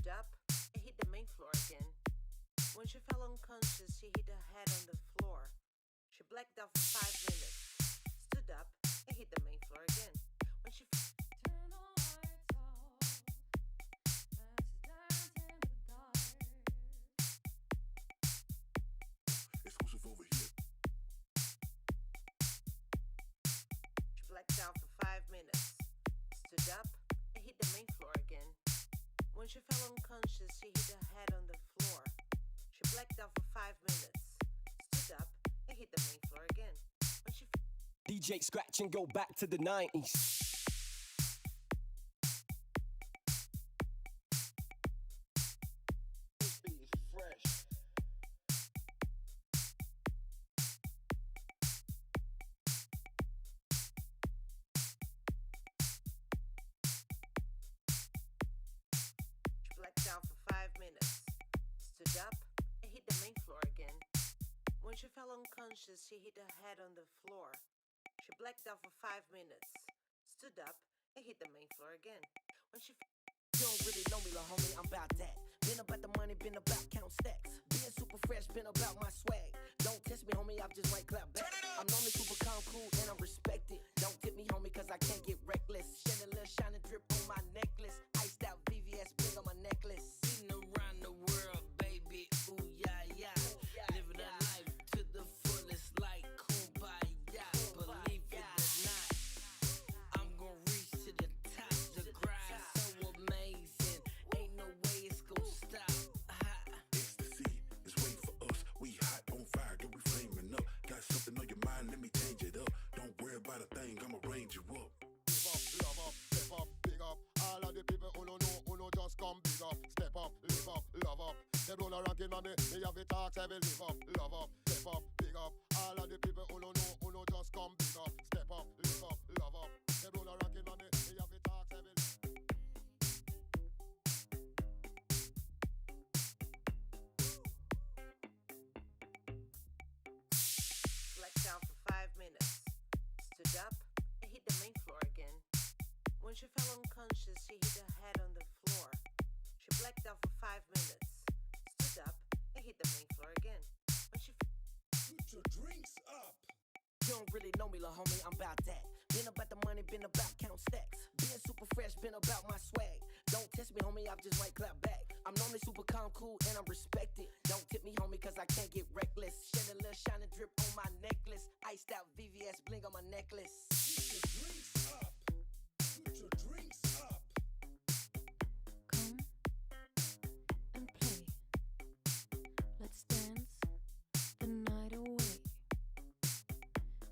stood up and hit the main floor again. When she fell unconscious, she hit her head on the floor. She blacked out for 5 minutes, stood up and hit the main floor again. When she Turn the lights off, let's dance in the dark. Exclusive over here. She blacked out for 5 minutes, stood up and hit the main floor again. When she fell unconscious, she hit her head on the floor. She blacked out for 5 minutes, stood up and hit the main floor again. When she DJ scratch and go back to the 90s. This beat is fresh. She blacked out for 5 minutes, stood up and hit the main floor again. When she fell unconscious, she hit her head on the floor. She blacked out for 5 minutes, stood up and hit the main floor again. When she You don't really know me, little homie, I'm about that. Been about the money, been about count stacks. Being super fresh, been about my swag. Don't test me, homie, I just might clap back. I'm normally super calm, cool, and I'm respected. Don't tip me, homie, cause I can't get reckless. Shed a little shine and drip on my necklace. Iced out VVS bling on my necklace. Sitting around the world, baby, ooh, yeah, yeah. Living a life to the fullest like kumbaya. Believe it or not, I'm gonna reach to the top. The grind so amazing, ain't no way it's gonna stop. Ecstasy is waiting for us. We hot on fire, girl, we flaming up. Got something on your mind, let me change it up. Don't worry about a thing, I'ma range you up. Live up, love up, step up, big up. All of the people who don't know, who know just come big up. Step up, live up, love up. They blow the ranking on me have it talk, say we live up, love up, step up, big up. All of the people who don't know, who know just come big up. Step up, live up, love up. They blow the ranking on me have it talk, say we live up. blacked out for 5 minutes, stood up and hit the main floor again. When she fell unconscious, she hit her head on the floor. She blacked out for 5 minutes, stood up and hit the main floor again. When she Put your drinks up. You don't really know me, little homie, I'm about that. Been about the money, been about count stacks. Being super fresh, been about my swag. Don't test me, homie, I just might clap back. I'm normally super calm, cool, and I'm respected. Don't tip me, homie, cause I can't get reckless. Shed a little shine and drip on my necklace. Iced out VVS bling on my necklace. Put your drinks up. Put your drinks up. Come and play. Let's dance the night away.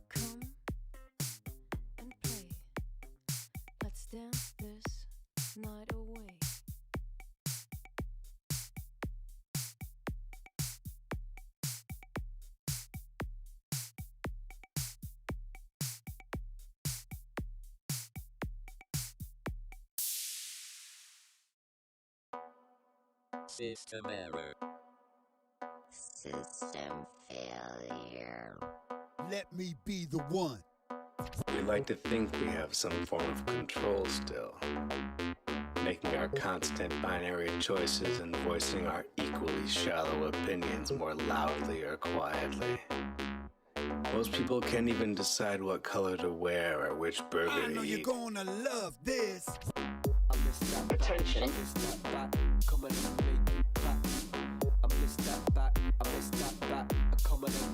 Come and play. Let's dance this night away. System error. System failure. Let me be the one. We like to think we have some form of control still, making our constant binary choices and voicing our equally shallow opinions more loudly or quietly. Most people can't even decide what color to wear or which burger I know to you're eat. gonna love this. Attention.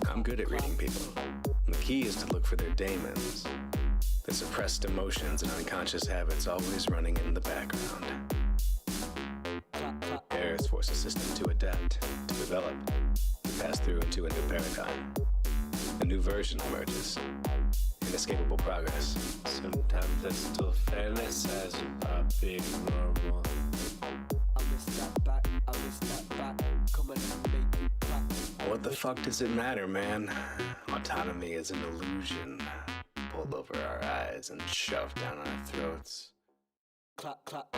I'm good at reading people. The key is to look for their daemons, the suppressed emotions and unconscious habits always running in the background. Errors force a system to adapt, to develop, to pass through into a new paradigm. A new version emerges. Inescapable progress. Sometimes I still fantasize about being normal. What the fuck does it matter, man? Autonomy is an illusion, pulled over our eyes and shoved down our throats. Clap, clap.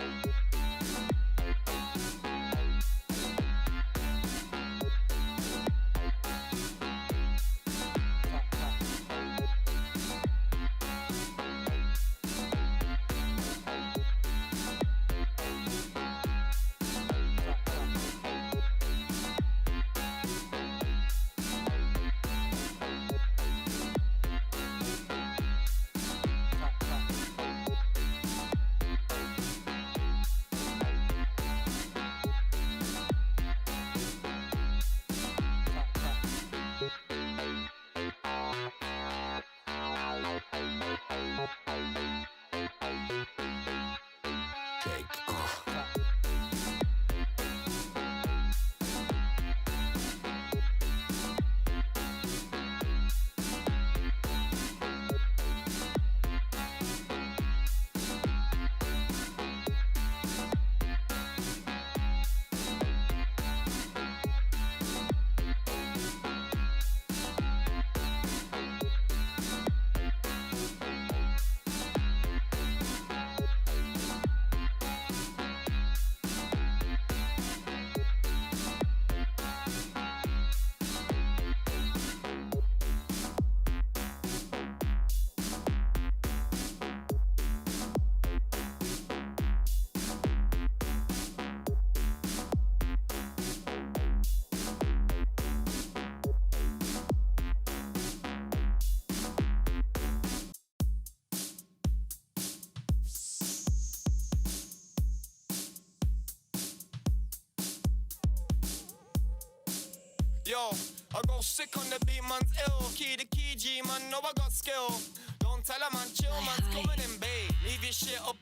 I go sick on the beat, man's ill. Key to key, G, man, know I got skill. Don't tell a man, chill, man's coming in, babe. Leave your shit up.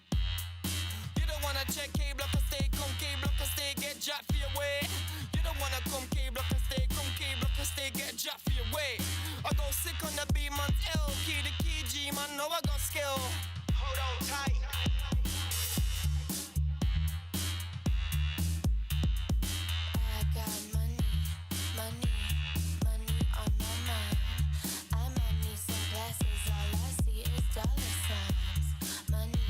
You don't wanna check K-block or stay, come K-block or stay, get jacked for your way. You don't wanna come K-block or stay, come K-block or stay, get jacked for your way. I go sick on the beat, man's ill. Key to key, G, man, know I got skill. Hold on tight. I got money, money, money on my mind. I might need some glasses, all I see is dollar signs. Money,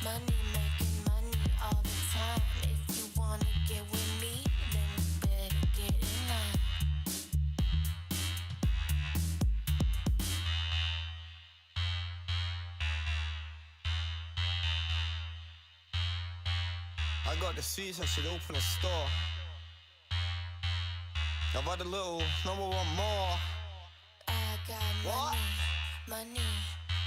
money, making money all the time. If you wanna get with me, then you better get in line. I got the sweets, I should open a store. I've had a little, no one want more. I got What? money, money.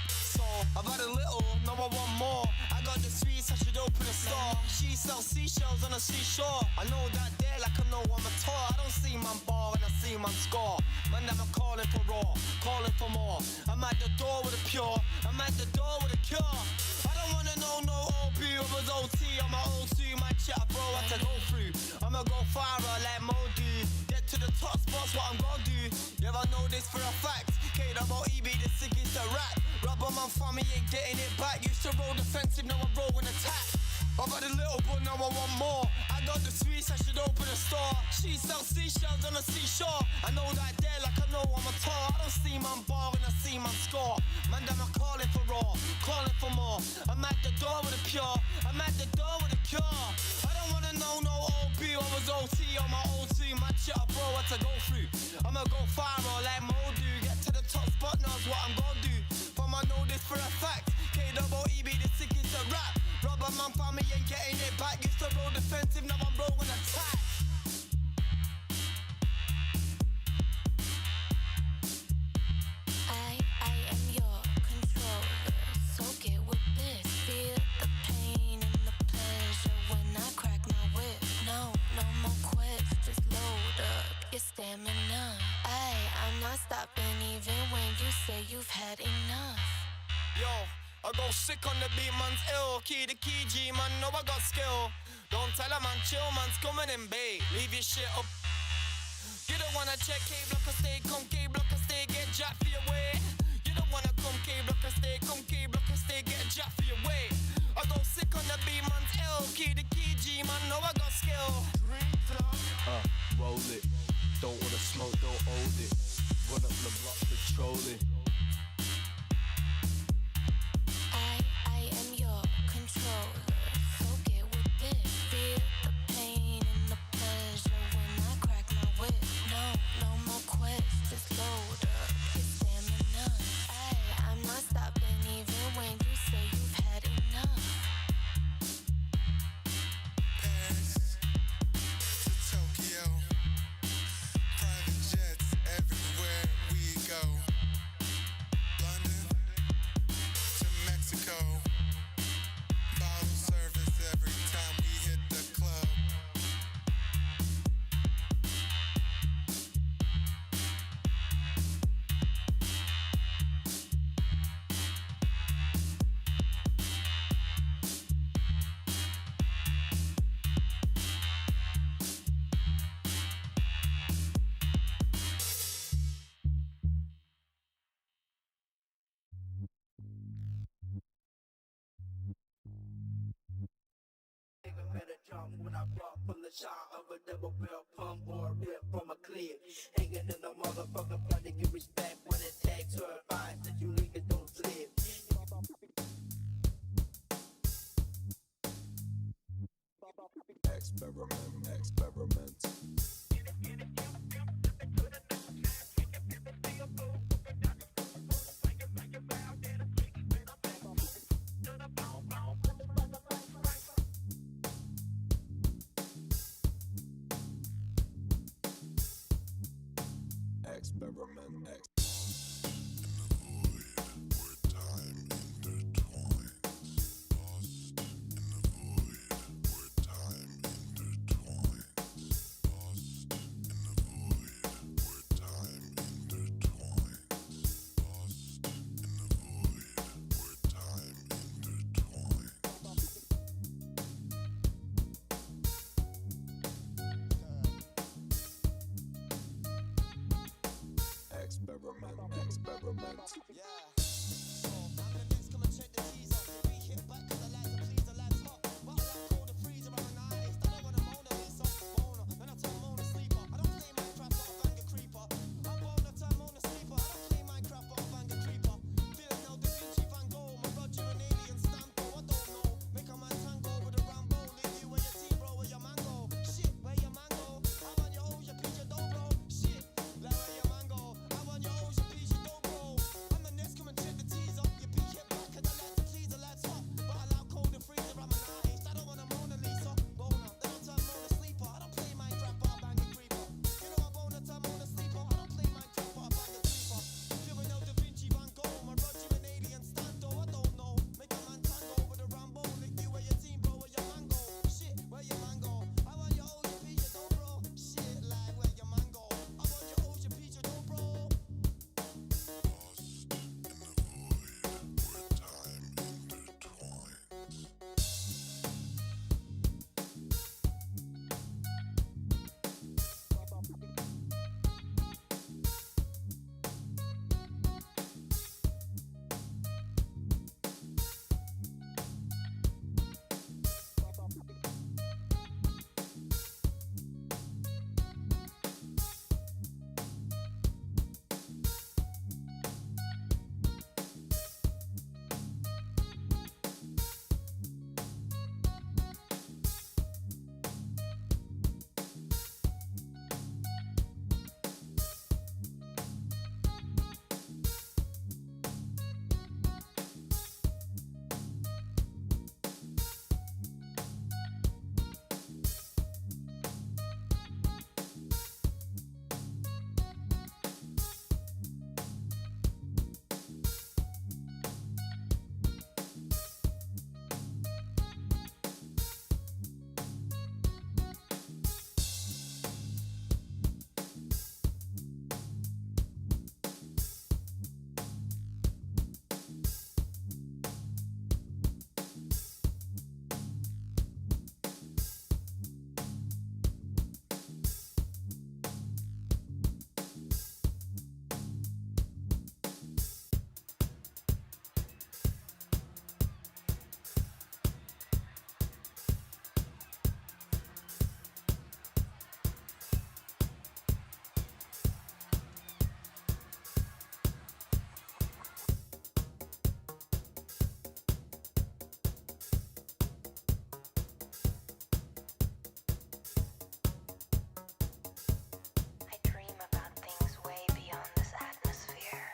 So, I've had a little, no I want more. I got the sweets, I should open a store. She sells seashells on the seashore. I know that there like I know I'm a tour. I don't see man bar and I see man score. Man, I'm calling for raw, calling for more. I'm at the door with a pure, I'm at the door with a cure. I don't wanna know no OB or was OT on my O2, my chat bro, I had to go through. I'ma go far like Mo do. Get to the top spots, what I'm gonna do. Yeah, I know this for a fact. K-double-E-B, the sickest a rat. Rubber man for me ain't getting it back. Used to roll defensive, now I'm rolling attack. I've had a little but now I want more. I got the sweets, I should open a store. She sells seashells on the seashore. I know that there like I know I'm a tour. I don't see man bar and I see man score. Man, I'm calling for raw, calling for more. I'm at the door with a pure, I'm at the door with a cure. I don't wanna know no OB or was OT on my O2. My chat bro, what to go through. I'ma go far like Mo do. Get to the top spot, knows what I'm gonna do. From I know this for a fact. K-double-E-B, the sickest a rap. Rubber man family ain't getting it back. Used to roll defensive, now I'm rolling attack. I am your controller, so get with this. Feel the pain and the pleasure when I crack my whip. No more quests, just load up your stamina. I'm not stopping even when you say you've had enough. Yo, I go sick on the beat, man's ill. Key to key, G, man, know I got skill. Don't tell a man, chill, man's coming in, babe. Leave your shit up. You don't wanna check K-block or stay, come K-block or stay, get jacked for your way. You don't wanna come K-block or stay, come K-block or stay, get jacked for your way. I go sick on the beat, man's ill. Key to key, G, man, know I got skill. Roll it. Don't wanna smoke, don't hold it. Run up the block, patrol it. I am your controller, so get with this. Feel the pain and the pleasure when I crack my whip. No more quests, just load up your stamina. I'm not stopping even when you say you've had enough. Paris to Tokyo, private jets everywhere we go. London to Mexico, bottle service every time we hit the club. Better jump when I brought from the shot of a double barrel pump or a rip from a clip. Hanging in the motherfucker, blood to give respect when it takes her advice that you niggas don't slip. Experiment. Experiment. Lost in the void where time experiment. Yeah. So I'm the next, come and check the teaser. If we hit back, cause I like to please the lads hot. But I like cold the freezer, I'm an artist. I don't want a Mona Lisa. Boner, then I turn Mona sleeper. I don't play Minecraft, but I bang a creeper. I'm boner, turn Mona sleeper. I don't play Minecraft, but I bang a creeper. Feeling now Da Vinci Van Gogh. My Roger an alien Stampo, I don't know. Make a man tango with a Rambo. Leave you where your team, bro, where your mango. Shit, where your mango? I want your O's, your P's, your dough, bro. Shit, like where your mango? I want your O's, your P's, your dough, bro. I'm the next, come and check the teaser. Your P hit back, cause I like to please the lads hot. But I like cold and freezer, I'm an artist. I don't want a Mona Lisa. Boner, then I turn Mona sleeper. I don't play Minecraft, but I bang a creeper. You know I boner, turn Mona sleeper. I don't play Minecraft, but I bang a creeper. Feeling now Da Vinci Van Gogh. My Roger an alien Stanto, I don't know. Make a man tango with a Rambo. Lick you where your team, bro, where your mango. Shit, where your mango? I want your O's, your P's, your dough, bro. Shit, like where your mango? I want your O's, your P's, your dough, bro. Lost in the void where time intertwines. I dream about things way beyond this atmosphere.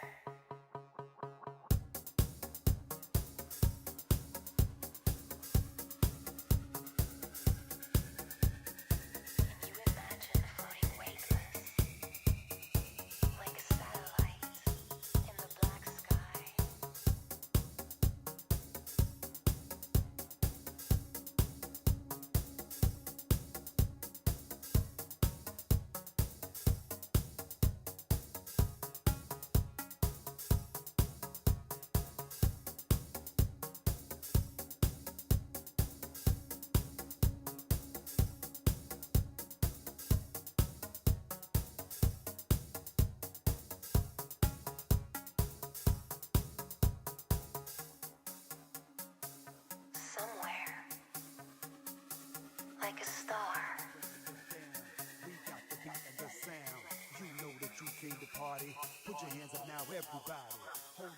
You imagine floating weightless, like a satellite in the black sky. Somewhere, like a star. We got the beat and the sound. You know that you came to party. Put your hands up now, everybody. Hold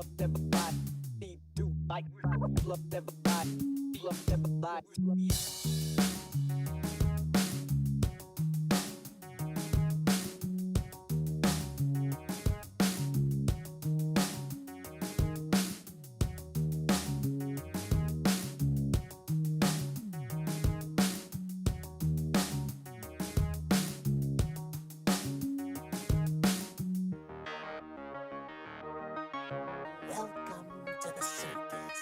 Love everybody, do like love everybody, love everybody. Welcome to the circus.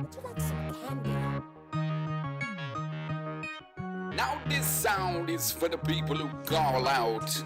Would you like some candy? Now this sound is for the people who call out.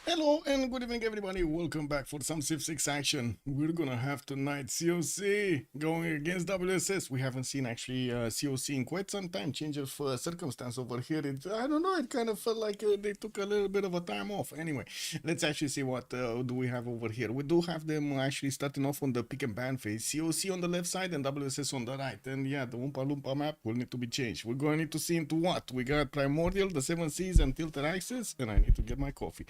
Hello and good evening everybody, welcome back for some Civ6 action. We're gonna have tonight COC going against WSS. We haven't seen actually COC in quite some time. Change of circumstance over here. I don't know, it kind of felt like they took a little bit of a time off. Anyway, let's actually see what do we have over here. We do have them actually starting off on the pick and ban phase. COC on the left side and WSS on the right. And yeah, the Oompa Loompa map will need to be changed. We're going to need to see into what? We got Primordial, the 7 Seas and Tilted Axis. And I need to get my coffee.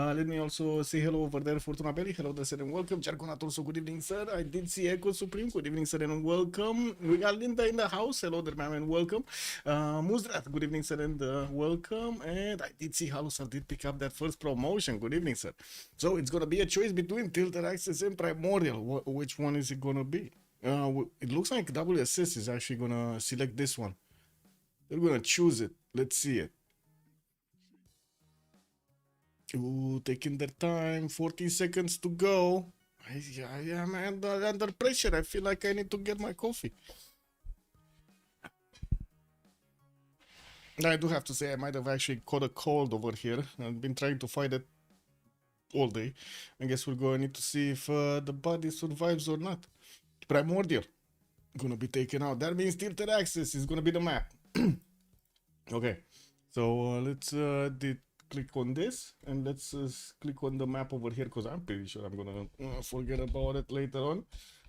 Let me also say hello over there, Fortuna Belly. Hello, there, sir, and welcome. Jargonat also, good evening, sir. I did see Echo Supreme. Good evening, sir, and welcome. We got Linda in the house. Hello there, ma'am, and welcome. Muzdrat, good evening, sir, and welcome. And I did see Halusar did pick up that first promotion. Good evening, sir. So it's going to be a choice between Tilted Axis and Primordial. Which one is it going to be? It looks like WSS is actually going to select this one. They're going to choose it. Let's see it. Ooh, taking their time, 40 seconds to go. I am under pressure. I feel like I need to get my coffee. I do have to say I might have actually caught a cold over here. I've been trying to fight it all day. I guess we're going to need to see if the body survives or not. Primordial gonna be taken out. That means Tilted Axis is gonna be the map. Okay, so let's click on this and let's click on the map over here because I'm pretty sure I'm gonna forget about it later on.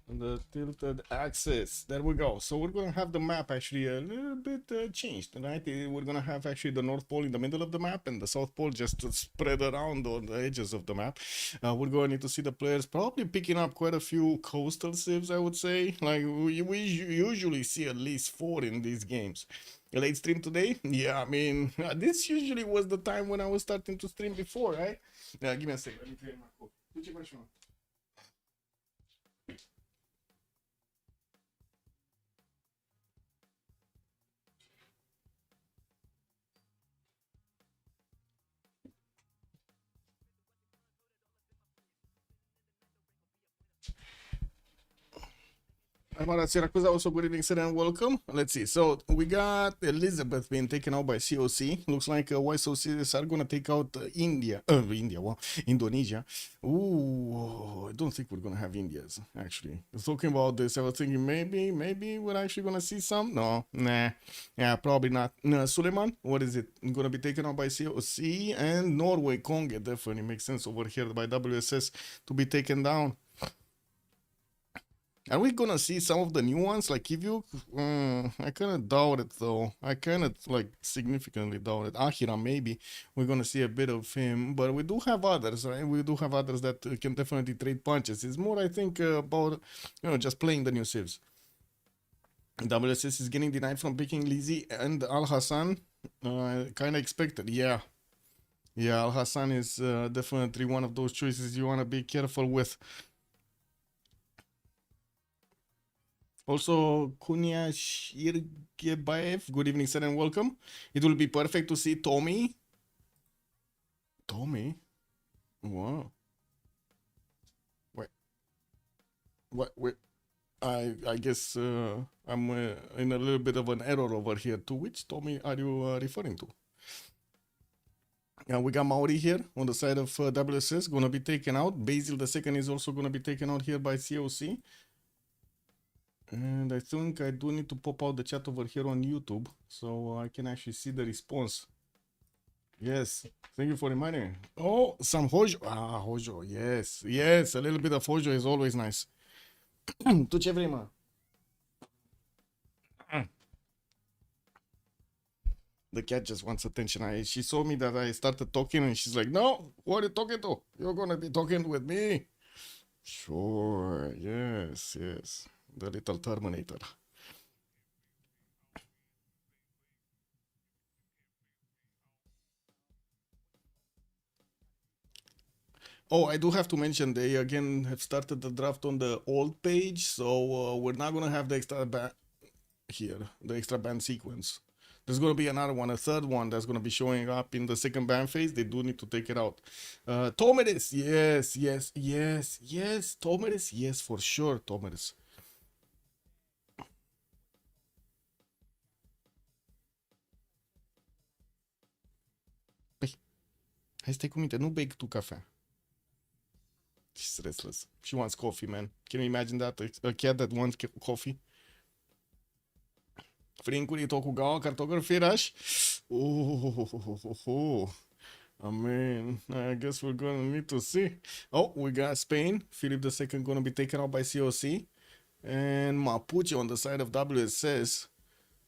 And the Tilted Axis, there we go. So we're gonna have the map actually a little bit changed, right? We're gonna have actually the North Pole in the middle of the map and the South Pole just spread around on the edges of the map. We're going to need to see the players probably picking up quite a few coastal civs, I would say. Like we usually see at least 4 in these games. A late stream today? Yeah, I mean, this usually was the time when I was starting to stream before, right? Yeah, give me a second. Let me clear my code. Also, good evening, sir, and welcome. Let's see. So we got Elizabeth being taken out by COC. Looks like YSOCs are gonna take out Indonesia. Ooh, I don't think we're gonna have Indias actually. Talking about this, I was thinking maybe we're actually gonna see some. No, nah, yeah, probably not. No, Suleiman, what is it? Gonna be taken out by COC and Norway. Congo definitely makes sense over here by WSS to be taken down. Are we gonna see some of the new ones like Kivyuk? I kind of doubt it though. I kind of like significantly doubt it. Ahira maybe we're gonna see a bit of him, but we do have others, right? We do have others that can definitely trade punches. It's more, I think, about just playing the new civs. WSS is getting denied from picking Lizzie and Al Hassan. Kind of expected, yeah. Yeah, Al Hassan is definitely one of those choices you wanna be careful with. Also, Kunya Shirgebaev, good evening, sir, and welcome. It will be perfect to see Tommy. Tommy? Wow. Wait. Wait. I guess I'm in a little bit of an error over here. To which Tommy are you referring to? We got Maori here on the side of WSS, gonna be taken out. Basil the second is also gonna be taken out here by COC. And I think I do need to pop out the chat over here on YouTube so I can actually see the response. Yes, thank you for reminding me. Oh, some Hojo. Ah, Hojo, yes. Yes, a little bit of Hojo is always nice. Tu ce vrei, mă? The cat just wants attention. She saw me that I started talking and she's like, no, what are you talking to? You're gonna be talking with me. Sure, yes. The little Terminator. Oh, I do have to mention they again have started the draft on the old page, so we're not gonna have the extra band here, the extra band sequence. There's gonna be another one, a third one that's gonna be showing up in the second band phase. They do need to take it out. Tomeris, yes. Tomeris, yes, for sure, Tomeris. Păi, hai stai cu minte, nu bei tu cafea. She's restless. She wants coffee, man. Can you imagine that? A cat that wants coffee? Frinkuri Tokugawa cartography rush. Oh, I mean, I guess we're gonna need to see. Oh, we got Spain. Philip II gonna be taken out by COC. And Mapuche on the side of WSS.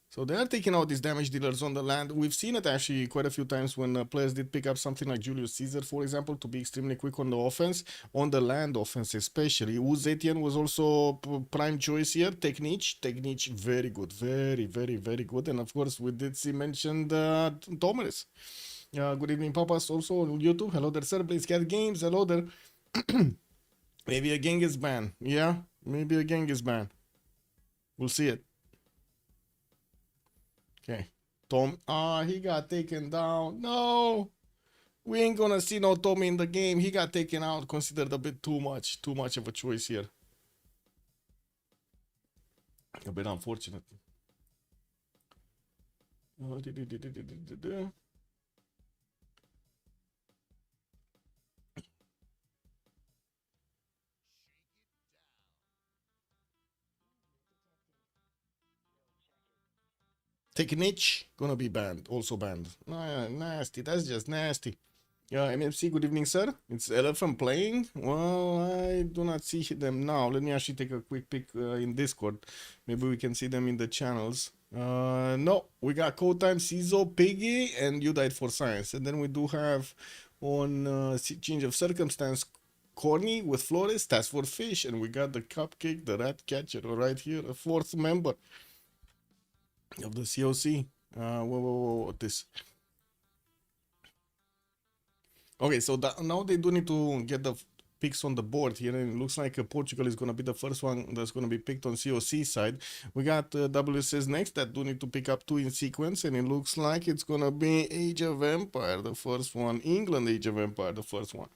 So they are taking out these damage dealers on the land. We've seen it actually quite a few times when players did pick up something like Julius Caesar, for example, to be extremely quick on the offense, on the land offense especially. Uz Etienne was also prime choice here. Technique, very good. Very good. And of course, we did see mentioned Tomeris. Good evening, Papas, also on YouTube. Hello there, sir. Blaze Cat Games. Hello there. Maybe a Genghis ban. Yeah, maybe a Genghis ban. We'll see it. Okay. Tom, he got taken down. No, we ain't gonna see no Tommy in the game. He got taken out, considered a bit too much of a choice here. A bit unfortunate. Technique gonna be banned, also banned. Nasty, that's just nasty. MFC, good evening, sir. It's Elephant playing. Well, I do not see them now. Let me actually take a quick pic in Discord. Maybe we can see them in the channels. No, we got Code Time, Cizo, Piggy, and You Died for Science. And then we do have on Change of Circumstance, Corny with Flores, Task for Fish, and we got the Cupcake, the Rat Catcher right here, a fourth member of the COC. What this? Okay, so now they do need to get the picks on the board here, and it looks like Portugal is going to be the first one that's going to be picked on COC side. We got WSS next that do need to pick up 2 in sequence, and it looks like it's going to be Age of Empire, the first one. England Age of Empire, the first one.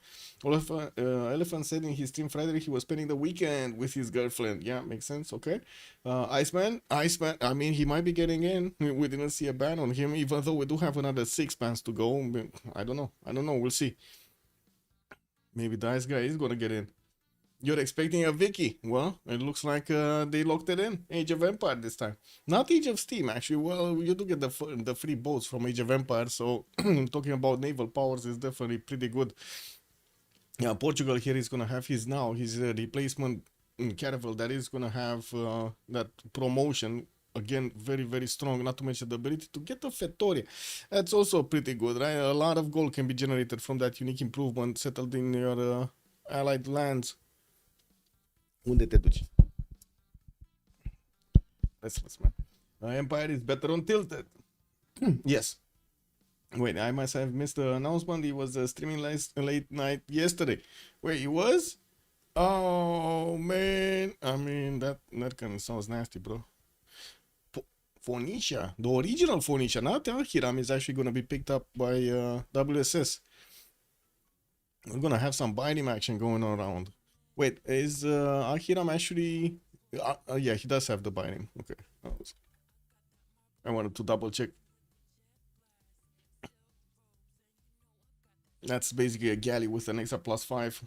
Elephant said in his stream Friday he was spending the weekend with his girlfriend. Yeah, makes sense. Okay. Iceman, I mean, he might be getting in. We didn't see a ban on him, even though we do have another 6 bans to go. I don't know. We'll see. Maybe the Ice guy is gonna get in. You're expecting a Vicky? Well, it looks like they locked it in. Age of Empire this time. Not Age of Steam, actually. Well, you do get the free boats from Age of Empire, so talking about naval powers is definitely pretty good. Yeah, Portugal here is gonna have his replacement Caravel that is gonna have that promotion. Again, very, very strong, not to mention the ability to get a Fettoria. That's also pretty good, right? A lot of gold can be generated from that unique improvement settled in your allied lands. Unde te duci? Restless, man. Empire is better on Tilted. Yes. Wait, I must have missed the announcement. He was streaming late night yesterday. Wait, he was? Oh man, I mean that kind of sounds nasty, bro. Phoenicia, the original Phoenicia, not Hiram, is actually gonna be picked up by WSS. We're gonna have some binding action going on around. Wait, is Ahiram actually? Yeah, he does have the binding. Okay, I wanted to double check. That's basically a galley with an extra +5.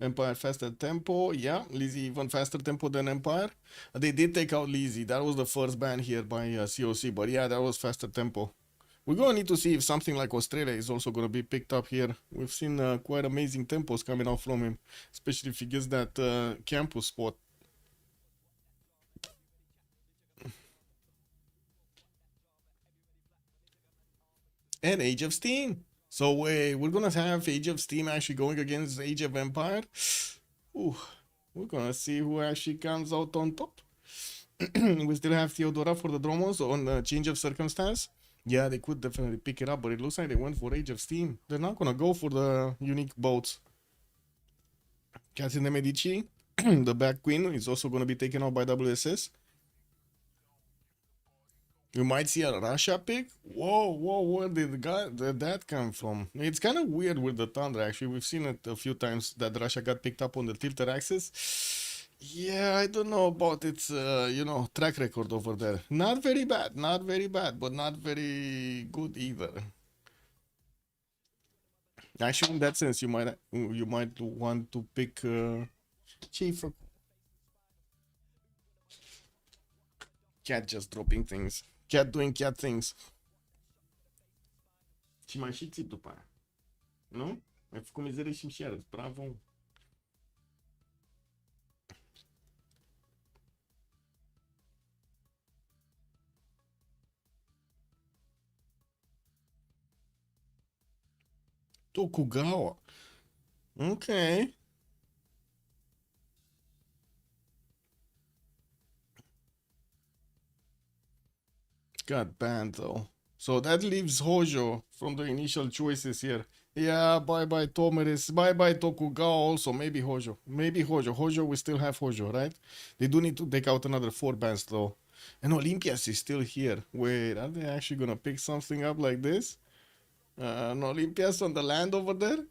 Empire faster tempo, yeah. Lizzie even faster tempo than Empire. They did take out Lizzie. That was the first ban here by COC, but yeah, that was faster tempo. We're gonna need to see if something like Australia is also gonna be picked up here. We've seen quite amazing tempos coming out from him, especially if he gets that campus spot. And Age of Steam. So we're gonna have Age of Steam actually going against Age of Empire. Ooh, we're gonna see who actually comes out on top. We still have Theodora for the Dromos on change of circumstance. Yeah, they could definitely pick it up, but it looks like they went for Age of Steam. They're not gonna go for the unique boats. Catherine de Medici, the Black Queen, is also gonna be taken out by WSS. You might see a Russia pick. Whoa, where did that come from? It's kind of weird with the Thunder, actually. We've seen it a few times that Russia got picked up on the tilted axis. Yeah, I don't know about its, track record over there. Not very bad, but not very good either. Actually, in that sense, you might want to pick Chief. Cat just dropping things. Cat doing cat things. Și mai și țip după aia. Nu? Ai făcut mizerie și-mi și arăți. Bravo. Tokugawa. Okay. Got banned though. So that leaves Hojo from the initial choices here. Yeah, bye-bye Tomeris, bye-bye Tokugawa also, maybe Hojo. Maybe Hojo. Hojo, we still have Hojo, right? They do need to take out another 4 bans though. And Olympias is still here. Wait, are they actually gonna pick something up like this? An Olympias on the land over there?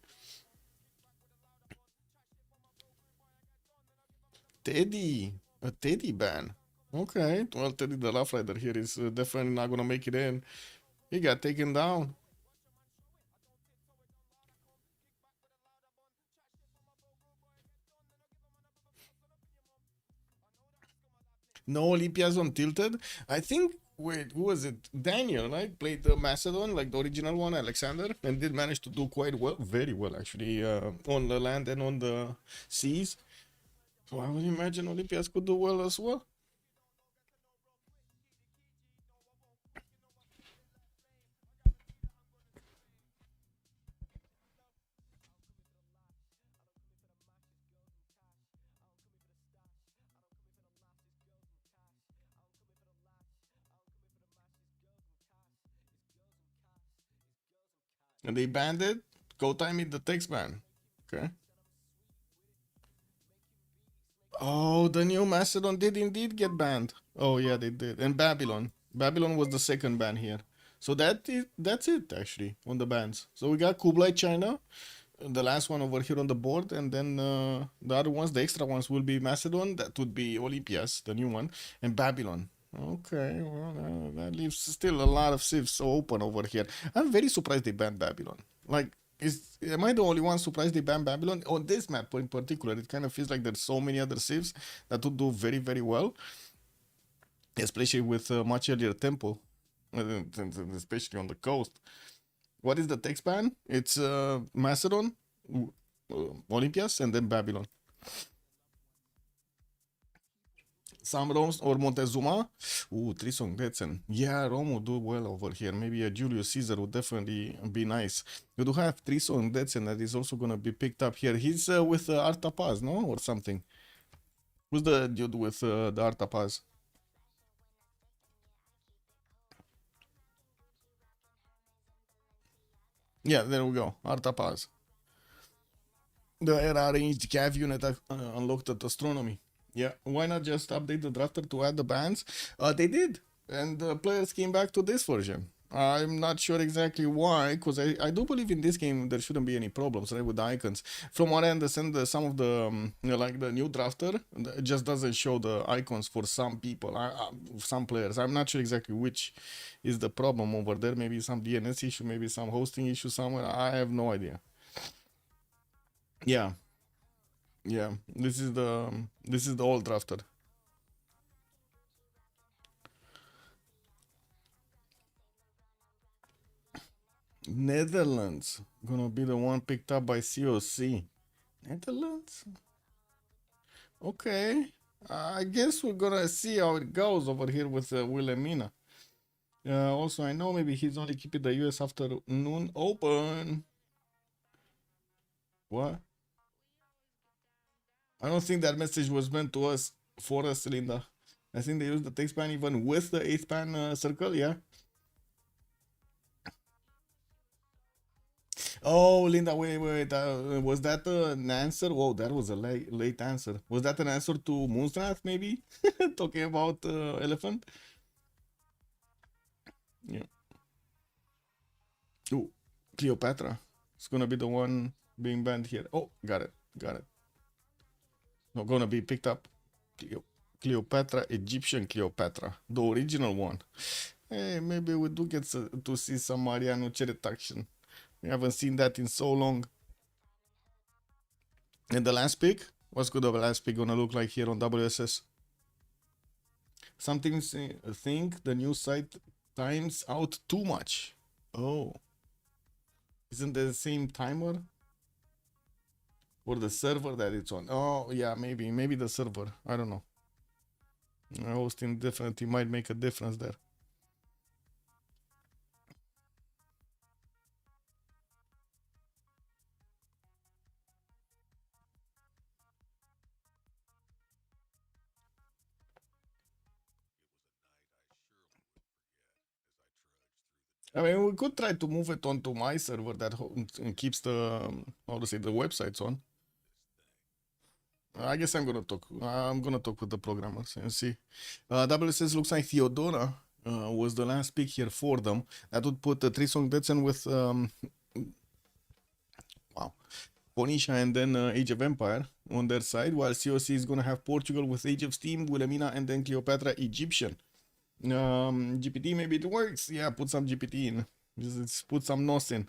Teddy. A Teddy ban. Okay, well, Teddy the Rough Rider here is definitely not gonna make it in. He got taken down. No Olympias on Tilted. I think, wait, who was it? Daniel, right? Played the Macedon, like the original one, Alexander, and did manage to do quite well, very well actually, on the land and on the seas. So I would imagine Olympias could do well as well. And they banned it. Go time it the text ban. Okay. Oh, the new Macedon did indeed get banned. Oh yeah, they did. And Babylon. Babylon was the second ban here. So that's it actually on the bans. So we got Kublai China, the last one over here on the board, and then the other ones, the extra ones, will be Macedon. That would be Olympias, the new one, and Babylon. Okay, well, that leaves still a lot of civs open over here. I'm very surprised they banned Babylon. Like, am I the only one surprised they banned Babylon? On this map in particular, it kind of feels like there's so many other civs that would do very, very well, especially with much earlier tempo, especially on the coast. What is the text ban? It's Macedon, Olympias, and then Babylon. Some Roms or Montezuma. Ooh, Trisong Detsen. Yeah, Rome would do well over here. Maybe a Julius Caesar would definitely be nice. You do have Trisong Detsen that is also gonna be picked up here. He's with Artapaz, no? Or something. Who's the dude with the Artapaz? Yeah, there we go. Artapaz. The era arranged cav unit unlocked at astronomy. Yeah, why not just update the drafter to add the bands? They did, and the players came back to this version. I'm not sure exactly why, because I do believe in this game there shouldn't be any problems, right, with the icons. From what I understand, some of the like the new drafter it just doesn't show the icons for some people, some players. I'm not sure exactly which is the problem over there. Maybe some DNS issue, maybe some hosting issue somewhere. I have no idea. Yeah, yeah. This is the old drafter. Netherlands gonna be the one picked up by COC. Netherlands? Okay. I guess we're gonna see how it goes over here with Wilhelmina. Also, I know maybe he's only keeping the US afternoon open. What? I don't think that message was meant to us, for us, Linda. I think they used the text pan even with the 8th pan circle, yeah? Oh, Linda, wait. Was that an answer? Whoa, that was a late answer. Was that an answer to Moonstrath, maybe? Talking about elephant? Yeah. Oh, Cleopatra. It's gonna be the one being banned here. Oh, got it. Not gonna be picked up. Cleopatra, Egyptian Cleopatra. The original one. Hey, maybe we do get to see some Mariano Cheret action. We haven't seen that in so long. And the last pick? What's good of a last pick gonna look like here on WSS? Some teams think the new site times out too much. Oh. Isn't there the same timer? Or the server that it's on? Oh, yeah, maybe the server. I don't know. Hosting definitely might make a difference there. I mean, we could try to move it onto my server that keeps the, how to say, the websites on. I guess I'm gonna talk with the programmers and see. WSS looks like Theodora was the last pick here for them. That would put Trisong Detsen with Ponisha and then Age of Empire on their side, while COC is gonna have Portugal with Age of Steam, Wilhelmina, and then Cleopatra Egyptian. GPT, maybe it works. Yeah, put some GPT in. Just put some NOS in.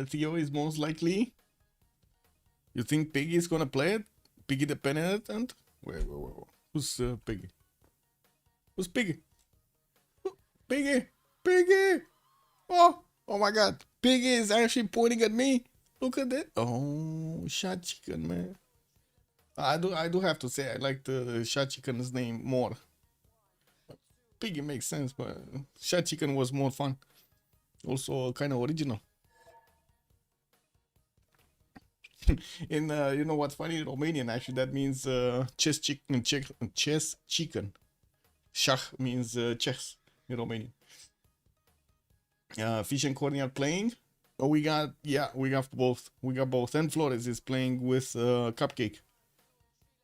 Theo is most likely. You think Piggy is gonna play it? Piggy the Penitent? Wait. Who's Piggy? Who's Piggy? Piggy! Oh my God! Piggy is actually pointing at me. Look at that! Oh, shot chicken, man. I do have to say I like the shot chicken's name more. Piggy makes sense, but shot chicken was more fun. Also, kind of original. In you know what's funny? In Romanian, actually, that means chess chicken. Chess chicken. Shach means chess in Romanian. Fish and Corny are playing. Oh, we got both. And Flores is playing with Cupcake.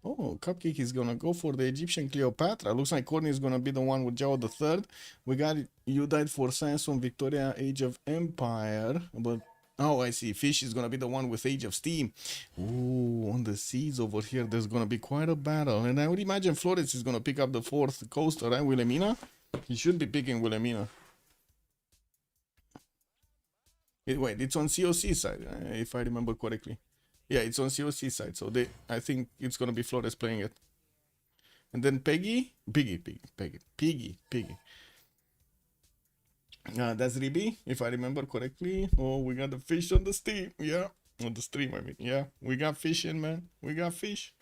Oh, Cupcake is gonna go for the Egyptian Cleopatra. Looks like Corny is gonna be the one with Jao the Third. We got You Died for Science on Victoria Age of Empire, but oh, I see. Fish is gonna be the one with Age of Steam. Ooh, on the seas over here, there's gonna be quite a battle. And I would imagine Flores is gonna pick up the 4th coaster, right? Wilhelmina? He should be picking Wilhelmina. Wait, it's on COC side, if I remember correctly. Yeah, it's on COC side, so I think it's gonna be Flores playing it. And then Piggy. That's Ribi, if I remember correctly. Oh, we got the fish on the stream. Yeah, on the stream, I mean. Yeah, we got fish in, man. We got fish.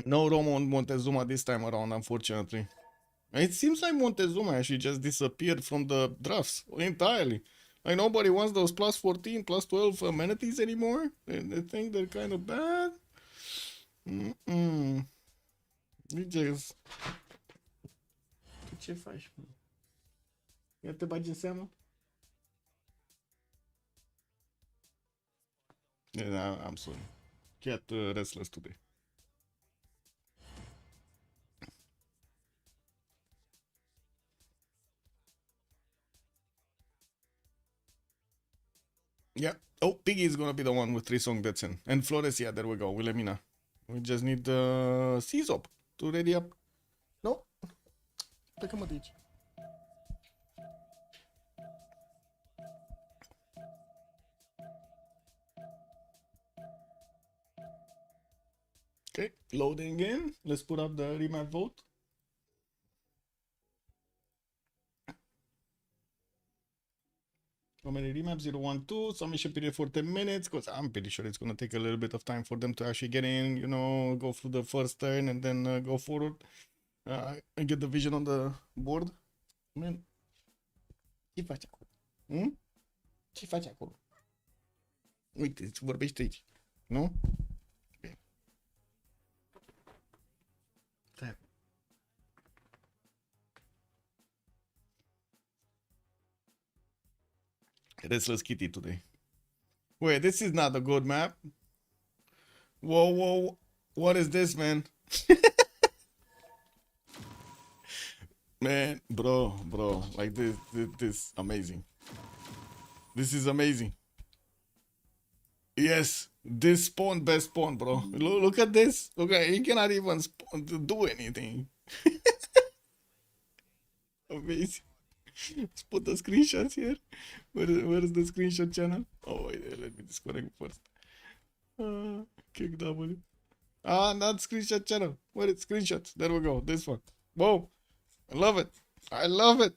No Roman Montezuma this time around, unfortunately. It seems like Montezuma actually just disappeared from the drafts entirely. Like nobody wants those plus 14, plus 12 amenities anymore. They think they're kind of bad. We just... Tu ce faci, mă? Ia te bagi în seamă? Yeah, I'm sorry. Cat restless today. Yeah. Oh, Piggy is gonna be the one with 3 song that's in. And Flores, yeah, there we go. Wilhelmina. We just need the Czop to ready up. No? Plecă-mă de aici. Okay, loading in. Let's put up the remap vote. How many remaps? 012. Submission period for 10 minutes. Because I'm pretty sure it's going to take a little bit of time for them to actually get in, you know, go through the first turn and then go forward. And get the vision on the board. Man, ce faci acolo? Ce faci acolo? Uite, îți vorbește aici. Nu? Okay. Stai. Restless Kitty today. Wait, this is not a good map. Whoa, whoa. What is this, man? Man, bro. Like this amazing. This is amazing. Yes, this spawn, best spawn, bro. Look at this. Okay, he cannot even do anything. Amazing. Let's put the screenshots here. Where is the screenshot channel? Oh, wait, let me disconnect first. Kick W. Not screenshot channel. Where is screenshots? There we go. This one. Whoa. I love it. I love it.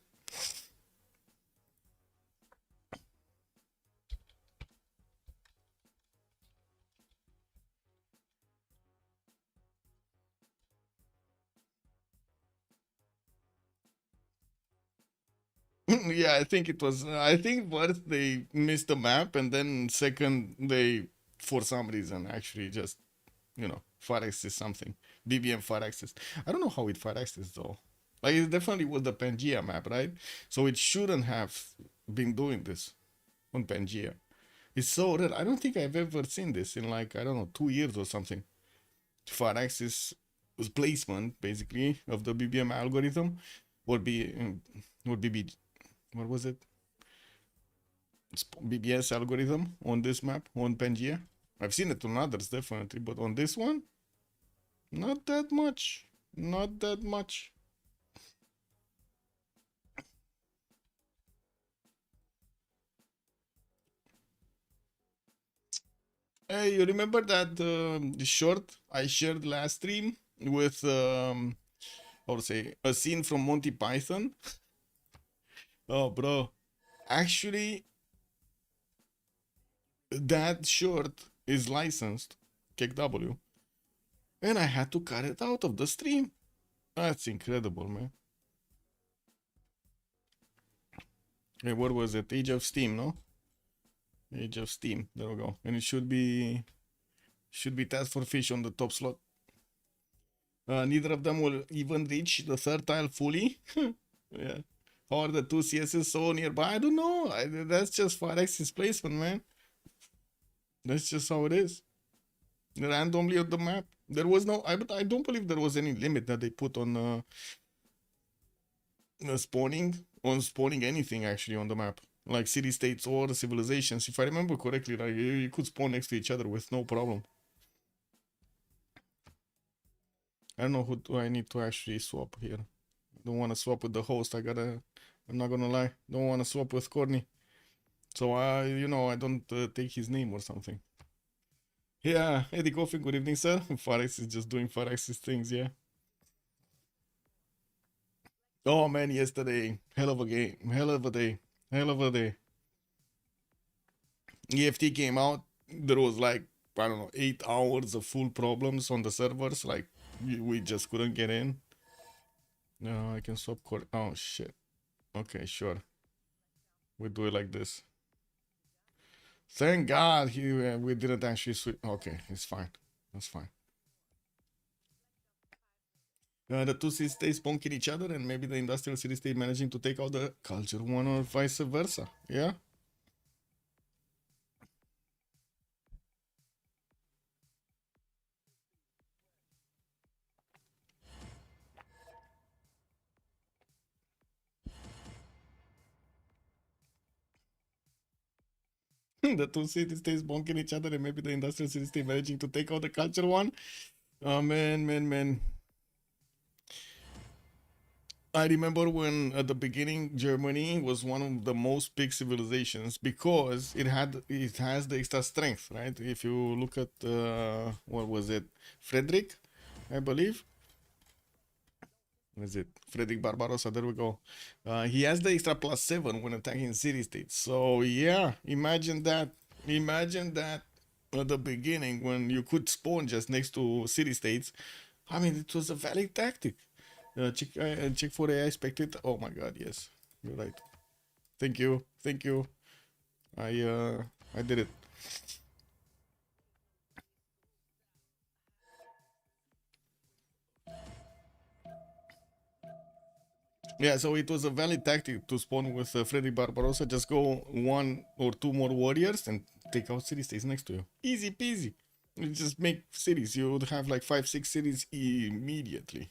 Yeah, I think it was. I think first they missed the map, and then second they, for some reason, actually just, you know, fire access something. BBM fire access. I don't know how it fire access though. Like it definitely was the Pangea map, right? So it shouldn't have been doing this on Pangea. It's so rare. I don't think I've ever seen this in like, I don't know, 2 years or something. Fire access placement basically of the BBM algorithm would be what was it? BBS algorithm on this map on Pangea. I've seen it on others definitely, but on this one, not that much. Not that much. Hey, you remember that short I shared last stream with how to say, a scene from Monty Python? Oh, bro. Actually, that short is licensed, KW, and I had to cut it out of the stream. That's incredible, man. Hey, what was it? Age of Steam, no? Age of Steam. There we go. And it should be Task for Fish on the top slot. Neither of them will even reach the third tile fully. Yeah. Or the 2 CSs so nearby? I don't know. That's just fire access placement, man. That's just how it is. Randomly on the map. There was no... I don't believe there was any limit that they put on spawning. On spawning anything, actually, on the map. Like city-states or civilizations. If I remember correctly, like, you could spawn next to each other with no problem. I don't know who do I need to actually swap here. Don't want to swap with the host. I'm not gonna lie. Don't want to swap with Corny. So I don't take his name or something. Yeah, Eddie Coffin, good evening, sir. Farex is just doing Farex's things, yeah. Oh man, yesterday, hell of a game, hell of a day. EFT came out. There was like, I don't know, 8 hours of full problems on the servers, like We just couldn't get in. No, I can swap cord. Oh shit. Okay, sure. We do it like this. Thank God we didn't actually switch. Okay, it's fine. That's fine. The two cities stay bonking each other, and maybe the industrial city stay managing to take out the culture one, or vice versa. Yeah. The two cities stays bonking each other, and maybe the industrial city stay managing to take out the culture one. Oh man. I remember when at the beginning Germany was one of the most big civilizations because it has the extra strength, right? If you look at what was it, Frederick, I believe. What is it, Frederick Barbarossa? There we go. He has the extra +7 when attacking city states. So yeah, imagine that. Imagine that at the beginning when you could spawn just next to city states. I mean, it was a valid tactic. Check for AI spectator. Oh my god, yes, you're right. Thank you. I did it. Yeah, so it was a valid tactic to spawn with Freddy Barbarossa. Just go one or two more warriors and take out city states next to you. Easy peasy. You just make cities. You would have like 5-6 cities immediately.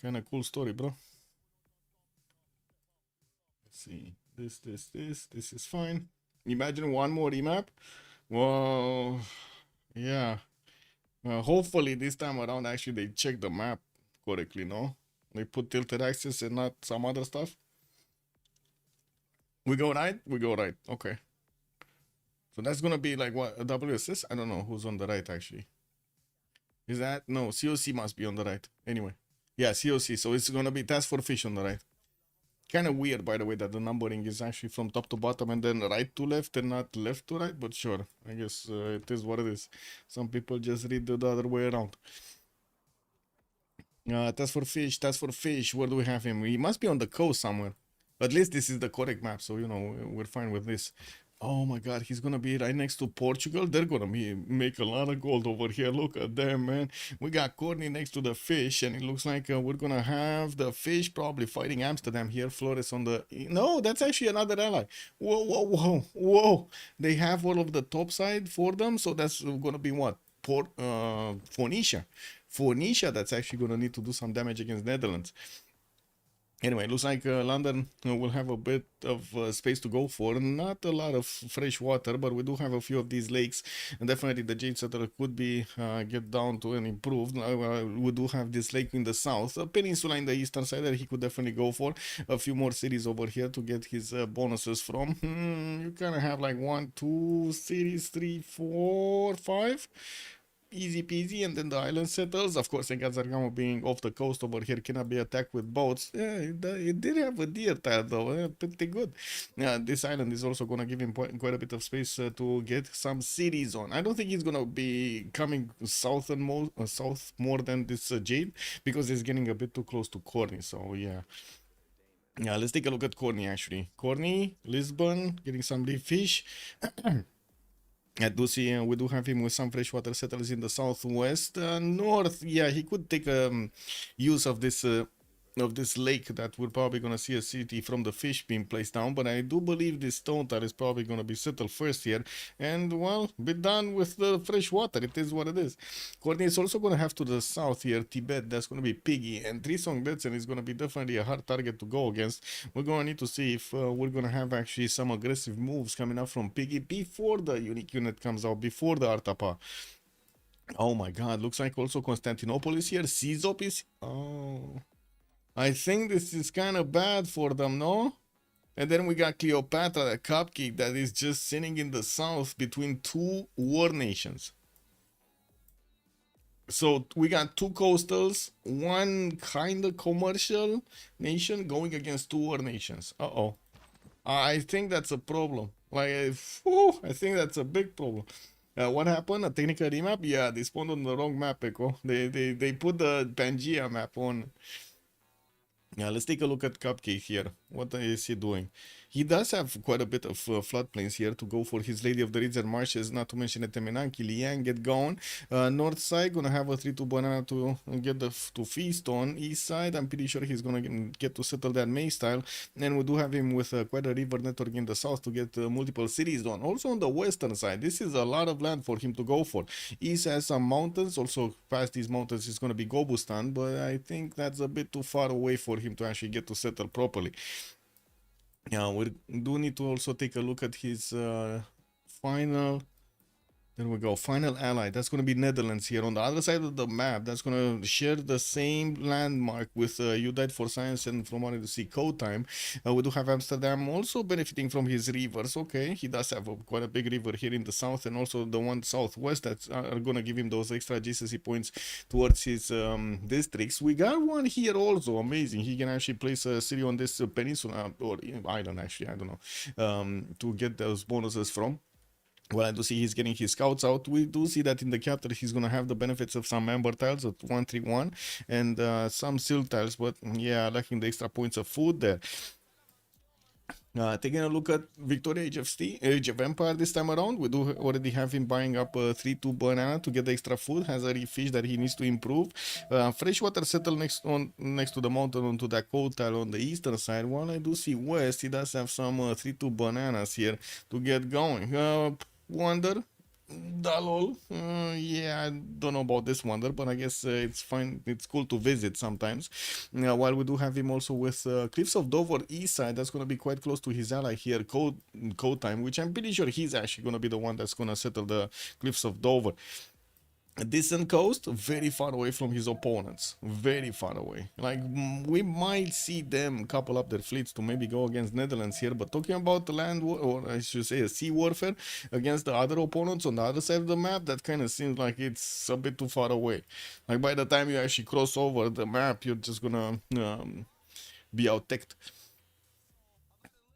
Kind of cool story, bro. Let's see. This is fine. Imagine one more remap. Well, yeah. Hopefully this time around, actually, they check the map correctly, no? They put tilted axis and not some other stuff. We go right? We go right. Okay. So that's gonna be like what? A WSS? I don't know who's on the right, actually. Is that? No, COC must be on the right. Anyway. Yeah, COC. So it's gonna be Task for Fish on the right. Kind of weird, by the way, that the numbering is actually from top to bottom and then right to left and not left to right, but sure, I guess it is what it is. Some people just read the other way around. Task for fish. Where do we have him? He must be on the coast somewhere. At least this is the correct map, so you know we're fine with this. Oh my god, he's gonna be right next to Portugal. They're gonna make a lot of gold over here. Look at them, man. We got Courtney next to the fish, and it looks like we're gonna have the fish probably fighting Amsterdam here. Flores on the... No, that's actually another ally. Whoa. They have all of the top side for them, so that's gonna be what? Phoenicia. Phoenicia, that's actually gonna need to do some damage against Netherlands. Anyway, looks like London will have a bit of space to go for. Not a lot of fresh water, but we do have a few of these lakes. And definitely the Jade Settler could be get down to and improved. We do have this lake in the south. A peninsula in the eastern side that he could definitely go for. A few more cities over here to get his bonuses from. You kind of have like 1, 2 cities, 3, 4, 5. Easy peasy, and then the island settles. Of course, Zargamo being off the coast over here cannot be attacked with boats. Yeah, it did have a deer tile though, pretty good. Yeah, this island is also gonna give him quite a bit of space to get some cities on. I don't think he's gonna be coming south more than this Jade, because he's getting a bit too close to Corny. So yeah. Yeah, let's take a look at Corny actually. Corny, Lisbon, getting some leaf fish. I do see we do have him with some freshwater settlers in the southwest. North, yeah, he could take use of this lake that we're probably going to see a city from the fish being placed down, but I do believe this stone tile is probably going to be settled first here, and well, be done with the fresh water. It is what it is. Courtney is also going to have to the south here, Tibet. That's going to be Piggy, and Trisong Betsen is going to be definitely a hard target to go against. We're going to need to see if we're going to have actually some aggressive moves coming up from Piggy before the unique unit comes out, before the Artapa. Oh my god, looks like also Constantinople is here. Sizop is... Oh... I think this is kind of bad for them, no? And then we got Cleopatra, the cupcake that is just sitting in the south between two war nations. So we got two coastals, one kind of commercial nation going against two war nations. I think that's a problem. Like, I think that's a big problem. What happened? A technical remap? Yeah, they spawned on the wrong map, Echo. They put the Pangea map on. Yeah, let's take a look at Cupcake here. What is he doing? He does have quite a bit of floodplains here to go for his Lady of the Reeds and Marshes, not to mention Etemenanki, Liang, get going. North side, gonna have a 3-2 banana to get to feast on. East side, I'm pretty sure he's gonna get to settle that May style. And we do have him with quite a river network in the south to get multiple cities on. Also on the western side, this is a lot of land for him to go for. East has some mountains, also past these mountains is gonna be Gobustan, but I think that's a bit too far away for him to actually get to settle properly. Yeah, we do need to also take a look at his final. There we go. Final ally. That's going to be Netherlands here. On the other side of the map, that's going to share the same landmark with You Died for Science and from what I see, Code Time. We do have Amsterdam also benefiting from his rivers. Okay, he does have quite a big river here in the south and also the one southwest that are going to give him those extra GCC points towards his districts. We got one here also. Amazing. He can actually place a city on this peninsula or island, actually. I don't know. To get those bonuses from. Well, I do see he's getting his scouts out. We do see that in the capital he's going to have the benefits of some amber tiles at 131 and some silk tiles, but yeah, lacking the extra points of food there. Taking a look at Victoria Age of Empire this time around, we do already have him buying up a 3-2 banana to get the extra food, has a fish that he needs to improve. Freshwater settle next to the mountain onto that cold tile on the eastern side, while I do see west, he does have some 3-2 bananas here to get going. Wonder, Dalol, yeah, I don't know about this wonder, but I guess it's fine. It's cool to visit sometimes. While we do have him also with Cliffs of Dover east side, that's going to be quite close to his ally here, Code Time, which I'm pretty sure he's actually going to be the one that's going to settle the Cliffs of Dover. A decent coast, very far away from his opponents, very far away. Like, we might see them couple up their fleets to maybe go against Netherlands here, but talking about the land war, or I should say a sea warfare against the other opponents on the other side of the map, that kind of seems like it's a bit too far away. Like, by the time you actually cross over the map, you're just gonna be out-teched.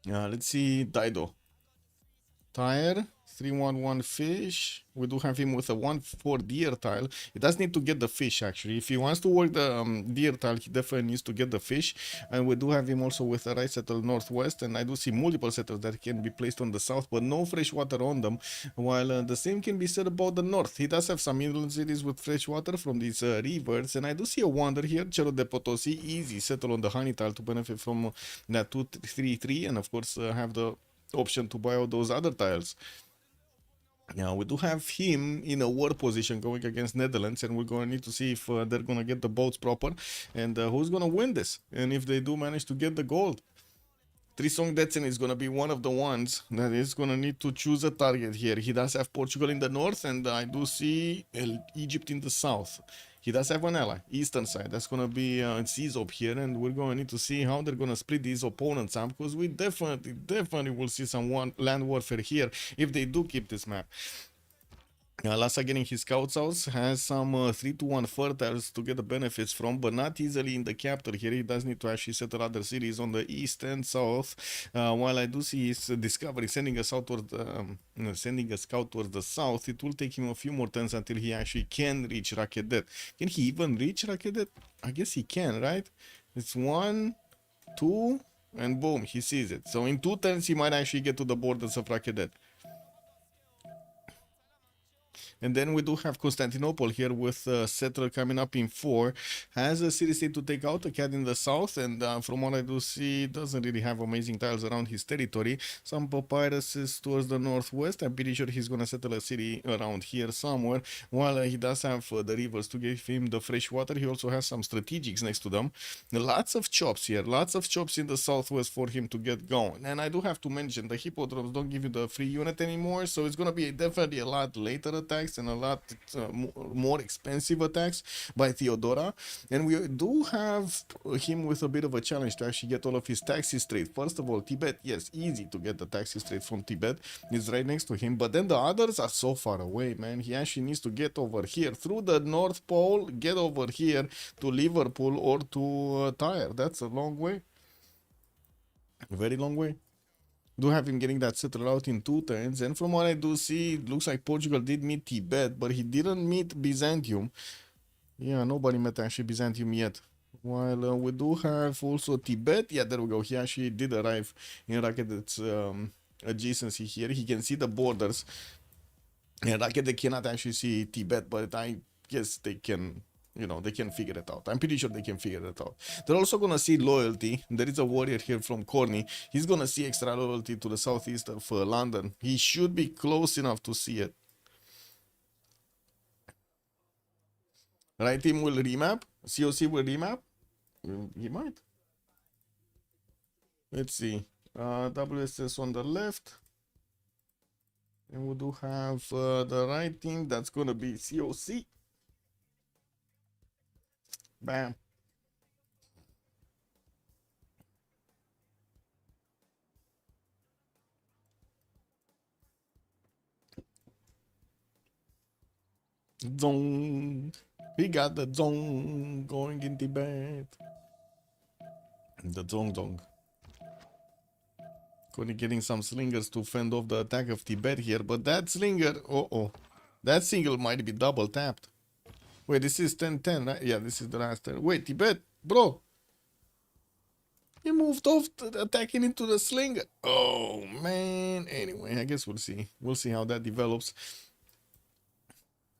Let's see Dido. Tire, 3-1-1 fish. We do have him with a 1-4 deer tile. He does need to get the fish actually. If he wants to work the deer tile, he definitely needs to get the fish. And we do have him also with a right settle northwest. And I do see multiple settles that can be placed on the south, but no fresh water on them. While the same can be said about the north. He does have some inland cities with fresh water from these rivers. And I do see a wonder here, Cerro de Potosi, easy settle on the honey tile to benefit from that 2-3-3. And of course have the option to buy out those other tiles. Now we do have him in a war position going against Netherlands, and we're going to need to see if they're going to get the boats proper and who's going to win this, and if they do manage to get the gold. Trisong Detsen is going to be one of the ones that is going to need to choose a target here. He does have Portugal in the north, and I do see Egypt in the south. He does have an ally, eastern side. That's going to be Czop here, and we're going to need to see how they're going to split these opponents up, because we definitely will see some land warfare here if they do keep this map. Lassa getting his scouts out, has some 3-1 fertiles to get the benefits from, but not easily in the capital here. He does need to actually settle other cities on the east and south. While I do see his discovery sending a scout towards the south, it will take him a few more turns until he actually can reach Rakedet. Can he even reach Rakedet? I guess he can, right? It's 1, 2, and boom, he sees it. So in 2 turns, he might actually get to the borders of Rakedet. And then we do have Constantinople here with Settler coming up in 4. Has a city-state to take out, a cat in the south, and from what I do see, doesn't really have amazing tiles around his territory. Some papyruses towards the northwest. I'm pretty sure he's going to settle a city around here somewhere. While he does have the rivers to give him the fresh water, he also has some strategics next to them. Lots of chops here, lots of chops in the southwest for him to get going. And I do have to mention, the hippodromes don't give you the free unit anymore, so it's going to be definitely a lot later attacks and a lot more expensive attacks by Theodora. And we do have him with a bit of a challenge to actually get all of his taxis straight. First of all, Tibet, yes, easy to get the taxi straight from Tibet. It's right next to him, but then the others are so far away, man. He actually needs to get over here through the North Pole, get over here to Liverpool or to Tyre. That's a long way, a very long way. Do have him getting that settled out in 2 turns. And from what I do see, it looks like Portugal did meet Tibet, but he didn't meet Byzantium. Yeah, nobody met actually Byzantium yet. While we do have also Tibet. Yeah, there we go. He actually did arrive in Raket's adjacency here. He can see the borders. And Raket, they cannot actually see Tibet, but I guess they can, you know, they can figure it out. I'm pretty sure they can figure it out. They're also gonna see loyalty. There is a warrior here from Corny. He's gonna see extra loyalty to the southeast of London. He should be close enough to see it. Right team will remap. COC will remap. He might. Let's see. WSS on the left. And we do have the right team. That's gonna be COC. Bam. Zong. He got the zong going in Tibet. The zong. Connie getting some slingers to fend off the attack of Tibet here, but that slinger, that single might be double tapped. Wait, this is 10-10, right? Yeah, this is the last turn. Wait, Tibet, bro. He moved off attacking into the slinger. Oh, man. Anyway, I guess we'll see. We'll see how that develops.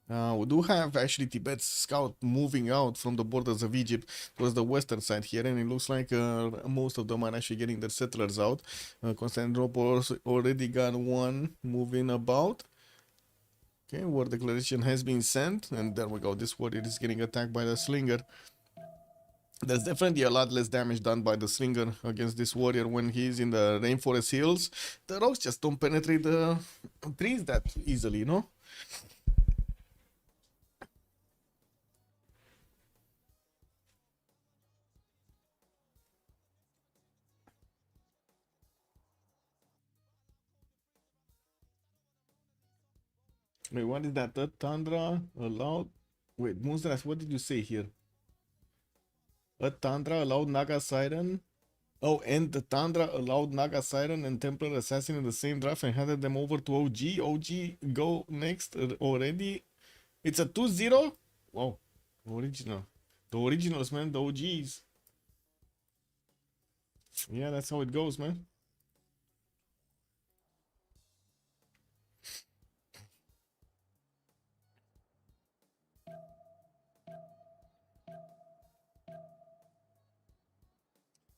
We do have actually Tibet's scout moving out from the borders of Egypt towards the western side here, and it looks like most of them are actually getting their settlers out. Constantinople already got one moving about. Okay, war declaration has been sent, and there we go. This warrior is getting attacked by the slinger. There's definitely a lot less damage done by the slinger against this warrior when he's in the rainforest hills. The rocks just don't penetrate the trees that easily, you know? Wait, what is that? The Tundra allowed... Wait, Moonstras, what did you say here? A Tundra allowed Naga Siren? Oh, and the Tundra allowed Naga Siren and Templar Assassin in the same draft and handed them over to OG. OG go next already. It's a 2-0? Wow. Original. The originals, man. The OGs. Yeah, that's how it goes, man.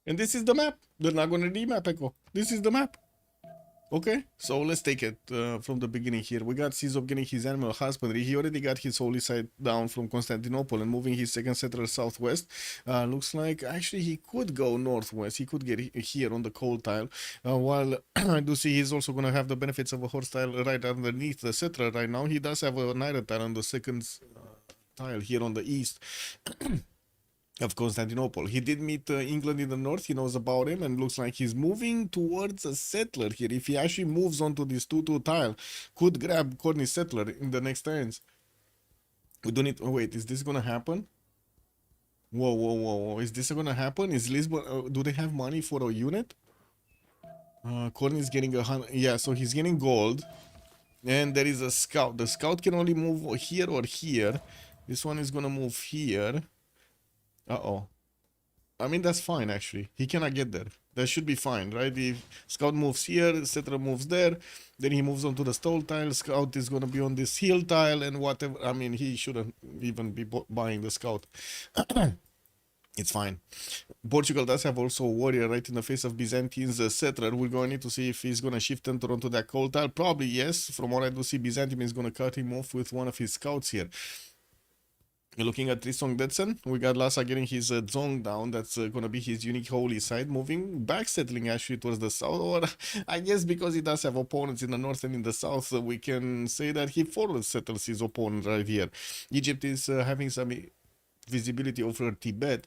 And this is the map. They're not going to remap, Echo. This is the map. Okay, so let's take it from the beginning here. We got Sizov getting his animal husbandry. He already got his holy site down from Constantinople and moving his second settler southwest. Looks like actually he could go northwest. He could get here on the coal tile. While I do see he's also going to have the benefits of a horse tile right underneath the settler right now. He does have a knight tile on the second tile here on the east. Of Constantinople. He did meet England in the north. He knows about him and looks like he's moving towards a settler here. If he actually moves onto this 2-2 tile, could grab Corny's settler in the next turns. We don't need... Oh, wait, is this gonna happen? Whoa. Is this gonna happen? Is Lisbon... do they have money for a unit? Corny is getting 100... Yeah, so he's getting gold. And there is a scout. The scout can only move here or here. This one is gonna move here. Uh-oh. I mean, that's fine, actually. He cannot get there. That should be fine, right? If scout moves here, settler moves there, then he moves on to the stone tile. Scout is going to be on this hill tile and whatever. I mean, he shouldn't even be buying the scout. It's fine. Portugal does have also a warrior right in the face of Byzantium's settler. We're going to need to see if he's going to shift enter onto that coal tile. Probably yes. From what I do see, Byzantium is going to cut him off with one of his scouts here. Looking at Trisong Detson, we got Lhasa getting his Zong down. That's going to be his unique holy side. Moving back, settling actually towards the south. Or I guess because he does have opponents in the north and in the south, we can say that he forward settles his opponent right here. Egypt is having some visibility over Tibet.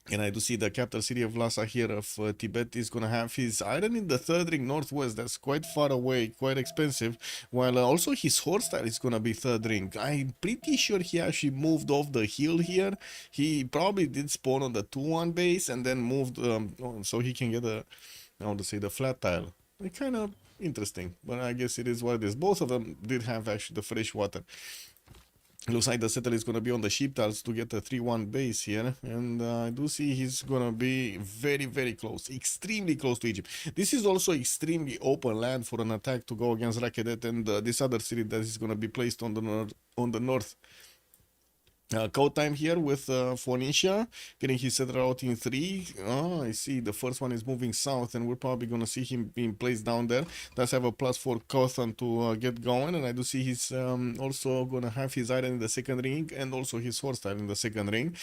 And I do see the capital city of Lhasa here of Tibet is going to have his iron in the third ring northwest. That's quite far away, quite expensive. While also his horse style is going to be third ring. I'm pretty sure he actually moved off the hill here. He probably did spawn on the 2-1 base and then moved so he can get a I want to say the flat tile. It's kind of interesting, but I guess it is what it is. Both of them did have actually the fresh water. Looks like the settler is going to be on the sheep tiles to get a 3-1 base here. And I do see he's going to be very, very close. Extremely close to Egypt. This is also extremely open land for an attack to go against Rakedet and this other city that is going to be placed on the north. Code time here with Phoenicia, getting his settler out in 3. Oh, I see. The first one is moving south, and we're probably going to see him being placed down there. Does have a +4 Cothan to get going, and I do see he's also going to have his iron in the second ring, and also his horse tile in the second ring.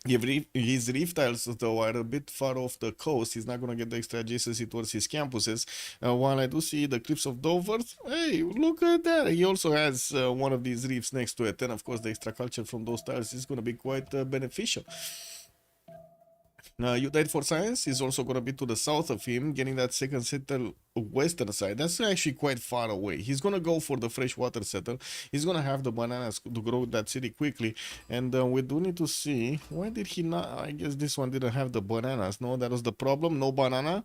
His reef tiles, though, are a bit far off the coast. He's not going to get the extra adjacency towards his campuses. While I do see the cliffs of Dover, hey, look at that. He also has one of these reefs next to it. And, of course, the extra culture from those tiles is going to be quite beneficial. You died for science is also going to be to the south of him, getting that second settle western side. That's actually quite far away. He's going to go for the freshwater settle. He's going to have the bananas to grow that city quickly. And we do need to see, why did he not? I guess this one didn't have the bananas. No, that was the problem. No banana.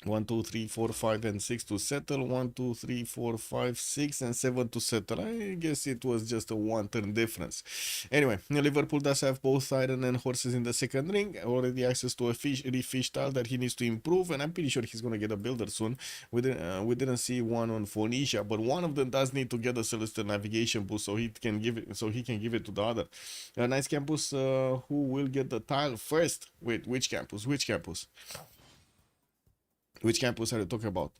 1, 2, 3, 4, 5, and 6 to settle. 1, 2, 3, 4, 5, 6, and 7 to settle. I guess it was just a 1-turn difference. Anyway, Liverpool does have both iron and horses in the second ring. Already access to a reef tile that he needs to improve, and I'm pretty sure he's gonna get a builder soon. We didn't see one on Phoenicia, but one of them does need to get a celestial navigation boost, so he can give it to the other. A nice campus. Who will get the tile first? Wait, which campus? Which campus? Which campus are you talking about?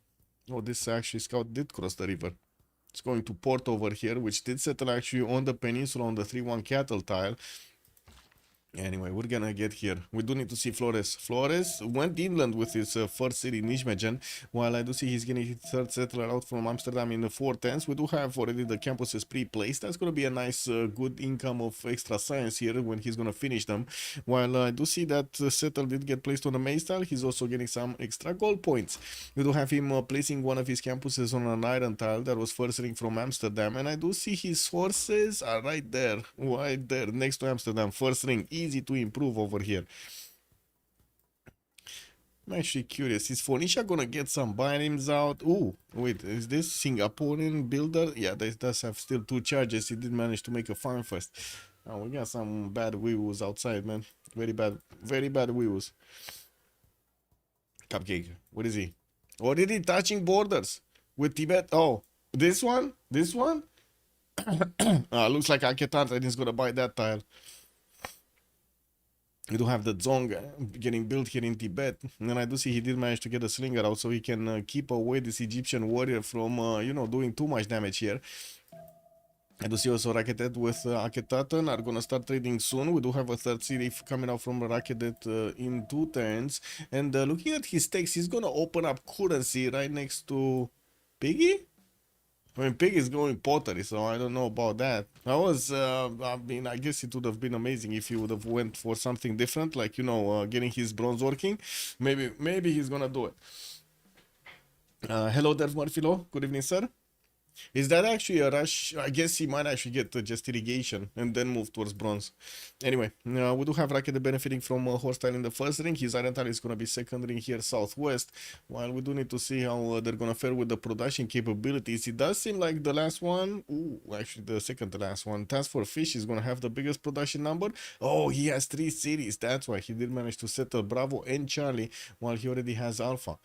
Oh, this actually scout did cross the river. It's going to port over here, which did settle actually on the peninsula on the 3-1 cattle tile. Anyway, we're gonna get here. We do need to see Flores. Flores went inland with his first city, Nijmegen, while I do see he's getting his third settler out from Amsterdam in the 410s. We do have already the campuses pre-placed. That's gonna be a nice, good income of extra science here when he's gonna finish them. While I do see that settle did get placed on the maize tile, he's also getting some extra gold points. We do have him placing one of his campuses on an iron tile that was first ring from Amsterdam, and I do see his horses are right there, next to Amsterdam, first ring. Easy to improve over here. I'm actually curious. Is Phoenicia gonna get some binaries out? Ooh, wait, is this Singaporean builder? Yeah, this does have still 2 charges. He did manage to make a farm first. Oh, we got some bad wee-woos outside, man. Very bad wee-woos. Cupcake, what is he? Already touching borders with Tibet. Oh, this one? Looks like Aketan is gonna buy that tile. We do have the Dzong getting built here in Tibet, and then I do see he did manage to get a slinger out so he can keep away this Egyptian warrior from, doing too much damage here. I do see also Rakedet with Aketaten are going to start trading soon. We do have a third city coming out from Rakedet in 2 turns, and looking at his stakes, he's going to open up currency right next to Piggy? I mean, Pig is going pottery, so I don't know about that. I guess it would have been amazing if he would have went for something different, like, getting his bronze working. Maybe he's gonna do it. Hello there, Marfilo. Good evening, sir. Is that actually a rush? I guess he might actually get just irrigation and then move towards bronze. Anyway, we do have Racket benefiting from horse tile in the first ring. His iron tile is going to be second ring here southwest. While we do need to see how they're going to fare with the production capabilities. It does seem like the last one, actually the second to last one, Task for Fish is going to have the biggest production number. Oh, he has 3 cities. That's why he did manage to settle Bravo and Charlie while he already has Alpha.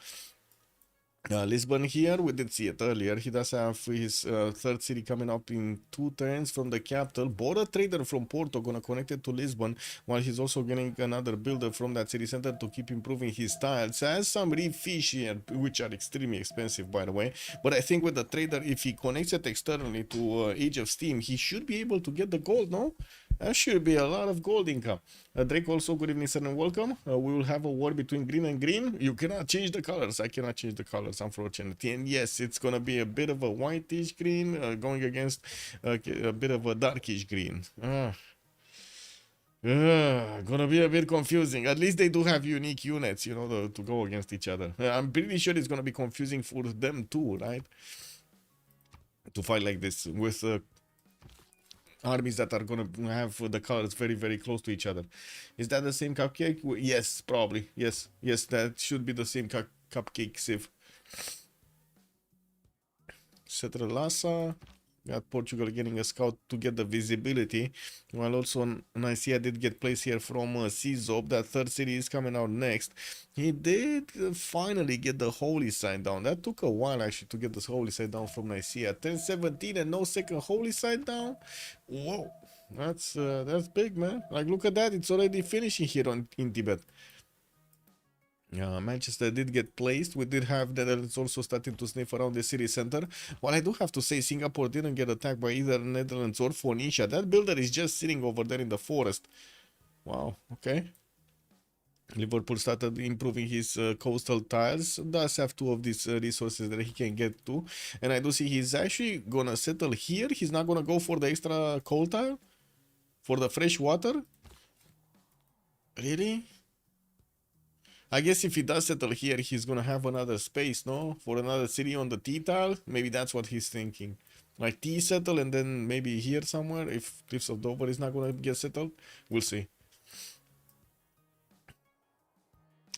Lisbon here, we did see it earlier. He does have his third city coming up in 2 turns from the capital. Bought a trader from Porto, gonna connect it to Lisbon, while he's also getting another builder from that city center to keep improving his tiles. Has some reef fish here, which are extremely expensive, by the way. But I think with the trader, if he connects it externally to Age of Steam, he should be able to get the gold, no? That should be a lot of gold income. Drake also, good evening, sir, and welcome. We will have a war between green and green. You cannot change the colors. I cannot change the colors, unfortunately. And yes, it's going to be a bit of a whitish green going against a bit of a darkish green. Gonna be a bit confusing. At least they do have unique units, to go against each other. I'm pretty sure it's going to be confusing for them too, right? To fight like this with armies that are gonna have the colors very, very close to each other. Is that the same cupcake? Yes, probably. Yes, yes, that should be the same cupcake Civ. Cetralasa. Got Portugal getting a scout to get the visibility, while also Nicaea did get placed here from Czop. That third city is coming out next. He did finally get the holy site down. That took a while actually to get this holy site down from Nicaea. 1017 and no second holy site down. Whoa, that's big, man. Like, look at that, it's already finishing here in Tibet. Manchester did get placed. We did have Netherlands also starting to sniff around the city center. Well, I do have to say Singapore didn't get attacked by either Netherlands or Phoenicia. That builder is just sitting over there in the forest. Wow, okay. Liverpool started improving his coastal tiles. Does have two of these resources that he can get to. And I do see he's actually gonna settle here. He's not gonna go for the extra coal tile? For the fresh water? Really? I guess if he does settle here, he's gonna have another space, no? For another city on the T tile? Maybe that's what he's thinking. Like T settle and then maybe here somewhere if Cliffs of Dover is not gonna get settled. We'll see.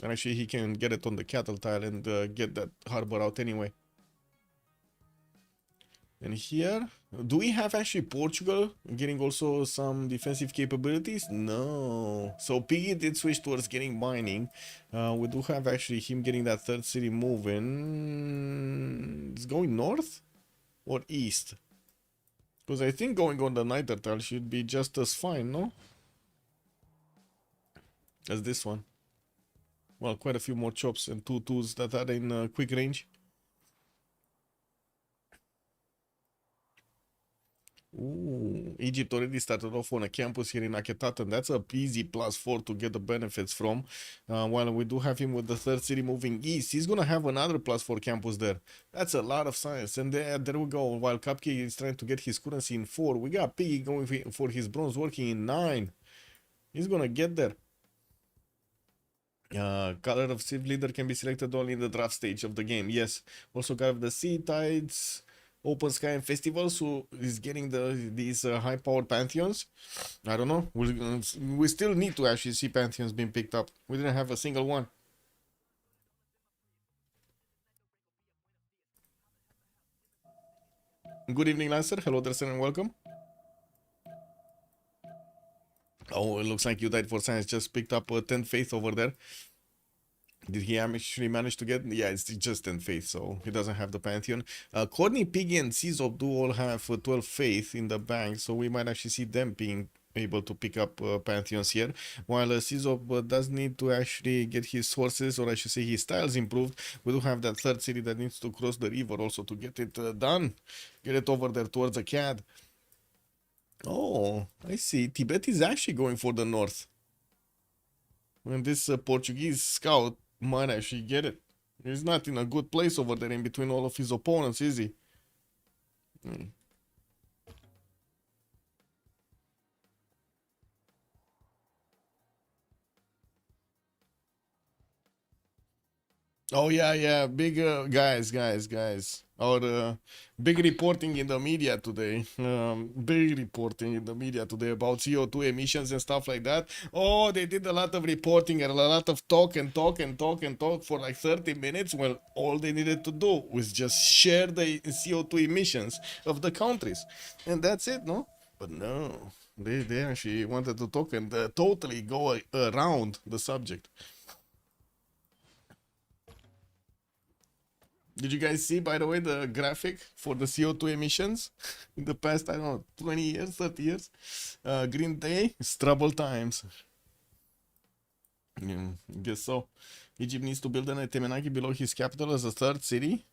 And actually he can get it on the cattle tile and get that harbor out anyway. And here, do we have actually Portugal getting also some defensive capabilities? No. So Piggy did switch towards getting mining. We do have actually him getting that third city moving. It's going north or east? Because I think going on the Niter tile should be just as fine, no? As this one. Well, quite a few more chops and 2-2s that are in quick range. Ooh, Egypt already started off on a campus here in Aketat, and that's a easy +4 to get the benefits from. While we do have him with the third city moving east, he's gonna have another +4 campus there. That's a lot of science, and there we go. While Cupcake is trying to get his currency in 4, we got Piggy going for his bronze working in 9. He's gonna get there. Color of Civ leader can be selected only in the draft stage of the game. Yes. Also got the Sea Tides, Open Sky and Festivals, who is getting these high-powered Pantheons. I don't know. We still need to actually see Pantheons being picked up. We didn't have a single one. Good evening, Lancer. Hello there, sir, and welcome. Oh, it looks like you died for science. Just picked up 10 faith over there. Did he actually manage to get? Yeah, it's just 10 faith, so he doesn't have the Pantheon. Courtney, Piggy, and Czop do all have 12 faith in the bank, so we might actually see them being able to pick up Pantheons here. While Czop does need to actually get his horses, or I should say his tiles improved. We do have that third city that needs to cross the river also to get it done. Get it over there towards the CAD. Oh, I see. Tibet is actually going for the north. And this Portuguese scout might actually get it. He's not in a good place over there in between all of his opponents, is he? Oh yeah, big guys. Our big reporting in the media today. Big reporting in the media today about CO2 emissions and stuff like that. Oh, they did a lot of reporting and a lot of talk for like 30 minutes. Well, all they needed to do was just share the CO2 emissions of the countries, and that's it, no? But no, they actually wanted to talk and totally go around the subject. Did you guys see, by the way, the graphic for the CO2 emissions in the past, I don't know, 20 years, 30 years? Green Day, it's trouble times. Yeah, I guess so. Egypt needs to build an Temenaki below his capital as a third city.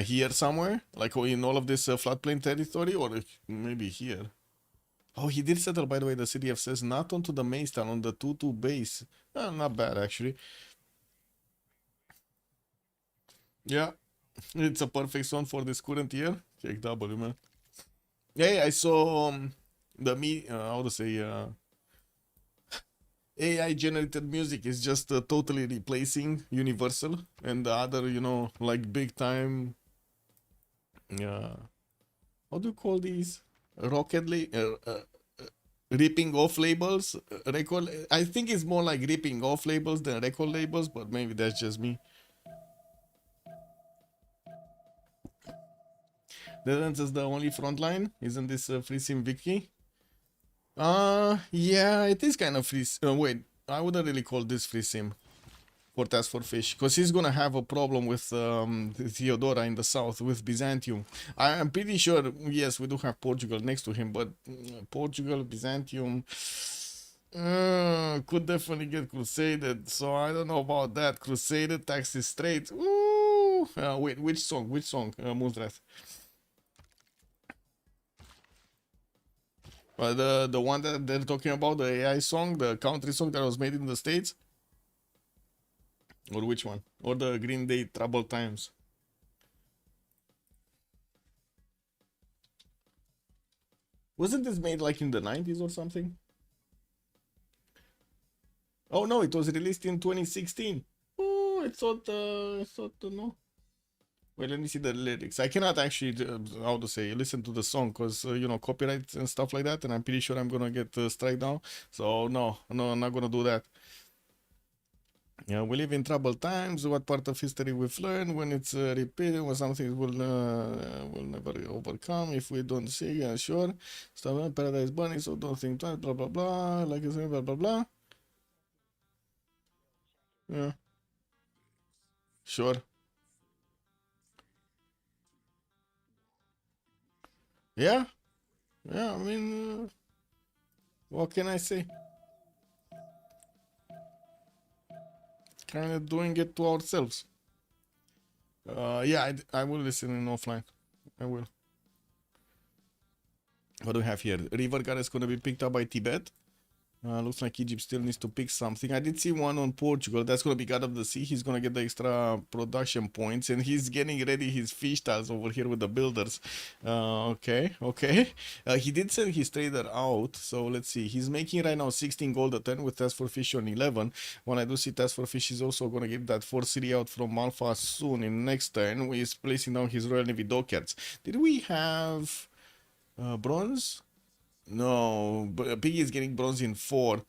Here somewhere? Like in all of this floodplain territory? Or maybe here? Oh, he did settle, by the way, the CDF says, not onto the main town, on the 2-2 base. Not bad, actually. Yeah, it's a perfect song for this current year. Check W, man. Yeah, I saw how to say AI generated music is just totally replacing Universal and the other, like big time. How do you call these? ripping off labels, record. I think it's more like ripping off labels than record labels, but maybe that's just me. Netherlands is the only front line, isn't this free sim Vicky? Yeah, it is kind of free. Wait, I wouldn't really call this free sim for Task for Fish, because he's gonna have a problem with Theodora in the south with Byzantium. I am pretty sure. Yes, we do have Portugal next to him, but Portugal, Byzantium. Could definitely get Crusaded, so I don't know about that. Crusaded, Taxi Straight. Ooh. Wait, which song? Which song? Moondrath. The one that they're talking about, the AI song, the country song that was made in the States? Or which one? Or the Green Day Troubled Times? Wasn't this made like in the 90s or something? Oh no, it was released in 2016. Oh, I thought, no. Wait, let me see the lyrics. I cannot actually, how to say, listen to the song because, you know, copyright and stuff like that. And I'm pretty sure I'm gonna get strike down. So, no, I'm not gonna do that. Yeah, we live in troubled times. What part of history we've learned when it's repeated, when something will never overcome if we don't see. Yeah, sure. Stuff paradise burning, so don't think twice. Blah blah blah. Like I said, blah blah blah. Yeah, sure. Yeah, yeah. I mean, what can I say? Kind of doing it to ourselves. Yeah, I will listen in offline. I will. What do we have here? River God is going to be picked up by Tibet. Looks like Egypt still needs to pick something. I did see one on Portugal. That's going to be God of the Sea. He's going to get the extra production points. And he's getting ready his fish tiles over here with the builders. Okay. He did send his trader out. So let's see. He's making right now 16 gold a turn with Task for Fish on 11. When I do see Task for Fish, he's also going to get that 4 city out from Alpha soon in next turn. He's placing down his Royal Navy dockyards. Did we have bronze? No, but Piggy is getting bronze in 4.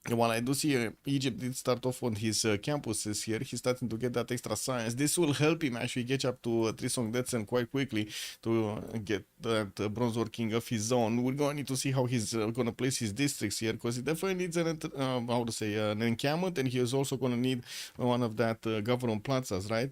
And while I do see Egypt did start off on his campuses here, he's starting to get that extra science. This will help him actually catch up to Trisong Detsen quite quickly to get that bronze working of his own. We're going to need to see how he's going to place his districts here, because he definitely needs an, an encampment, and he is also going to need one of that government plazas, right?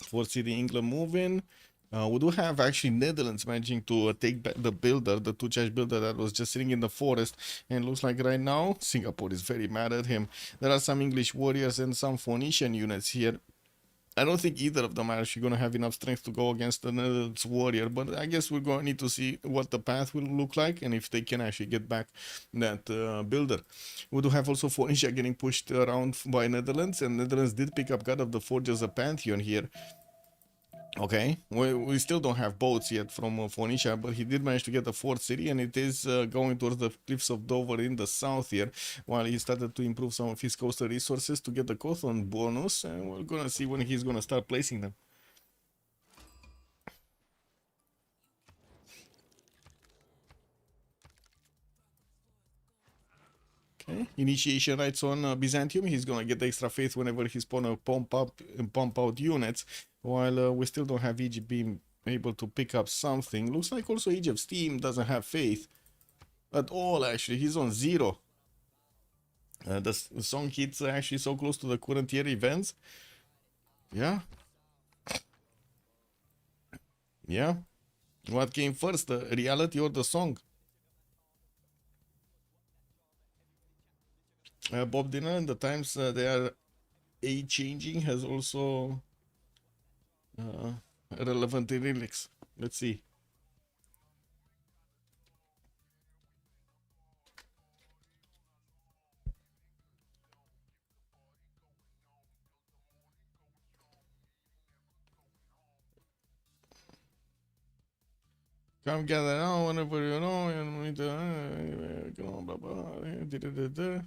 For City England moving. We do have actually Netherlands managing to take back the builder, the 2-charge builder that was just sitting in the forest. And looks like right now Singapore is very mad at him. There are some English warriors and some Phoenician units here. I don't think either of them are actually going to have enough strength to go against the Netherlands warrior, but I guess we're going to need to see what the path will look like and if they can actually get back that builder. We do have also Phoenicia getting pushed around by Netherlands, and Netherlands did pick up God of the Forge as a pantheon here. Okay, we still don't have boats yet from Phoenicia, but he did manage to get the 4th city, and it is going towards the cliffs of Dover in the south here, while he started to improve some of his coastal resources to get the Cawthon bonus, and we're gonna see when he's gonna start placing them. Okay, initiation rights on Byzantium. He's gonna get the extra faith whenever he's gonna pump up and pump out units, while we still don't have Egypt being able to pick up something. Looks like also Egypt's team doesn't have faith at all, actually. He's on 0. The song hits actually so close to the current year events. Yeah. What came first, the reality or the song? Bob Dylan and the times they are changing has also relevant lyrics. Let's see. Come gather now whenever you know, and we blah blah.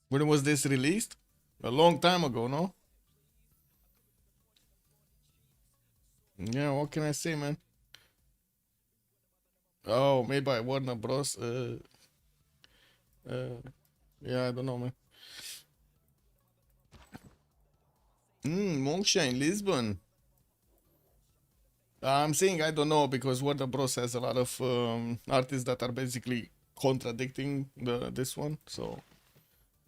When was this released? A long time ago, no? Yeah, what can I say, man? Oh, made by Warner Bros. Uh, yeah, I don't know, man. Moksha in Lisbon. I'm saying I don't know because Warner Bros has a lot of artists that are basically contradicting this one. So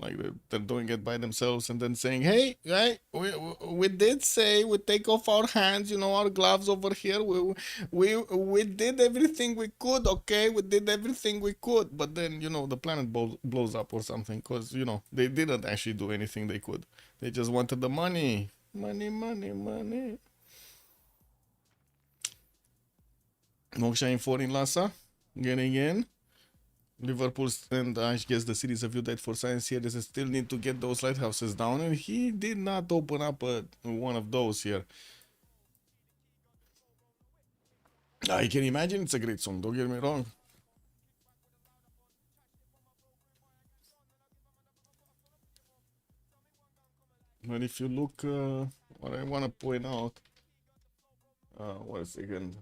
like they're doing it by themselves and then saying, "Hey, right, we did say we take off our hands, you know, our gloves over here. We did everything we could. Okay, we did everything we could, but then you know the planet blows up or something because you know they didn't actually do anything they could. They just wanted the money, money, money, money." Moksha in 4 in Lhasa, getting in. Liverpool and I guess the cities of Utah for science here. They still need to get those lighthouses down, and he did not open up one of those here. I can imagine it's a great song. Don't get me wrong. But if you look, what I want to point out, one second.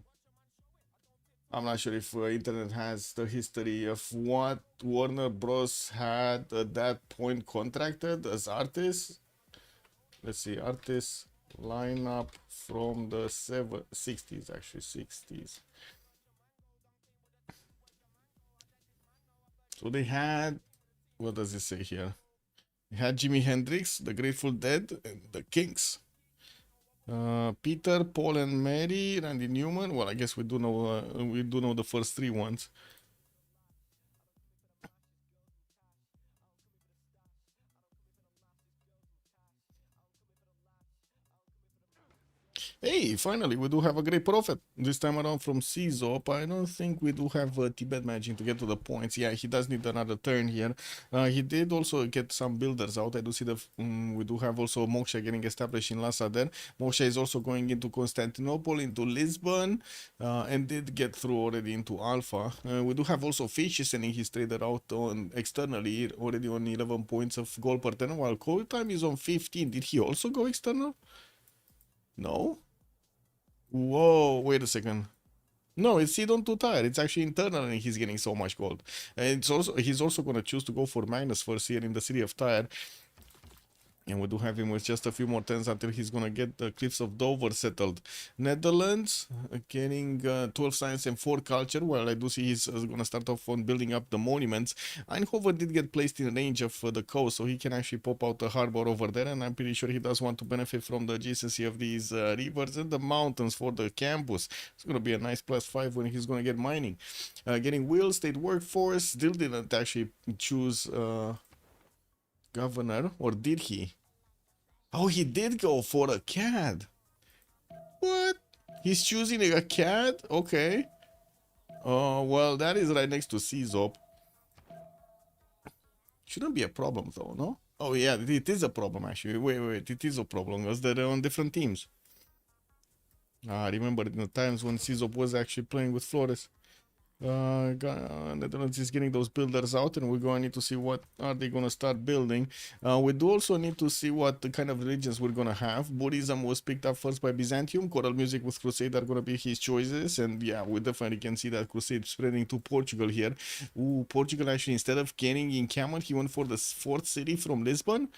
I'm not sure if internet has the history of what Warner Bros. Had at that point contracted as artists. Let's see, artists lineup from the 60s, actually 60s. So they had, what does it say here? They had Jimi Hendrix, the Grateful Dead, and the Kinks. Peter, Paul, and Mary, Randy Newman. Well, I guess we do know the first 3 ones. Hey, finally, we do have a great prophet. This time around from Czop. I don't think we do have Tibet managing to get to the points. Yeah, he does need another turn here. He did also get some builders out. I do see we do have also Moksha getting established in Lhasa there. Moksha is also going into Constantinople, into Lisbon, and did get through already into Alpha. We do have also Fish sending his trader out on externally, already on 11 points of gold per turn, while call time is on 15. Did he also go external? No? Whoa, wait a second. No, it's Sidon too tired. It's actually internal and he's getting so much gold. And he's also gonna choose to go for Magnus first here in the city of Tyre. And we do have him with just a few more turns until he's gonna get the Cliffs of Dover settled. Netherlands getting 12 science and 4 culture. Well, I do see he's gonna start off on building up the monuments. Eindhoven did get placed in range of the coast, so he can actually pop out the harbor over there. And I'm pretty sure he does want to benefit from the adjacency of these rivers and the mountains for the campus. It's gonna be a nice +5 when he's gonna get mining. Getting Will State Workforce. Still didn't actually choose governor, or did he? Oh, he did go for a CAD. What? He's choosing a CAD? Okay. Oh, well, that is right next to CZOP. Shouldn't be a problem, though, no? Oh, yeah, it is a problem, actually. Wait, it is a problem, because they're on different teams. I remember in the times when CZOP was actually playing with Flores. Netherlands is getting those builders out, and we're going to need to see what are they going to start building. We do also need to see what the kind of religions we're going to have. Buddhism was picked up first by Byzantium. Choral music with Crusade are going to be his choices, and yeah, we definitely can see that Crusade spreading to Portugal here. Ooh, Portugal actually, instead of getting encampment, he went for the 4th city from Lisbon.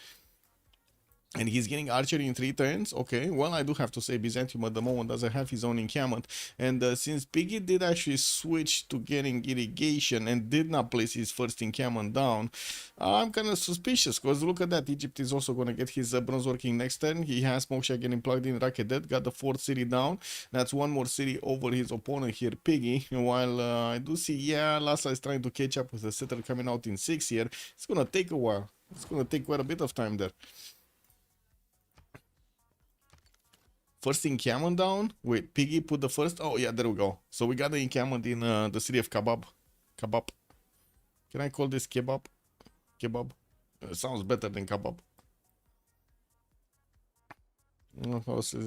And he's getting archery in 3 turns. Okay, well, I do have to say Byzantium at the moment doesn't have his own encampment. And since Piggy did actually switch to getting irrigation and did not place his first encampment down, I'm kind of suspicious, because look at that. Egypt is also going to get his bronze working next turn. He has Moksha getting plugged in, Rakedet, got the 4th city down. That's 1 more city over his opponent here, Piggy. While I do see, yeah, Lhasa is trying to catch up with the setter coming out in 6 here. It's going to take a while. It's going to take quite a bit of time there. First encampment down. Wait, Piggy put the first. Oh, yeah, there we go. So we got the encampment in the city of Kebab. Kebab. Can I call this Kebab? Kebab. Sounds better than Kebab.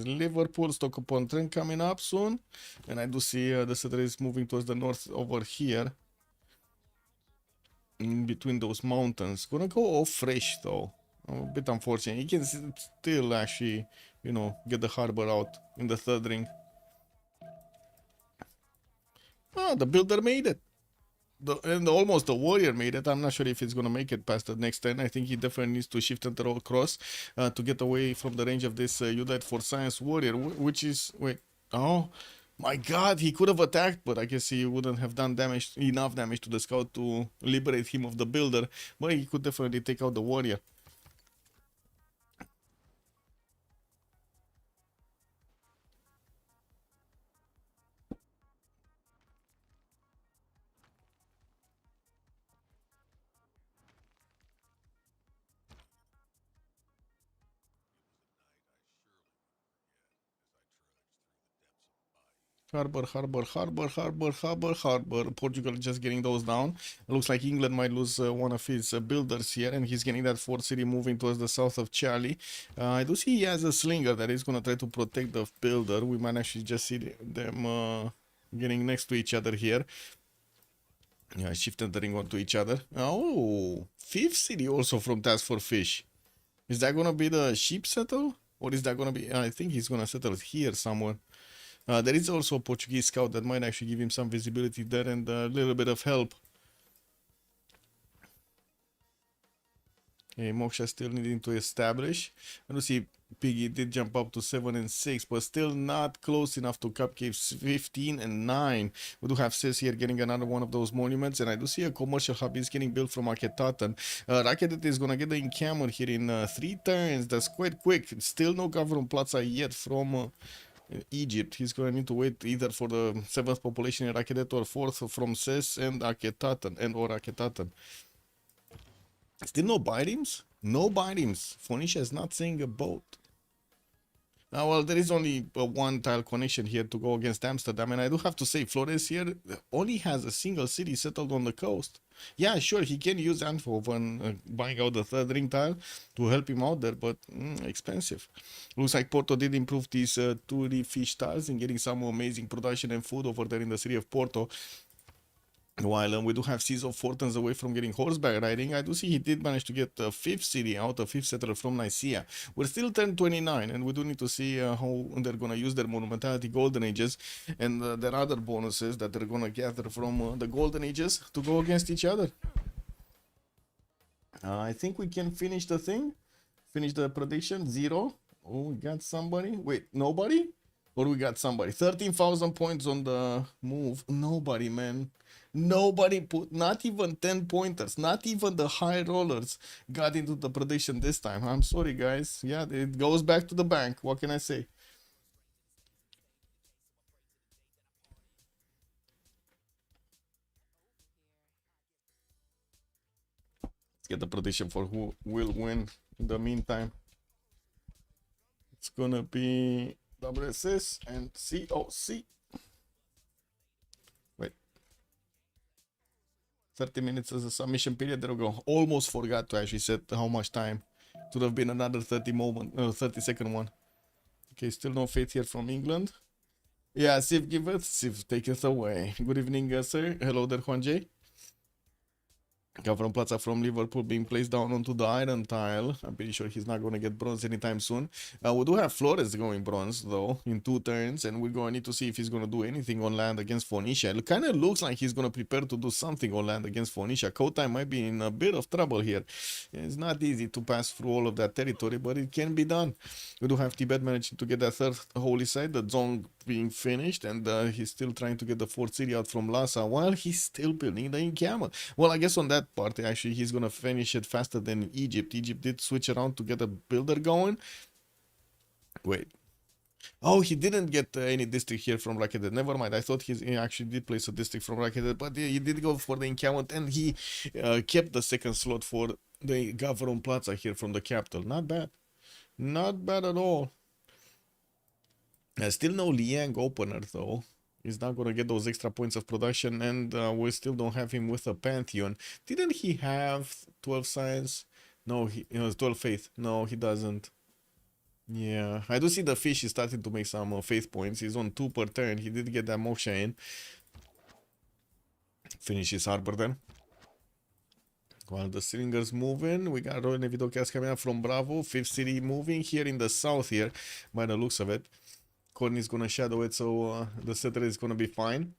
Liverpool, stock upon train coming up soon. And I do see the settler is moving towards the north over here. in between those mountains. Gonna go off fresh though. A bit unfortunate. He can still actually, you know, get the harbor out in the third ring. Ah, the builder made it. And almost the warrior made it. I'm not sure if he's gonna make it past the next turn. I think he definitely needs to shift and throw across to get away from the range of this Unite for Science warrior, which is wait. Oh my God, he could have attacked, but I guess he wouldn't have done enough damage to the scout to liberate him of the builder. But he could definitely take out the warrior. Harbor. Portugal just getting those down. It looks like England might lose one of his builders here, and he's getting that fort city moving towards the south of Charlie. I do see he has a slinger that is going to try to protect the builder. We might actually just see them getting next to each other here. Yeah, shift entering onto each other. Oh, fifth city also from Task for Fish. Is that going to be the sheep settle? Or is that going to be... I think he's going to settle here somewhere. There is also a Portuguese scout that might actually give him some visibility there and a little bit of help. Okay, Moksha still needing to establish. And you see Piggy did jump up to 7 and 6, but still not close enough to Cupcake's 15 and 9. We do have Sis here getting another one of those monuments, and I do see a commercial hub is getting built from Akhenaten. Raketet is gonna get the encampment here in 3 turns. That's quite quick. Still no government plaza yet from Egypt. He's going to need to wait either for the 7th population in Rakedet or 4th from Ses and Akhenaten. Still no bitems? No bitems. Phoenicia is not seeing a boat. Now, well, there is only a one tile connection here to go against Amsterdam, and I do have to say, Flores here only has a single city settled on the coast. Yeah, sure, he can use Eindhoven buying out the third ring tile to help him out there, but expensive. Looks like Porto did improve these 2D fish tiles and getting some amazing production and food over there in the city of Porto. While we do have Caesar 4 turns away from getting horseback riding, I do see he did manage to get the 5th city out, a 5th settler from Nicaea. We're still turn 29, and we do need to see how they're going to use their monumentality golden ages and their other bonuses that they're going to gather from the golden ages to go against each other. I think we can finish the thing. Finish the prediction. 0. Oh, we got somebody. Wait, nobody? Or we got somebody. 13,000 points on the move. Nobody, man. Nobody put, not even 10 pointers, not even the high rollers got into the prediction this time. I'm sorry, guys. Yeah, it goes back to the bank. What can I say? Let's get the prediction for who will win in the meantime. It's gonna be WSS and COC. 30 minutes as a submission period. There we go. Almost forgot to actually set how much time. It would have been another 30-second one. Okay, still no faith here from England. Yeah, Civ, give it. Civ, take it away. Good evening, sir. Hello there, Juan J. Gavron Plaza from Liverpool being placed down onto the iron tile. I'm pretty sure he's not going to get bronze anytime soon. We do have Flores going bronze, though, in 2 turns, and we're going to need to see if he's going to do anything on land against Phoenicia. It kind of looks like he's going to prepare to do something on land against Phoenicia. Kotai might be in a bit of trouble here. It's not easy to pass through all of that territory, but it can be done. We do have Tibet managing to get that 3rd holy site, the Zong being finished, and he's still trying to get the 4th city out from Lhasa while he's still building the encampment. Well, I guess on that part, actually, he's gonna finish it faster than Egypt. Egypt did switch around to get a builder going. Wait. Oh, he didn't get any district here from Raketet. Never mind. I thought he actually did place a district from Raketet, but he did go for the encampment, and he kept the 2nd slot for the Gavron Plaza here from the capital. Not bad. Not bad at all. Still no Liang opener, though. He's not going to get those extra points of production, and we still don't have him with a Pantheon. Didn't he have 12 science? No, he 12 faith. No, he doesn't. Yeah, I do see the fish is starting to make some faith points. He's on 2 per turn. He did get that moksha in. Finish his harbor then. While the Slingers moving, we got Royal Navy Dockyards coming up from Bravo. 5th City moving here in the south here, by the looks of it. Courtney's gonna shadow it, so the setter is gonna be fine.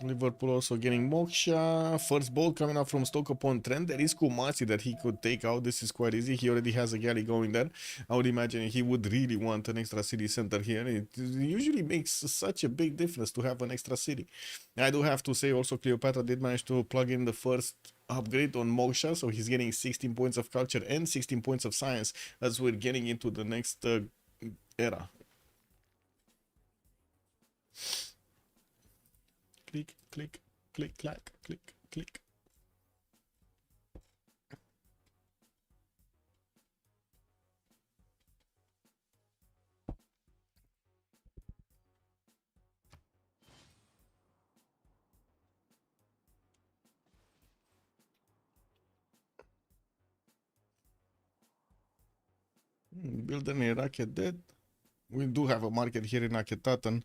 Liverpool also getting Moksha. First ball coming up from Stoke upon Trent. There is Kumasi that he could take out. This is quite easy. He already has a galley going there. I would imagine he would really want an extra city center here. It usually makes such a big difference to have an extra city. I do have to say also Cleopatra did manage to plug in the first upgrade on Moksha, so he's getting 16 points of culture and 16 points of science as we're getting into the next era. Click, click, click, clack, click, click. Building a racket dead. We do have a market here in Aketatan.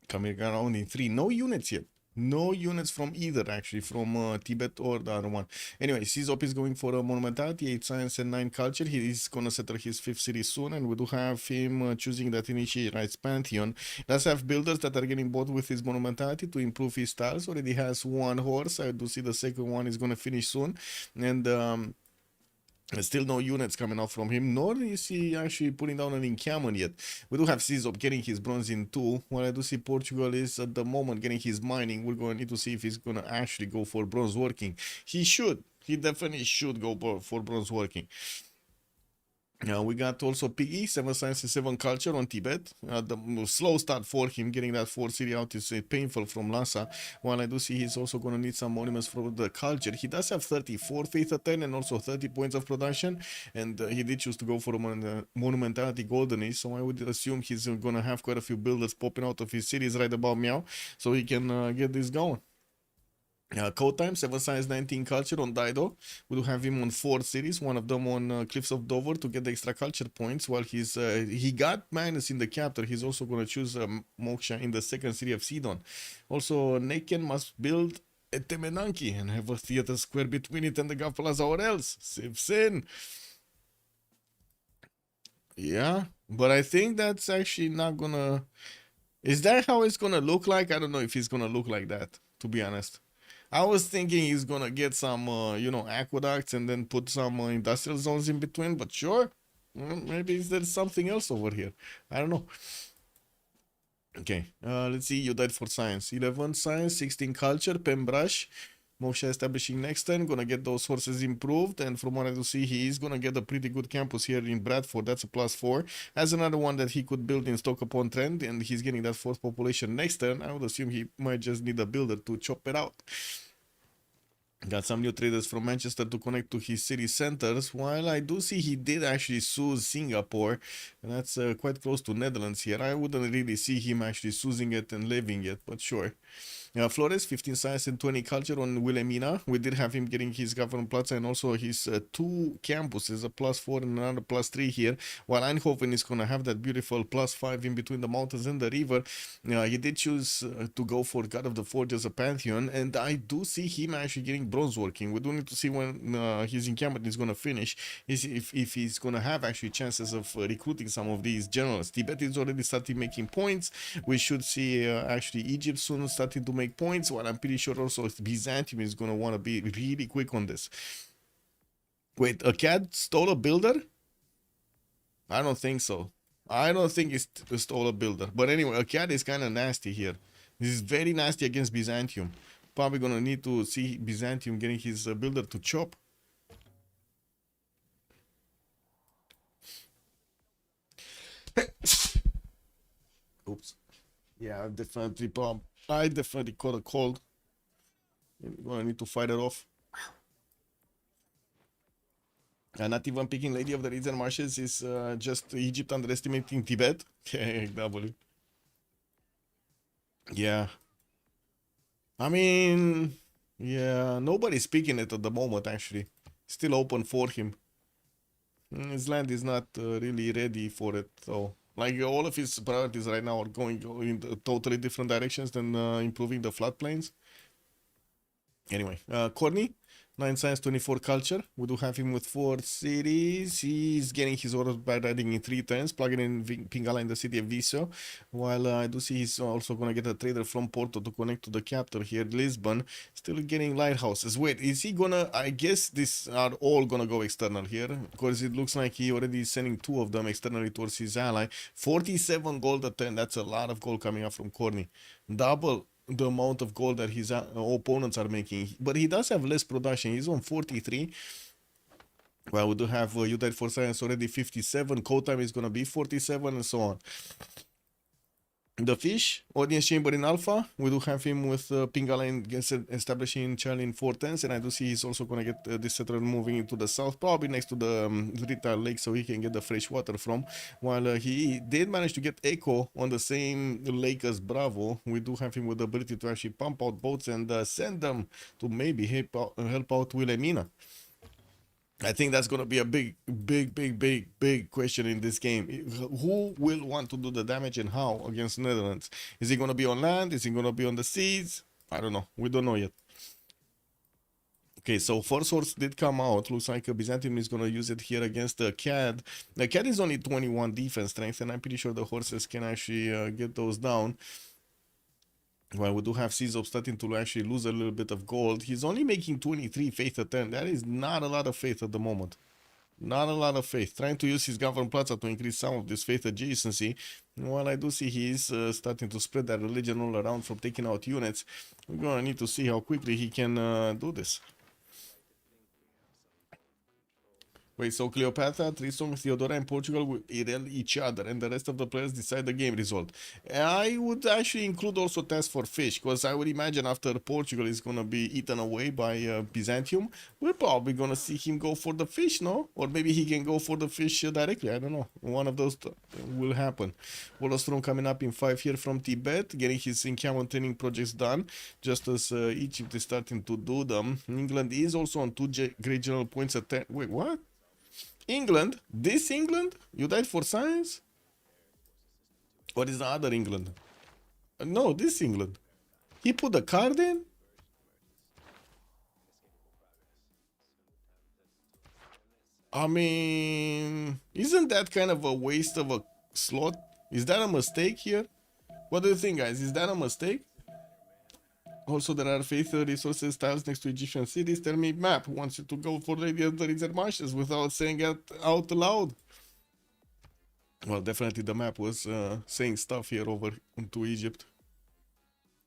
Coming around in 3. No units yet. No units from either, actually, from Tibet or the other one. Anyway, Sizop is going for a Monumentality, 8 Science and 9 Culture. He is going to settle his 5th city soon, and we do have him choosing that Initiate Rights Pantheon. Does have builders that are getting bought with his Monumentality to improve his styles. Already has 1 horse. I do see the second one is going to finish soon. And still no units coming out from him, nor is he actually putting down an encampment yet. We do have Sizop getting his bronze in 2. What I do see Portugal is at the moment getting his mining. We're going to need to see if he's going to actually go for bronze working. He should. He definitely should go for bronze working. We got also Piggy, 7 Science and 7 Culture on Tibet. The slow start for him, getting that 4th city out is painful from Lhasa. While I do see he's also going to need some monuments from the culture. He does have 34 faith at 10 and also 30 points of production. And he did choose to go for a Monumentality Golden Age. So I would assume he's going to have quite a few builders popping out of his cities right about meow. So he can get this going. Code time, 7 Science 19 Culture on Dido. We do have him on 4 cities, one of them on Cliffs of Dover to get the extra culture points. While he got minus in the capital, he's also going to choose Moksha in the 2nd city of Sidon. Also, Neken must build a Temenanki and have a theater square between it and the Gulf Plaza, or else. Sivsin. Yeah, but I think that's actually not gonna... Is that how it's gonna look like? I don't know if it's gonna look like that, to be honest. I was thinking he's gonna get some, aqueducts and then put some industrial zones in between, but sure, maybe there's something else over here. I don't know. Okay, let's see. You died for science. 11 science, 16 culture, Pembrush. Moksha establishing next turn, gonna get those horses improved, and from what I do see, he is gonna get a pretty good campus here in Bradford. That's a +4. Has another one that he could build in Stoke-upon-Trent, and he's getting that 4th population next turn. I would assume he might just need a builder to chop it out. Got some new traders from Manchester to connect to his city centers, while I do see he did actually sue Singapore, and that's quite close to Netherlands here. I wouldn't really see him actually choosing it and leaving it, but sure. Flores, 15 science and 20 culture on Wilhelmina. We did have him getting his government plaza and also his 2 campuses, a +4 and another +3 here, while Eindhoven is going to have that beautiful +5 in between the mountains and the river. He did choose to go for God of the Forge as a pantheon, and I do see him actually getting bronze working. We do need to see when his encampment is going to finish, if he's going to have actually chances of recruiting some of these generals. Tibet is already starting making points. We should see actually Egypt soon starting to make points, while I'm pretty sure also Byzantium is going to want to be really quick on this. Wait, a cat stole a builder? I don't think so. I don't think he stole a builder. But anyway, a cat is kind of nasty here. This is very nasty against Byzantium. Probably going to need to see Byzantium getting his builder to chop. Oops. Yeah, I definitely caught a cold. I'm gonna need to fight it off. Not even picking Lady of the Reeds and Marshes is just Egypt underestimating Tibet. W. Yeah. I mean, yeah, nobody's picking it at the moment, actually. Still open for him. His land is not really ready for it, so Like all of his priorities right now are going in totally different directions than improving the floodplains. Anyway, Courtney, 9 science, 24 culture. We do have him with 4 cities. He's getting his orders by riding in 3 turns, plugging in Pingala in the city of Viseu. While I do see he's also going to get a trader from Porto to connect to the capital here, Lisbon. Still getting lighthouses. Wait, is he going to... I guess these are all going to go external here, because it looks like he already is sending 2 of them externally towards his ally. 47 gold a turn. That's a lot of gold coming up from Courtney. Double the amount of gold that his opponents are making, but he does have less production. He's on 43. Well, we do have you died for science already 57. Code time is gonna be 47 and so on. The fish audience chamber in alpha, we do have him with Pingala establishing Charlie in 4 turns, and I do see he's also gonna get this settler moving into the south, probably next to the Rita Lake, so he can get the fresh water from. While he did manage to get Echo on the same lake as Bravo, we do have him with the ability to actually pump out boats and send them to maybe help out Wilhelmina. I think that's going to be a big question in this game. Who will want to do the damage and how against Netherlands? Is he going to be on land? Is he going to be on the seas? I don't know. We don't know yet. Okay, so first horse did come out. Looks like Byzantium is going to use it here against the CAD. The CAD is only 21 defense strength, and I'm pretty sure the horses can actually get those down. Well, we do have Civ6 starting to actually lose a little bit of gold. He's only making 23 faith a turn. That is not a lot of faith at the moment. Not a lot of faith. Trying to use his Govern Plaza to increase some of this faith adjacency. Well, I do see he is starting to spread that religion all around from taking out units. We're going to need to see how quickly he can do this. Wait, so Cleopatra, Trisong, Theodora, and Portugal will irrel each other, and the rest of the players decide the game result. I would actually include also Test for Fish, because I would imagine after Portugal is going to be eaten away by Byzantium, we're probably going to see him go for the fish, no? Or maybe he can go for the fish directly, I don't know. One of those will happen. Wolostrom coming up in 5 here from Tibet, getting his encampment training projects done, just as Egypt is starting to do them. England is also on 2 great general points at 10. Wait, what? England? This England? You died for science? Or is the other England? No, this England. He put the card in? I mean, isn't that kind of a waste of a slot? Is that a mistake here? What do you think, guys? Is that a mistake? Also, there are faith resources tiles next to Egyptian cities. Tell me, map wants you to go for the Rizer Marshes without saying it out loud. Well, definitely the map was saying stuff here over into Egypt.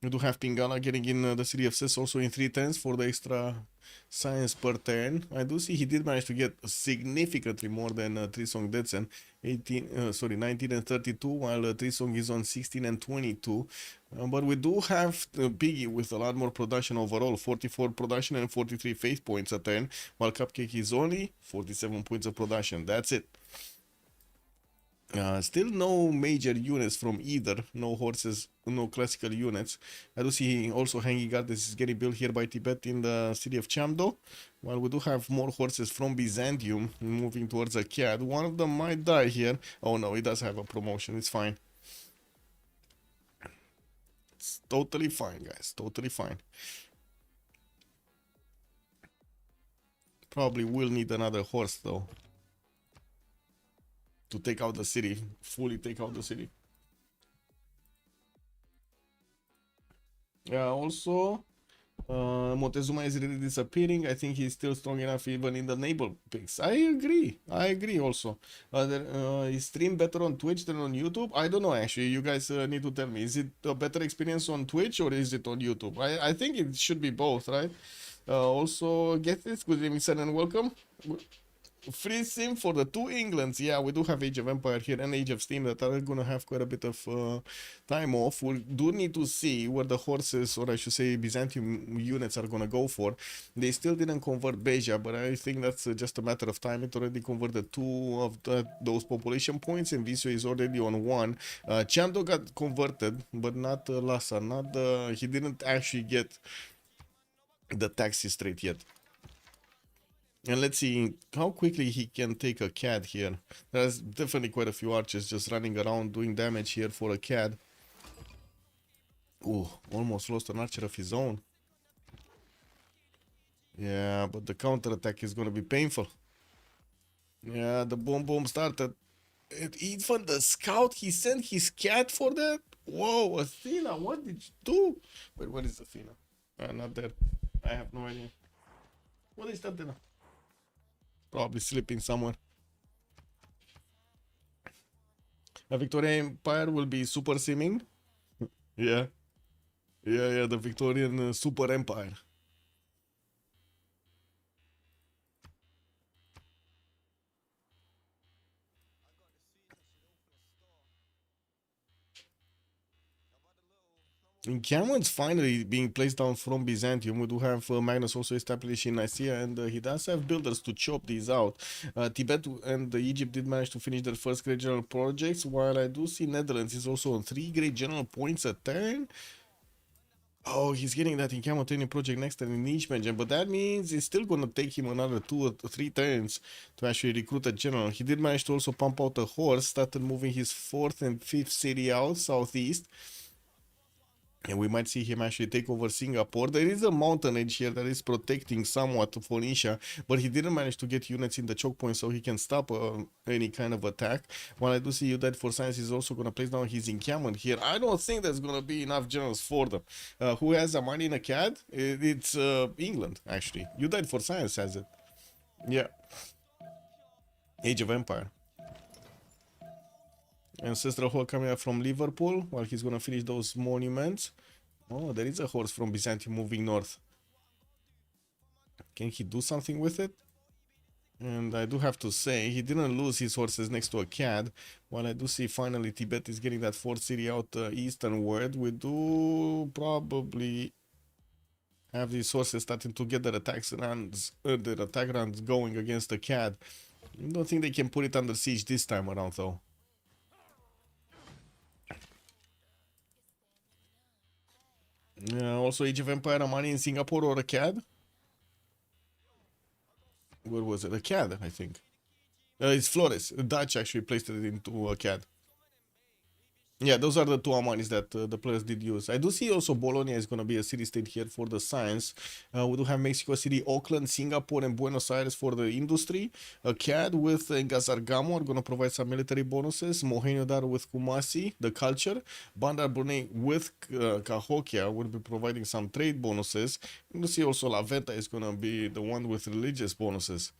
We do have Pingala getting in the city of Ses also in 3 turns for the extra science per turn. I do see he did manage to get significantly more than Trisong Detsen, 19 and 32, while Trisong is on 16 and 22. But we do have Piggy with a lot more production overall, 44 production and 43 faith points a turn, while Cupcake is only 47 points of production. That's it. Still no major units from either, no horses, no classical units. I do see also hanging guard. This is getting built here by Tibet in the city of Chamdo, while we do have more horses from Byzantium moving towards a CAD. One of them might die here. Oh no, he does have a promotion, it's fine. It's totally fine, guys, totally fine. Probably will need another horse though to take out the city, fully take out the city. Also, Montezuma is really disappearing. I think he's still strong enough even in the naval picks. I agree also. Is stream better on Twitch than on YouTube? I don't know actually. You guys need to tell me. Is it a better experience on Twitch or is it on YouTube? I think it should be both, right? Also, get this. Good evening, sir, and welcome. Free sim for the 2 Englands. Yeah, we do have Age of Empire here and Age of Steam that are gonna have quite a bit of time off. We do need to see where the horses, or I should say Byzantium units, are gonna go for. They still didn't convert Beja, but I think that's just a matter of time. It already converted 2 of those population points, and Viseu is already on 1. Chamdo got converted, but not Lhasa. He didn't actually get the taxi straight yet. And let's see how quickly he can take a CAD here. There's definitely quite a few archers just running around doing damage here for a CAD. Ooh, almost lost an archer of his own. Yeah, but the counter-attack is gonna be painful. Yeah, the boom boom started. And even the scout, he sent his cat for that? Whoa, Athena, what did you do? Wait, what is Athena? Not there. I have no idea. What is that then? Probably sleeping somewhere. A Victorian Empire will be super simming. Yeah. Yeah, the Victorian Super Empire. Cameron's finally being placed down from Byzantium. We do have Magnus also established in Nicaea, and he does have builders to chop these out. Tibet and Egypt did manage to finish their first great general projects, while I do see Netherlands is also on 3 great general points a turn. Oh, he's getting that in Camel training project next turn in each mention, but that means it's still gonna take him another 2 or 3 turns to actually recruit a general. He did manage to also pump out a horse, started moving his 4th and 5th city out southeast. And we might see him actually take over Singapore. There is a mountain edge here that is protecting somewhat Phoenicia, but he didn't manage to get units in the choke point so he can stop any kind of attack. While I do see you died for science is also going to place down his encampment here. I don't think there's going to be enough generals for them. Who has a money in a CAD? It's England, actually. You died for science has it. Yeah. Age of Empire. Ancestral Hall coming up from Liverpool while he's gonna finish those monuments. Oh, there is a horse from Byzantium moving north. Can he do something with it? And I do have to say, he didn't lose his horses next to a CAD. While I do see finally Tibet is getting that 4th city out easternward, we do probably have these horses starting to get their attack runs going against the CAD. I don't think they can put it under siege this time around though. Also Age of Empire money in Singapore or a CAD? Where was it? A CAD, I think. It's Flores. Dutch actually placed it into a CAD. Yeah, those are the 2 Amanis that the players did use. I do see also Bologna is going to be a city-state here for the science. We do have Mexico City, Auckland, Singapore, and Buenos Aires for the industry. A CAD with Gazargamo are going to provide some military bonuses. Mohenjo Daro with Kumasi, the culture. Bandar Brunei with Cahokia will be providing some trade bonuses. You see also La Veta is going to be the one with religious bonuses.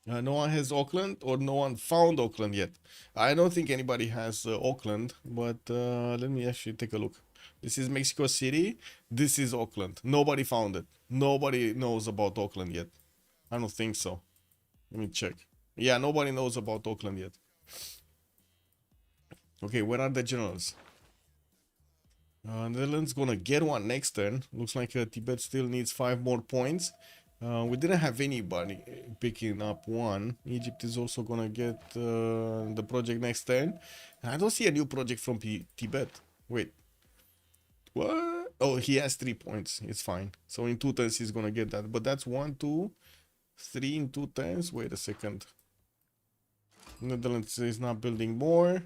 No one has Auckland, or no one found Auckland yet. I don't think anybody has Auckland, but let me actually take a look. This is Mexico City. This is Auckland. Nobody found it. Nobody knows about Auckland yet. I don't think so. Let me check. Yeah, nobody knows about Auckland yet. Okay, where are the generals? Netherlands gonna get one next turn. Looks like Tibet still needs 5 more points. We didn't have anybody picking up one. Egypt is also gonna get the project next turn. I don't see a new project from Tibet. Wait. What? Oh, he has 3 points. It's fine. So in 2 turns he's gonna get that. But that's 1, 2, 3 in 2 turns. Wait a second. Netherlands is not building more.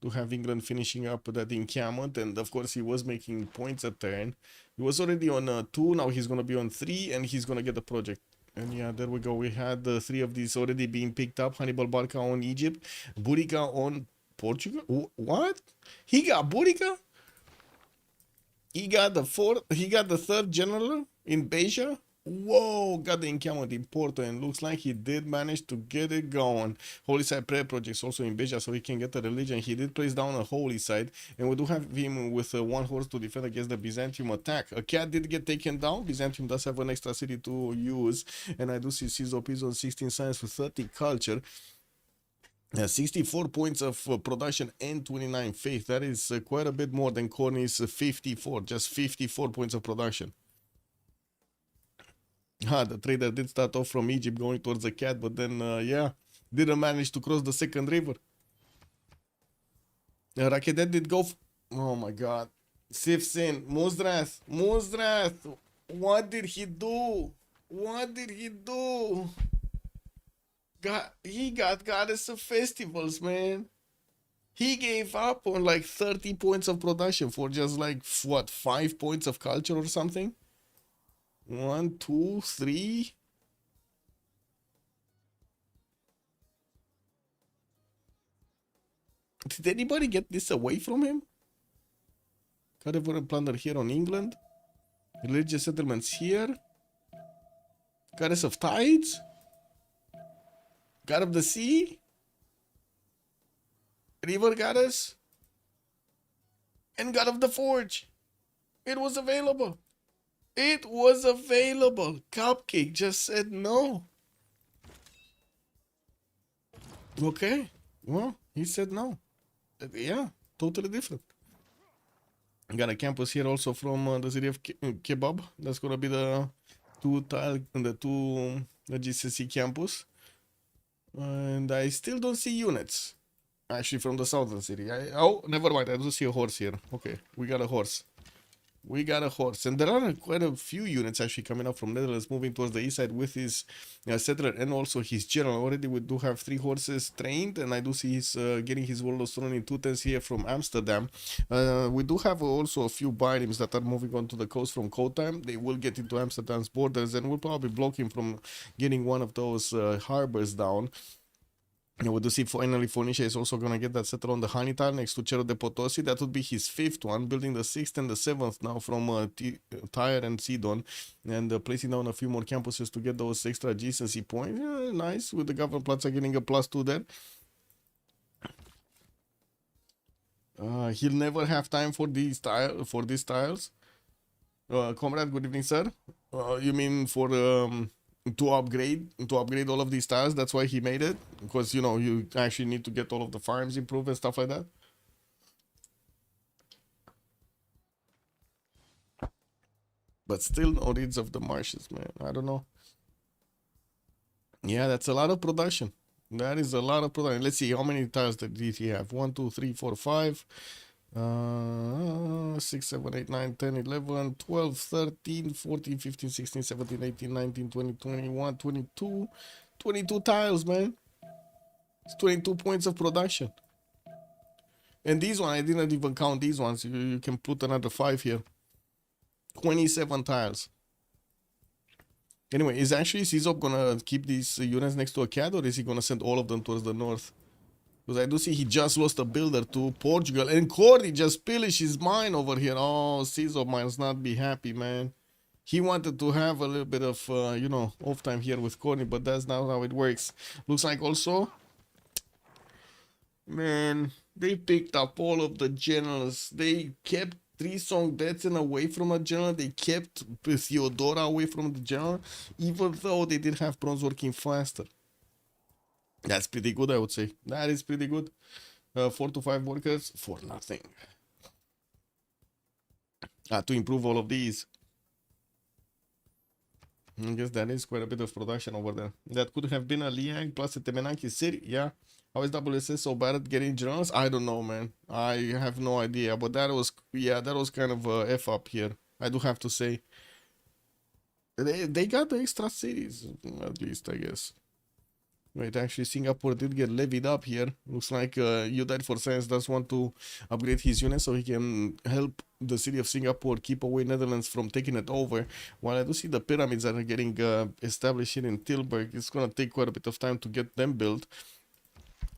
To have England finishing up that encampment, and of course he was making points a turn. He was already on 2, now he's gonna be on 3, and he's gonna get the project. And yeah, there we go. We had 3 of these already being picked up. Hannibal Barca on Egypt, Burica on Portugal. What? He got Burica? He got the 4th. He got the 3rd general in Beja. Whoa, got the encampment in Porto, and looks like he did manage to get it going. Holy Side prayer projects also in Beja, so he can get the religion. He did place down a Holy Side, and we do have him with 1 horse to defend against the Byzantium attack. A cat did get taken down. Byzantium does have an extra city to use, and I do see Cizo Pizzo on 16 science with 30 culture. 64 points of production and 29 faith. That is quite a bit more than Corny's 54. Just 54 points of production. The trader did start off from Egypt going towards the cat, but then, yeah, didn't manage to cross the 2nd river. Rakedet did go. Oh my god. Sifsin. Muzdras. Muzdras. What did he do? What did he do? He got goddess of festivals, man. He gave up on like 30 points of production for just like, what, 5 points of culture or something? 1, 2, 3. Did anybody get this away from him? Carnival and plunder here on England. Religious settlements here. Goddess of tides. God of the sea. River goddess. And God of the forge. It was available. It was available. Cupcake just said no. Okay. Well, he said no. Yeah, totally different. I got a campus here also from the city of Kebab. That's gonna be the two GCC campus. And I still don't see units. Actually, from the southern city. Oh, never mind. I do see a horse here. Okay, we got a horse. We got a horse. And there are quite a few units actually coming up from Netherlands, moving towards the east side with his settler and also his general. Already we do have 3 horses trained, and I do see he's getting his World of Stone in 2 tens here from Amsterdam. We do have also a few biomes that are moving on to the coast from Kootime. They will get into Amsterdam's borders, and we'll probably block him from getting one of those harbors down. And we do see finally Phoenicia is also going to get that settled on the Honey Tile next to Cerro de Potosi. That would be his 5th one, building the 6th and the 7th now from Tyre and Sidon. And placing down a few more campuses to get those extra decency points. Yeah, nice, with the Government Plaza getting a +2 there. He'll never have time for these tiles. Comrade, good evening, sir. You mean for to upgrade all of these tiles? That's why he made it, because you know you actually need to get all of the farms improved and stuff like that. But still no reeds of the marshes, man. I don't know. Yeah, that's a lot of production. That is a lot of production. Let's see, how many tiles did he have? 1, 2, 3, 4, 5 6, 7, 8, 9, 10, 11, 12, 13, 14, 15, 16, 17, 18, 19, 20, 21, 22 tiles, man. It's 22 points of production. And these ones, I didn't even count these ones. You can put another 5 here. 27 tiles. Anyway, is actually Czop gonna keep these units next to a CAD, or is he gonna send all of them towards the north? Because I do see he just lost a builder to Portugal, and Cordy just pillaged his mine over here. Oh, Czop must not be happy, man. He wanted to have a little bit of, you know, off time here with Cordy, but that's not how it works. Looks like also, man, they picked up all of the generals. They kept 3 Song Detsen away from a general. They kept Theodora away from the general, even though they did have bronze working faster. That's pretty good, I would say. That is pretty good. 4 to 5 workers for nothing. To improve all of these. I guess that is quite a bit of production over there. That could have been a Liang plus a Temenaki city. Yeah. How is WSS so bad at getting generals? I don't know, man. I have no idea. But that was, yeah, that was kind of a F up here. I do have to say. They got the extra cities, at least, I guess. Wait, actually, Singapore did get levied up here. Looks like You Died for Science does want to upgrade his unit so he can help the city of Singapore keep away Netherlands from taking it over. While I do see the pyramids that are getting established here in Tilburg, it's going to take quite a bit of time to get them built.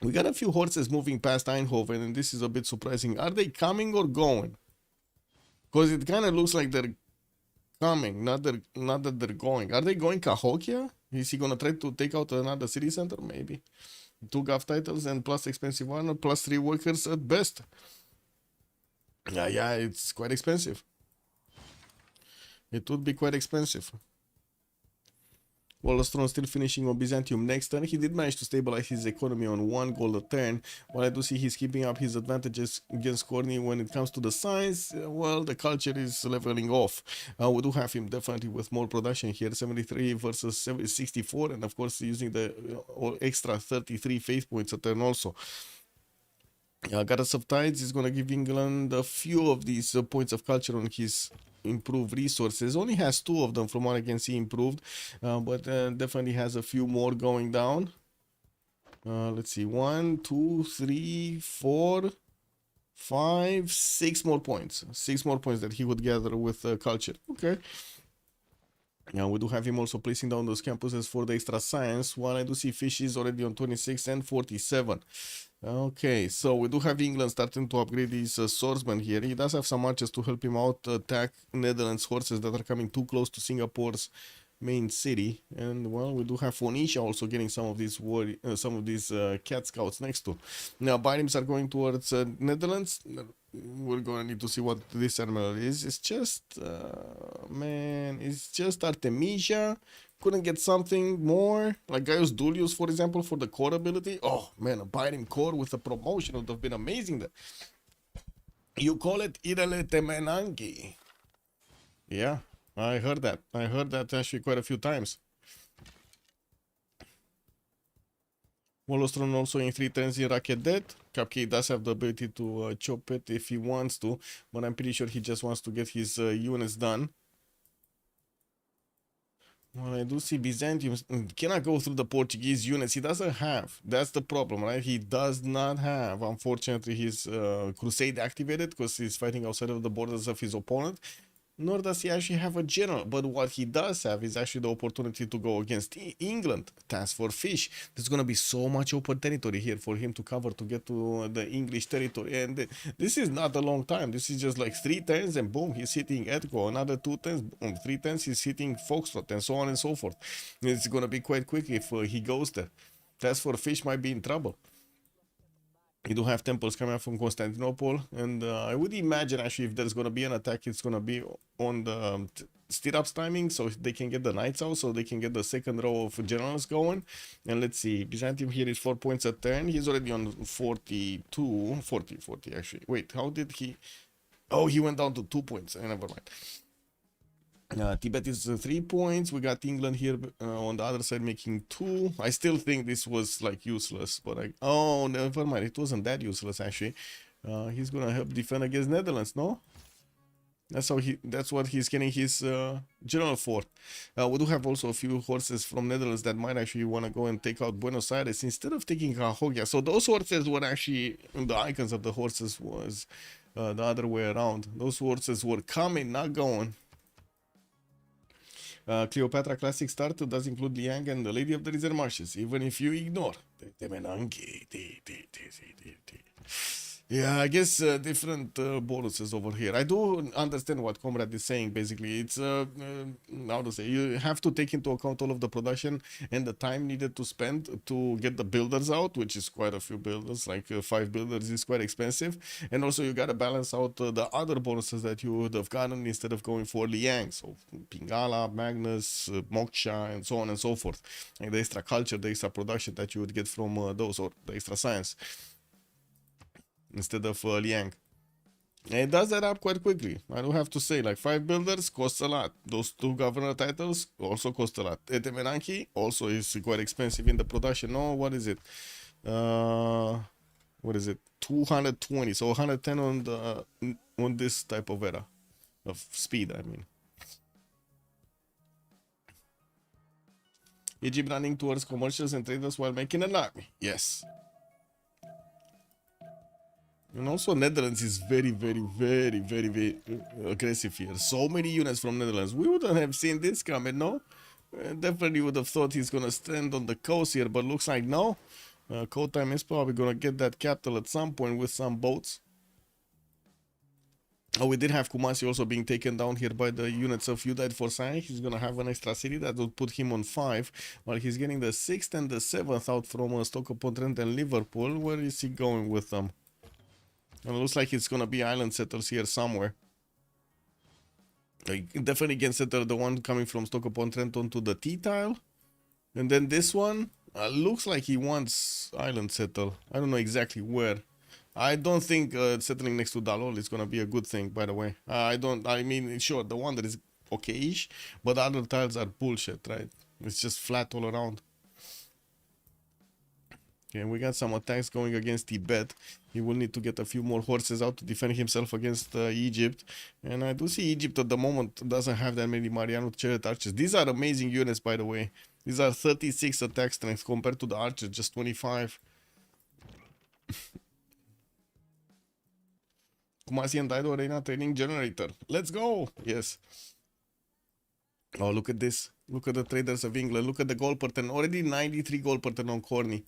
We got a few horses moving past Eindhoven, and this is a bit surprising. Are they coming or going? Because it kind of looks like they're coming, not that they're going. Are they going Cahokia? Is he gonna try to take out another city center? Maybe. 2 gov titles and plus expensive one, plus 3 workers at best. Yeah, it's quite expensive. It would be quite expensive. Wallastron still finishing on Byzantium next turn. He did manage to stabilize his economy on 1 gold a turn. While I do see he's keeping up his advantages against Corny when it comes to the science, well, the culture is leveling off. We do have him definitely with more production here, 73 versus 64, and of course using the extra 33 faith points a turn also. Goddess of Tides is going to give England a few of these points of culture on his improved resources. Only has 2 of them from what I can see improved, but definitely has a few more going down. Let's see, 1, 2, 3, 4, 5, 6 more points. 6 more points that he would gather with culture. Okay. Now we do have him also placing down those campuses for the extra science, while I do see Fishes already on 26 and 47. Okay, so we do have England starting to upgrade his swordsman here. He does have some archers to help him out attack Netherlands horses that are coming too close to Singapore's main city. And well, we do have Phoenicia also getting some of these cat scouts next to. Now Barims are going towards Netherlands. We're gonna need to see what this admiral is. It's just man, it's just Artemisia. Couldn't get something more like Gaius Dulius, for example, for the core ability. Oh man, a Biting core with a promotion would have been amazing. There, you call it Irele Temenangi. Yeah, I heard that. I heard that actually quite a few times. Wolostron also in 3 turns in Racket Dead. Cupcake does have the ability to chop it if he wants to, but I'm pretty sure he just wants to get his units done. Well, I do see Byzantium cannot go through the Portuguese units. He doesn't have. That's the problem, right? He does not have, unfortunately, his crusade activated because he's fighting outside of the borders of his opponent. Nor does he actually have a general. But what he does have is actually the opportunity to go against England. Task for Fish. There's going to be so much open territory here for him to cover to get to the English territory. And this is not a long time. This is just like 3 turns and boom, he's hitting Edco. Another 2 turns, boom, 3 turns, he's hitting Foxtrot and so on and so forth. It's going to be quite quick if he goes there. Task for Fish might be in trouble. You do have temples coming out from Constantinople, and I would imagine actually if there's going to be an attack, it's going to be on the stirrups timing, so they can get the knights out, so they can get the second row of generals going. And let's see, Byzantium here is 4 points a turn. He's already on 40 actually. Wait, how did he? Oh, he went down to 2 points. Never mind. Tibet is 3 points. We got England here on the other side making 2. I still think this was like useless, but oh, never mind. It wasn't that useless actually. He's gonna help defend against Netherlands, no? That's what he's getting his general for. We do have also a few horses from Netherlands that might actually want to go and take out Buenos Aires instead of taking Cahokia. So those horses were actually, the icons of the horses was the other way around. Those horses were coming, not going. Cleopatra Classic Start does include Liang and the Lady of the Reserve Marshes, even if you ignore the Menangi. Yeah, I guess different bonuses over here. I do understand what Comrade is saying. Basically, it's how to say, you have to take into account all of the production and the time needed to spend to get the builders out, which is quite a few builders. Like 5 builders is quite expensive, and also you gotta balance out the other bonuses that you would have gotten instead of going for Liang. So Pingala, Magnus, Moksha, and so on and so forth. Like the extra culture, the extra production that you would get from those, or the extra science, instead of Liang. And it does that up quite quickly. I do have to say, like 5 builders costs a lot. Those 2 governor titles also cost a lot. Etemenanki also is quite expensive in the production. No, what is it? What is it? 220. So 110 on this type of era of speed, I mean. Egypt running towards commercials and traders while making an army. Yes. And also Netherlands is very aggressive here. So many units from Netherlands. We wouldn't have seen this coming, no? Definitely would have thought he's gonna stand on the coast here, but looks like no. Kohtime is probably gonna get that capital at some point with some boats. Oh, we did have Kumasi also being taken down here by the units of Udite Forsyth. He's gonna have an extra city that would put him on 5, while he's getting the 6th and the 7th out from Stoke-upon-Trent and Liverpool. Where is he going with them? And it looks like it's gonna be island settlers here somewhere. Definitely can settle the one coming from Stoke-upon-Trent onto the T-tile. And then this one, looks like he wants island settle. I don't know exactly where. I don't think settling next to Dalol is gonna be a good thing, by the way. I mean, sure, the one that is okay-ish, but the other tiles are bullshit, right? It's just flat all around. Okay, we got some attacks going against Tibet. He will need to get a few more horses out to defend himself against Egypt. And I do see Egypt at the moment doesn't have that many Mariano Chariot archers. These are amazing units, by the way. These are 36 attack strength compared to the archers, just 25. Kumasi and Daido Arena training generator. Let's go! Yes. Oh, look at this. Look at the traders of England. Look at the gold per turn. Already 93 gold per turn on Corny.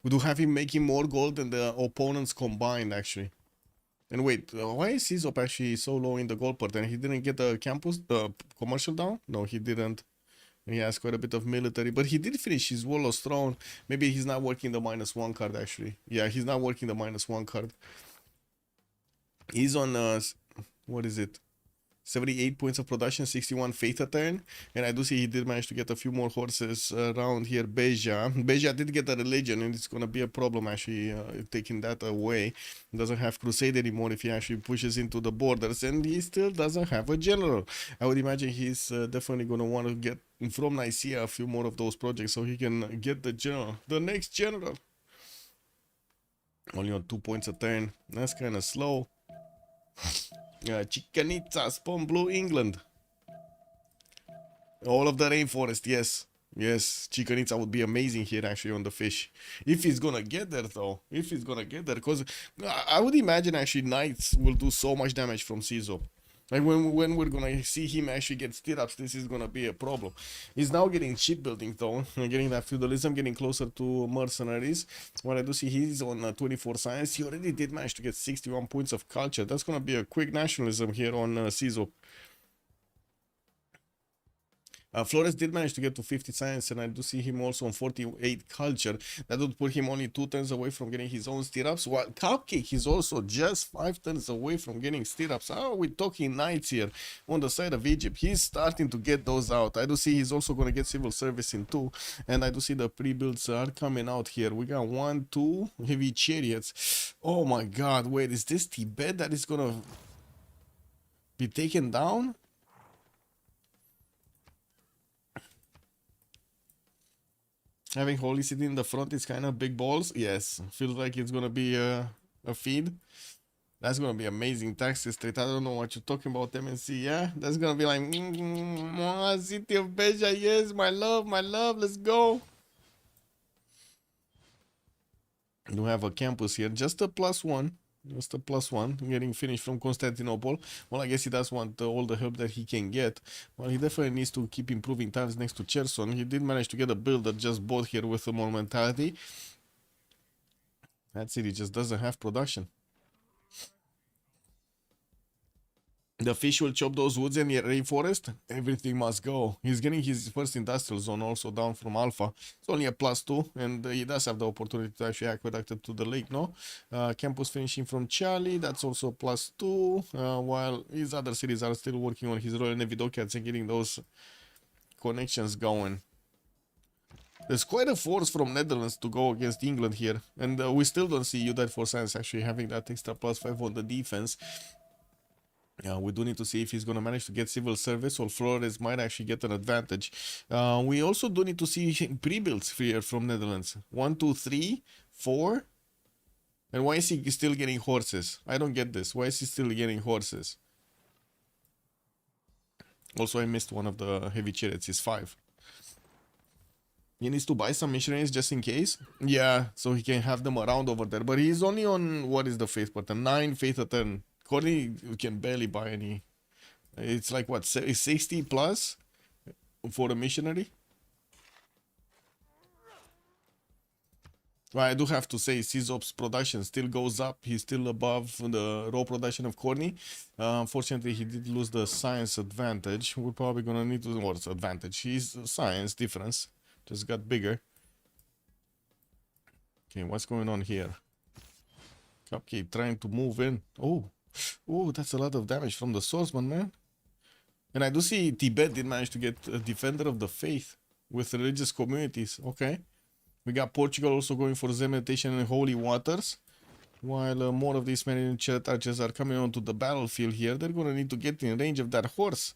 We do have him making more gold than the opponents combined, actually. And wait, why is Sizop actually so low in the gold per turn? He didn't get the campus, the commercial down? No, he didn't. He has quite a bit of military, but he did finish his Warlord's Throne. Maybe he's not working the -1 card, actually. Yeah, he's not working the -1 card. He's on, what is it? 78 points of production, 61 faith a turn. And I do see he did manage to get a few more horses around here. Beja did get a religion, and it's going to be a problem actually taking that away. He doesn't have crusade anymore if he actually pushes into the borders, and he still doesn't have a general. I would imagine he's definitely going to want to get from Nicaea a few more of those projects so he can get the general, the next general. Only on 2 points a turn. That's kind of slow. Chichen Itza, Spawn Blue, England. All of the rainforest, yes. Yes, Chichen Itza would be amazing here actually on the fish. If he's gonna get there though. If he's gonna get there. Because I would imagine actually knights will do so much damage from Sizop. Like when we're gonna see him actually get stirrups, this is gonna be a problem. He's now getting shipbuilding though, getting that feudalism, getting closer to mercenaries. What I do see, he's on 24 science. He already did manage to get 61 points of culture. That's gonna be a quick nationalism here on Sizop. Flores did manage to get to 50 science, and I do see him also on 48 culture. That would put him only 2 turns away from getting his own stirrups, while Cupcake is also just 5 turns away from getting stirrups. How are we talking knights here on the side of Egypt? He's starting to get those out. I do see he's also going to get civil service in 2, and I do see the pre-builds are coming out here. We got 1, 2 heavy chariots. Oh my god, wait, is this Tibet that is going to be taken down? Having Holy City in the front is kind of big balls. Yes, feels like it's gonna be a feed. That's gonna be amazing. Taxes straight. I don't know what you're talking about, MNC. Yeah, that's gonna be like City of Beja. Yes, my love, let's go. We have a campus here, just a +1. Just a +1, getting finished from Constantinople. Well, I guess he does want all the help that he can get. Well, he definitely needs to keep improving times next to Cherson. He did manage to get a build that just bought here with a more mentality. That city just doesn't have production. The fish will chop those woods in the rainforest. Everything must go. He's getting his first industrial zone also down from Alpha. It's only a +2, and he does have the opportunity to actually aqueduct to the lake, no? Campus finishing from Charlie, that's also a +2, while his other cities are still working on his Royal Navy dockyards and getting those connections going. There's quite a force from Netherlands to go against England here, and we still don't see Unite for Science actually having that extra +5 on the defense. We do need to see if he's going to manage to get civil service, or Flores might actually get an advantage. We also do need to see pre-builds here from Netherlands. 1, 2, 3, 4. And why is he still getting horses? I don't get this. Why is he still getting horses? Also, I missed one of the heavy chariots. It's 5. He needs to buy some missionaries just in case. Yeah, so he can have them around over there. But he's only on, what is the faith pattern? 9 faith a turn. Corny can barely buy any. It's like what, 60 plus for a missionary? Well, I do have to say Sizop's production still goes up. He's still above the raw production of Corny. Unfortunately, he did lose the science advantage. We're probably gonna need to, what's advantage? His science difference just got bigger. Okay, what's going on here? Cupcake trying to move in. Oh, that's a lot of damage from the swordsman, man. And I do see Tibet did manage to get a defender of the faith with religious communities. Okay. We got Portugal also going for Zen meditation and holy waters. While more of these men chariot archers are coming onto the battlefield here, they're going to need to get in range of that horse.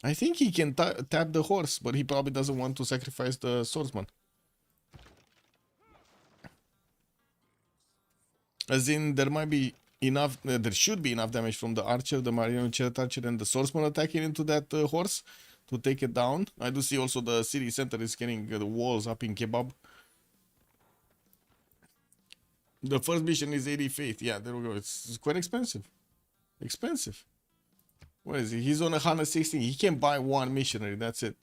I think he can tap the horse, but he probably doesn't want to sacrifice the swordsman. As in, there might be enough, there should be enough damage from the archer, the Marino Chariot Archer, and the swordsman attacking into that horse to take it down. I do see also the city center is getting the walls up in kebab. The first mission is 80 faith. Yeah, there we go. It's quite expensive. Expensive. What is he? He's on 116. He can buy one missionary. That's it.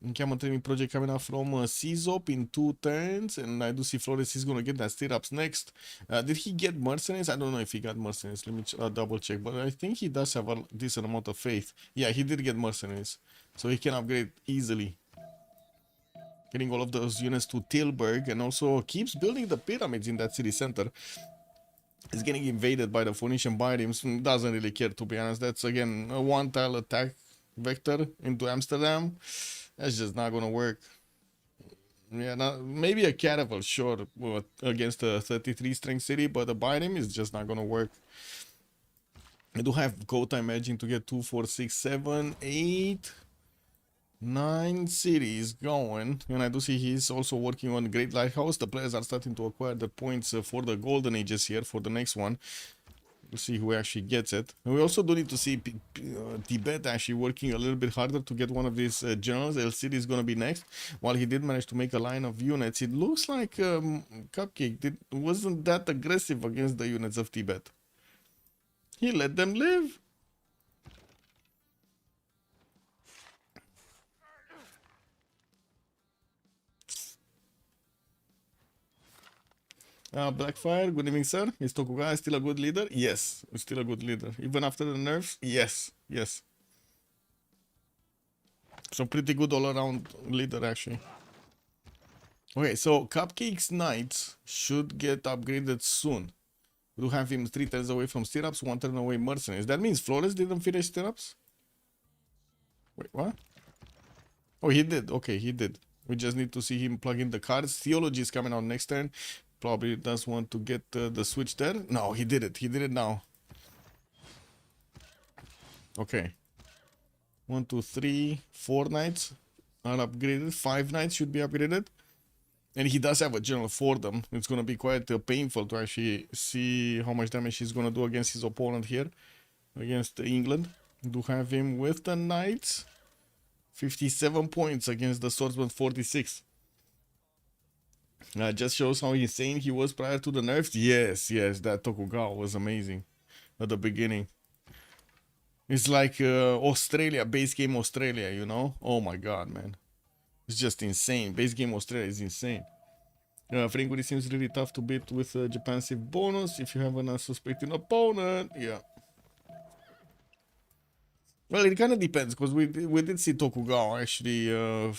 Encampment training project coming out from CZOP in 2 turns, and I do see Flores is gonna get that stirrups next. Did he get mercenaries? I don't know if he got mercenaries. Let me double check, but I think he does have a decent amount of faith. Yeah, he did get mercenaries, so he can upgrade easily. Getting all of those units to Tilburg, and also keeps building the pyramids in that city center. Is getting invaded by the Phoenician Byrims. Doesn't really care, to be honest. That's again a one-tile attack vector into Amsterdam. That's just not gonna work. Yeah, maybe a caravel, sure, against a 33 strength city, but a Byrim is just not gonna work. I do have go time edging to get 2, 4, 6, 7, 8, 9 cities going, and I do see he's also working on Great Lighthouse. The players are starting to acquire the points for the golden ages here for the next one. We'll see who actually gets it. And we also do need to see Tibet actually working a little bit harder to get one of these generals. El Cid is going to be next. While he did manage to make a line of units, it looks like Cupcake wasn't that aggressive against the units of Tibet. He let them live. Blackfire, good evening, sir. Is Tokugawa still a good leader? Yes, still a good leader. Even after the nerfs? Yes, yes. So pretty good all-around leader, actually. Okay, so Cupcake's Knights should get upgraded soon. We do have him 3 turns away from stirrups, 1 turn away mercenaries. That means Flores didn't finish stirrups? Wait, what? Oh, he did. Okay, he did. We just need to see him plug in the cards. Theology is coming out next turn. Probably does want to get the switch there. No, he did it. He did it now. Okay. 1, 2, 3, 4 knights are upgraded. 5 knights should be upgraded. And he does have a general for them. It's going to be quite painful to actually see how much damage he's going to do against his opponent here. Against England. Do have him with the knights. 57 points against the swordsman 46. Just shows how insane he was prior to the nerfs. Yes, yes, that Tokugawa was amazing at the beginning. It's like Australia, base game Australia, you know? Oh my god, man. It's just insane. Base game Australia is insane. Fringuri seems really tough to beat with Japan's Civ bonus if you have an unsuspecting opponent. Yeah. Well, it kind of depends, because we did see Tokugawa actually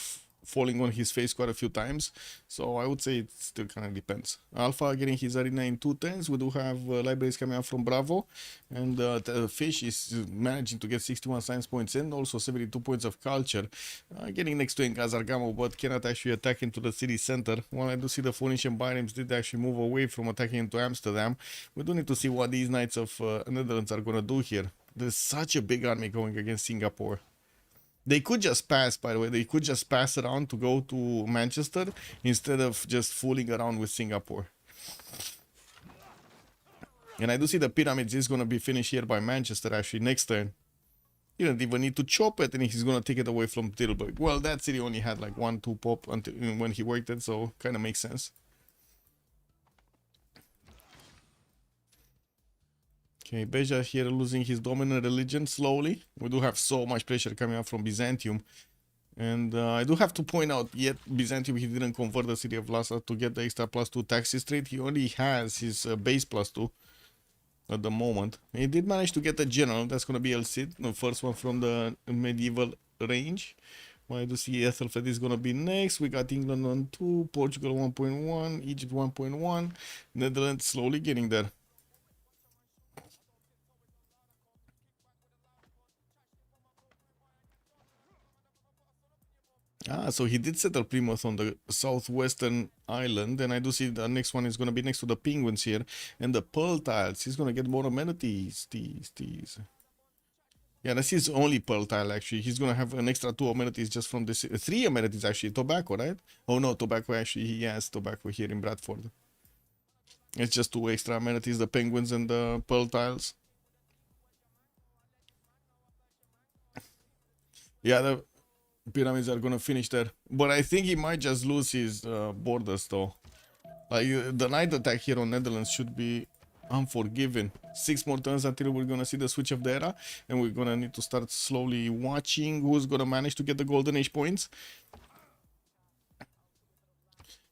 falling on his face quite a few times, so I would say it still kind of depends. Alpha getting his arena in 2 turns. We do have libraries coming out from Bravo, and the Fish is managing to get 61 science points and also 72 points of culture, getting next to Nkazargamo, but cannot actually attack into the city center. While I do see the Phoenician Byrims did actually move away from attacking into Amsterdam, we do need to see what these Knights of Netherlands are going to do here. There's such a big army going against Singapore. They could just pass, by the way. They could just pass around to go to Manchester instead of just fooling around with Singapore. And I do see the pyramids is going to be finished here by Manchester actually next turn. He didn't even need to chop it, and he's going to take it away from Tilburg. Well, that city only had like 1, 2 pop until when he worked it, so kind of makes sense. Okay, Beja here losing his dominant religion slowly. We do have so much pressure coming up from Byzantium. And I do have to point out, yet Byzantium, he didn't convert the city of Lhasa to get the extra +2 tax history. He only has his base +2 at the moment. He did manage to get a general. That's going to be El Cid, the first one from the medieval range. Well, I do see Ethelfred is going to be next. We got England on 2, Portugal 1.1, Egypt 1.1, Netherlands slowly getting there. So he did settle Plymouth on the southwestern island, and I do see the next one is going to be next to the penguins here, and the pearl tiles. He's going to get more amenities. Yeah, that's his only pearl tile, actually. He's going to have an extra 2 amenities just from this. 3 amenities, actually. Tobacco, right? Oh, no, tobacco, actually. He has tobacco here in Bradford. It's just 2 extra amenities, the penguins and the pearl tiles. Yeah, the pyramids are gonna finish there. But I think he might just lose his borders though. Like the night attack here on Netherlands should be unforgiven. 6 more turns until we're gonna see the switch of the era, and we're gonna need to start slowly watching who's gonna manage to get the golden age points.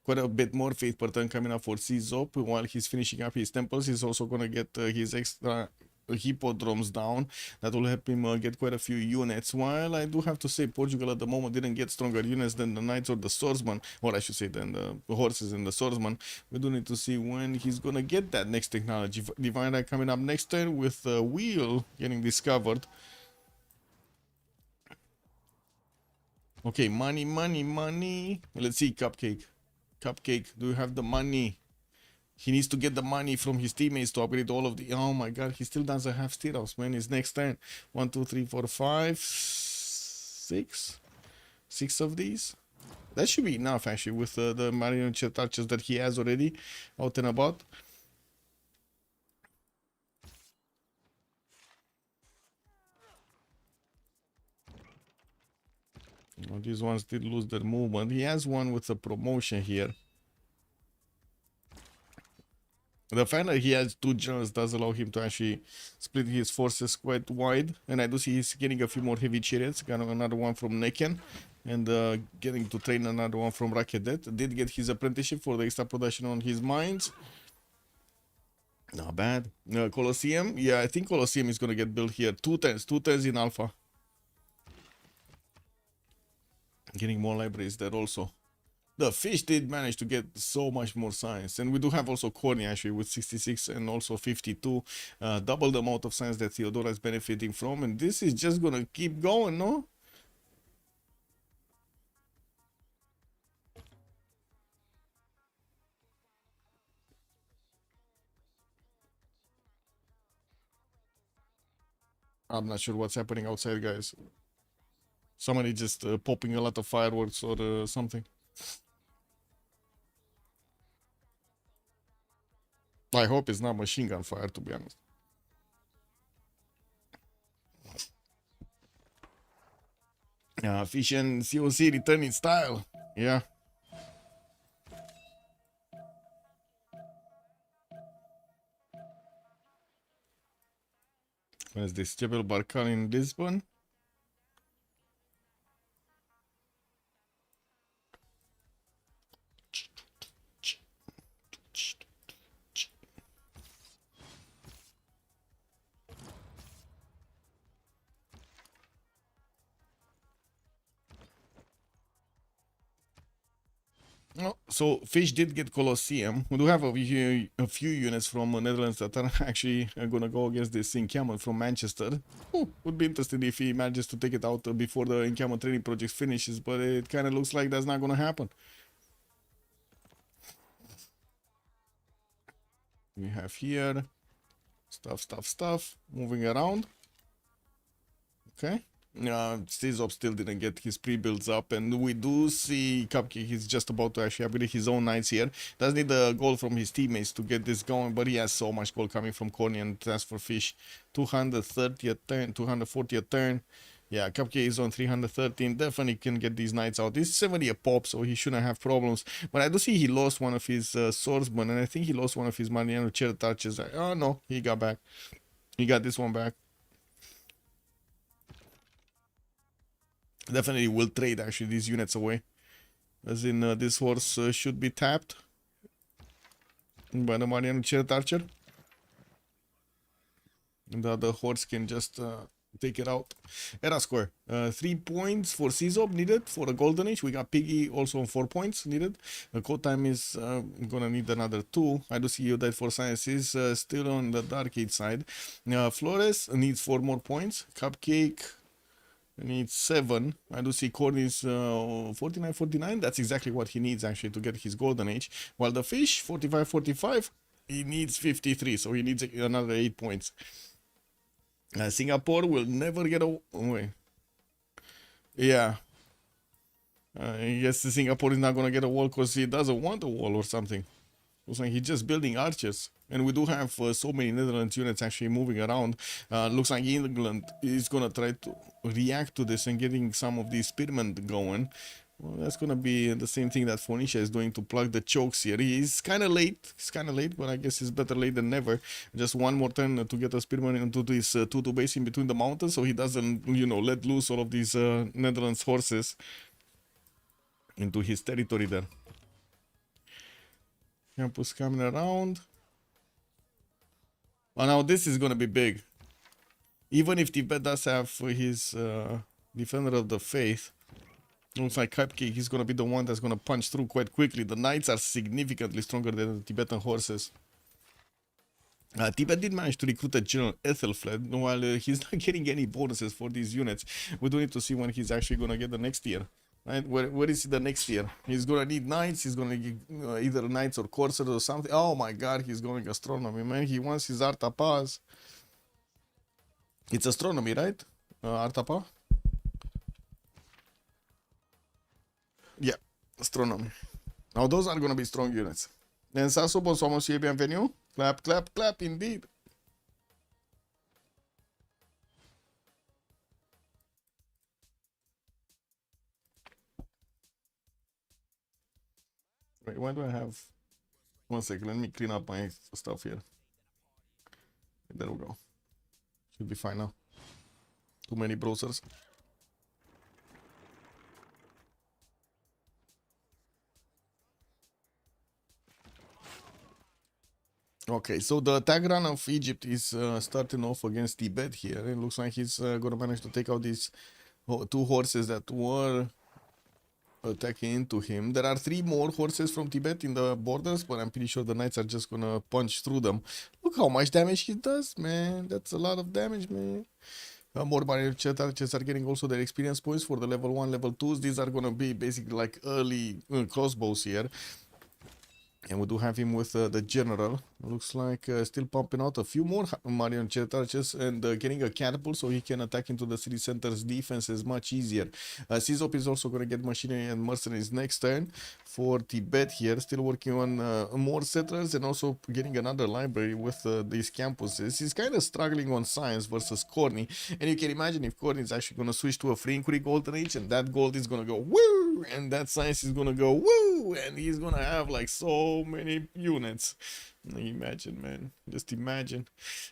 Quite a bit more faith per turn coming up for Civ6 while he's finishing up his temples. He's also gonna get his extra hippodromes down. That will help him get quite a few units. While I do have to say Portugal at the moment didn't get stronger units than the knights or the swordsmen, or I should say than the horses and the swordsmen. We do need to see when he's gonna get that next technology. Divine Eye coming up next turn with the wheel getting discovered. Okay, money, money, money. Let's see, Cupcake. Cupcake, do you have the money? He needs to get the money from his teammates to upgrade all of the... Oh my god, he still doesn't have stirrups, man. His next turn. 1, 2, 3, 4, 5, 6. 6 of these. That should be enough, actually, with the marionette archers that he has already out and about. Oh, these ones did lose their movement. He has one with a promotion here. The fact that he has 2 generals does allow him to actually split his forces quite wide. And I do see he's getting a few more heavy chariots. Got another one from Neken. And getting to train another one from Rakedet. Did get his apprenticeship for the extra production on his mines. Not bad. Colosseum. Yeah, I think Colosseum is going to get built here. 2 turns in Alpha. Getting more libraries there also. The fish did manage to get so much more science, and we do have also Corny actually with 66 and also 52, double the amount of science that Theodora is benefiting from, and this is just gonna keep going, no? I'm not sure what's happening outside, guys. Somebody just popping a lot of fireworks or something. I hope it's not machine gun fire, to be honest. Fish and COC return in style. Yeah. Where's this? Jebel Barkal in Lisbon. Oh, so Fish did get Colosseum. We do have a few units from Netherlands that are actually gonna go against this encampment from Manchester. Would be interesting if he manages to take it out before the encampment training project finishes, but it kind of looks like that's not gonna happen. We have here stuff moving around. Okay. Civ6 still didn't get his pre-builds up, and we do see Cupcake he's just about to actually upgrade his own knights here. Does need the gold from his teammates to get this going, but he has so much gold coming from Corny and Task for Fish. 230 a turn, 240 a turn. Yeah, Cupcake is on 313. Definitely can get these knights out. This is 70 a pop, so he shouldn't have problems. But I do see he lost one of his swordsmen, and I think he lost one of his Mariano chariot archers. Oh no, he got back. He got this one back. Definitely will trade actually these units away, as in this horse should be tapped by the Mariano chariot archer, and the other horse can just take it out. Era square, 3 points for Civ6 needed for a golden age. We got Piggy also on 4 points needed. Code time is gonna need another 2. I do see you died for science is still on the dark age side. Flores needs 4 more points. Cupcake needs 7. I do see Corny's 49. That's exactly what he needs actually to get his golden age. While the fish 45. He needs 53, so he needs another 8 points. Singapore will never get away. Yeah. I guess Singapore is not gonna get a wall because he doesn't want a wall or something. Looks like he's just building archers. And we do have so many Netherlands units actually moving around. Looks like England is going to try to react to this and getting some of these spearmen going. Well, that's going to be the same thing that Phoenicia is doing to plug the chokes here. He's kind of late. He's kind of late, but I guess it's better late than never. Just one more turn to get a spearman into this 2-2 base in between the mountains so he doesn't, you know, let loose all of these Netherlands horses into his territory there. Campus coming around. Well, now this is going to be big. Even if Tibet does have his Defender of the Faith, looks like Cupcake is going to be the one that's going to punch through quite quickly. The Knights are significantly stronger than the Tibetan horses. Tibet did manage to recruit a General Ethelfled, while he's not getting any bonuses for these units. We do need to see when he's actually going to get the next year. Right? Where is he the next year? He's gonna need knights. He's gonna get either knights or corsairs or something. Oh my god, he's going astronomy, man. He wants his Artapas. It's astronomy, right? Artapa? Yeah, astronomy. Now those are gonna be strong units. And Sasso, bonsoir monsieur, bienvenue. Clap, clap, clap, indeed. Wait, why do I have... One second, let me clean up my stuff here. There we go. Should be fine now. Too many browsers. Okay, so the attack run of Egypt is starting off against Tibet here. It looks like he's gonna manage to take out these two horses that were attacking into him. There are 3 more horses from Tibet in the borders, but I'm pretty sure the knights are just gonna punch through them. Look how much damage he does, man. That's a lot of damage, man. More barrier archers are getting also their experience points for the level 1, level 2s. These are gonna be basically like early crossbows here. And we do have him with the general. Looks like still pumping out a few more marionette archers and getting a catapult so he can attack into the city center's defenses much easier. Sizop is also going to get machinery and mercenaries next turn. For Tibet here, still working on more settlers and also getting another library with these campuses. He's kind of struggling on science versus Corny. And you can imagine if Corny is actually going to switch to a free inquiry golden age, and that gold is going to go woo, and that science is going to go woo, and he's going to have like so many units. Imagine, man, just imagine.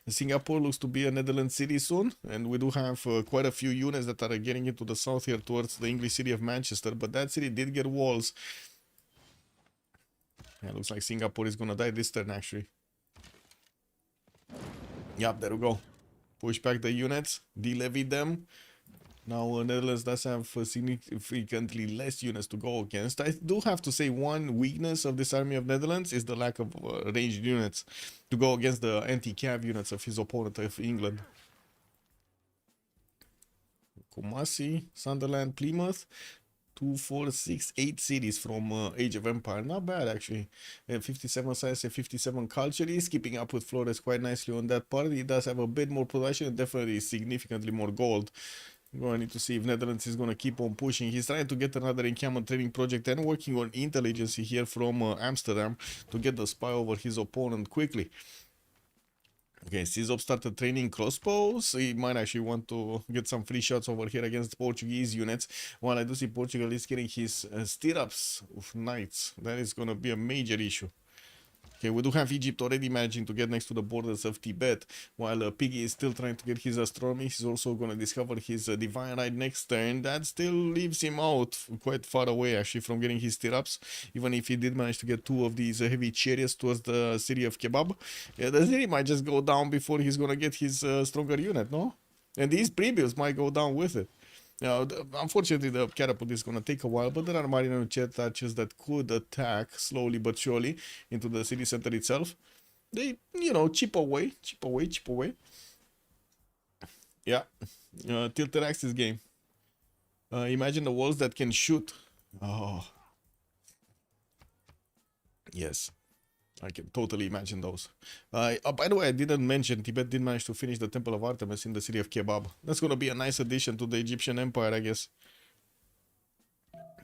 Singapore looks to be a Netherlands city soon, and we do have quite a few units that are getting into the south here towards the English city of Manchester, but that city did get walls. Yeah, looks like Singapore is gonna die this turn actually. Yep, there we go. Push back the units, delevy them. Now Netherlands does have significantly less units to go against. I do have to say one weakness of this army of Netherlands is the lack of ranged units to go against the anti-cav units of his opponent of England. Kumasi, Sunderland, Plymouth. 2, 4, 6, 8 cities from Age of Empire. Not bad actually. 57 size and 57 culture. He's keeping up with Flores quite nicely on that part. He does have a bit more production and definitely significantly more gold. We're going to need to see if Netherlands is going to keep on pushing. He's trying to get another encampment training project and working on intelligence here from Amsterdam to get the spy over his opponent quickly. Okay, Sizop started training crossbows. He might actually want to get some free shots over here against Portuguese units. While I do see Portugal is getting his stirrups of knights. That is going to be a major issue. Okay, we do have Egypt already managing to get next to the borders of Tibet, while Piggy is still trying to get his astronomy. He's also going to discover his divine right next turn. That still leaves him out quite far away actually from getting his stirrups, even if he did manage to get 2 of these heavy chariots towards the city of Kebab. Yeah, the city might just go down before he's going to get his stronger unit, no? And these prebuilds might go down with it. Now, unfortunately, the catapult is going to take a while, but there are marionette archers that could attack slowly but surely into the city center itself. They, you know, chip away. Yeah, tilted axis game. Imagine the walls that can shoot. Oh, yes. I can totally imagine those. By the way, I didn't mention Tibet did manage to finish the Temple of Artemis in the city of Kebab. That's going to be a nice addition to the Egyptian Empire, I guess.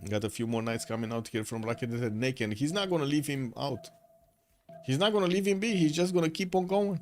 Got a few more knights coming out here from Rakedet and Neck, and he's not going to leave him out. He's not gonna leave him be. He's just gonna keep on going.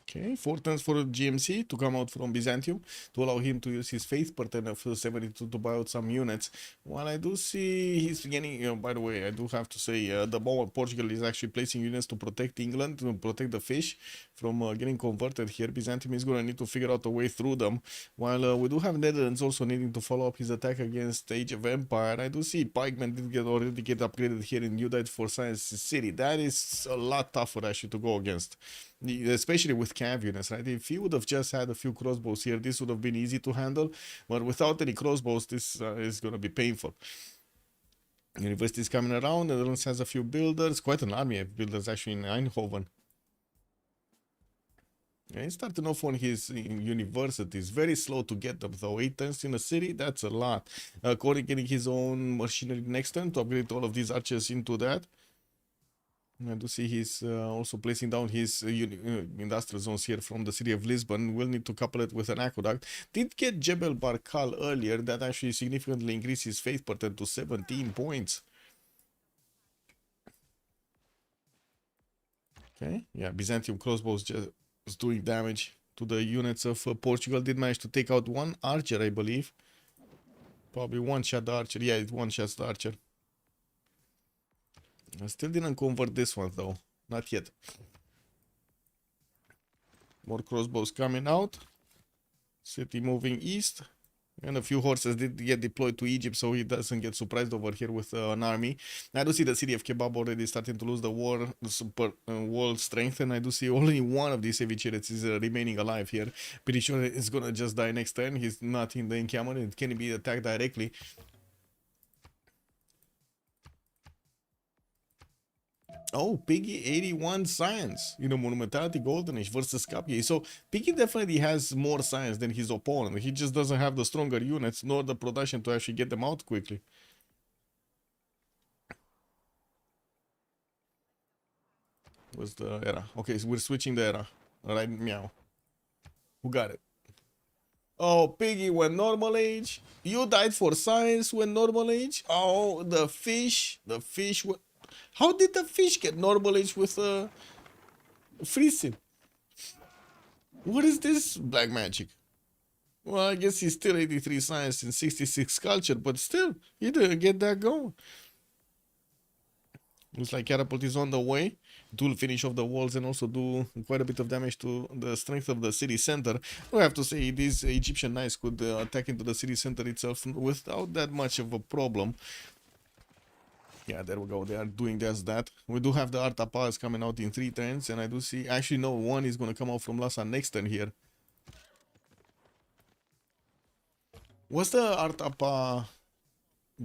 Okay, 4 turns for GMC to come out from Byzantium to allow him to use his faith pattern of 72 to buy out some units. While I do see he's getting, by the way, I do have to say the moment Portugal is actually placing units to protect England, to protect the fish from getting converted here, Byzantium is going to need to figure out a way through them. While we do have Netherlands also needing to follow up his attack against Age of Empire. I do see Pikeman did already get upgraded here in Udite for Science City. That is a lot tougher actually to go against, especially with cav units, right? If he would have just had a few crossbows here, this would have been easy to handle, but without any crossbows, this is going to be painful. University is coming around. The Netherlands has a few builders, quite an army of builders actually in Eindhoven. Yeah, he's starting off on his universities. Very slow to get them though. 8 turns in a city, that's a lot. Corey getting his own machinery next turn to upgrade all of these archers into that. I do see he's also placing down his industrial zones here from the city of Lisbon. We'll need to couple it with an aqueduct. Did get Jebel Barkal earlier. That actually significantly increased his faith pattern to 17 points. Okay, yeah, Byzantium crossbows just doing damage to the units of Portugal. Did manage to take out one archer, I believe. Probably one-shot the archer. Yeah, it one-shots the archer. I still didn't convert this one though. Not yet. More crossbows coming out. City moving east. And a few horses did get deployed to Egypt, so he doesn't get surprised over here with an army. I do see the city of Kebab already starting to lose the wall strength, and I do see only one of these heavy chariots is remaining alive here. Pretty sure it's gonna just die next turn. He's not in the encampment. It can be attacked directly. Oh, Piggy 81 science, Monumentality Golden Age versus Skopje. So Piggy definitely has more science than his opponent. He just doesn't have the stronger units nor the production to actually get them out quickly. What's the era? Okay, so we're switching the era. Alright, meow. Who got it? Oh, Piggy went normal age. You died for science when normal age. Oh, the fish. The fish went... How did the fish get normal age with freezing? What is this black magic? Well, I guess he's still 83 science and 66 culture, but still, he didn't get that going. Looks like Catapult is on the way. It will finish off the walls and also do quite a bit of damage to the strength of the city center. I have to say, these Egyptian knights could attack into the city center itself without that much of a problem. Yeah, there we go. They are doing just that. We do have the Artapas coming out in 3 turns, and I do see... Actually, no, one is going to come out from Lhasa next turn here. What's the Artapa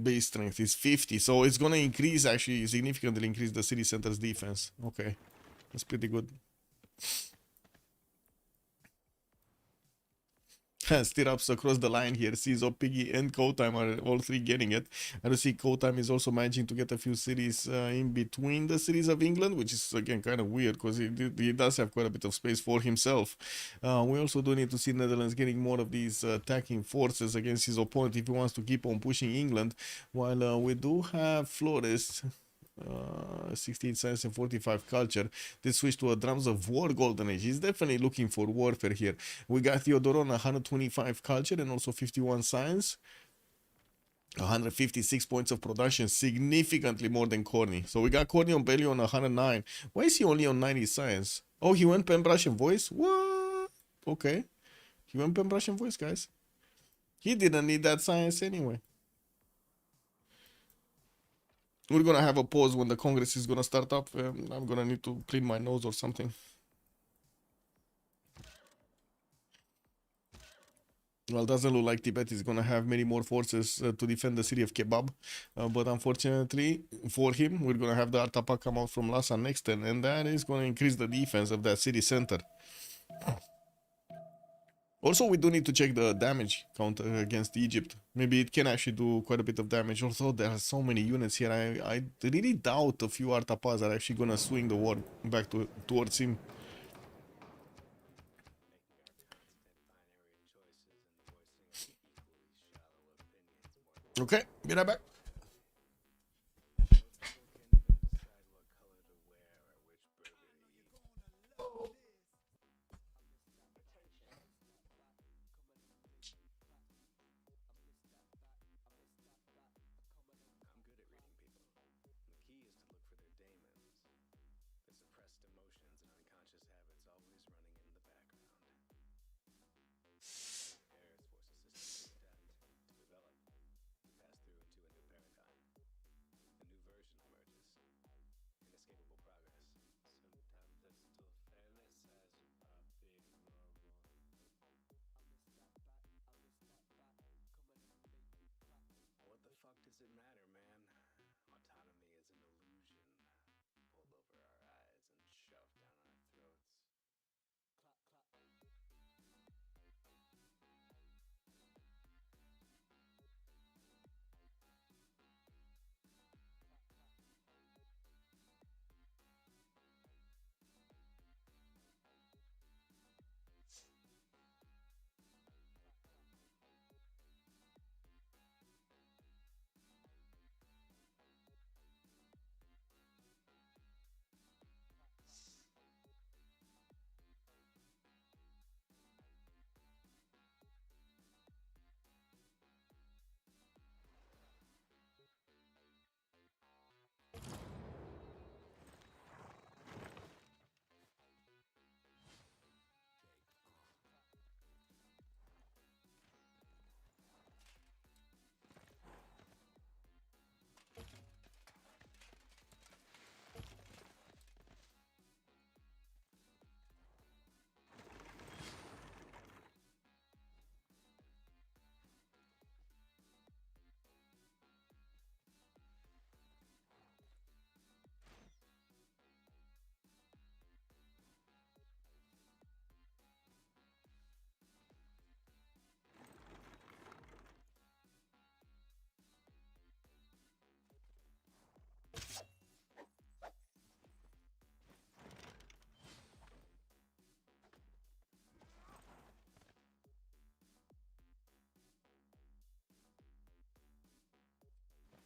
base strength? It's 50, so it's going to increase, actually, significantly increase the city center's defense. Okay, that's pretty good. Stirrups across the line here. Cizo, Piggy, and Kotime are all 3 getting it. I do see Kotime is also managing to get a few cities in between the cities of England, which is again kind of weird because he does have quite a bit of space for himself. We also do need to see Netherlands getting more of these attacking forces against his opponent if he wants to keep on pushing England. While we do have Flores. 16 science and 45 culture. They switch to a drums of war golden age. He's definitely looking for warfare here. We got Theodoron 125 culture and also 51 science, 156 points of production, significantly more than Corny. So we got Corny on Belly on 109. Why is he only on 90 science? Oh, he went pen brush and voice. What? Okay, he went pen brush and voice, guys. He didn't need that science anyway. We're gonna have a pause when the Congress is gonna start up. I'm gonna need to clean my nose or something. Well, doesn't look like Tibet is gonna have many more forces to defend the city of Kebab, but unfortunately for him, we're gonna have the Artapa come out from Lhasa next turn, and that is gonna increase the defense of that city center. Also, we do need to check the damage count against Egypt. Maybe it can actually do quite a bit of damage. Although there are so many units here, I really doubt a few Artapas are actually gonna swing the war back towards him. Okay, be right back.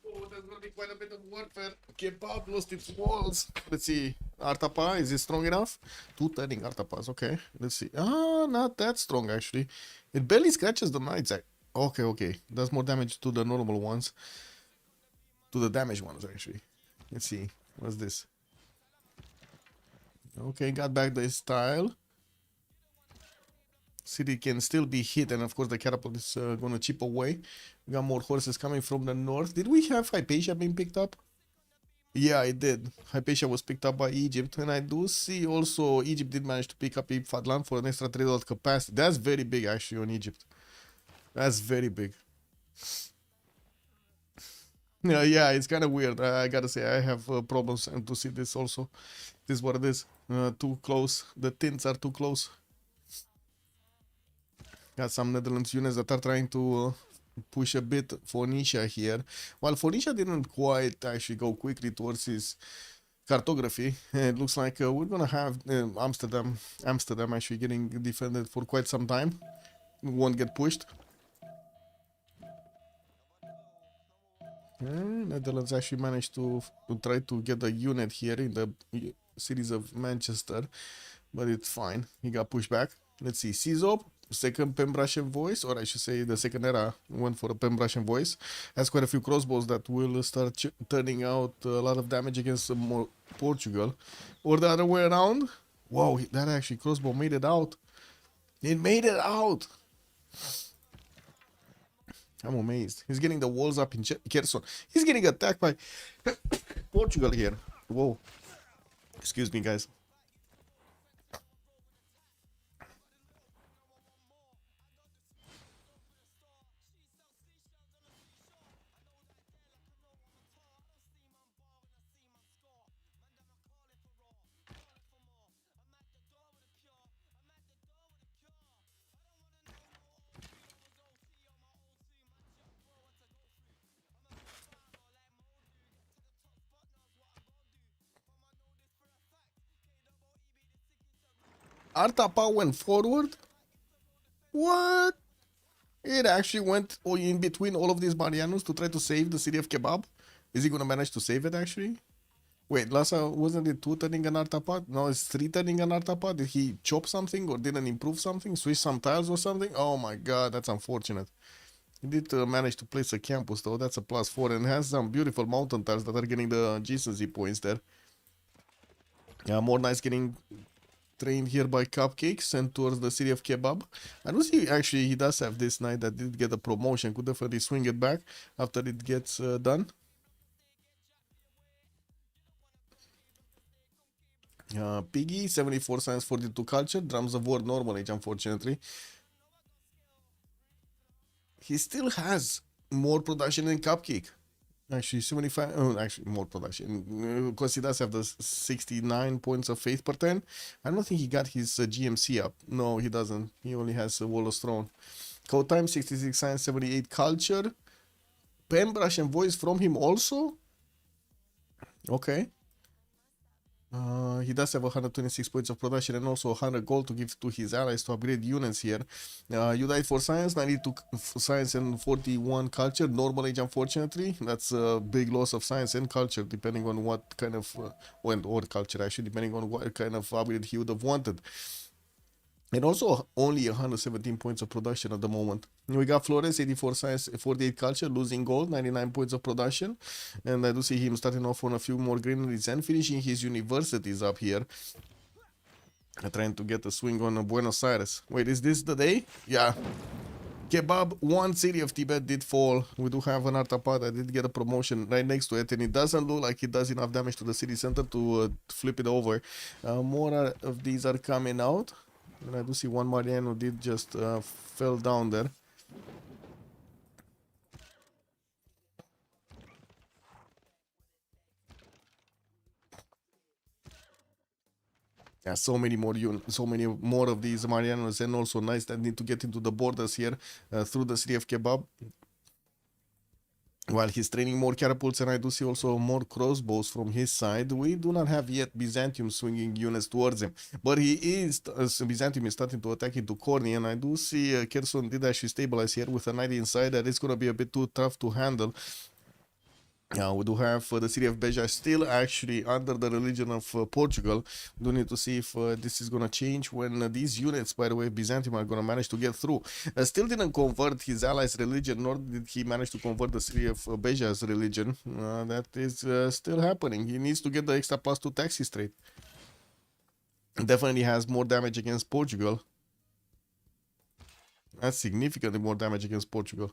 Oh, there's gonna be quite a bit of warfare. Kebab lost its walls. Let's see. Artapa, is it strong enough? Two turning Artapas, okay. Let's see. Ah, not that strong actually. It barely scratches the knights. Okay, okay. Does more damage to the normal ones. To the damaged ones actually. Let's see. What's this? Okay, got back the style. City can still be hit, and of course the catapult is gonna chip away. We got more horses coming from the north. Did we have Hypatia being picked up? Yeah, it did. Hypatia was picked up by Egypt, and I do see also Egypt did manage to pick up Fadlan for an extra 3 capacity. That's very big actually on Egypt. That's very big. Yeah, it's kind of weird. I gotta say, I have problems to see this also. This is what it is. Too close. The tints are too close. Got some Netherlands units that are trying to push a bit Phoenicia here. While Phoenicia didn't quite actually go quickly towards his cartography, it looks like we're gonna have Amsterdam actually getting defended for quite some time. Won't get pushed. Netherlands actually managed to try to get a unit here in the cities of Manchester, but it's fine. He got pushed back. Let's see. Sizop, second Pembrasian voice, or I should say the second era went for a Pembrasian voice. Has quite a few crossbows that will start turning out a lot of damage against more Portugal. Or the other way around. Wow, that actually crossbow made it out. It made it out. I'm amazed. He's getting the walls up in Kherson. He's getting attacked by Portugal here. Whoa. Excuse me, guys. Artapa went forward? What? It actually went in between all of these Marianos to try to save the city of Kebab? Is he gonna manage to save it actually? Wait, Lassa, wasn't it 2 turning an Artapa? No, it's 3 turning an Artapa? Did he chop something or didn't improve something? Switch some tiles or something? Oh my god, that's unfortunate. He did manage to place a campus though, that's a +4 and has some beautiful mountain tiles that are getting the GCZ points there. Yeah, more nice getting trained here by Cupcakes and towards the city of Kebab. I do see actually he does have this knight that did get a promotion, could definitely swing it back after it gets done. Piggy, 74 science, 42 culture, drums of war, normal age, unfortunately. He still has more production than Cupcake. Actually, 75, actually more production, because he does have the 69 points of faith per turn. I don't think he got his GMC up. No, he doesn't. He only has a Wall of Throne. Code time, 66 science, 78 culture. Pen, brush, and voice from him also? Okay. He does have 126 points of production and also 100 gold to give to his allies to upgrade units here. You died for science, 92 science and 41 culture. Normal age, unfortunately. That's a big loss of science and culture, depending on what kind of, or culture actually, depending on what kind of upgrade he would have wanted. And also only 117 points of production at the moment. We got Flores, 84 science, 48 culture, losing gold, 99 points of production. And I do see him starting off on a few more granaries and finishing his universities up here. Trying to get a swing on Buenos Aires. Wait, is this the day? Yeah. Kebab, one city of Tibet did fall. We do have an Artapa that did get a promotion right next to it, and it doesn't look like it does enough damage to the city center to flip it over. More of these are coming out. And I do see one Mariano did just fell down there. Yeah, so many more of these Marianos, and also nice that need to get into the borders here through the city of Kebab. While he's training more catapults, and I do see also more crossbows from his side. We do not have yet Byzantium swinging units towards him, but he is, Byzantium is starting to attack into Corny, and I do see Kherson did actually stabilize here with a knight inside. That is going to be a bit too tough to handle. We do have the city of Beja still actually under the religion of Portugal. We do need to see if this is going to change when these units, by the way, Byzantium, are going to manage to get through. Still didn't convert his allies' religion, nor did he manage to convert the city of Beja's religion. That is still happening. He needs to get the extra +2 taxi straight. Definitely has more damage against Portugal. That's significantly more damage against Portugal.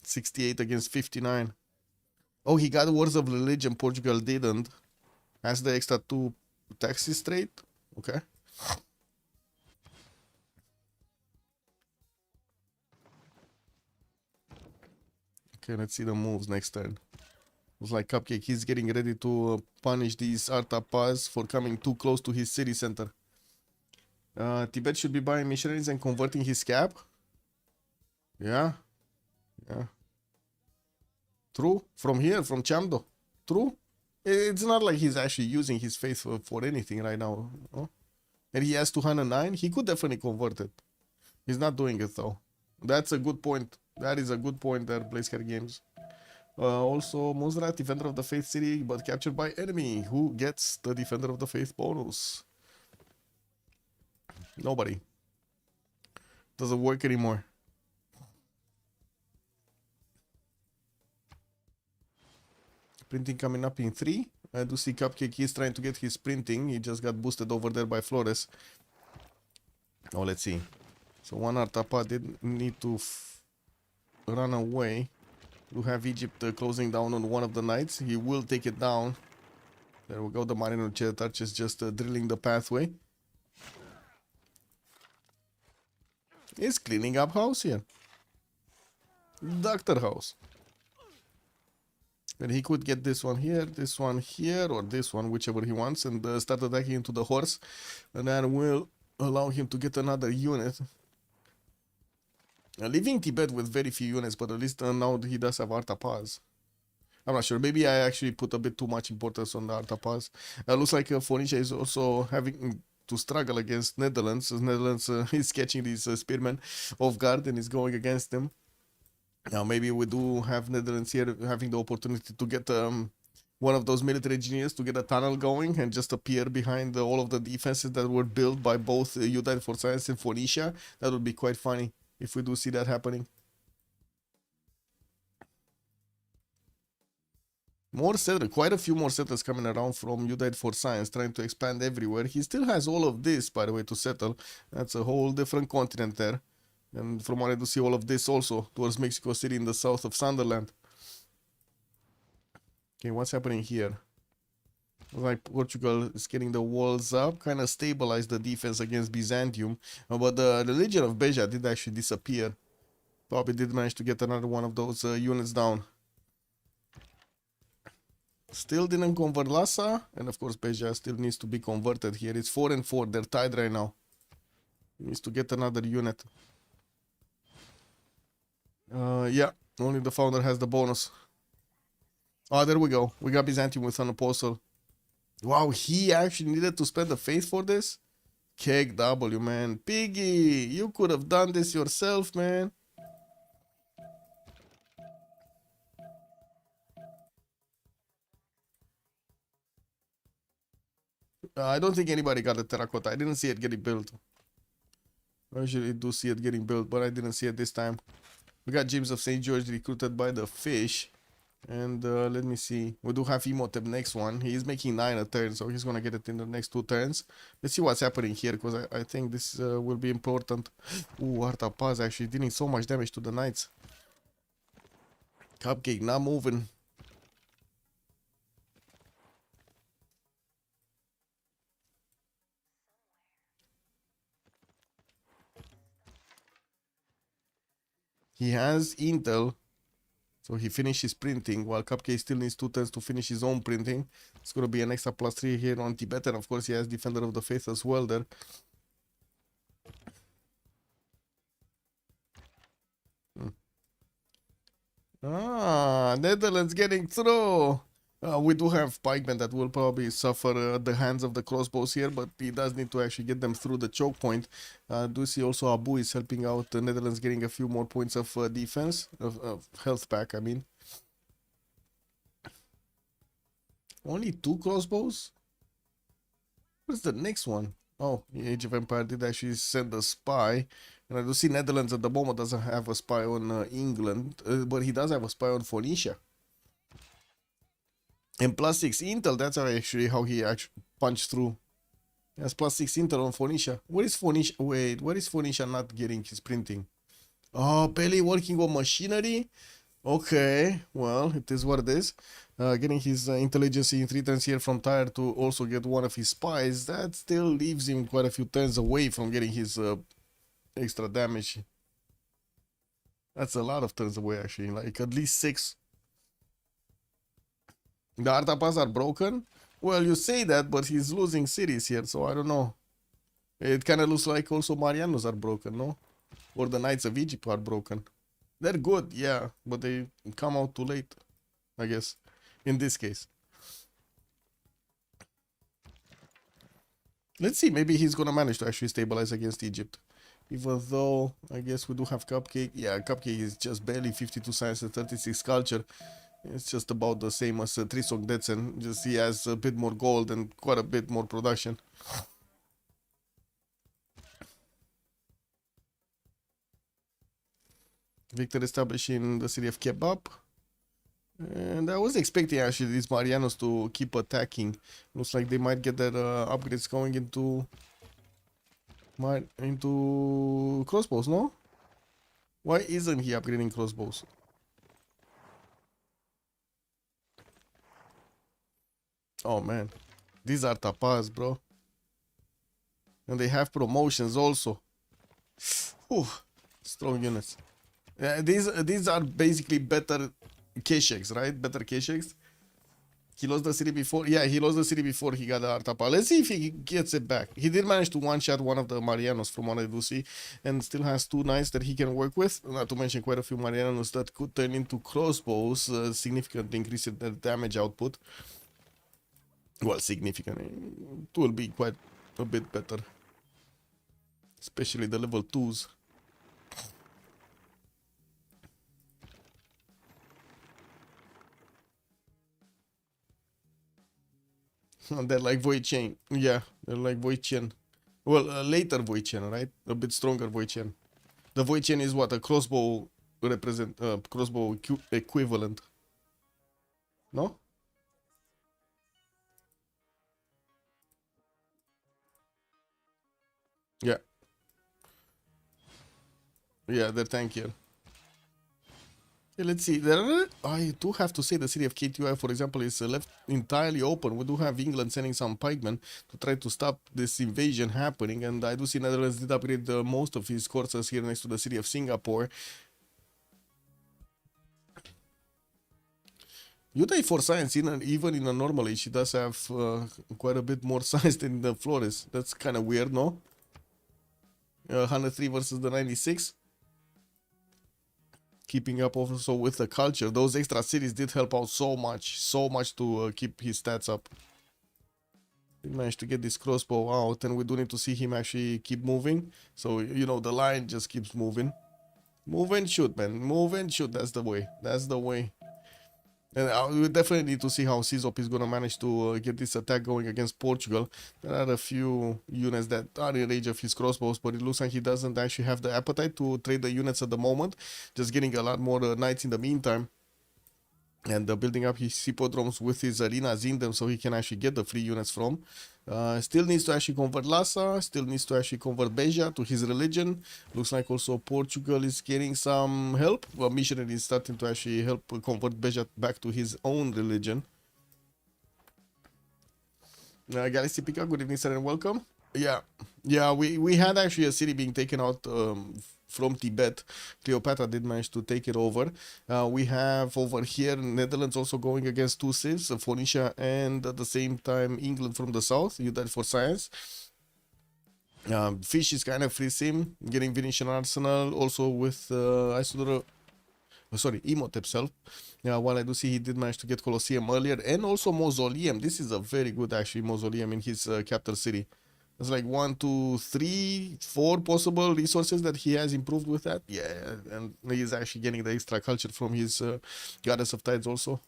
68 against 59. Oh, he got Wars of Religion. Portugal didn't. Has the extra 2 taxi straight. Okay. Okay, let's see the moves next turn. Looks like Cupcake, he's getting ready to punish these Artapas for coming too close to his city center. Tibet should be buying missionaries and converting his cap. Yeah. Yeah. True. From here, from Chamdo. True. It's not like he's actually using his faith for anything right now. No? And he has 209. He could definitely convert it. He's not doing it though. That's a good point. That is a good point there, Blazecar Games. Also, Muzrat, Defender of the Faith City, but captured by enemy. Who gets the Defender of the Faith bonus? Nobody. Doesn't work anymore. Printing coming up in 3. I do see Cupcake, he's trying to get his printing. He just got boosted over there by Flores. Oh, let's see. So one Artapa did need to run away. You have Egypt closing down on one of the knights. He will take it down. There we go. The Marino Touch is just drilling the pathway. He's cleaning up house here. Doctor house. And he could get this one here, or this one, whichever he wants, and start attacking into the horse. And that will allow him to get another unit. Leaving Tibet with very few units, but at least now he does have Artapas. I'm not sure. Maybe I actually put a bit too much importance on the Artapas. Looks like Phoenicia is also having to struggle against Netherlands. As Netherlands is catching these spearmen off guard and is going against them. Now maybe we do have Netherlands here having the opportunity to get one of those military engineers to get a tunnel going and just appear behind all of the defenses that were built by both United for Science and Phoenicia. That would be quite funny if we do see that happening. More settlers, quite a few more settlers coming around from United for Science, trying to expand everywhere. He still has all of this, by the way, to settle. That's a whole different continent there. And from what I do see, all of this also towards Mexico City in the south of Sunderland. Okay, what's happening here? Like Portugal is getting the walls up, kind of stabilized the defense against Byzantium. But the Legion of Beja did actually disappear. Probably did manage to get another one of those units down. Still didn't convert Lhasa, and of course Beja still needs to be converted here. It's 4 and 4, they're tied right now. He needs to get another unit. Yeah, only the founder has the bonus. Oh, there we go. We got Byzantium with an apostle. Wow, he actually needed to spend a faith for this? Keg W, man. Piggy, you could have done this yourself, man. I don't think anybody got the terracotta. I didn't see it getting built. I usually do see it getting built, but I didn't see it this time. We got James of St. George recruited by the fish. And let me see. We do have Imhotep next one. He is making 9 a turn, so he's going to get it in the next 2 turns. Let's see what's happening here, because I think this will be important. Ooh, Artapaz actually dealing so much damage to the knights. Cupcake not moving. He has intel, so he finishes printing, while Cupcake still needs 2 turns to finish his own printing. It's going to be an extra +3 here on Tibetan. Of course, he has Defender of the Faith as well there. Ah, Netherlands getting through. We do have pikemen that will probably suffer at the hands of the crossbows here, but he does need to actually get them through the choke point. Do see also Abu is helping out the Netherlands, getting a few more points of defense, of health back, I mean. Only 2 crossbows? What's the next one? Oh, the Age of Empire did actually send a spy. And I do see Netherlands at the moment doesn't have a spy on England, but he does have a spy on Phoenicia. And +6 intel, that's actually how he actually punched through. He has +6 intel on Phoenicia. Where is Phoenicia? Wait, where is Phoenicia not getting his printing? Oh, Pele working on machinery? Okay, well, it is what it is. Getting his intelligence in 3 turns here from Tyre to also get one of his spies. That still leaves him quite a few turns away from getting his extra damage. That's a lot of turns away, actually. Like, at least 6. The Artapas are broken? Well, you say that, but he's losing cities here, so I don't know. It kind of looks like also Marianos are broken, no? Or the Knights of Egypt are broken. They're good, yeah, but they come out too late, I guess, in this case. Let's see, maybe he's gonna manage to actually stabilize against Egypt. Even though, I guess we do have Cupcake. Yeah, Cupcake is just barely 52 science and 36 culture. It's just about the same as Trisok Detsen. Just he has a bit more gold and quite a bit more production. Victor establishing the city of Kebab. And I was expecting actually these Marianos to keep attacking. Looks like they might get their upgrades going into crossbows, no? Why isn't he upgrading crossbows? Oh man, these are tapas, bro. And they have promotions also. Whew, strong units. These are basically better Kesheks, right? Better Kesheks. He lost the city before. Yeah, he lost the city before he got the Artapa. Let's see if he gets it back. He did manage to one-shot one of the Marianos from what I do see, and still has 2 knights that he can work with. Not to mention quite a few Marianos that could turn into crossbows, significantly increasing their damage output. Well, significant. It will be quite a bit better. Especially the level 2s. They're like Wojciech. Yeah, they're like Wojciech. Well, later Wojciech, right? A bit stronger Wojciech. The Wojciech is what? A crossbow crossbow equivalent. No? Yeah. Yeah, they're tankier. Yeah, let's see. I do have to say the city of KTY, for example, is left entirely open. We do have England sending some pikemen to try to stop this invasion happening, and I do see Netherlands did upgrade most of his courses here next to the city of Singapore. Utah for science, even in a normal age, she does have quite a bit more science than the Flores. That's kind of weird, no? 103 versus the 96. Keeping up also with the culture. Those extra cities did help out so much to keep his stats up. He managed to get this crossbow out, and we do need to see him actually keep moving. So, you know, the line just keeps moving. Move and shoot, man. Move and shoot. That's the way. That's the way. And we definitely need to see how Civ6 is going to manage to get this attack going against Portugal. There are a few units that are in range of his crossbows, but it looks like he doesn't actually have the appetite to trade the units at the moment. Just getting a lot more knights in the meantime. And building up his hippodromes with his arenas in them so he can actually get the free units from. Still needs to actually convert Lhasa, still needs to actually convert Beja to his religion. Looks like also Portugal is getting some help. Well, missionary is starting to actually help convert Beja back to his own religion. Galaxy Pika, good evening, sir, and welcome. Yeah, we had actually a city being taken out from Tibet. Cleopatra did manage to take it over. We have over here Netherlands also going against two civs, Phoenicia and at the same time England from the south. You died for science. Fish is kind of free sim, getting Venetian Arsenal also with Imhotep self. While I do see he did manage to get Colosseum earlier and also Mausoleum. This is a very good actually Mausoleum in his capital city. There's like 1, 2, 3, 4 possible resources that he has improved with that. Yeah, and he's actually getting the extra culture from his Goddess of Tides also.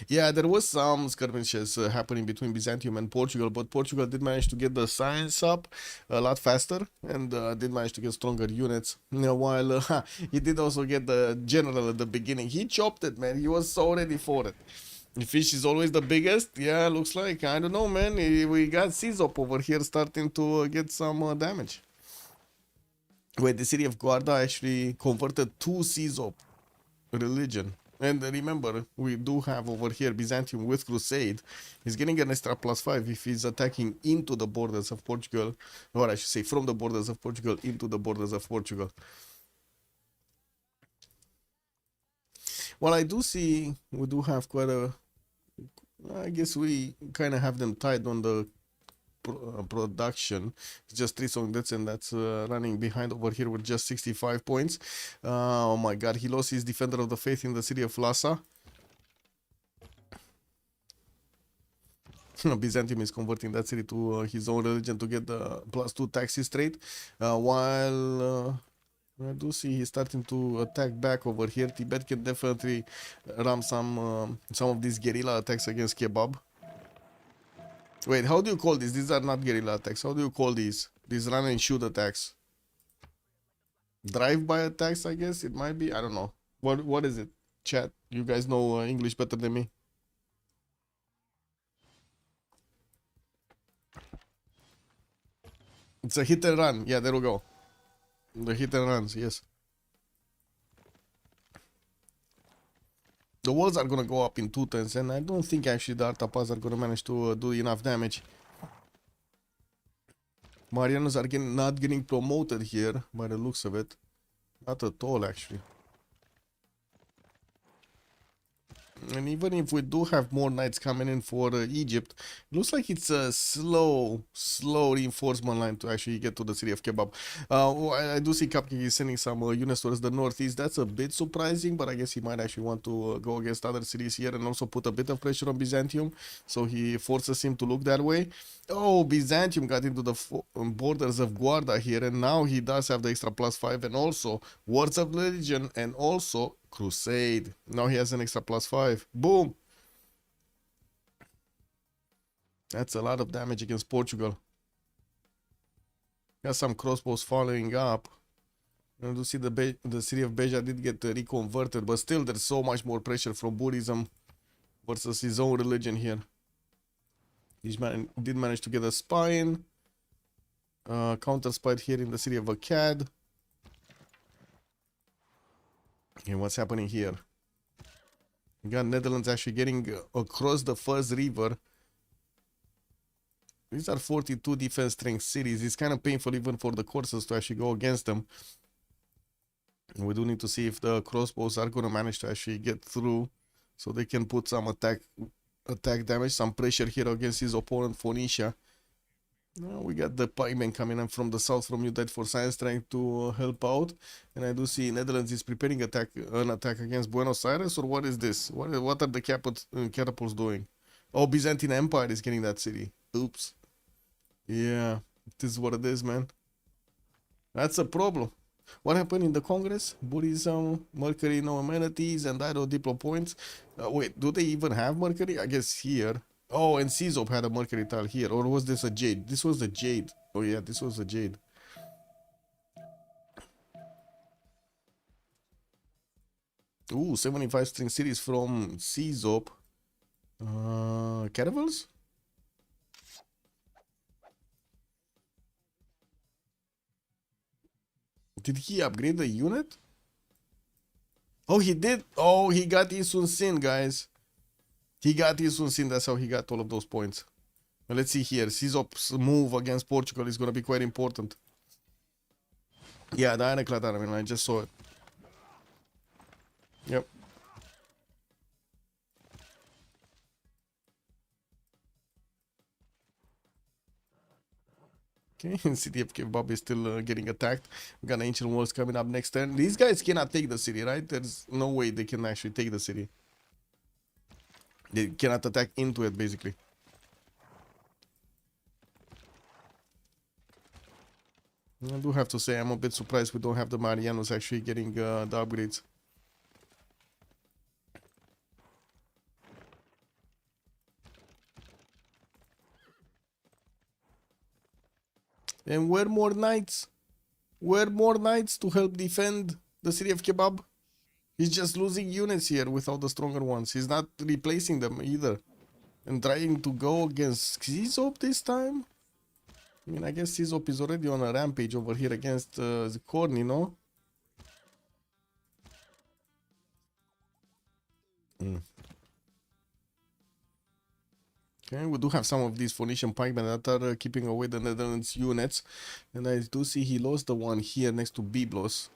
Yeah, there was some skirmishes happening between Byzantium and Portugal, but Portugal did manage to get the science up a lot faster and did manage to get stronger units. While he did also get the general at the beginning. He chopped it, man. He was so ready for it. The fish is always the biggest. Yeah, looks like. I don't know, man. We got Civ6 over here starting to get some damage. Wait, the city of Guarda actually converted to Civ6 religion. And remember, we do have over here Byzantium with Crusade. He's getting an extra +5 if he's attacking into the borders of Portugal. Or I should say from the borders of Portugal into the borders of Portugal. Well, I do see we do have quite a... I guess we kind of have them tied on the production. It's just 3 song deaths and that's running behind over here with just 65 points. Oh my god, he lost his Defender of the Faith in the city of Lhasa. Byzantium is converting that city to his own religion to get the +2 taxes trade. While I do see he's starting to attack back over here. Tibet can definitely run some of these guerrilla attacks against Kebab. Wait, how do you call these? These are not guerrilla attacks. How do you call these? These run and shoot attacks. Drive-by attacks, I guess it might be. I don't know. What is it? Chat, you guys know English better than me. It's a hit and run. Yeah, there we go. The hit and runs, yes. The walls are gonna go up in 2 turns, and I don't think actually the Artapas are gonna manage to do enough damage. Marianos are not getting promoted here by the looks of it. Not at all, actually. And even if we do have more knights coming in for Egypt, it looks like it's a slow reinforcement line to actually get to the city of Kebab. I do see Cupcake is sending some units towards the northeast. That's a bit surprising, but I guess he might actually want to go against other cities here and also put a bit of pressure on Byzantium. So he forces him to look that way. Oh, Byzantium got into the borders of Guarda here, and now he does have the extra +5 and also Words of Religion and also Crusade. Now he has an extra +5. Boom! That's a lot of damage against Portugal. Got some crossbows following up. And you see the city of Beja did get reconverted, but still there's so much more pressure from Buddhism versus his own religion here. This man did manage to get a spine. Counter spied here in the city of Akkad. Okay, what's happening here? We got Netherlands actually getting across the first river. These are 42 defense strength cities. It's kind of painful even for the courses to actually go against them. We do need to see if the crossbows are going to manage to actually get through so they can put some attack damage, some pressure here against his opponent Phoenicia. Now we got the pikemen coming in from the south from United for Science trying to help out. And I do see Netherlands is preparing an attack against Buenos Aires, or what is this? What are the catapults doing? Oh, Byzantine Empire is getting that city. Oops. Yeah, this is what it is, man. That's a problem. What happened in the Congress? Buddhism, Mercury, no amenities, and idle diplo points. Wait, do they even have Mercury? I guess here. Oh, and Caesop had a Mercury tile here. Or was this a Jade? This was the Jade. Oh yeah, this was the Jade. Ooh, 75 string cities from Caesop. Caravels? Did he upgrade the unit? Oh, he did. Oh, he got Isun Sin, guys. He got Isun Sin. That's how he got all of those points. Now, let's see here. Caesop's move against Portugal is going to be quite important. Yeah, the Ironclad Army. I just saw it. Yep. Okay, city of Kebab is still getting attacked. We got ancient walls coming up next turn. These guys cannot take the city, right? There's no way they can actually take the city. They cannot attack into it, basically. I do have to say, I'm a bit surprised we don't have the Marianos actually getting the upgrades. And where more knights? Where more knights to help defend the city of Kebab? He's just losing units here without the stronger ones. He's not replacing them either. And trying to go against Caesop this time? I mean, I guess Caesop is already on a rampage over here against the Corny, no? Okay, we do have some of these Phoenician pikemen that are keeping away the Netherlands units. And I do see he lost the one here next to Byblos.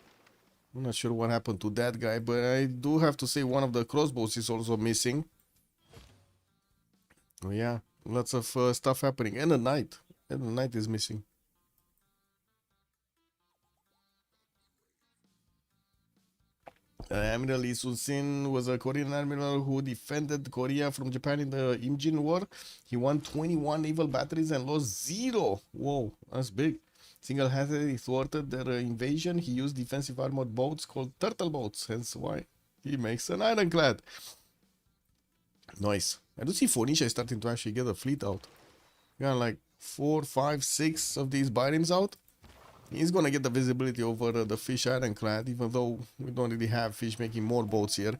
I'm not sure what happened to that guy, but I do have to say one of the crossbows is also missing. Oh yeah, lots of stuff happening. And a knight. And the knight is missing. Admiral Isusin was a Korean admiral who defended Korea from Japan in the Imjin War. He won 21 naval batteries and lost 0. Whoa, that's big. Single-handedly thwarted their invasion. He used defensive armored boats called turtle boats, hence why he makes an ironclad. Nice. I do see Phoenicia is starting to actually get a fleet out. Got like 4, 5, 6 of these Byrims out. He's gonna get the visibility over the fish ironclad, even though we don't really have fish making more boats here.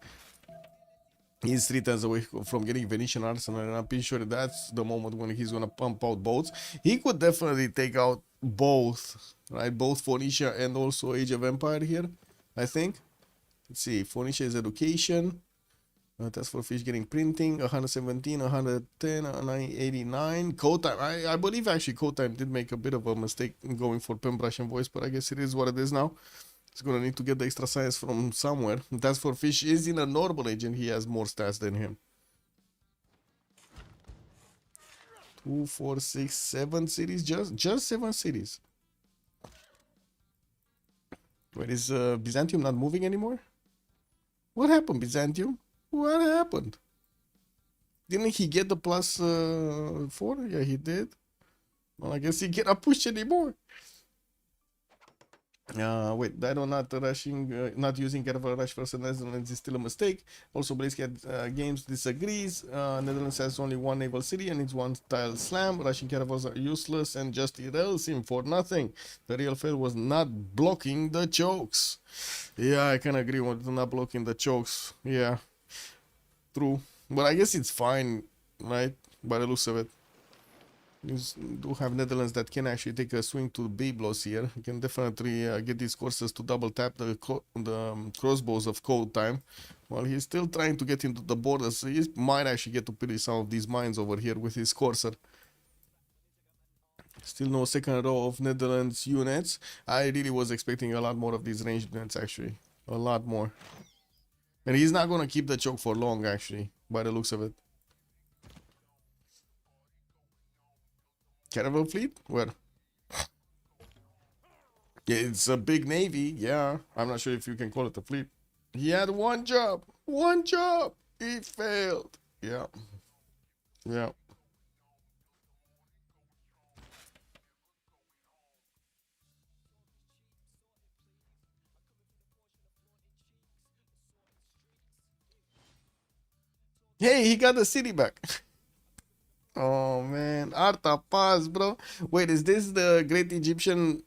He's 3 turns away from getting Venetian Arsenal, and I'm pretty sure that's the moment when he's gonna pump out boats. He could definitely take out both, right? Both Phoenicia and also Age of Empire here, I think. Let's see, Phoenicia is education. That's for fish getting printing, 117, 110, 89. Code time. I believe actually Code time did make a bit of a mistake going for Pembrasian voice, but I guess it is what it is now. He's gonna need to get the extra science from somewhere. That's for Fish is in a normal age and he has more stats than him. 2, 4, 6, 7 cities, just 7 cities. Wait, is Byzantium not moving anymore? What happened, Byzantium? What happened? Didn't he get the plus 4? Yeah, he did. Well, I guess he cannot push anymore. Wait, Dido not rushing, not using caravel rush versus Netherlands is still a mistake. Also, BlazeCat Games disagrees. Netherlands has only one naval city and it's one tile slam. Rushing caravels are useless and just derails him for nothing. The real fail was not blocking the chokes. Yeah, I can agree with not blocking the chokes. Yeah, true. But I guess it's fine, right? By the looks of it. You do have Netherlands that can actually take a swing to B blows here. You can definitely get these courses to double tap the crossbows of cold time. While he's still trying to get into the borders, so he might actually get to pillage some of these mines over here with his courser. Still no second row of Netherlands units. I really was expecting a lot more of these ranged units actually. A lot more. And he's not going to keep the choke for long actually, by the looks of it. Caravel fleet? Where? Yeah, it's a big navy, yeah. I'm not sure if you can call it a fleet. He had one job. One job. He failed. Yeah. Yeah. Hey, he got the city back. Oh man, Arta Paz, bro. Wait, is this the Great Egyptian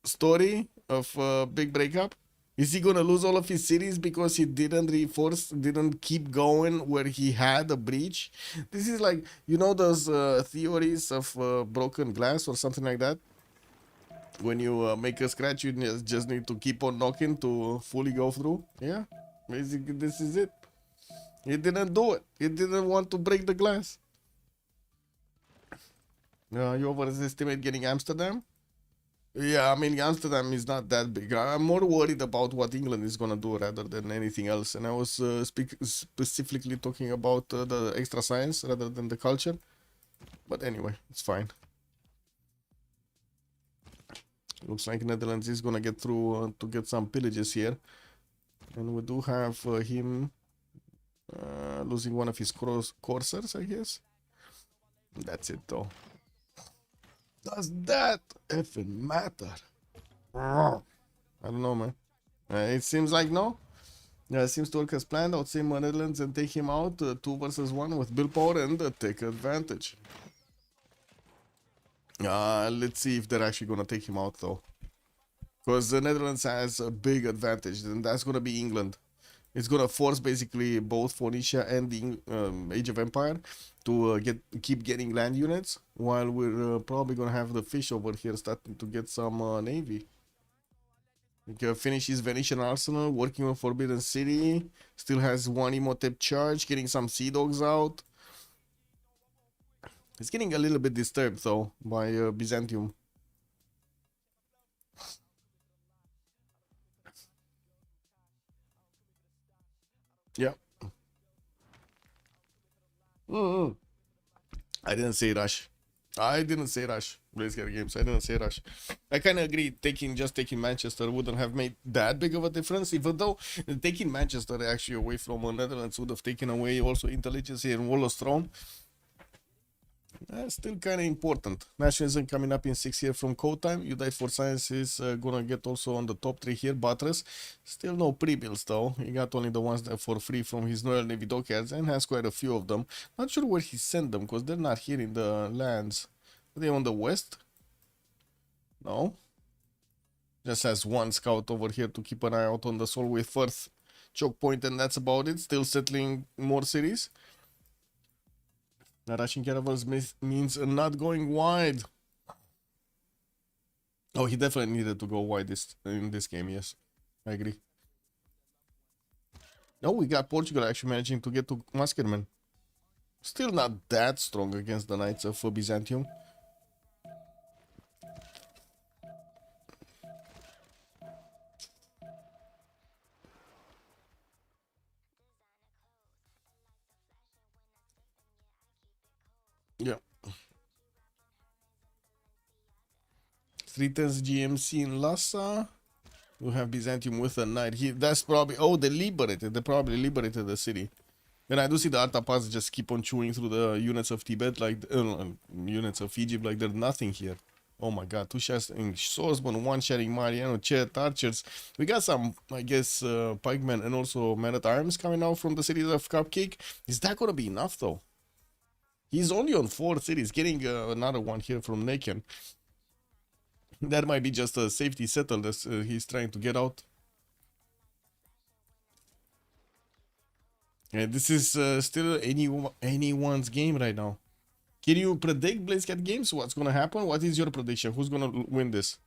story of big breakup? Is he gonna lose all of his cities because he didn't reinforce, didn't keep going where he had a breach? This is like, you know, those theories of broken glass or something like that. When you make a scratch, you just need to keep on knocking to fully go through. Yeah, basically this is it. He didn't do it. He didn't want to break the glass. You overestimate getting Amsterdam? Yeah, I mean, Amsterdam is not that big. I'm more worried about what England is going to do rather than anything else. And I was specifically talking about the extra science rather than the culture. But anyway, it's fine. Looks like Netherlands is going to get through to get some pillages here. And we do have him losing one of his coursers, I guess. That's it, though. Does that effing matter? I don't know, man. It seems like no. It seems to work as planned. Outsame Netherlands and take him out 2 versus 1 with Bill Power and take advantage. Let's see if they're actually gonna take him out though, because the Netherlands has a big advantage, and that's gonna be England. It's gonna force basically both Phoenicia and the Age of Empire to keep getting land units, while we're probably gonna have the fish over here starting to get some navy. We can finish his Venetian arsenal, working on Forbidden City. Still has 1 Imhotep charge, getting some Sea Dogs out. It's getting a little bit disturbed though by Byzantium. Yeah. I didn't say rush. I didn't say rush. BlazeCat Games. I didn't say rush. I kind of agree. Just taking Manchester wouldn't have made that big of a difference. Even though taking Manchester actually away from Netherlands would have taken away also intelligence here in Wall of Throne. That's still kind of important. Nationalism coming up in 6 years from code time. You die for science is gonna get also on the top 3 here. Buttress. Still no pre-builds though. He got only the ones that for free from his Royal Navy dockyards and has quite a few of them. Not sure where he sent them because they're not here in the lands. Are they on the west? No. Just has 1 scout over here to keep an eye out on the Solway Firth choke point, and that's about it. Still settling more cities. Rushing caravels means not going wide. Oh, he definitely needed to go wide in this game, yes. I agree. Oh, we got Portugal actually managing to get to Muskerman. Still not that strong against the Knights of Byzantium. 310's GMC in Lhasa. We have Byzantium with a knight. That's probably... Oh, they liberated. They probably liberated the city. And I do see the Artapas just keep on chewing through the units of Tibet, like... units of Egypt, like there's nothing here. Oh my god, 2 shots in swordsman, 1 shot in Mariano, Chet, archers. We got some, I guess, pikemen and also men-at-arms coming out from the cities of Cupcake. Is that gonna be enough, though? He's only on 4 cities, getting another one here from Naken. That might be just a safety settle that he's trying to get out. Yeah, this is still anyone's game right now. Can you predict BlizzCat games? What's gonna happen? What is your prediction? Who's gonna win this?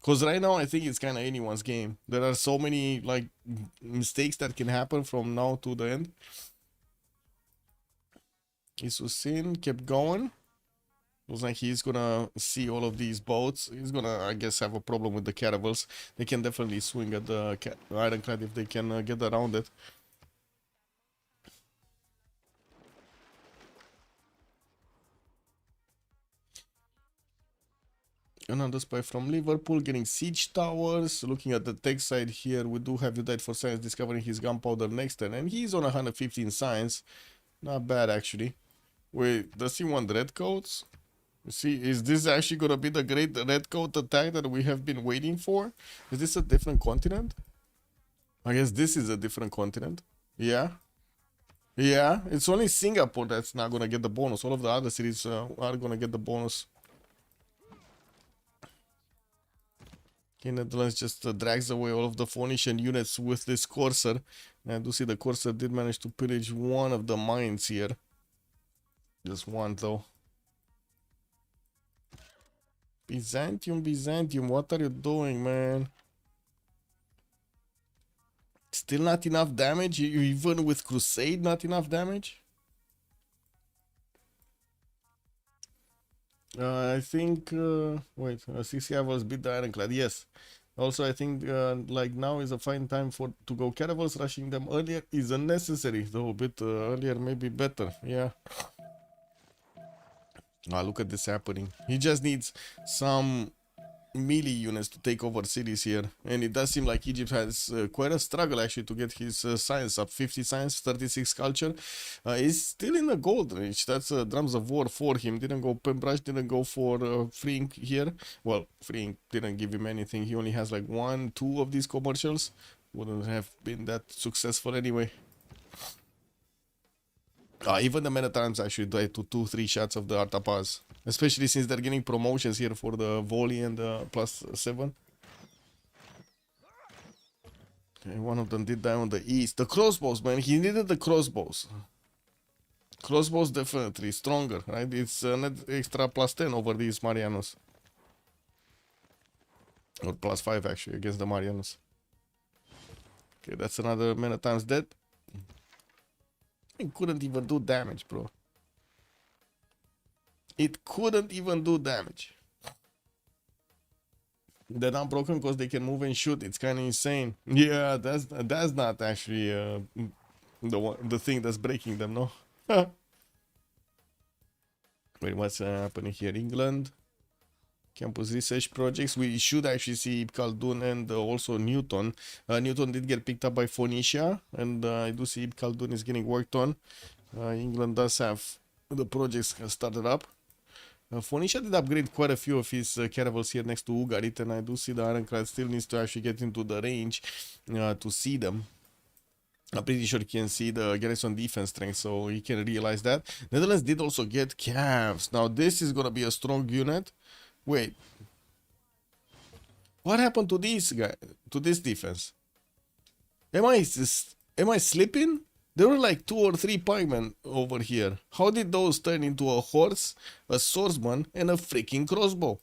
Because right now I think it's kind of anyone's game. There are so many like mistakes that can happen from now to the end. Isusin kept going. Looks like he's gonna see all of these boats. He's gonna, I guess, have a problem with the caravels. They can definitely swing at the ironclad if they can get around it. Another spy from Liverpool getting siege towers. Looking at the tech side here, we do have Unite for Science discovering his gunpowder next turn, and he's on 115 science. Not bad actually. Wait, does he want red coats? See, is this actually gonna be the great red coat attack that we have been waiting for? Is this a different continent? I guess this is a different continent. Yeah. Yeah, it's only Singapore that's not gonna get the bonus. All of the other cities are gonna get the bonus. Okay, Netherlands just drags away all of the Phoenician units with this Corsair. And I do see the Corsair did manage to pillage one of the mines here. Just one though. Byzantium, what are you doing, man? Still not enough damage? Even with Crusade, not enough damage? I think, wait, CCI was beat the Ironclad, yes. Also, I think, like, now is a fine time to go Caravels. Rushing them earlier is unnecessary, though a bit earlier may be better, yeah. Ah, look at this happening. He just needs some melee units to take over cities here. And it does seem like Egypt has quite a struggle actually to get his science up. 50 science, 36 culture. He's still in the gold range. That's drums of war for him. Didn't go Pembrush, didn't go for Freeing here. Well, Freeing didn't give him anything. He only has like 1, 2 of these commercials. Wouldn't have been that successful anyway. Even the men-at-arms actually died to 2-3 shots of the Artapas. Especially since they're getting promotions here for the volley and the +7. Okay, one of them did die on the east. The crossbows, man. He needed the crossbows. Crossbows definitely stronger, right? It's an extra +10 over these Marianos. Or +5 actually against the Marianos. Okay, that's another men-at-arms dead. It couldn't even do damage, bro. It couldn't even do damage. They're not broken because they can move and shoot. It's kind of insane. Yeah, that's not actually the thing that's breaking them, no? Wait, what's happening here? England. Campus research projects. We should actually see Khaldun and also Newton. Newton did get picked up by Phoenicia, and I do see Khaldun is getting worked on. England does have the projects started up. Phoenicia did upgrade quite a few of his caravels here next to Ugarit, and I do see the Ironclad still needs to actually get into the range to see them. I'm pretty sure he can see the garrison defense strength, so he can realize that. Netherlands did also get Cavs. Now this is gonna be a strong unit. Wait, what happened to this guy? To this defense? Am I slipping? There were like 2 or 3 pikemen over here. How did those turn into a horse, a swordsman, and a freaking crossbow?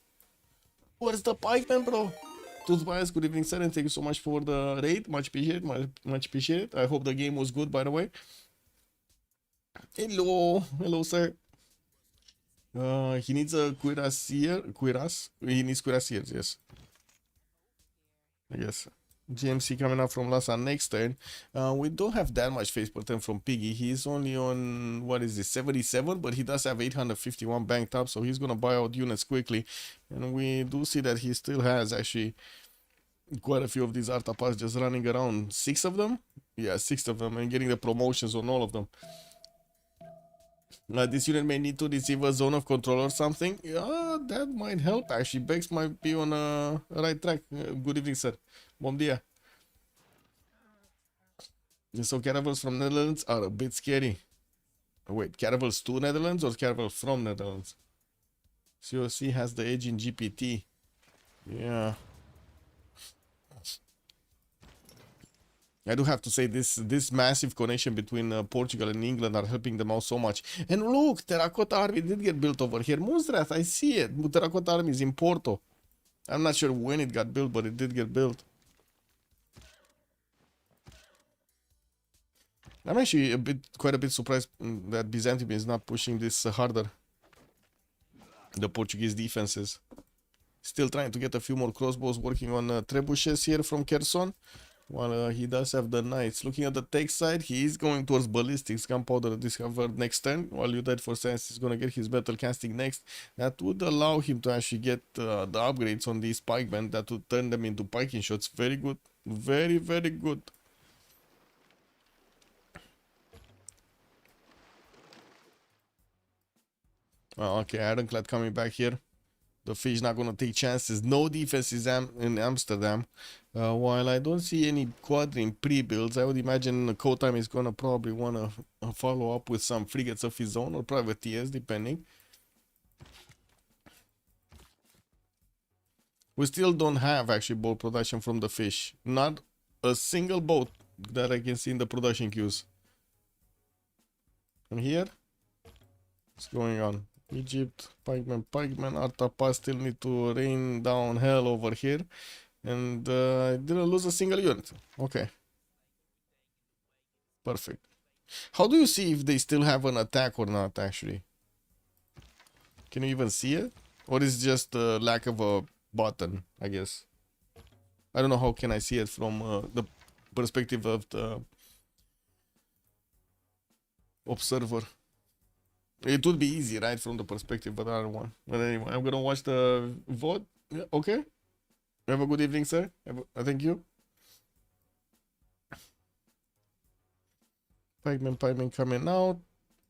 Where's the pikeman, bro? Toothbias, good evening, sir, and thank you so much for the raid. Much appreciated, much appreciated. I hope the game was good, by the way. Hello, sir. He needs a cuirassier. He needs cuirassiers, yes. I guess. GMC coming up from Lhasa next turn. We don't have that much face per turn from Piggy. He's only on, what is this, 77, but he does have 851 banked up, so he's gonna buy out units quickly. And we do see that he still has actually quite a few of these Artapas just running around. 6 of them? Yeah, 6 of them, and getting the promotions on all of them. This unit may need to receive a zone of control or something. Yeah, that might help actually. Bex might be on a right track. Good evening, sir. Bom dia. So caravels from Netherlands are a bit scary. Wait, caravels to Netherlands or caravels from Netherlands? COC has the edge in GPT. Yeah. I do have to say this massive connection between Portugal and England are helping them out so much. And look, Terracotta Army did get built over here. Moonstrath, I see it. Terracotta Army is in Porto. I'm not sure when it got built, but it did get built. I'm actually quite a bit surprised that Byzantium is not pushing this harder. The Portuguese defenses. Still trying to get a few more crossbows, working on trebuchets here from Kherson. While he does have the knights. Looking at the tech side, he is going towards ballistics. Gunpowder discovered next turn. While you died for science, he's gonna get his battle casting next. That would allow him to actually get the upgrades on these pikemen. That would turn them into piking shots. Very good. Very, very good. Okay, Ironclad coming back here. The fish not going to take chances. No defenses in Amsterdam. While I don't see any quadrine pre-builds, I would imagine Kotime is going to probably want to follow up with some frigates of his own or privateers, depending. We still don't have actually boat production from the fish. Not a single boat that I can see in the production queues. And here, what's going on? Egypt, pikemen, Artapa still need to rain down hell over here. And didn't lose a single unit. Okay. Perfect. How do you see if they still have an attack or not, actually? Can you even see it? Or is it just a lack of a button, I guess? I don't know how can I see it from the perspective of the observer. It would be easy, right, from the perspective of the other one. But anyway, I'm gonna watch the vote. Yeah, okay. Have a good evening, sir. Thank you. Pikeman coming out.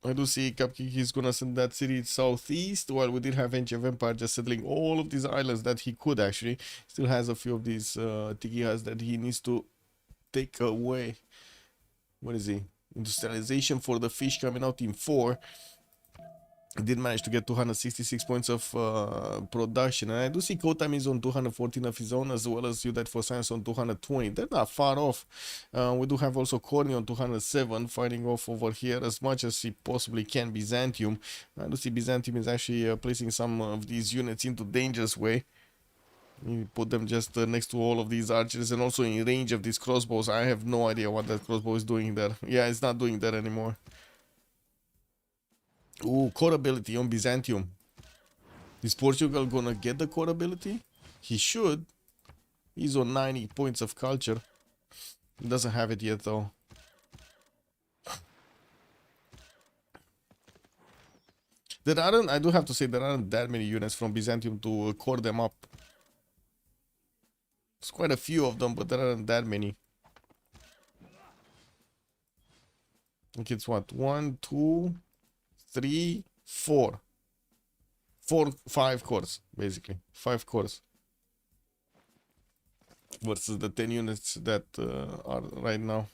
I do see Cupcake, he's gonna send that city southeast, while we did have Ancient Empire just settling all of these islands that he could actually. Still has a few of these Tigihas that he needs to take away. What is he? Industrialization for the fish coming out in 4. Did manage to get 266 points of production, and I do see Kotime is on 214 of his own, as well as You Died for Science on 220. They're not far off. We do have also Corny on 207, fighting off over here as much as he possibly can Byzantium. I do see Byzantium is actually placing some of these units into dangerous way. You put them just next to all of these archers and also in range of these crossbows. I have no idea what that crossbow is doing there. Yeah, it's not doing that anymore. Ooh, core ability on Byzantium. Is Portugal gonna get the core ability? He should. He's on 90 points of culture. He doesn't have it yet though. I do have to say, there aren't that many units from Byzantium to core them up. There's quite a few of them, but there aren't that many. I think it's what? 1, 2, 3, 4. 5 cores, basically. 5 cores. Versus the 10 units that are right now.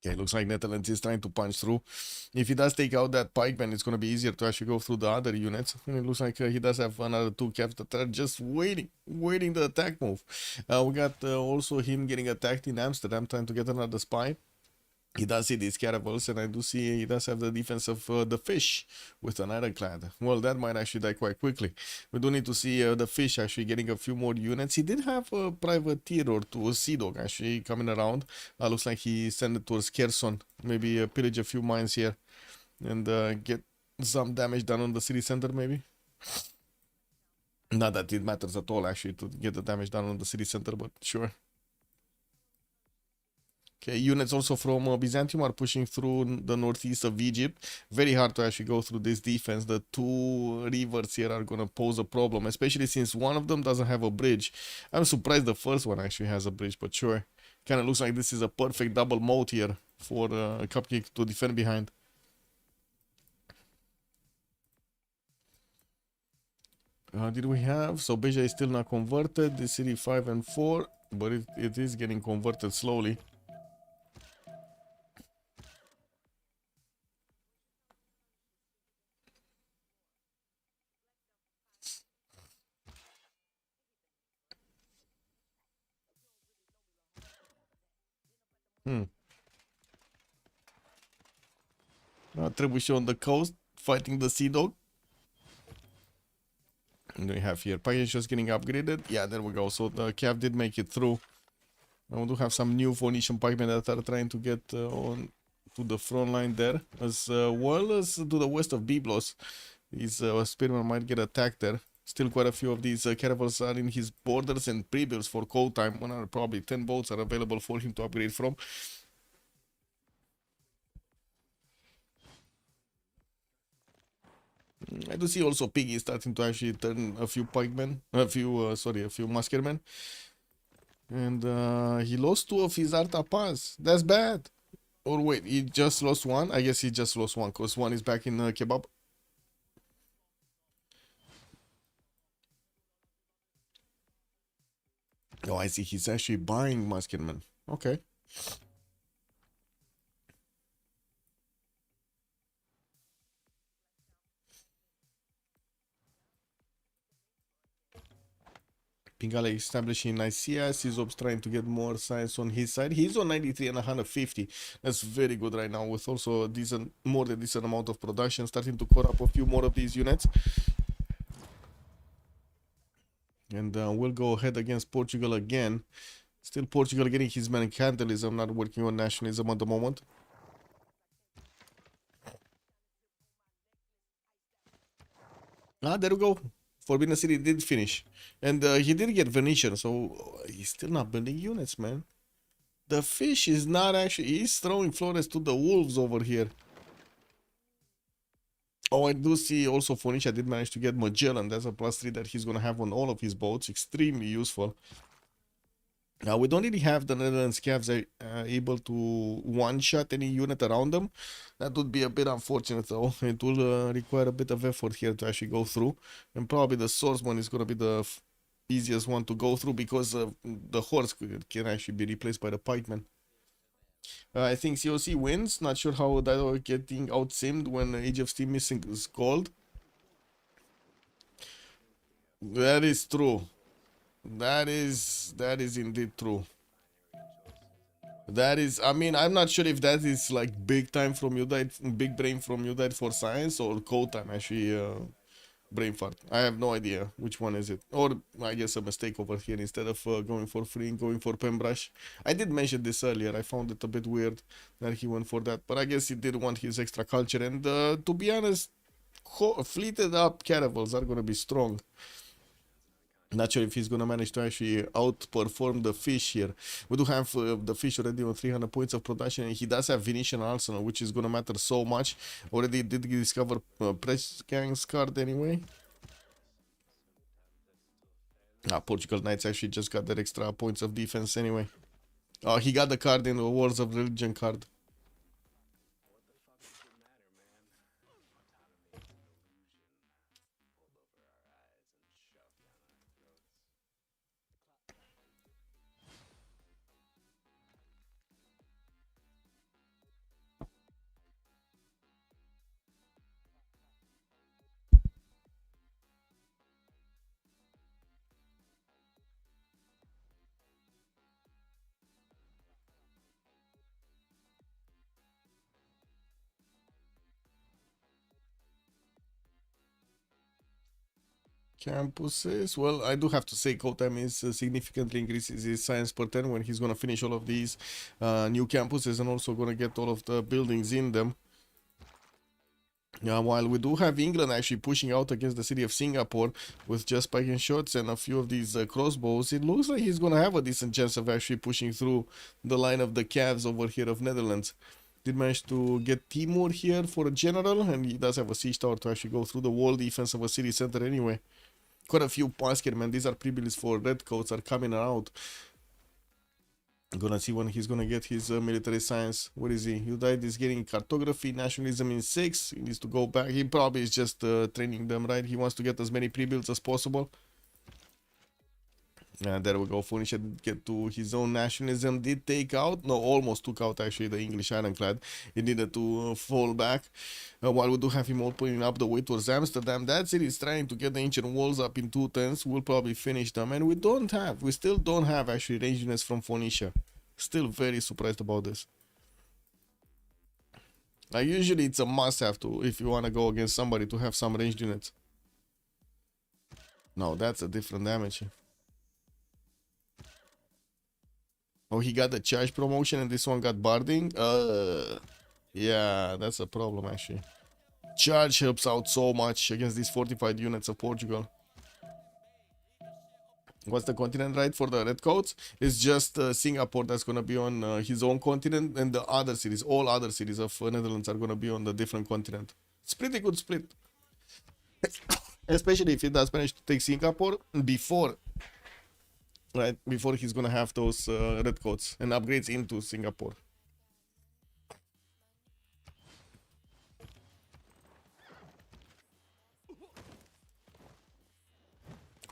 Okay, looks like Netherlands is trying to punch through. If he does take out that pikeman, it's going to be easier to actually go through the other units. And it looks like he does have another 2 caps that are just waiting the attack move. We got also him getting attacked in Amsterdam, trying to get another spy. He does see these caravels, and I do see he does have the defense of the fish with an ironclad. Well, that might actually die quite quickly. We do need to see the fish actually getting a few more units. He did have a privateer or two, a sea dog actually coming around. Looks like he sent it towards Kherson. Maybe pillage a few mines here and get some damage done on the city center, maybe. Not that it matters at all actually to get the damage done on the city center, but sure. Okay, units also from Byzantium are pushing through the northeast of Egypt. Very hard to actually go through this defense. The two rivers here are going to pose a problem, especially since one of them doesn't have a bridge. I'm surprised the first one actually has a bridge, but sure. Kind of looks like this is a perfect double moat here for Cupcake to defend behind. Did we have? So Beja is still not converted. The city 5 and 4, but it is getting converted slowly. Trebuchet on the coast fighting the Sea Dog. And we have here package just getting upgraded. Yeah, there we go. So the Cav did make it through. I want to have some new Phoenician pikemen that are trying to get on to the front line there, as well as to the west of Byblos. His spearmen might get attacked there. Still quite a few of these caravels are in his borders and pre-builds for cold time. Probably 10 boats are available for him to upgrade from. I do see also Piggy starting to actually turn a few pikemen, a few muskermen. And he lost 2 of his Artapas. That's bad. Or wait, he just lost 1? I guess he just lost 1, because 1 is back in Kebab. Oh, I see. He's actually buying muskermen. Okay. Pingale establishing Nicaea. Sizob's trying to get more science on his side. He's on 93 and 150. That's very good right now, with also a decent, more than decent amount of production. Starting to core up a few more of these units. And we'll go ahead against Portugal again. Still Portugal getting his mercantilism, not working on nationalism at the moment. There we go. Forbidden City did finish. And he did get Venetian, so he's still not building units, man. The fish is not actually... He's throwing Flores to the wolves over here. Oh, I do see also Phoenicia did manage to get Magellan. That's a +3 that he's going to have on all of his boats. Extremely useful. Now, we don't really have the Netherlands Cavs able to one-shot any unit around them. That would be a bit unfortunate, though. It will require a bit of effort here to actually go through. And probably the swordsman is going to be the easiest one to go through, because the horse can actually be replaced by the pikeman. I think COC wins. Not sure how that are getting out-simmed when Age of Steam missing is gold. That is true. That is indeed true. That is, I mean, I'm not sure if that is like big time from you, that big brain from you, that for science, or code time actually brain fart. I have no idea which one is it, or I guess a mistake over here. Instead of going for free and going for Pembrush. I did mention this earlier. I found it a bit weird that he went for that, but I guess he did want his extra culture. And to be honest, fleeted up caravels are gonna be strong. Not sure if he's gonna manage to actually outperform the fish here. We do have the fish already on 300 points of production, and he does have Venetian Arsenal, which is gonna matter so much. Already did discover Press Gang's card anyway. Portugal Knights actually just got that extra points of defense anyway. He got the card in the Wars of Religion card. campuses. Well, I do have to say Kotam is significantly increases his science per turn when he's gonna finish all of these new campuses and also gonna get all of the buildings in them. Yeah, while we do have England actually pushing out against the city of Singapore with just pike shots and a few of these crossbows, it looks like he's gonna have a decent chance of actually pushing through the line of the Cavs over here of Netherlands. Did manage to get Timur here for a general, and he does have a siege tower to actually go through the wall defense of a city center anyway. Quite a few basket, man. These are pre-builds for redcoats are coming out. Gonna see when he's gonna get his military science. What is he? Udai is getting cartography, nationalism in 6. He needs to go back. He probably is just training them, right? He wants to get as many pre-builds as possible. And there we go. Phoenicia did get to his own nationalism. Did take out, no, almost took out actually the English ironclad. He needed to fall back. While we do have him opening up the way towards Amsterdam, that city is trying to get the ancient walls up in 2 turns. We'll probably finish them. And we still don't have actually range units from Phoenicia. Still very surprised about this. Like usually it's a must have to, if you want to go against somebody, to have some ranged units. No, that's a different damage. Oh, he got the charge promotion and this one got barding? Yeah, that's a problem actually. Charge helps out so much against these fortified units of Portugal. What's the continent right for the redcoats? It's just Singapore that's going to be on his own continent, and the other cities, all other cities of Netherlands are going to be on the different continent. It's pretty good split. Especially if he does manage to take Singapore before. Right, before he's gonna have those redcoats and upgrades into Singapore.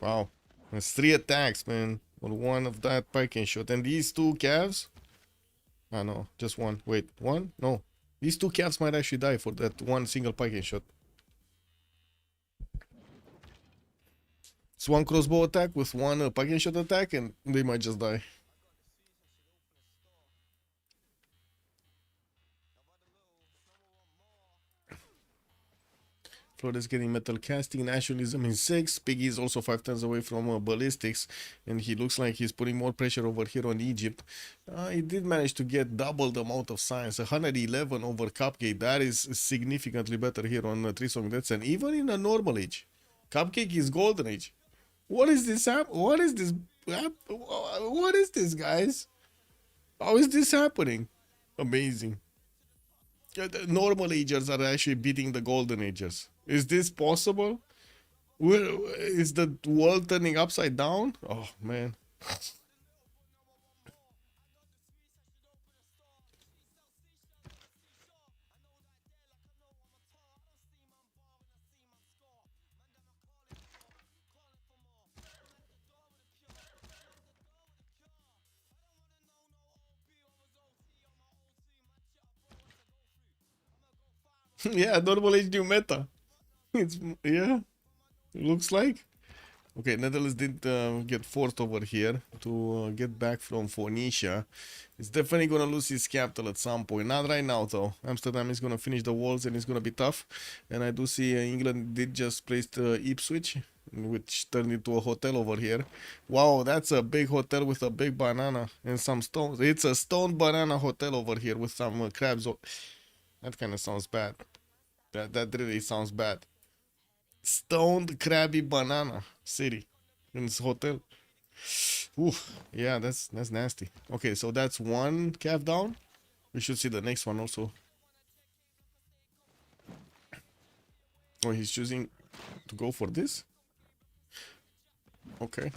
Wow, there's 3 attacks, man, on one of that pike shot, and these 2 calves. Ah no, just one. Wait, one? No, these 2 calves might actually die for that one single pike shot. It's 1 crossbow attack with 1 pike shot attack, and they might just die. Florida is getting metal casting, nationalism in 6. Piggy is also 5 turns away from ballistics, and he looks like he's putting more pressure over here on Egypt. He did manage to get double the amount of science, 111 over Cupcake. That is significantly better here on Trisong Deaths, and even in a normal age. Cupcake is golden age. What is this? What is this? What is this, guys? How is this happening? Amazing. The normal agers are actually beating the golden agers. Is this possible? Is the world turning upside down? Oh, man. Yeah, normal age new meta. It's, yeah, looks like. Okay, Netherlands did get forced over here to get back from Phoenicia. It's definitely going to lose his capital at some point. Not right now, though. Amsterdam is going to finish the walls and it's going to be tough. And I do see England did just place the Ipswich, which turned into a hotel over here. Wow, that's a big hotel with a big banana and some stones. It's a stone banana hotel over here with some crabs. That kind of sounds bad. That really sounds bad. Stoned crabby banana city in this hotel. Oof, yeah, that's nasty. Okay, so that's 1 calf down. We should see the next one also. Oh, he's choosing to go for this. Okay.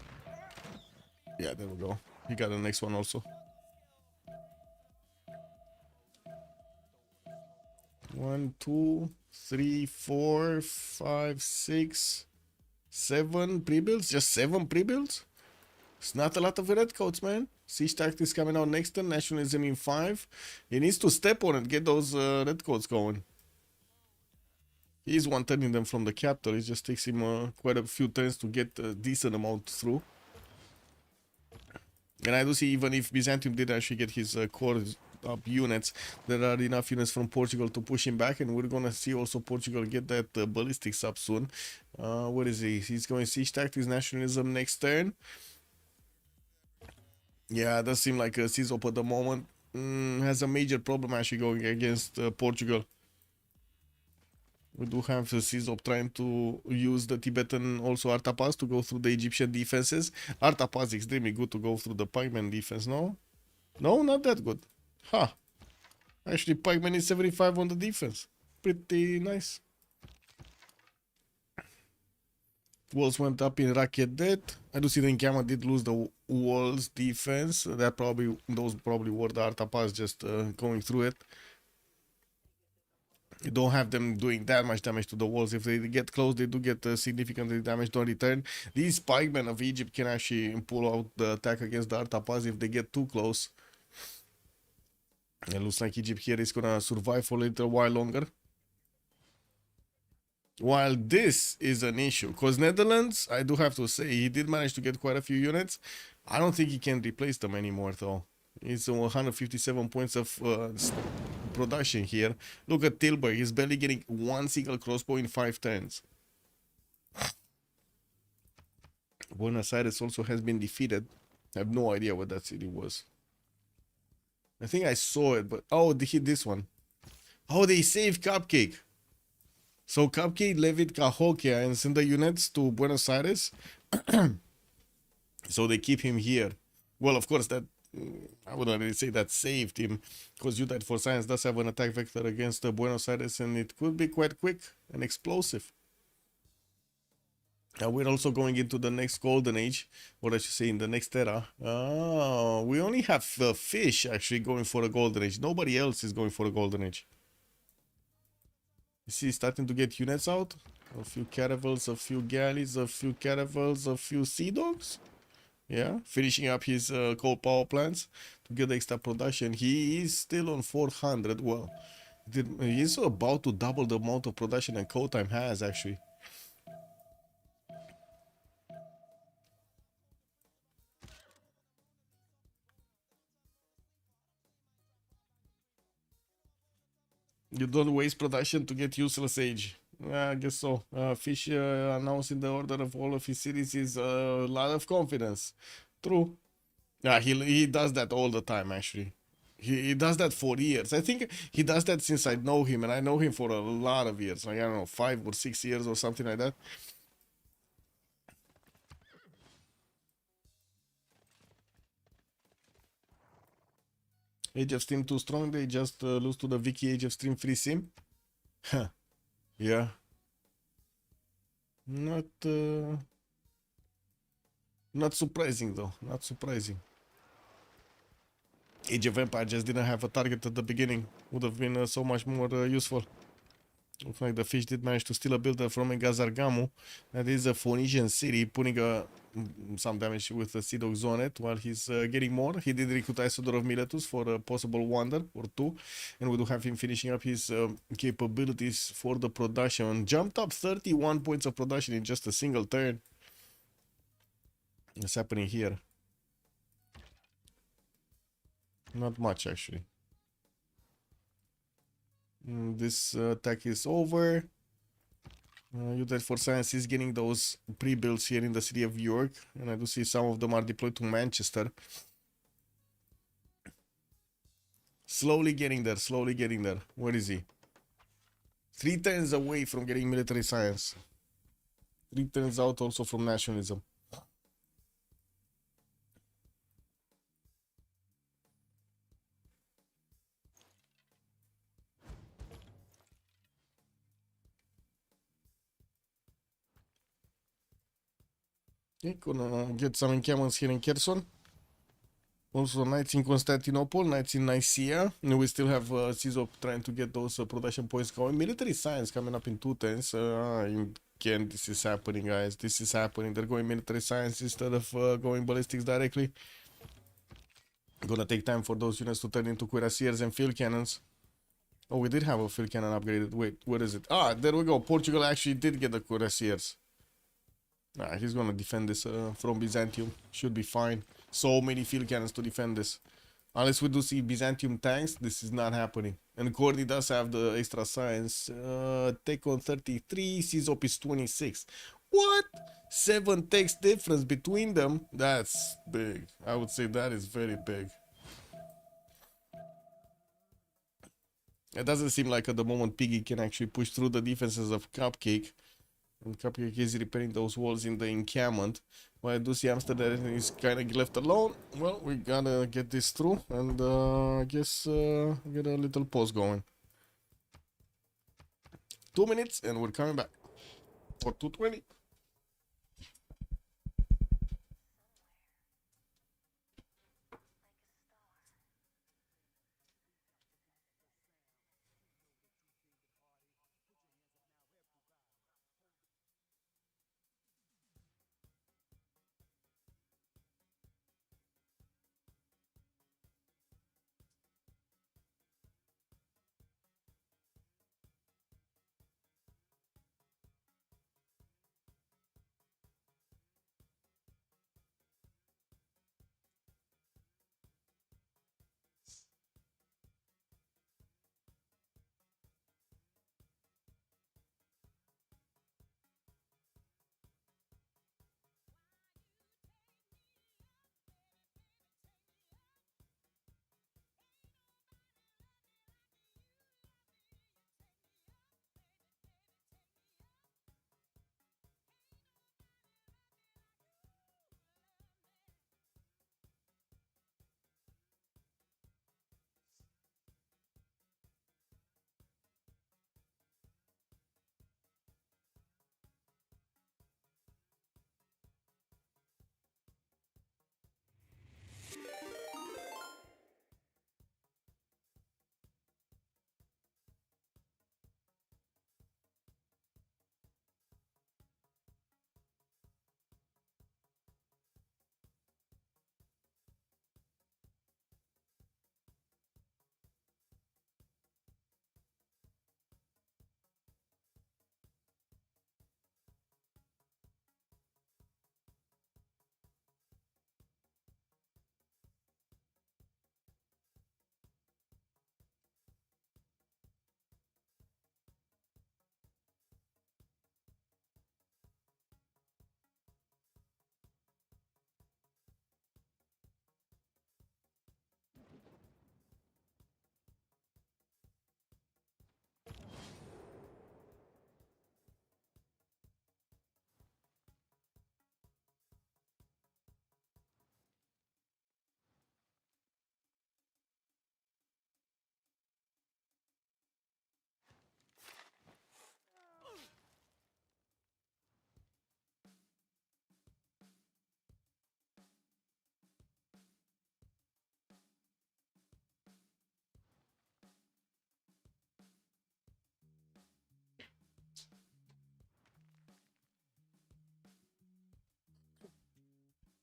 Yeah, there we go. He got the next one also. 1, 2, 3, 4, 5, 6, 7 pre-builds. Just 7 pre-builds. It's not a lot of redcoats, man. Siege tactics coming out next turn. Nationalism in 5. He needs to step on it, get those redcoats going. He's one-turning them from the capital. It just takes him quite a few turns to get a decent amount through. And I do see, even if Byzantium did actually get his core up units. There are enough units from Portugal to push him back, and we're gonna see also Portugal get that ballistic sub soon. What is he? He's going siege tactics, nationalism next turn. Yeah, it does seem like Sizop at the moment has a major problem actually going against Portugal. We do have Sizop trying to use the Tibetan also Artapas to go through the Egyptian defenses. Artapas extremely good to go through the pikeman defense, no? No, not that good. Huh. Actually, pikeman is 75 on the defense. Pretty nice. Walls went up in Racket Dead. I do see the Nkama did lose the walls defense. Those probably were the Artapas just going through it. You don't have them doing that much damage to the walls. If they get close, they do get significantly damaged on return. These pikemen of Egypt can actually pull out the attack against the Artapas if they get too close. It looks like Egypt here is gonna survive for a little while longer. While this is an issue, because Netherlands, I do have to say, he did manage to get quite a few units. I don't think he can replace them anymore though. It's 157 points of production here. Look at Tilburg, he's barely getting one single crossbow in 5 turns. Buenos Aires also has been defeated. I have no idea what that city was. I think I saw it, but oh, they hit this one. Oh, they saved Cupcake. So Cupcake levied Cahokia and send the units to Buenos Aires. So they keep him here. Well, of course, that I wouldn't really say that saved him, because Unite for Science does have an attack vector against Buenos Aires, and it could be quite quick and explosive. Now we're also going into the next golden age, or I should say in the next era. Oh, we only have fish actually going for a golden age. Nobody else is going for a golden age. You see, starting to get units out. A few caravels, a few galleys, a few caravels, a few sea dogs. Yeah, finishing up his coal power plants to get the extra production. He is still on 400. Well, he's about to double the amount of production that Coal Time has actually. You don't waste production to get useless age. I guess so. Fish announcing the order of all of his cities is a lot of confidence. True. Yeah, he does that all the time actually. He does that for years. I think he does that since I know him, and I know him for a lot of years. Like, I don't know, 5 or 6 years or something like that. Age of Steam too strong, they just lose to the Wiki Age of Steam free sim. Huh. Yeah. Not surprising though, not surprising. Age of Empire just didn't have a target at the beginning. Would have been so much more useful. Looks like the fish did manage to steal a builder from Engazargamu. That is a Phoenician city, putting some damage with the Sea Dogs on it while he's getting more. He did recruit Isodor of Miletus for a possible wonder or two. And we do have him finishing up his capabilities for the production. Jumped up 31 points of production in just a single turn. What's happening here? Not much actually. This attack is over. Unite for Science is getting those pre-builds here in the city of York, and I do see some of them are deployed to Manchester. Slowly getting there, slowly getting there. Where is he? 3 turns away from getting military science. 3 turns out also from nationalism. Okay, gonna get some encampments here in Kherson. Also knights in Constantinople, knights in Nicaea. And we still have Sizop trying to get those production points going. Military science coming up in 2 turns. Again, this is happening, guys. This is happening. They're going military science instead of going ballistics directly. Gonna take time for those units to turn into cuirassiers and field cannons. Oh, we did have a field cannon upgraded. Wait, where is it? Ah, there we go. Portugal actually did get the cuirassiers. He's gonna defend this from Byzantium. Should be fine. So many field cannons to defend this. Unless we do see Byzantium tanks, this is not happening. And Cordy does have the extra science. Tech on 33, Sizop is 26. What? 7 takes difference between them? That's big. I would say that is very big. It doesn't seem like at the moment Piggy can actually push through the defenses of Cupcake. And Cupcake is repairing those walls in the encampment. Well, I do see Amsterdam is kind of left alone. Well, we gotta get this through and I guess get a little pause going. 2 minutes and we're coming back for 2:20.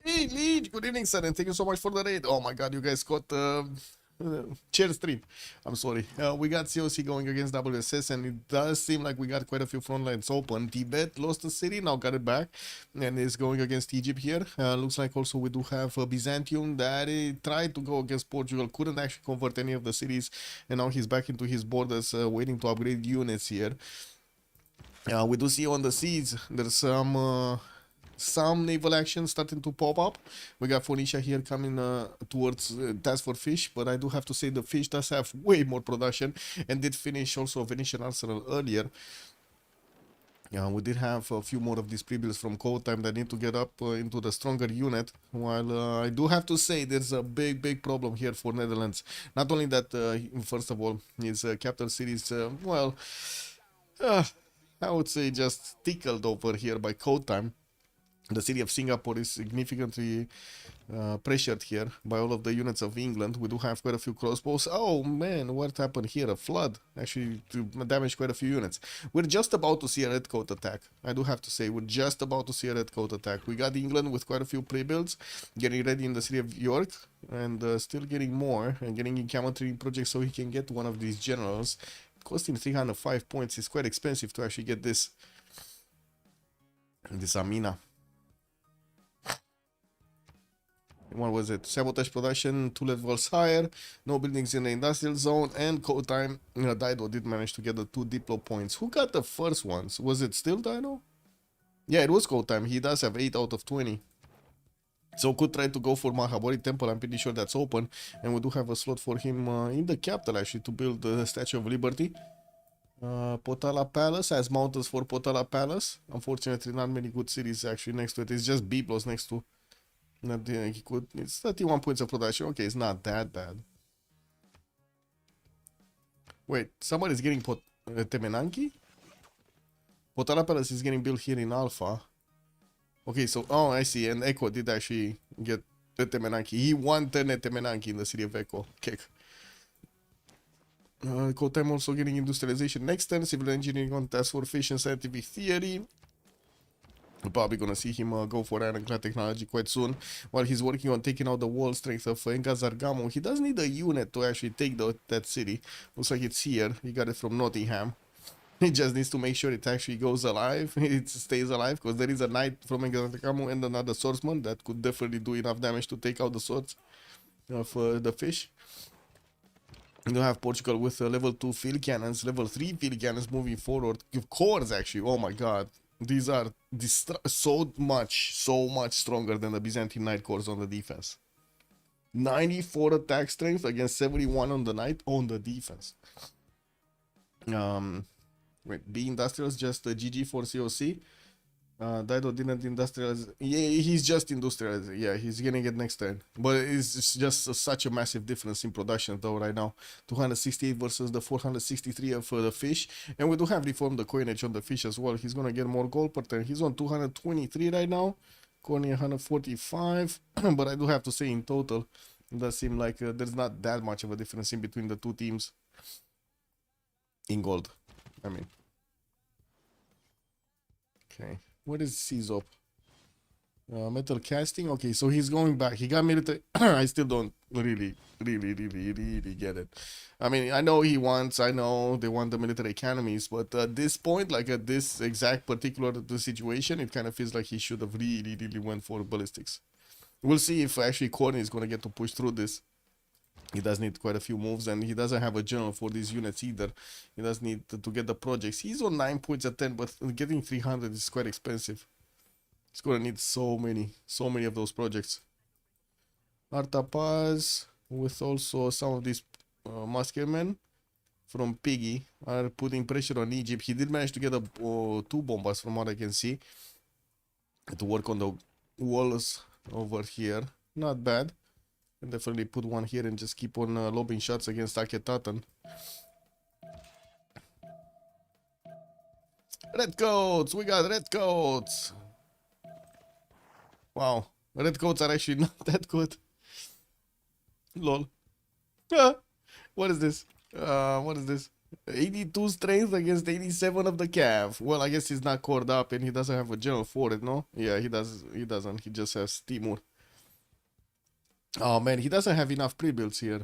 Hey, Leech, good evening, sir, and thank you so much for the raid. Oh my god, you guys got chair stream. I'm sorry. We got COC going against WSS, and it does seem like we got quite a few front lines open. Tibet lost the city, now got it back, and is going against Egypt here. Looks like also we do have Byzantium that tried to go against Portugal, couldn't actually convert any of the cities, and now he's back into his borders, waiting to upgrade units here. We do see on the seas, there's some naval action starting to pop up. We got Phoenicia here coming towards Task for Fish, but I do have to say the fish does have way more production and did finish also Venetian Arsenal earlier. We did have a few more of these pre-builds from Cold Time that need to get up into the stronger unit, while I do have to say there's a big problem here for Netherlands. Not only that, first of all, his capital city is, well, I would say just tickled over here by Cold Time. The city of Singapore is significantly pressured here by all of the units of England. We do have quite a few crossbows. Oh man, what happened here? A flood actually to damage quite a few units. We're just about to see a redcoat attack. I do have to say, we're just about to see a redcoat attack. We got England with quite a few pre-builds, getting ready in the city of York, and still getting more, and getting in infantry projects so he can get one of these generals. It cost him 305 points. It's quite expensive to actually get this Amina. What was it? Sabotage production 2 levels higher, no buildings in the industrial zone, and code time. Dido did manage to get the 2 Diplo points. Who got the first ones? Was it still Dido? Yeah, it was code time. He does have 8 out of 20. So could try to go for Mahabari Temple. I'm pretty sure that's open. And we do have a slot for him in the capital actually to build the Statue of Liberty. Potala Palace has mountains for Potala Palace. Unfortunately, not many good cities actually next to it. It's just Byblos next to. He could. It's 31 points of production. Okay, it's not that bad. Wait, somebody's getting Temenanki? Potala Palace is getting built here in Alpha. Okay, so oh, I see. And Echo did actually get the Temenanki. He won Temenanki in the city of Echo. Okay. Kotem also getting industrialization next turn. Civil engineering contest for fish and scientific theory. We're probably gonna see him go for ironclad technology quite soon. While he's working on taking out the wall strength of Engazargamo, he does need a unit to actually take that city. Looks like it's here. He got it from Nottingham. He just needs to make sure it actually goes alive. It stays alive because there is a knight from Engazargamo and another swordsman that could definitely do enough damage to take out the swords of the fish. You have Portugal with level 2 field cannons, level 3 field cannons moving forward. Cores actually, oh my god. These are so much stronger than the Byzantine Knight cores on the defense. 94 attack strength against 71 on the Knight on the defense. Wait, B Industrials just GG for COC. Dido didn't industrialize. Yeah, he's just industrialized. Yeah, he's getting it next turn. But it's just such a massive difference in production though right now. 268 versus the 463 of the fish. And we do have reformed the coinage on the fish as well. He's gonna get more gold per turn. He's on 223 right now. Corny 145. But I do have to say in total, it does seem like there's not that much of a difference in between the two teams. In gold, I mean. Okay. What is Czop? Metal casting. Okay, so he's going back. He got military. I still don't really get it. I mean, I know he wants. I know they want the military academies, but at this point, like at this exact particular situation, it kind of feels like he should have really went for ballistics. We'll see if actually Corny is gonna get to push through this. He does need quite a few moves, and he doesn't have a general for these units either. He does need to get the projects. He's on 9 points at 10, but getting 300 is quite expensive. He's gonna need so many of those projects. Artapaz with also some of these muskemen from Piggy are putting pressure on Egypt. He did manage to get 2 bombers from what I can see to work on the walls over here. Not bad. Can definitely put one here and just keep on lobbing shots against Akhenaten. Red coats! We got red coats! Wow. Red coats are actually not that good. Lol. What is this? What is this? 82 strength against 87 of the Cav. Well, I guess he's not cored up and he doesn't have a general for it, no? Yeah, he doesn't. He just has Timur. Oh man, he doesn't have enough pre-builds here.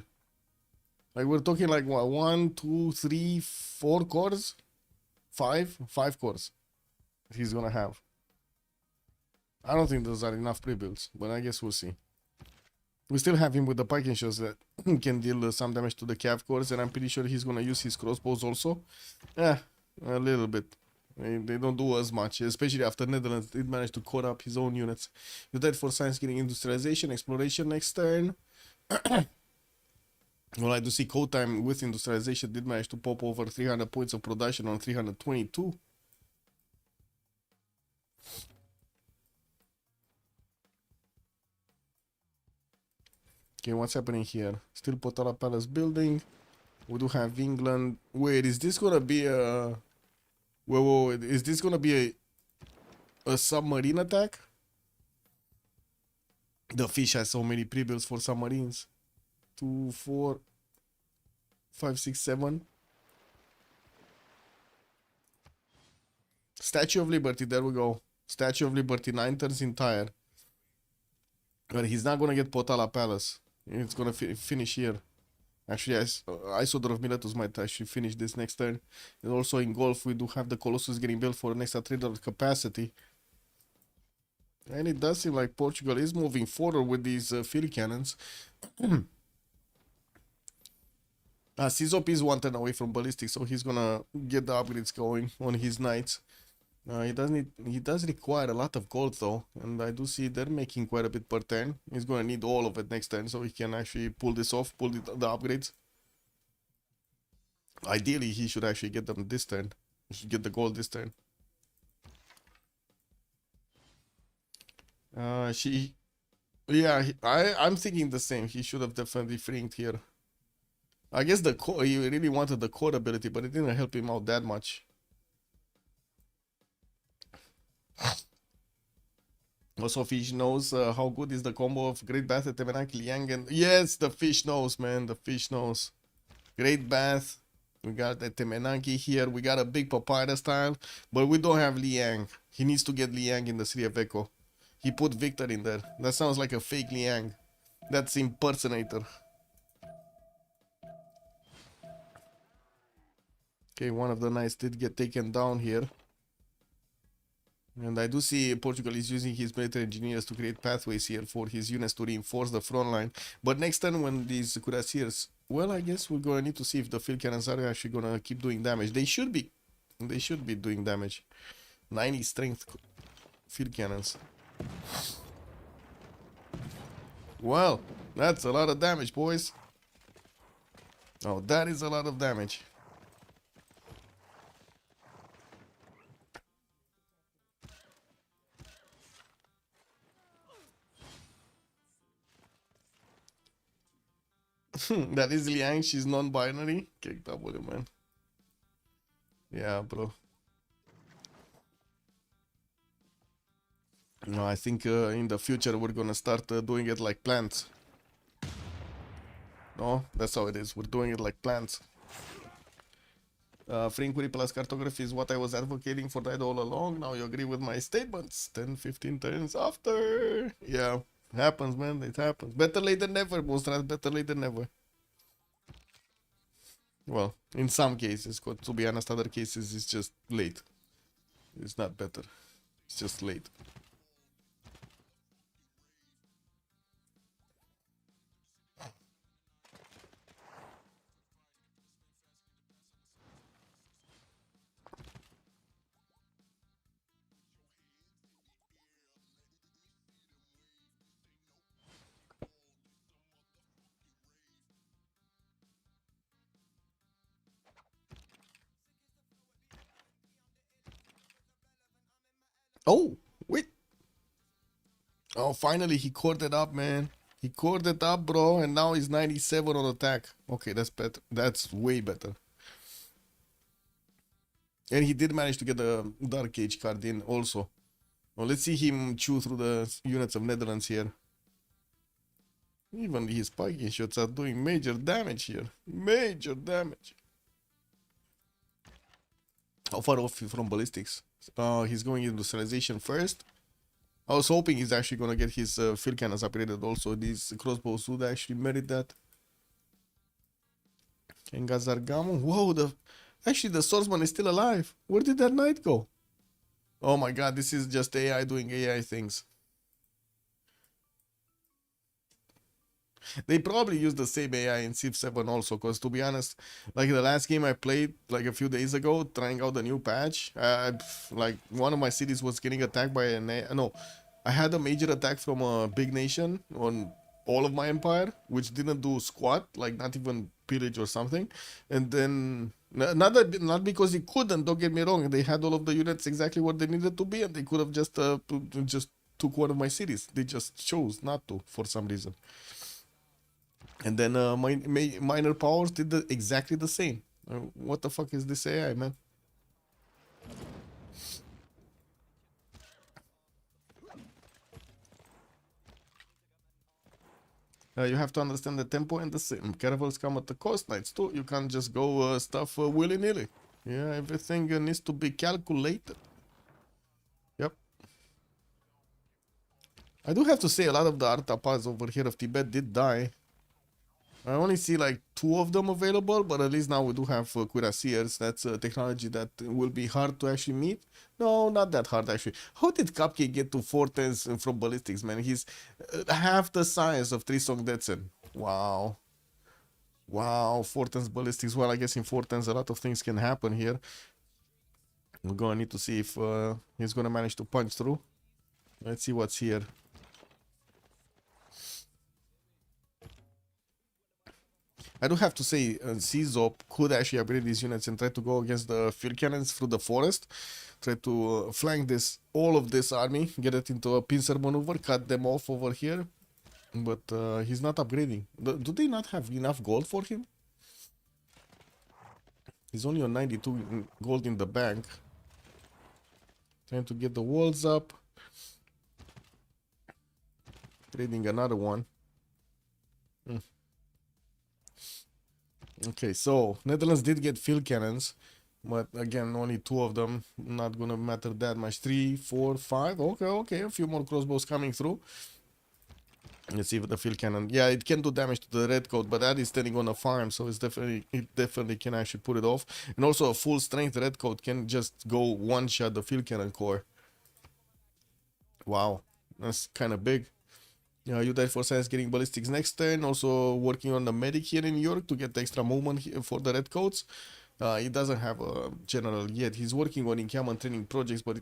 Like we're talking like what, 1, 2, 3, 4 cores? 5 cores he's gonna have. I don't think those are enough pre-builds, but I guess we'll see. We still have him with the Piking shots that can deal some damage to the Cav cores, and I'm pretty sure he's gonna use his crossbows also. Yeah, a little bit. They don't do as much, especially after Netherlands did manage to core up his own units. You died for science getting industrialization, exploration next turn. Well, I do see code time with industrialization did manage to pop over 300 points of production on 322. Okay, what's happening here? Still Potala Palace building. We do have England. Wait, is this gonna be a... Wait, is this gonna be a submarine attack? The fish has so many pre-builds for submarines. 2, 4, 5, 6, 7. Statue of Liberty, there we go. Statue of Liberty, 9 turns entire. But he's not gonna get Potala Palace. It's gonna finish here. Actually, Isodor of Miletus might actually finish this next turn. And also in golf, we do have the Colossus getting built for an extra 3 capacity. And it does seem like Portugal is moving forward with these field cannons. Sizop is 1 turn away from ballistic, so he's gonna get the upgrades going on his knights. He does require a lot of gold though, and I do see they're making quite a bit per turn. He's gonna need all of it next turn, so he can actually pull this off, pull the upgrades. Ideally, he should actually get them this turn. He should get the gold this turn. I'm thinking the same. He should have definitely frinked here. I guess he really wanted the core ability, but it didn't help him out that much. Also, Fish knows how good is the combo of Great Bath at Temenaki Liang, and yes, the Fish knows, man. The Fish knows. Great Bath. We got the Temenaki here. We got a big papaya style, but we don't have Liang. He needs to get Liang in the City of Echo. He put Victor in there. That sounds like a fake Liang. That's impersonator. Okay, one of the knights did get taken down here. And I do see Portugal is using his military engineers to create pathways here for his units to reinforce the front line. But next turn when these cuirassiers... Well, I guess we're going to need to see if the field cannons are actually going to keep doing damage. They should be. They should be doing damage. 90 strength field cannons. Well, that's a lot of damage, boys. Oh, that is a lot of damage. That is Liang, she's non-binary. Kick W, man. Yeah, bro. No, I think in the future we're gonna start doing it like plants. No, that's how it is. We're doing it like plants. Free inquiry plus cartography is what I was advocating for that all along. Now you agree with my statements. 10-15 turns after. Yeah, happens, man. It happens. Better late than never, Monstrat. Better late than never. Well, in some cases, to be honest, other cases it's just late. It's not better. It's just late. Oh, wait. Oh, finally he caught it up, man. He caught it up, bro, and now he's 97 on attack. Okay, that's better. That's way better. And he did manage to get the Dark Age card in also. Well, let's see him chew through the units of Netherlands here. Even his spiking shots are doing major damage here. Major damage. How far off from ballistics? He's going industrialization first. I was hoping he's actually gonna get his field cannons upgraded also. These crossbows would actually merit that. And Gazargamo. Whoa, actually the swordsman is still alive. Where did that knight go? Oh my god, this is just AI doing AI things. They probably use the same AI in Civ7 also, because to be honest, like the last game I played like a few days ago, trying out the new patch, like one of my cities was getting attacked by I had a major attack from a big nation on all of my empire, which didn't do squat, like not even pillage or something. And then not because he couldn't, don't get me wrong, they had all of the units exactly what they needed to be, and they could have just took one of my cities. They just chose not to for some reason. And then minor powers did exactly the same. What the fuck is this AI, man? You have to understand the tempo and the sim. Caravels come at the cost, knights too. You can't just go stuff willy-nilly. Yeah, everything needs to be calculated. Yep. I do have to say a lot of the Artapas over here of Tibet did die. I only see like 2 of them available, but at least now we do have cuirassiers. That's a technology that will be hard to actually meet. No, not that hard actually. How did Cupcake get to 410s from ballistics, man? He's half the size of Trisong Detsen. Wow. Wow, 410s ballistics. Well, I guess in 410s a lot of things can happen here. We're gonna need to see if he's gonna manage to punch through. Let's see what's here. I do have to say, Czop could actually upgrade these units and try to go against the field cannons through the forest. Try to flank all of this army, get it into a pincer maneuver, cut them off over here. But he's not upgrading. Do they not have enough gold for him? He's only on 92 gold in the bank. Trying to get the walls up. Trading another one. Okay, so Netherlands did get field cannons, but again, only 2 of them. Not gonna matter that much. 3, 4, 5. Okay, a few more crossbows coming through. Let's see if the field cannon. Yeah, it can do damage to the red coat, but that is standing on a farm, so it definitely can actually put it off. And also a full strength red coat can just go one shot the field cannon core. Wow, that's kind of big. You died for science getting ballistics next turn. Also working on the medic here in New York to get extra movement for the red coats. He doesn't have a general yet. He's working on encampment training projects, but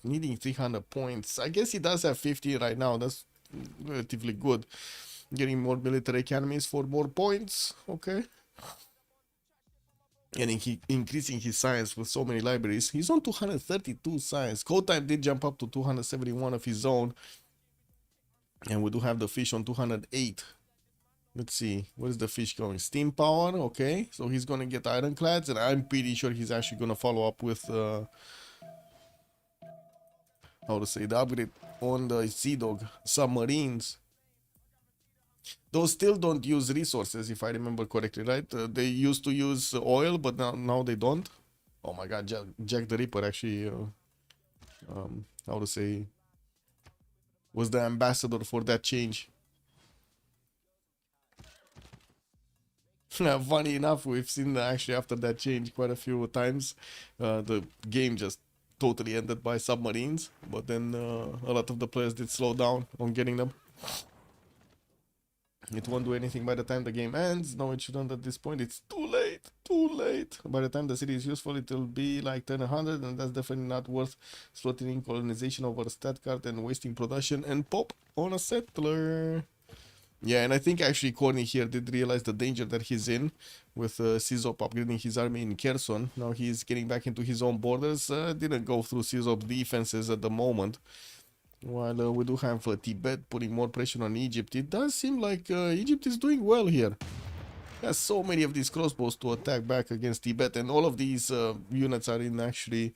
needing 300 points. I guess he does have 50 right now. That's relatively good. Getting more military academies for more points. Okay. And increasing his science with so many libraries. He's on 232 science. Code time did jump up to 271 of his own. And we do have the fish on 208. Let's see. What is the fish going? Steam power. Okay. So he's going to get ironclads. And I'm pretty sure he's actually going to follow up with... how to say? The upgrade on the Sea Dog. Submarines. Those still don't use resources, if I remember correctly, right? They used to use oil, but now they don't. Oh my god. Jack the Ripper actually... how to say... was the ambassador for that change. Funny enough, we've seen actually after that change quite a few times. The game just totally ended by submarines, but then a lot of the players did slow down on getting them. It won't do anything by the time the game ends. No, it shouldn't at this point. It's too late. Too late. By the time the city is useful, it will be like 100, and that's definitely not worth slotting colonization over a stat card and wasting production and pop on a settler. Yeah, and I think actually Corny here did realize the danger that he's in with Czop upgrading his army in Kherson. Now he's getting back into his own borders. Didn't go through Czop's defenses at the moment. While we do have Tibet putting more pressure on Egypt, it does seem like Egypt is doing well here. There's so many of these crossbows to attack back against Tibet, and all of these units are in actually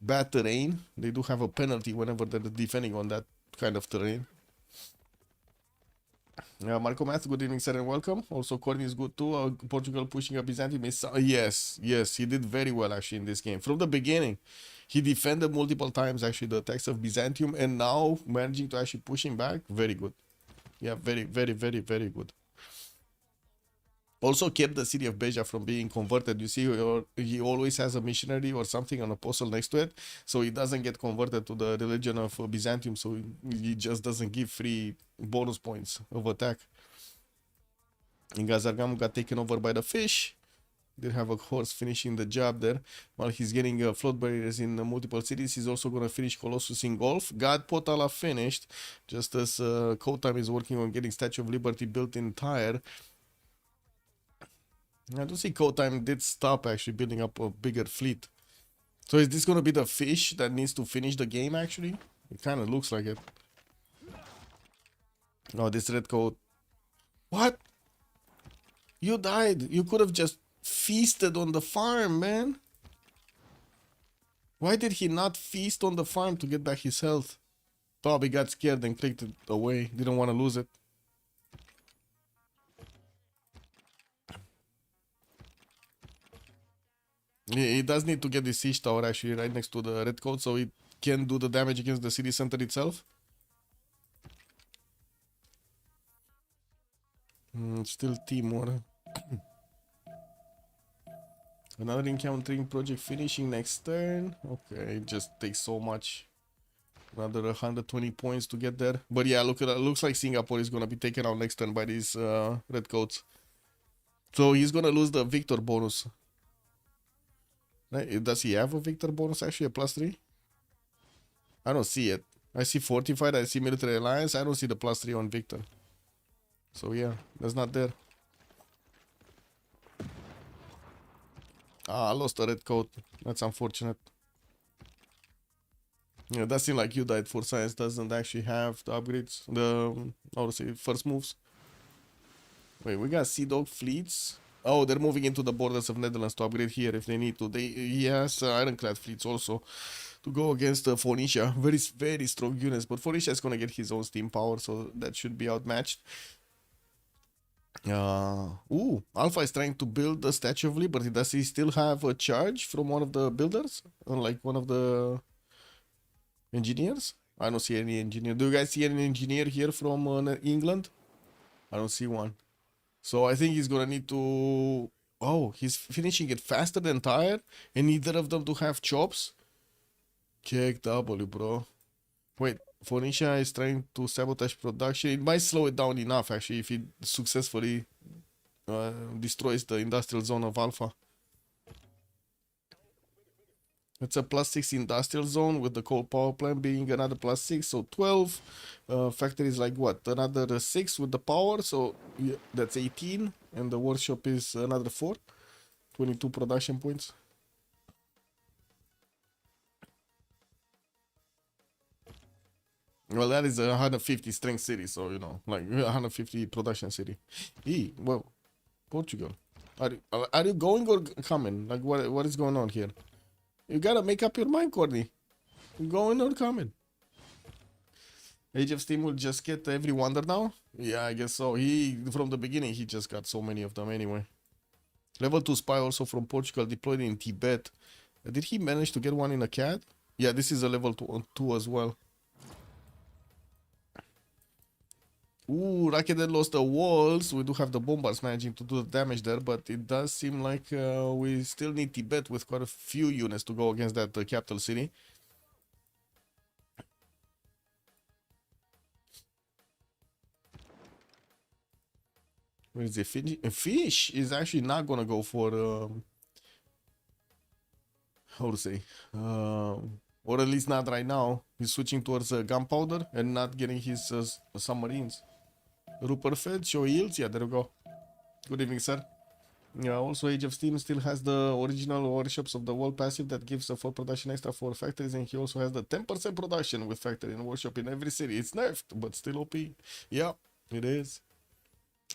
bad terrain. They do have a penalty whenever they're defending on that kind of terrain. Marco Math, good evening, sir, and welcome. Also, Corny is good too. Portugal pushing up Byzantium is... yes, he did very well actually in this game. From the beginning, he defended multiple times actually the attacks of Byzantium, and now managing to actually push him back. Very good. Yeah, very good. Also kept the city of Beja from being converted. You see, he always has a missionary or something, an apostle next to it, so he doesn't get converted to the religion of Byzantium, so he just doesn't give free bonus points of attack. And Gazargamu got taken over by the fish. Did have a horse finishing the job there. While he's getting float barriers in multiple cities, he's also going to finish Colossus in Golf. Got Potala finished, just as Kotam is working on getting Statue of Liberty built in Tyre. I do see Kotam did stop actually building up a bigger fleet. So is this going to be the fish that needs to finish the game actually? It kind of looks like it. Oh, this red coat. What? You died. You could have just feasted on the farm, man. Why did he not feast on the farm to get back his health? Probably got scared and clicked it away. Didn't want to lose it. He does need to get the siege tower actually right next to the red coat so it can do the damage against the city center itself. Still Timor. Another encountering project finishing next turn. Okay, it just takes so much. Another 120 points to get there. But yeah, look at that. Looks like Singapore is gonna be taken out next turn by these redcoats. So he's gonna lose the victor bonus. Right? Does he have a victor bonus actually? A +3? I don't see it. I see fortified, I see military alliance. I don't see the +3 on victor. So yeah, that's not there. Ah, I lost a red coat. That's unfortunate. Yeah, that seems like you died for science. Doesn't actually have the upgrades. The, how to say, first moves. Wait, we got Sea Dog fleets. Oh, they're moving into the borders of Netherlands to upgrade here if they need to. He has ironclad fleets also to go against Phoenicia. Very strong units. But Phoenicia is gonna get his own steam power, so that should be outmatched. Alpha is trying to build the Statue of Liberty. Does he still have a charge from one of the builders? Like one of the engineers? I don't see any engineer. Do you guys see any engineer here from England? I don't see one. So I think he's gonna need to... Oh, he's finishing it faster than Tyre, and neither of them do have chops. Kick W, bro. Wait, Phoenicia is trying to sabotage production. It might slow it down enough, actually, if it successfully destroys the industrial zone of Alpha. It's a +6 industrial zone with the coal power plant being another +6, so 12. Factories like what? Another 6 with the power, so yeah, that's 18. And the workshop is another 4. 22 production points. Well, that is a 150 strength city, so you know, like 150 production city. Well, Portugal. Are you going or coming? Like, what is going on here? You gotta make up your mind, Courtney. Going or coming? Age of Steam will just get every wonder now? Yeah, I guess so. From the beginning, he just got so many of them anyway. Level 2 spy also from Portugal deployed in Tibet. Did he manage to get one in a cat? Yeah, this is a level 2 as well. Ooh, Raketen lost the walls. We do have the bombers managing to do the damage there, but it does seem like we still need Tibet with quite a few units to go against that capital city. Where is the fish? Fish is actually not gonna go for how to say, or at least not right now. He's switching towards gunpowder and not getting his submarines. Rupert Fed, show yields. Yeah, there we go. Good evening, sir. Yeah, also Age of Steam still has the original workshops of the world passive that gives a 4 production extra for factories, and he also has the 10% production with factory and workshop in every city. It's nerfed, but still OP. Yeah, it is.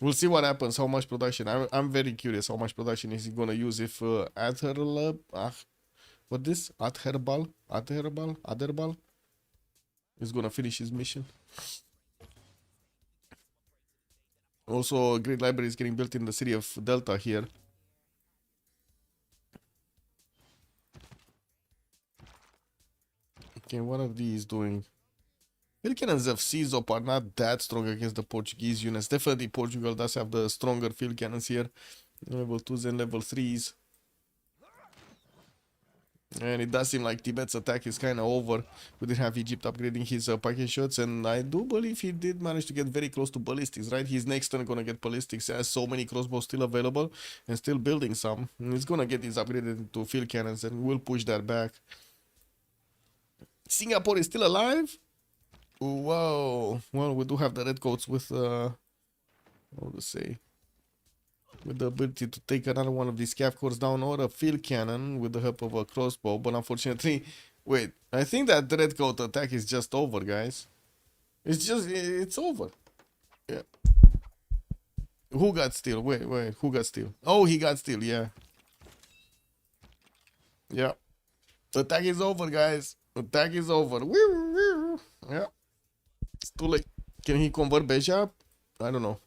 We'll see what happens, how much production. I'm very curious how much production is he gonna use if Adherbal is gonna finish his mission. Also, a great library is getting built in the city of Delta here. Okay, what are these doing? Field cannons of CZOP are not that strong against the Portuguese units. Definitely Portugal does have the stronger field cannons here. Level 2s and level 3s. And it does seem like Tibet's attack is kind of over. We did have Egypt upgrading his packet shots, and I do believe he did manage to get very close to ballistics, right? He's next turn gonna get ballistics. He has so many crossbows still available and still building some. And he's gonna get these upgraded to field cannons, and we'll push that back. Singapore is still alive? Whoa. Well, we do have the redcoats with how to say, with the ability to take another one of these cav cores down, or a field cannon with the help of a crossbow, but unfortunately, wait, I think that the redcoat attack is just over, guys. It's over. Yeah. Who got steel? Wait, who got steel? Oh, he got steel, yeah. Yeah. The attack is over, guys. Attack is over. Yeah. It's too late. Can he convert Beja? I don't know.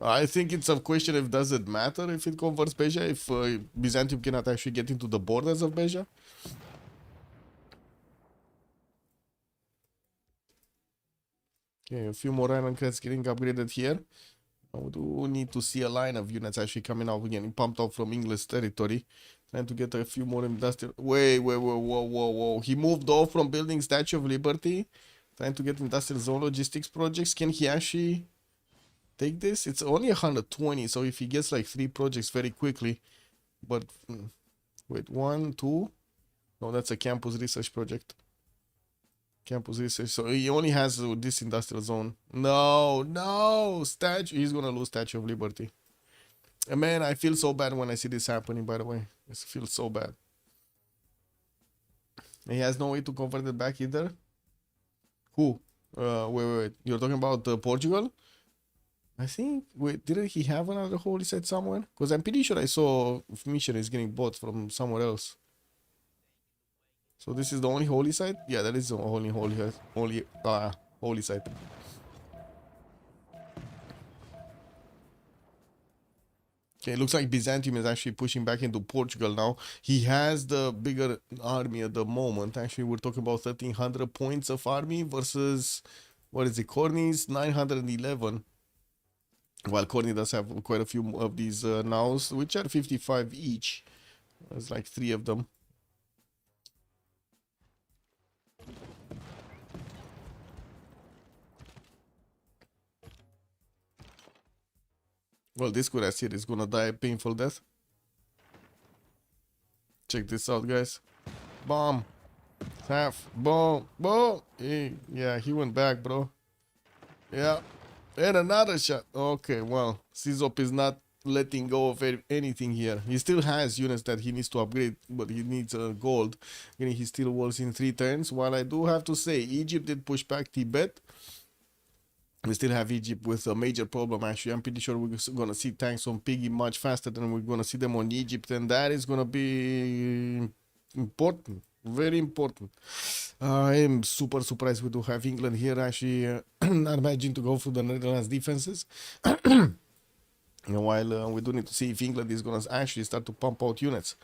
I think it's a question if does it matter if it converts Beja, if Byzantium cannot actually get into the borders of Beja. Okay, a few more ironclads getting upgraded here. We do need to see a line of units actually coming out. We're getting pumped out from English territory. Trying to get a few more industrial. Wait, whoa. He moved off from building Statue of Liberty. Trying to get industrial zone logistics projects. Can he actually take this? It's only 120, so if he gets like 3 projects very quickly. But wait, 1, 2. No, that's a campus research project. Campus research. So he only has this industrial zone. No, statue. He's gonna lose Statue of Liberty. And man, I feel so bad when I see this happening. By the way, I feel so bad. And he has no way to convert it back either. Who? Wait. You're talking about Portugal? I think. Wait, didn't he have another holy site somewhere? Because I'm pretty sure I saw missionaries getting bought from somewhere else. So this is the only holy site? Yeah, that is the only holy site. Okay, it looks like Byzantium is actually pushing back into Portugal now. He has the bigger army at the moment. Actually, we're talking about 1,300 points of army versus, what is it, Corny's 911. While Corny does have quite a few of these nows, which are 55 each. There's like 3 of them. Well, this good as it is gonna die a painful death. Check this out, guys. Bomb. Half. Boom. Boom. Yeah, he went back, bro. Yeah. And another shot. Okay, well, Czop is not letting go of anything here. He still has units that he needs to upgrade, but he needs gold. And he still works in 3 turns. While I do have to say, Egypt did push back Tibet. We still have Egypt with a major problem, actually. I'm pretty sure we're going to see tanks on Piggy much faster than we're going to see them on Egypt. And that is going to be important. Very important. I am super surprised we do have England here, actually. Not imagining to go through the Netherlands defenses. While we do need to see if England is going to actually start to pump out units.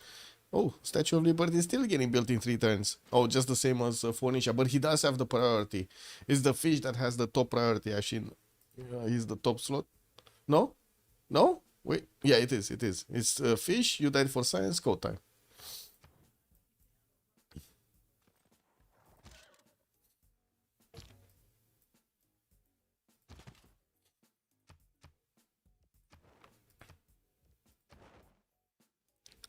Oh, Statue of Liberty is still getting built in 3 turns. Oh, just the same as Phoenicia, but he does have the priority. It's the fish that has the top priority, actually. He's the top slot. No? No? Wait. Yeah, it is. It's fish, you died for science, go time.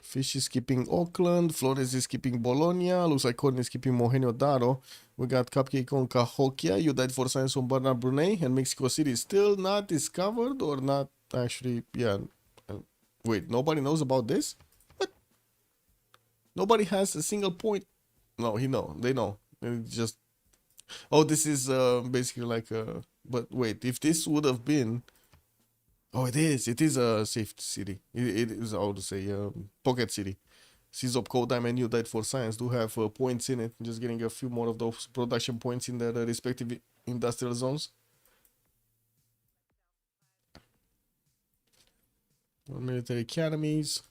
Fish is keeping Auckland. Flores is keeping Bologna. Looks like Corn is keeping Mohenjo-Daro. We got Cupcake on Cahokia. You died for science on Bernard Brunei. And Mexico City is still not discovered or not actually. Yeah. Wait, nobody knows about this? What? Nobody has a single point. No, they know. It's just. Oh, this is basically like a. But wait, if this would have been. Oh, it is. It is a safe city. It is, how to say, pocket city. Czop, Kodam, and You Died for Science do have points in it. Just getting a few more of those production points in their respective industrial zones. Military academies.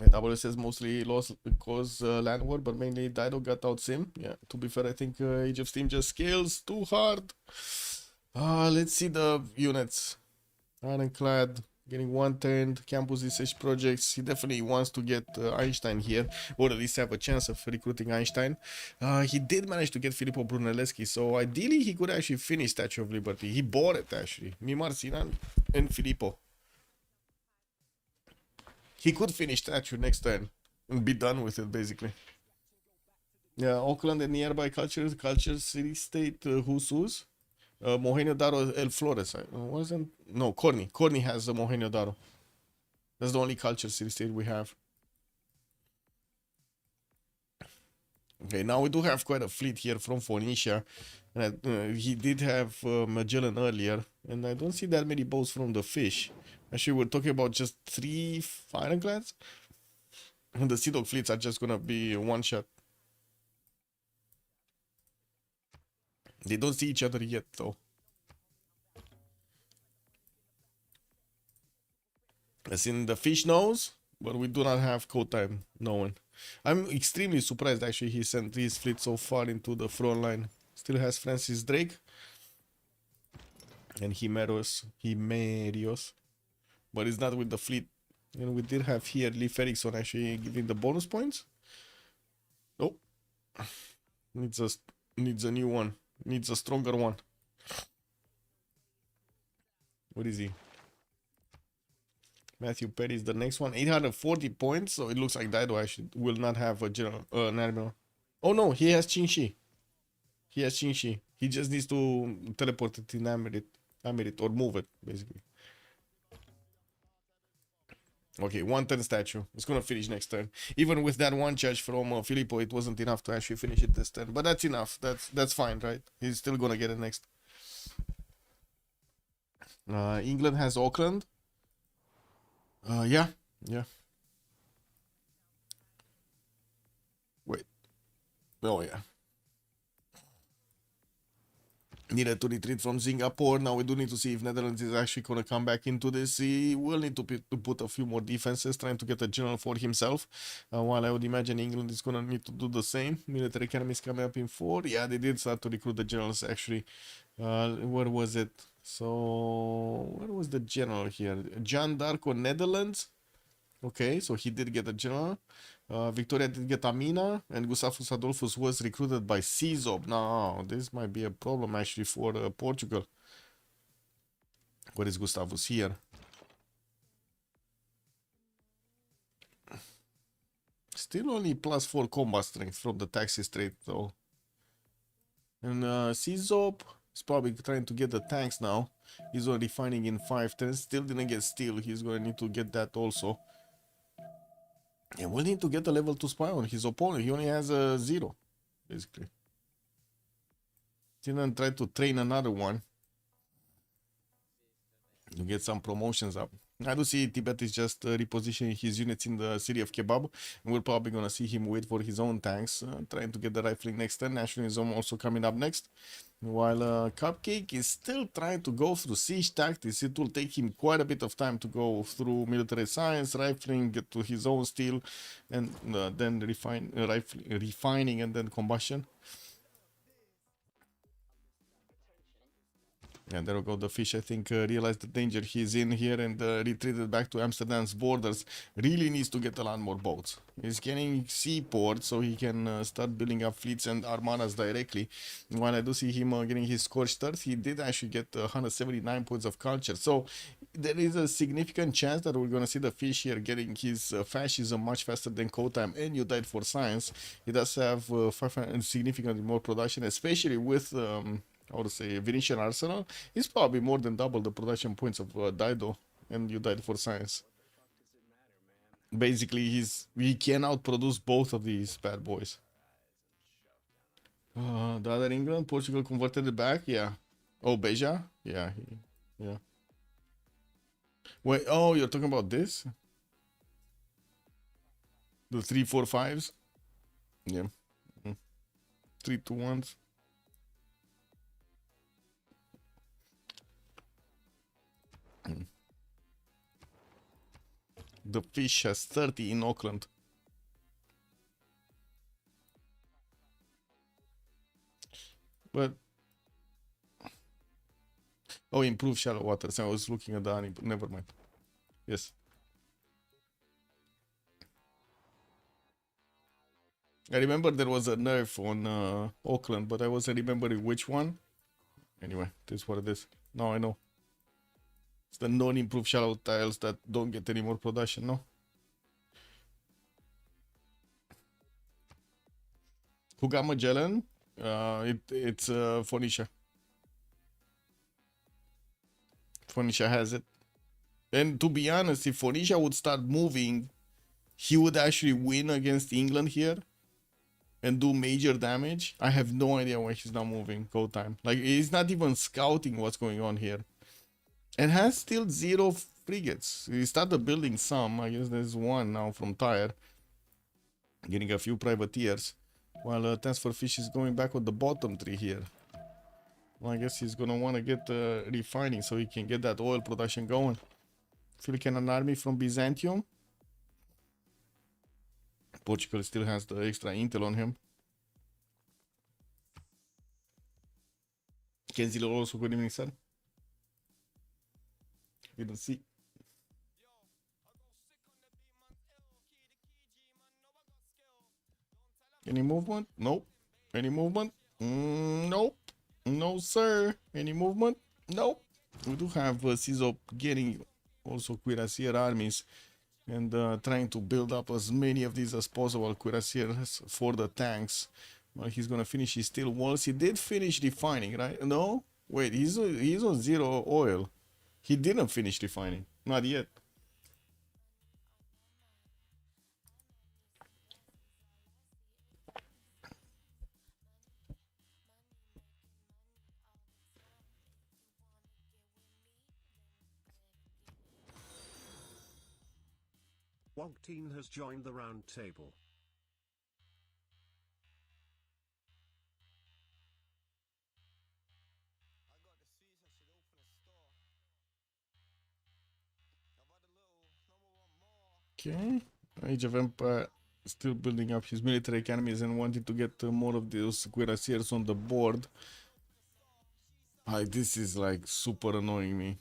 And WSS mostly lost because land war, but mainly Dido got out sim. Yeah, to be fair, I think Age of Steam just scales too hard. Let's see the units. Ironclad getting 110 campus research projects. He definitely wants to get Einstein here, or at least have a chance of recruiting Einstein. He did manage to get Filippo Brunelleschi, so ideally he could actually finish Statue of Liberty. He bought it actually. Mimar Sinan and Filippo. He could finish Statue next turn and be done with it basically. Yeah, Auckland and nearby culture city-state Husus. Mohenjo-Daro El Flores. Wasn't no Corny. Corny has the Mohenjo-Daro. That's the only culture city-state we have. Okay, now we do have quite a fleet here from Phoenicia. And he did have Magellan earlier, and I don't see that many boats from the fish. Actually, we're talking about just 3 ironclads, and the Sea Dog fleets are just gonna be one shot. They don't see each other yet, though. As in the fish knows, but we do not have code time. No one. I'm extremely surprised actually he sent his fleet so far into the front line. Still has Francis Drake. and Himerios, but it's not with the fleet. And we did have here Leif Erikson actually giving the bonus points. Nope. Needs a new one. Needs a stronger one. What is he? Matthew Perry is the next one. 840 points. So it looks like Daido actually will not have a general an admiral. Oh no, he has Qingxi. He has Qingxi. He just needs to teleport it in Amerit or move it, basically. Okay, 1 turn statue. It's gonna finish next turn. Even with that one charge from Filippo, it wasn't enough to actually finish it this turn. But that's enough. That's fine, right? He's still gonna get it next. England has Auckland. Yeah. Wait. Oh yeah. Needed to retreat from Singapore. Now we do need to see if Netherlands is actually going to come back into this. He will need to put a few more defenses, trying to get a general for himself. While I would imagine England is going to need to do the same. Military academy is coming up in 4. Yeah, they did start to recruit the generals actually. Where was it? So, where was the general here? Jean d'Arc, Netherlands. Okay, so he did get a general. Victoria did get Amina, and Gustavus Adolphus was recruited by Civ6. Now, this might be a problem actually for Portugal. Where is Gustavus? Here. Still only +4 combat strength from the taxi straight though. And Civ6 is probably trying to get the tanks now. He's already refining in 5 turns. Still didn't get steel. He's going to need to get that also. And we'll need to get a level 2 spy on his opponent. He only has a 0, basically. Didn't try to train another one to get some promotions up. I do see Tibet is just repositioning his units in the city of Kebab. We're probably going to see him wait for his own tanks, trying to get the rifling next turn. Nationalism also coming up next. While Cupcake is still trying to go through siege tactics. It will take him quite a bit of time to go through military science, rifling, get to his own steel, and then refining and then combustion. And there we go, the fish, I think, realized the danger he's in here and retreated back to Amsterdam's borders. Really needs to get a lot more boats. He's getting seaports so he can start building up fleets and armadas directly. While I do see him getting his scorched earth, he did actually get 179 points of culture. So there is a significant chance that we're going to see the fish here getting his fascism much faster than Code-Time, and you died for science. He does have significantly more production, especially with... I would say Venetian Arsenal is probably more than double the production points of Dido, and you died for science. Basically, he can outproduce both of these bad boys. The other England, Portugal converted it back, yeah. Oh, Beja? Yeah, yeah. Wait, oh, you're talking about this? The 3-4-5s? Yeah. 3-2-1s. The fish has 30 in Auckland. But oh, improve shallow waters. I was looking at the never mind. Yes. I remember there was a nerf on Auckland, but I wasn't remembering which one. Anyway, this is what it is. Now I know. It's the non-improved shallow tiles that don't get any more production, no? Who got Magellan? It's Phoenicia. Phoenicia has it. And to be honest, if Phoenicia would start moving, he would actually win against England here and do major damage. I have no idea why he's not moving Code-Time. Like, he's not even scouting what's going on here. And has still 0 frigates. He started building some. I guess there's one now from Tyre. Getting a few privateers. While Thanks for Fish is going back on the bottom 3 here. Well, I guess he's gonna want to get refining so he can get that oil production going. Philican an army from Byzantium. Portugal still has the extra intel on him. Kenzilo also, good evening, sir. Didn't see. Any movement? Nope. Any movement? Nope. No, sir. Any movement? Nope. We do have Cizo getting also cuirassier armies and trying to build up as many of these as possible cuirassiers for the tanks. Well, he's gonna finish his steel walls. He did finish refining, right? No? Wait, he's on 0 oil. He didn't finish refining. Not yet. Wogteen has joined the round table. Okay. Age of Empire still building up his military academies and wanting to get more of those cuirassiers on the board. This is like super annoying me.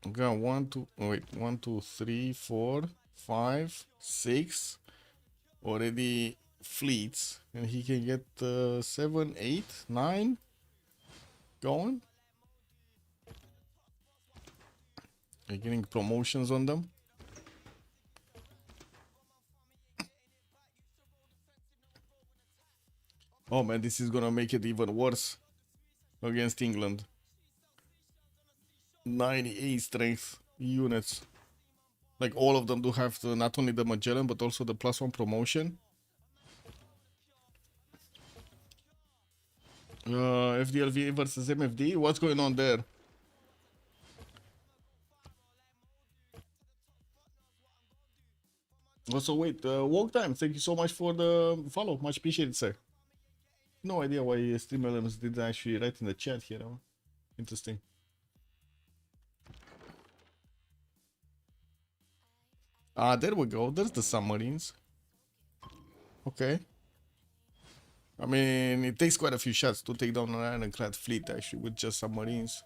Okay, 1, 2, wait, 1, 2, 3, 4, 5, 6 already fleets, and he can get 7, 8, 9 going. They're getting promotions on them. Oh man, this is gonna make it even worse against England. 98 strength units. Like all of them do have not only the Magellan but also the +1 promotion. FDLV versus MFD. What's going on there? Also, wait, walk time. Thank you so much for the follow. Much appreciated, sir. No idea why Stream Elements did actually write in the chat here. Interesting. Ah, there we go. There's the submarines. Okay. I mean, it takes quite a few shots to take down an ironclad fleet, actually, with just submarines.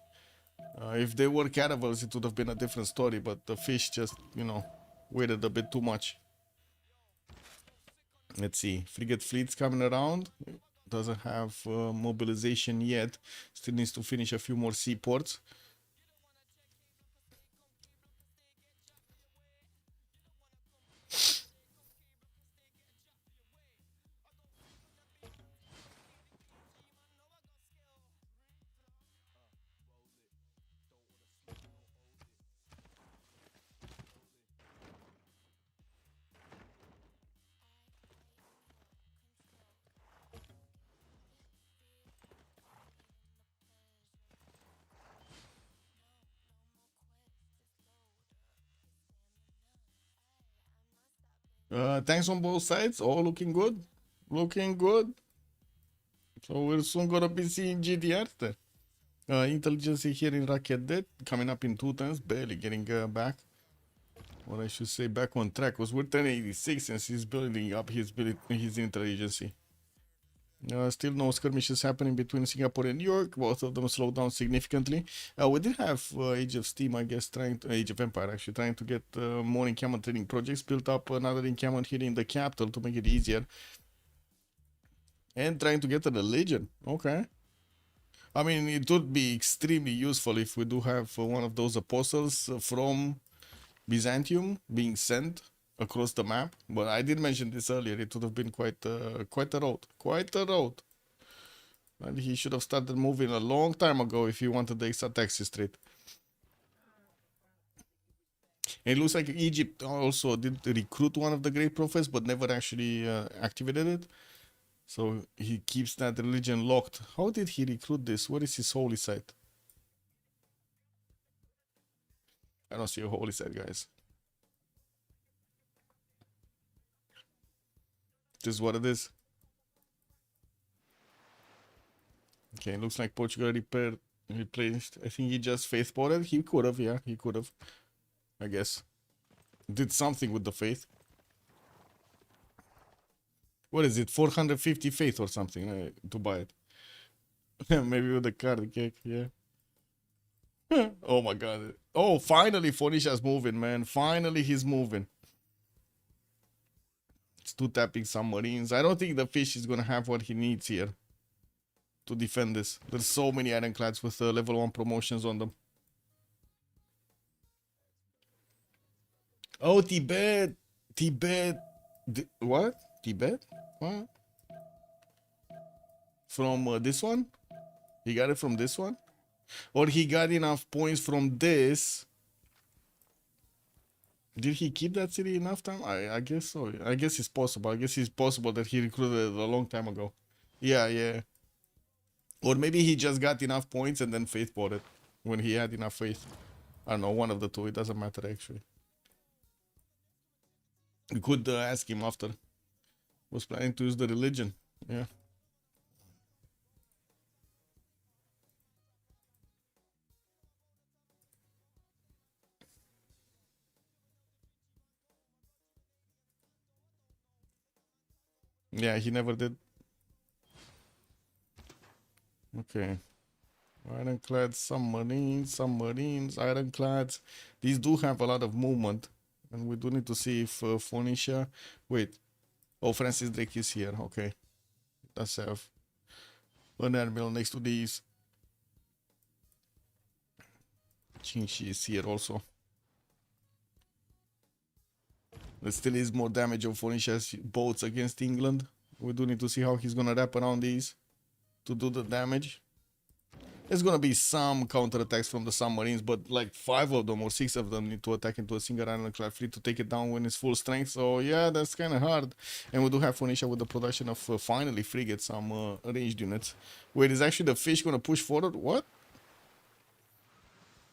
If they were caravels, it would have been a different story, but the fish just, you know, waited a bit too much. Let's see. Frigate fleet's coming around. Doesn't have mobilization yet. Still needs to finish a few more seaports. Tanks on both sides, all looking good. Looking good. So we're soon gonna be seeing GDR there. Intelligence here in Rocket Dead, coming up in 2 turns, barely getting back. Or I should say back on track, because we're 1086 and he's building up his intelligence. Still no skirmishes happening between Singapore and New York. Both of them slowed down significantly. We did have Age of Steam, I guess, Age of Empire actually trying to get more encampment training projects. Built up another encampment here in the capital to make it easier. And trying to get a religion. Okay. I mean, it would be extremely useful if we do have one of those apostles from Byzantium being sent across the map, but I did mention this earlier. It would have been quite a road, and he should have started moving a long time ago if he wanted the extra taxi street. And it looks like Egypt also did recruit one of the great prophets, but never actually activated it. So he keeps that religion locked. How did he recruit this? What is his holy site? I don't see a holy site, guys. This is what it is. Okay, looks like Portugal replaced. I think he just faith ported. He could have, yeah, he could have. I guess. Did something with the faith. What is it? 450 faith or something to buy it. Maybe with the card cake, yeah. Oh my god. Oh, finally Fonisha's moving, man. Finally he's moving. It's two tapping submarines. I don't think the fish is gonna have what he needs here to defend this. There's so many ironclads with level 1 promotions on them. Oh, Tibet. Tibet. What? Tibet? What? From this one? He got it from this one? Or he got enough points from this? Did he keep that city enough time? I guess so. I guess it's possible. I guess it's possible that he recruited it a long time ago. Yeah, yeah. Or maybe he just got enough points and then faith bought it when he had enough faith. I don't know, one of the two. It doesn't matter actually. We could ask him after. Was planning to use the religion. Yeah. Yeah, he never did. Okay. Ironclads, submarines, ironclads. These do have a lot of movement. And we do need to see if Phoenicia... Wait. Oh, Francis Drake is here. Okay. Let's have an admiral next to these. Qingxi is here also. There still is more damage of Phoenicia's boats against England. We do need to see how he's gonna wrap around these to do the damage. There's gonna be some counterattacks from the submarines, but like 5 of them or 6 of them need to attack into a single ironclad fleet to take it down when it's full strength. So yeah, that's kind of hard. And we do have Phoenicia with the production of finally frigates, some ranged units. Wait, is actually the fish gonna push forward? What?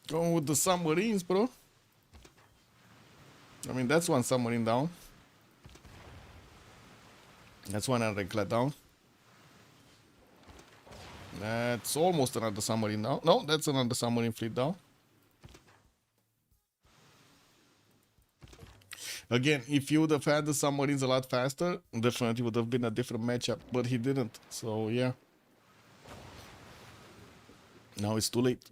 Going with the submarines, bro. I mean, that's one submarine down. That's one ironclad down. That's almost another submarine down. No, that's another submarine fleet down. Again, if he would have had the submarines a lot faster, definitely would have been a different matchup. But he didn't. So, yeah. Now it's too late.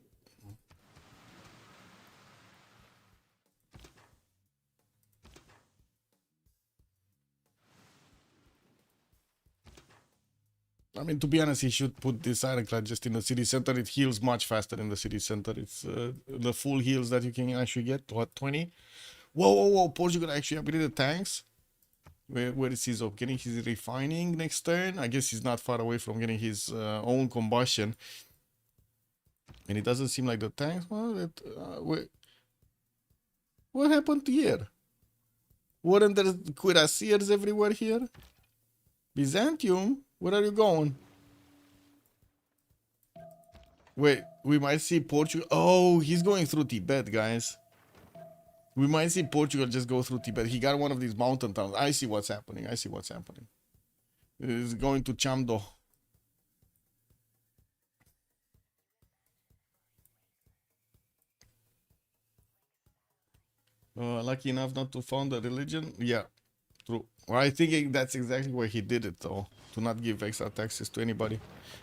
I mean, to be honest, he should put this ironclad just in the city center. It heals much faster in the city center. It's the full heals that you can actually get. What, 20? Whoa, whoa, whoa. Portugal actually upgraded tanks. Where is his getting his refining next turn? I guess he's not far away from getting his own combustion. And it doesn't seem like the tanks. Well, what happened here? Weren't there cuirassiers everywhere here? Byzantium? Where are you going? Wait, we might see Portugal. Oh, he's going through Tibet, guys. We might see Portugal just go through Tibet. He got one of these mountain towns. I see what's happening. I see what's happening. He's going to Chamdo. Lucky enough not to found a religion. Yeah, true. Well, I think that's exactly where he did it, though. To not give extra taxes to anybody.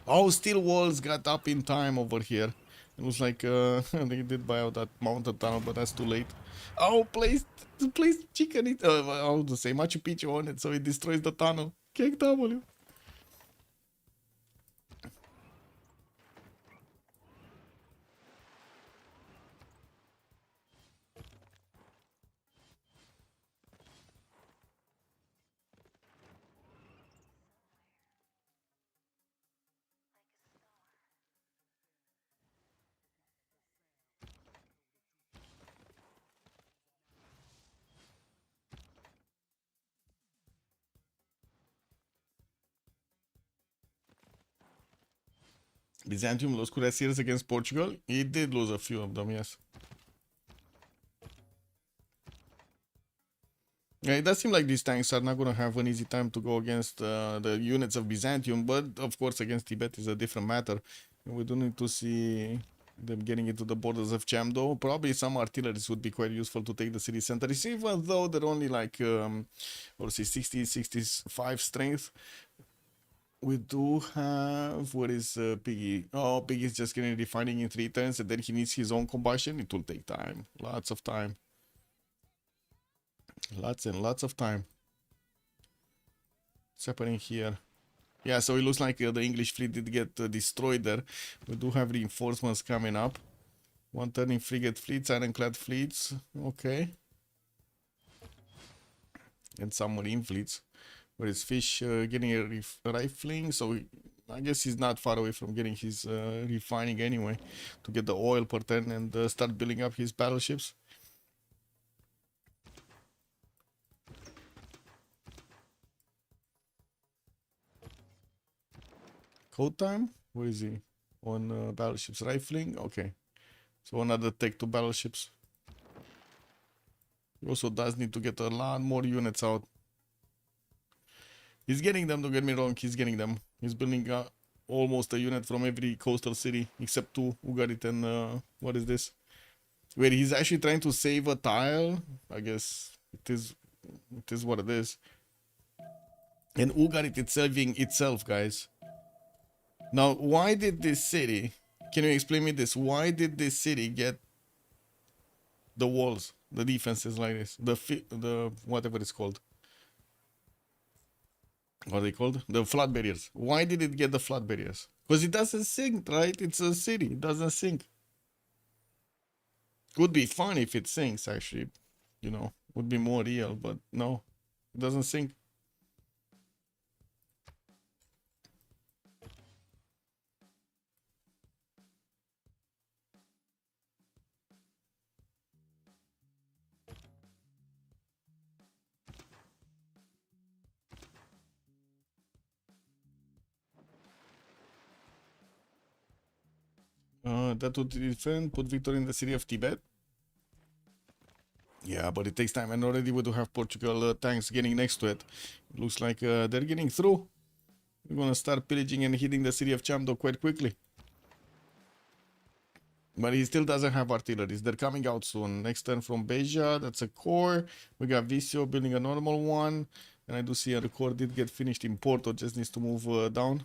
Oh, steel walls got up in time over here. It was like, they did buy out that mountain tunnel, but that's too late. Oh, place chicken, I would say Machu Picchu on it, so it destroys the tunnel. KW. Byzantium lost cuirassiers against Portugal. He did lose a few of them, yes. Yeah, it does seem like these tanks are not going to have an easy time to go against the units of Byzantium, but of course against Tibet is a different matter. We do need to see them getting into the borders of Chamdo. Probably some artilleries would be quite useful to take the city center, even though they're only like, or say 60, 65 strength. We do have, what is Piggy? Oh, Piggy's just getting refining in 3 turns and then he needs his own combustion. It will take time, lots of time. Lots and lots of time. What's happening here? Yeah, so it looks like the English fleet did get destroyed there. We do have reinforcements coming up. 1 turning frigate fleets, ironclad fleets. Okay. And some marine fleets. Where is Fish getting a rifling? So I guess he's not far away from getting his refining anyway. To get the oil per turn and start building up his battleships. Code time? Where is he? On battleships rifling? Okay. So another tech to battleships. He also does need to get a lot more units out. He's getting them, don't get me wrong, he's getting them. He's building almost a unit from every coastal city except 2, Ugarit and what is this? Where he's actually trying to save a tile. I guess it is what it is. And Ugarit it's saving itself, guys. Now, why did this city, can you explain me this? Why did this city get the walls, the defenses like this? The whatever it's called. What are they called? The flood barriers. Why did it get the flood barriers? Because it doesn't sink, right? It's a city. It doesn't sink. Would be fun if it sinks, actually. You know, would be more real, but no. It doesn't sink. That would defend, put victory in the city of Tibet. Yeah, but it takes time, and already we do have Portugal tanks getting next to it. It looks like they're getting through. We're gonna start pillaging and hitting the city of Chamdo quite quickly. But he still doesn't have artilleries. They're coming out soon. Next turn from Beja, that's a core. We got Visio building a normal one. And I do see a core did get finished in Porto, just needs to move down.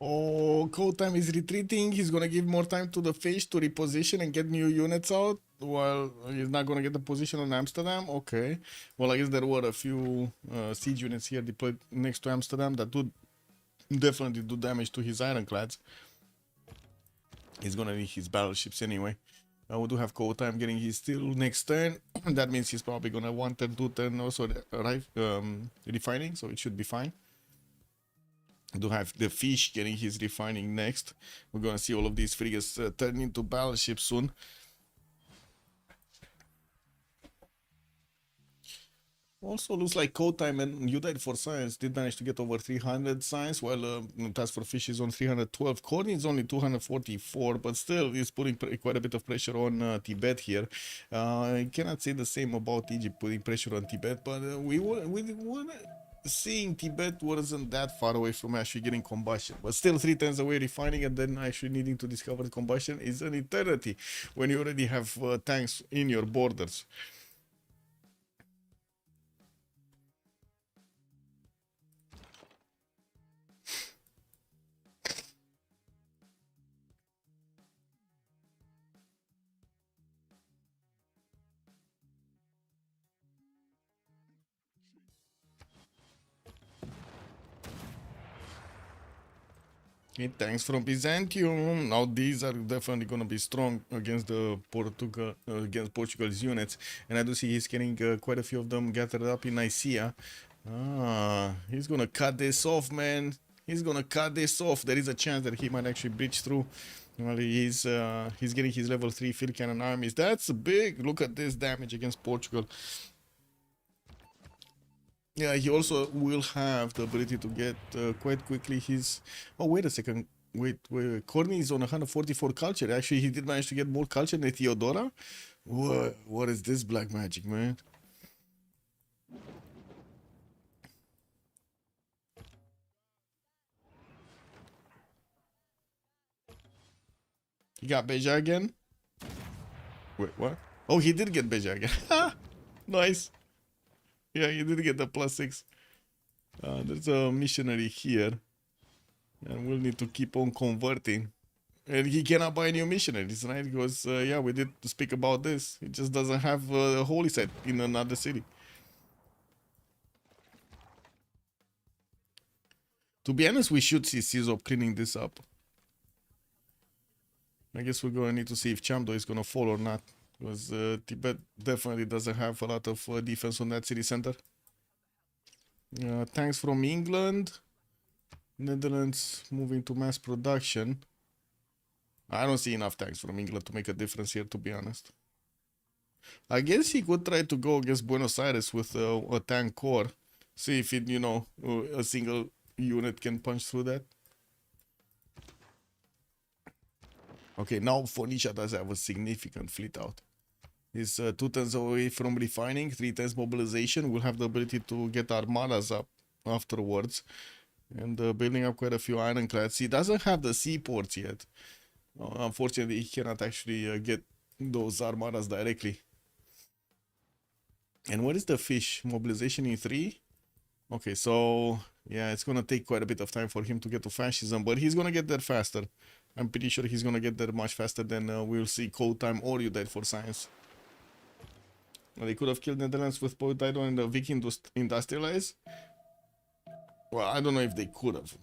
Oh, Cold Time is retreating. He's gonna give more time to the fish to reposition and get new units out. Well, he's not gonna get the position on Amsterdam. Okay. Well, I guess there were a few siege units here deployed next to Amsterdam that would definitely do damage to his ironclads. He's gonna need his battleships anyway. We do have Cold Time getting his steel next turn. That means he's probably gonna 1 turn, 2 turn also refining, so it should be fine. Do have the fish getting his refining next. We're gonna see all of these frigates turn into battleships soon. Also looks like Code Time and You Died for Science did manage to get over 300 science, while Task for Fish is on 312. Corny is only 244, but still is putting quite a bit of pressure on Tibet here. I cannot say the same about Egypt putting pressure on Tibet, but we want seeing Tibet wasn't that far away from actually getting combustion, but still 3 turns away refining and then actually needing to discover the combustion is an eternity when you already have tanks in your borders. Okay, thanks from Byzantium. Now these are definitely gonna be strong against the Portugal's units, and I do see he's getting quite a few of them gathered up in Nicaea. Ah, he's gonna cut this off, man. He's gonna cut this off. There is a chance that he might actually breach through. Well, he's getting his level 3 field cannon armies. That's big. Look at this damage against Portugal. Yeah, he also will have the ability to get quite quickly his... Oh, wait a second. Wait. Corny is on 144 culture. Actually, he did manage to get more culture than Theodora. What is this black magic, man? He got Beja again? Wait, what? Oh, he did get Beja again. Nice. Yeah, he did get the +6. There's a missionary here. And we'll need to keep on converting. And he cannot buy new missionaries, right? Because, yeah, we did speak about this. He just doesn't have a holy site in another city. To be honest, we should see Civ6 cleaning this up. I guess we're gonna need to see if Chamdo is gonna fall or not. Because Tibet definitely doesn't have a lot of defense on that city center. Tanks from England. Netherlands moving to mass production. I don't see enough tanks from England to make a difference here, to be honest. I guess he could try to go against Buenos Aires with a tank core. See if it, you know, a single unit can punch through that. Okay, now Phoenicia does have a significant fleet out. He's 2 turns away from refining, 3 turns mobilization. Will have the ability to get armadas up afterwards. And building up quite a few ironclads. He doesn't have the seaports yet. Unfortunately, he cannot actually get those armadas directly. And what is the fish? Mobilization in 3? Okay, so yeah, it's gonna take quite a bit of time for him to get to fascism, but he's gonna get there faster. I'm pretty sure he's gonna get there much faster than we'll see Code Time or You Died for Science. Well, they could have killed Netherlands with Poseidon and the Viking industrialize. Well, I don't know if they could have.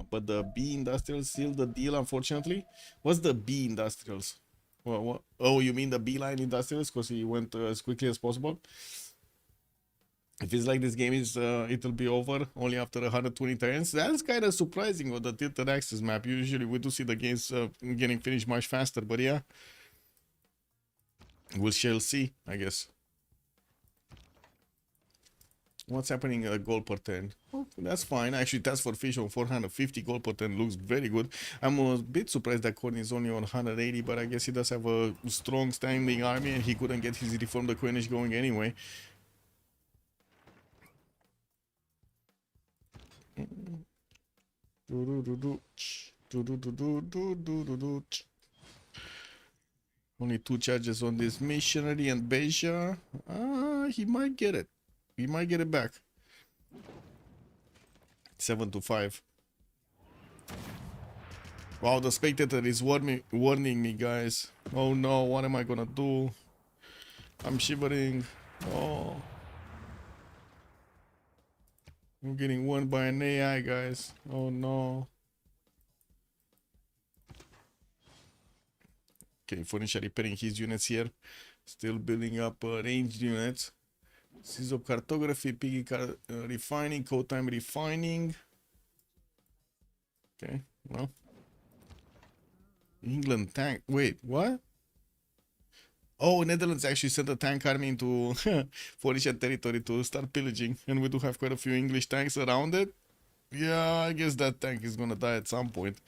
But the B industrials sealed the deal, unfortunately. What's the B industrials? Well, what? Oh, you mean the B line industrials? Because he went as quickly as possible. If it's like this game is, it'll be over only after 120 turns. That's kind of surprising with the tilted axis map. Usually we do see the games getting finished much faster, but yeah. We shall see, I guess. What's happening at gold per turn? Oh, that's fine. Actually, that's for fish on 450 gold per turn looks very good. I'm a bit surprised that Corn is only on 180, but I guess he does have a strong standing army and he couldn't get his reform the coinage going anyway. Only 2 charges on this missionary and Beja. He might get it. He might get it back. 7-5. Wow, the spectator is warning me, guys. Oh no, what am I gonna do? I'm shivering. Oh. I'm getting warned by an AI, guys. Oh no. Okay, Phoenicia repairing his units here. Still building up ranged units. Civ6 cartography, Piggy refining, Code Time refining. Okay, well. England tank. Wait, what? Oh, Netherlands actually sent a tank army into Phoenician territory to start pillaging. And we do have quite a few English tanks around it. Yeah, I guess that tank is gonna die at some point.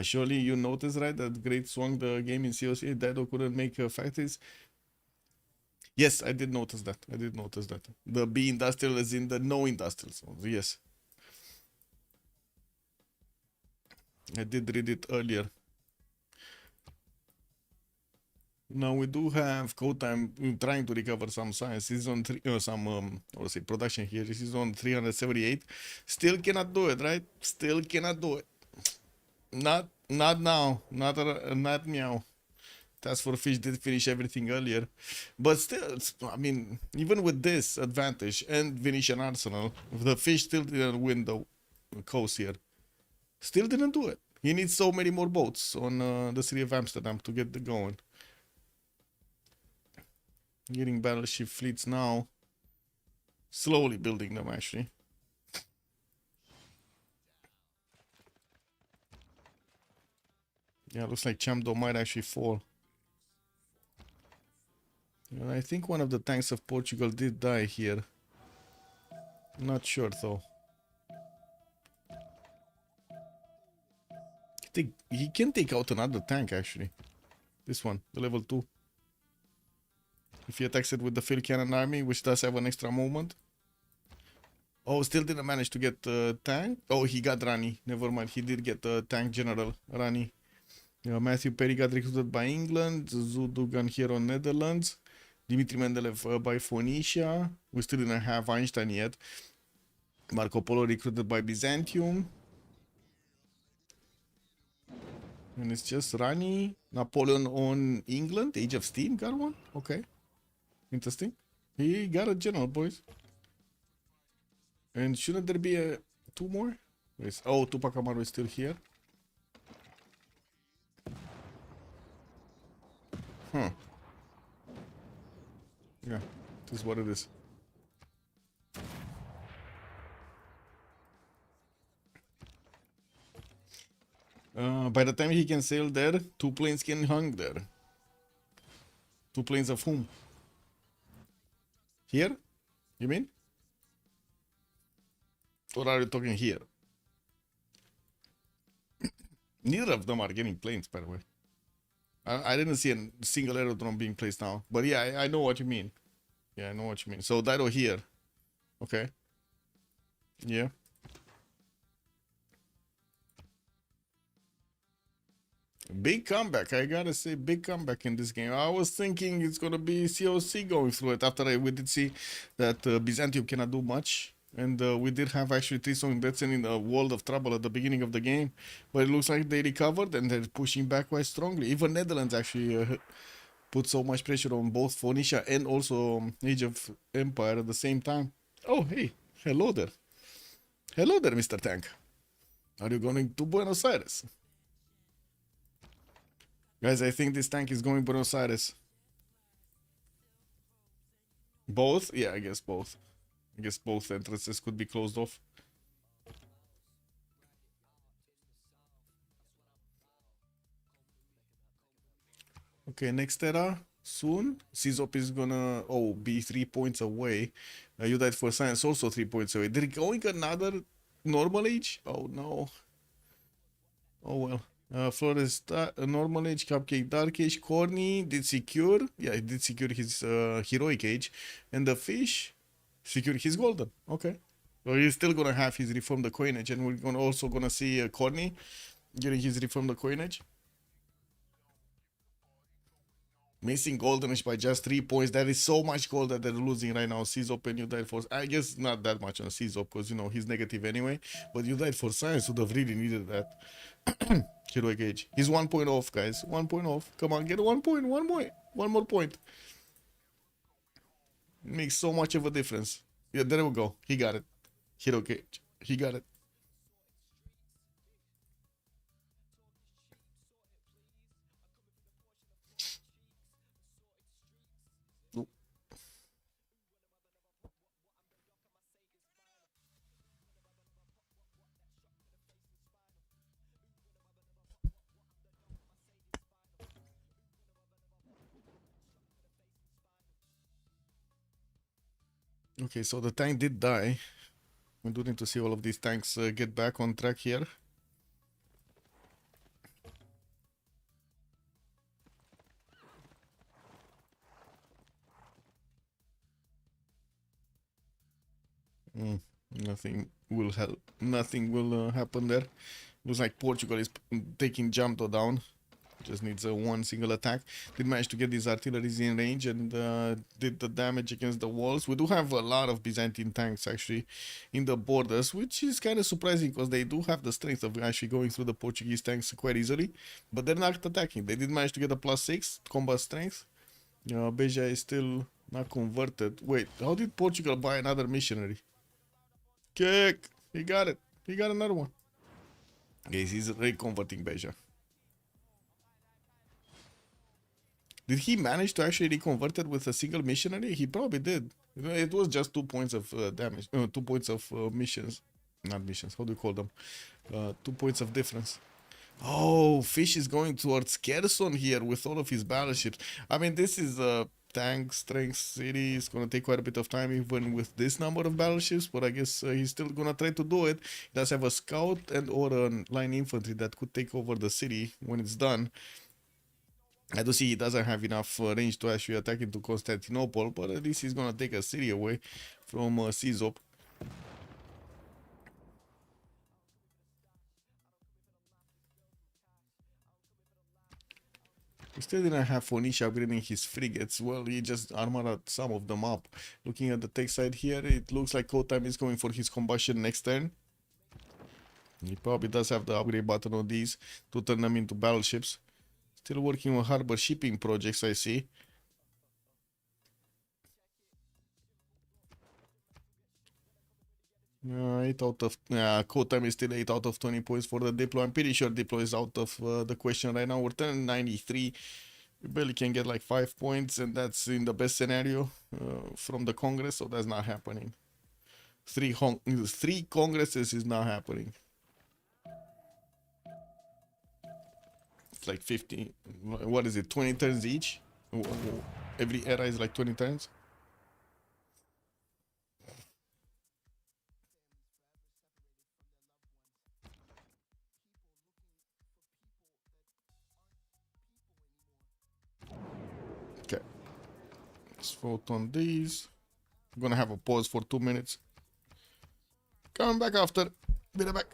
Surely you noticed, right, that Great swung the game in COC. Dado couldn't make factories. Yes, I did notice that. The B industrial is in the no industrial zones. Yes. I did read it earlier. Now we do have Code Time trying to recover some science. He's on production here. This is on 378. Still cannot do it, right? Still cannot do it. Not now. Not meow. Task for Fish did finish everything earlier. But still, I mean, even with this advantage and Venetian Arsenal, the Fish still didn't win though. coast here. Still didn't do it. He needs so many more boats on the city of Amsterdam to get it going. Getting battleship fleets now. Slowly building them, actually. Yeah, looks like Chamdo might actually fall. And I think one of the tanks of Portugal did die here. Not sure, though. He can take out another tank, actually. This one, the level 2. If he attacks it with the field cannon army, which does have an extra movement. Oh, still didn't manage to get the tank. Oh, he got Rani. Never mind, he did get the tank general, Rani. Matthew Perry got recruited by England. Zudugan here on Netherlands. Dimitri Mendeleev by Phoenicia. We still didn't have Einstein yet. Marco Polo recruited by Byzantium. And it's just Rani. Napoleon on England. Age of Steam got one. Okay. Interesting. He got a general, boys. And shouldn't there be two more? Oh, Tupac Amaru is still here. Huh. Yeah, this is what it is. By the time he can sail there, 2 planes can hang there. 2 planes of whom? Here? You mean? Or are you talking here? Neither of them are getting planes, by the way. I didn't see a single aerodrome being placed now. But yeah, I know what you mean. Yeah, I know what you mean. So Dido here. Okay. Yeah. Big comeback. I gotta say, big comeback in this game. I was thinking it's gonna be COC going through it after we did see that Byzantium cannot do much. And we did have actually 3 strong bets in a world of trouble at the beginning of the game. But it looks like they recovered and they're pushing back quite strongly. Even Netherlands actually put so much pressure on both Phoenicia and also Age of Empire at the same time. Oh, hey. Hello there. Hello there, Mr. Tank. Are you going to Buenos Aires? Guys, I think this tank is going Buenos Aires. Both? Yeah, I guess both. I guess both entrances could be closed off. Okay, next era. Soon. Sizop is gonna be 3 points away. You died for science, also 3 points away. They're going another normal age? Oh no. Oh well. Flores normal age, Cupcake Dark Age, Corny did secure. Yeah, he did secure his heroic age. And the fish secure his golden. Okay. So he's still gonna have his reform the coinage, and we're also gonna see Corny getting his reform the coinage. Missing goldenish by just 3 points. That is so much gold that they're losing right now. Sizop and you died for... I guess not that much on Sizop because, you know, he's negative anyway. But you died for science, would have really needed that. Heroic age. He's 1 point off, guys. 1 point off. Come on, get 1 point. 1 point. 1 more point. Makes so much of a difference. Yeah, there we go. He got it. Heroic age. He got it. Okay, so the tank did die. We do need to see all of these tanks get back on track here. Nothing will help. Nothing will happen there. Looks like Portugal is taking Jamto down. Just needs one single attack. Did manage to get these artilleries in range and did the damage against the walls. We do have a lot of Byzantine tanks actually in the borders, which is kind of surprising because they do have the strength of actually going through the Portuguese tanks quite easily. But they're not attacking. They did manage to get a +6 combat strength. Beja is still not converted. Wait, how did Portugal buy another missionary? Kick! He got it. He got another one. Guys, he's reconverting Beja. Did he manage to actually reconvert it with a single missionary? He probably did. It was just 2 points of damage. 2 points of missions. Not missions. How do you call them? 2 points of difference. Oh, Fish is going towards Kherson here with all of his battleships. I mean, this is a tank strength city. It's going to take quite a bit of time even with this number of battleships, but I guess he's still going to try to do it. He does have a scout and or a line infantry that could take over the city when it's done. I do see he doesn't have enough range to actually attack into Constantinople, but at least he's going to take a city away from Sizop. We still didn't have Phoenicia upgrading his frigates. Well, he just armored some of them up. Looking at the tech side here, it looks like Kotam is going for his combustion next turn. He probably does have the upgrade button on these to turn them into battleships. Still working on harbor shipping projects, I see. Kotam is still 8 out of 20 points for the Diplo. I'm pretty sure Diplo is out of the question right now. We're turning 93. We barely can get like 5 points, and that's in the best scenario from the Congress, so that's not happening. Three Congresses is not happening. It's like 50. What is it? 20 turns each? Every era is like 20 turns. Okay. Let's vote on these. I'm gonna have a pause for 2 minutes. Coming back after. Be right back.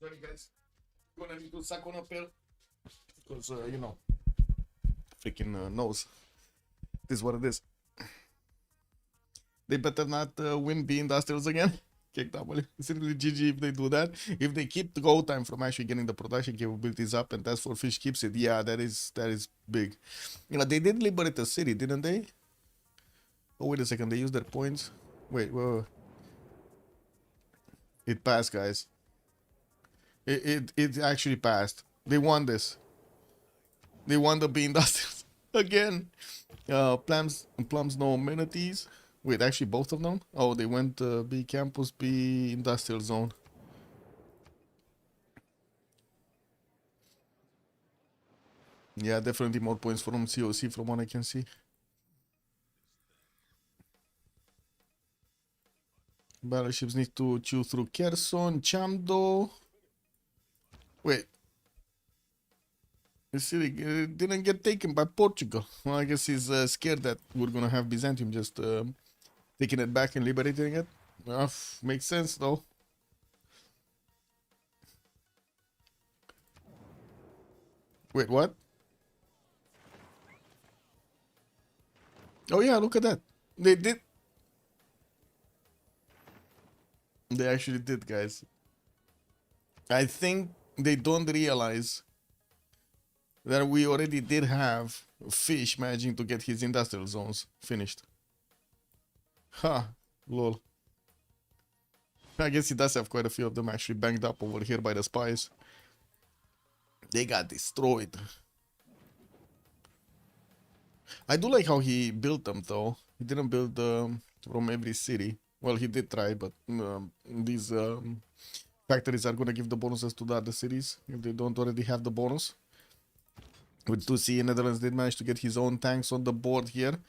Sorry guys, gonna need to suck on a pill because you know, freaking nose. This is what it is. They better not win B Industrials again. Kick W. It's really GG if they do that. If they keep the go time from actually getting the production capabilities up, and that's for Fish keeps it. Yeah, that is big. You know, they did liberate the city, didn't they? Oh wait a second, they used their points. Wait. It passed, guys. It actually passed. They won this. They won the B Industrials again. Plums no amenities. Wait, actually both of them? Oh, they went B Campus, B Industrial Zone. Yeah, definitely more points from COC from what I can see. Battleships need to chew through Kherson, Chamdo. Wait. The city didn't get taken by Portugal. Well, I guess he's scared that we're gonna have Byzantium just taking it back and liberating it. Makes sense though. Wait, what? Oh yeah, look at that. They did. They actually did, guys. I think they don't realize that we already did have Fish managing to get his industrial zones finished. Ha, lol. I guess he does have quite a few of them actually banged up over here by the spies. They got destroyed. I do like how he built them though. He didn't build from every city. Well, he did try, but these factories are gonna give the bonuses to the other cities if they don't already have the bonus. With 2C, Netherlands did manage to get his own tanks on the board here.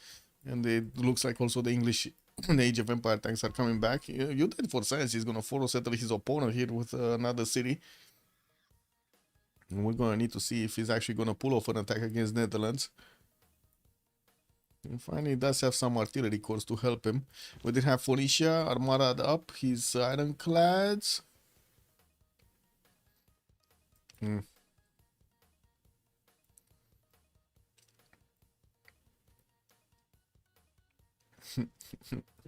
And it looks like also the English the Age of Empire tanks are coming back. You did for science, he's gonna follow settle his opponent here with another city. And we're gonna need to see if he's actually gonna pull off an attack against Netherlands. And finally, he does have some artillery corps to help him. We did have Phoenicia, Armada up, his ironclads.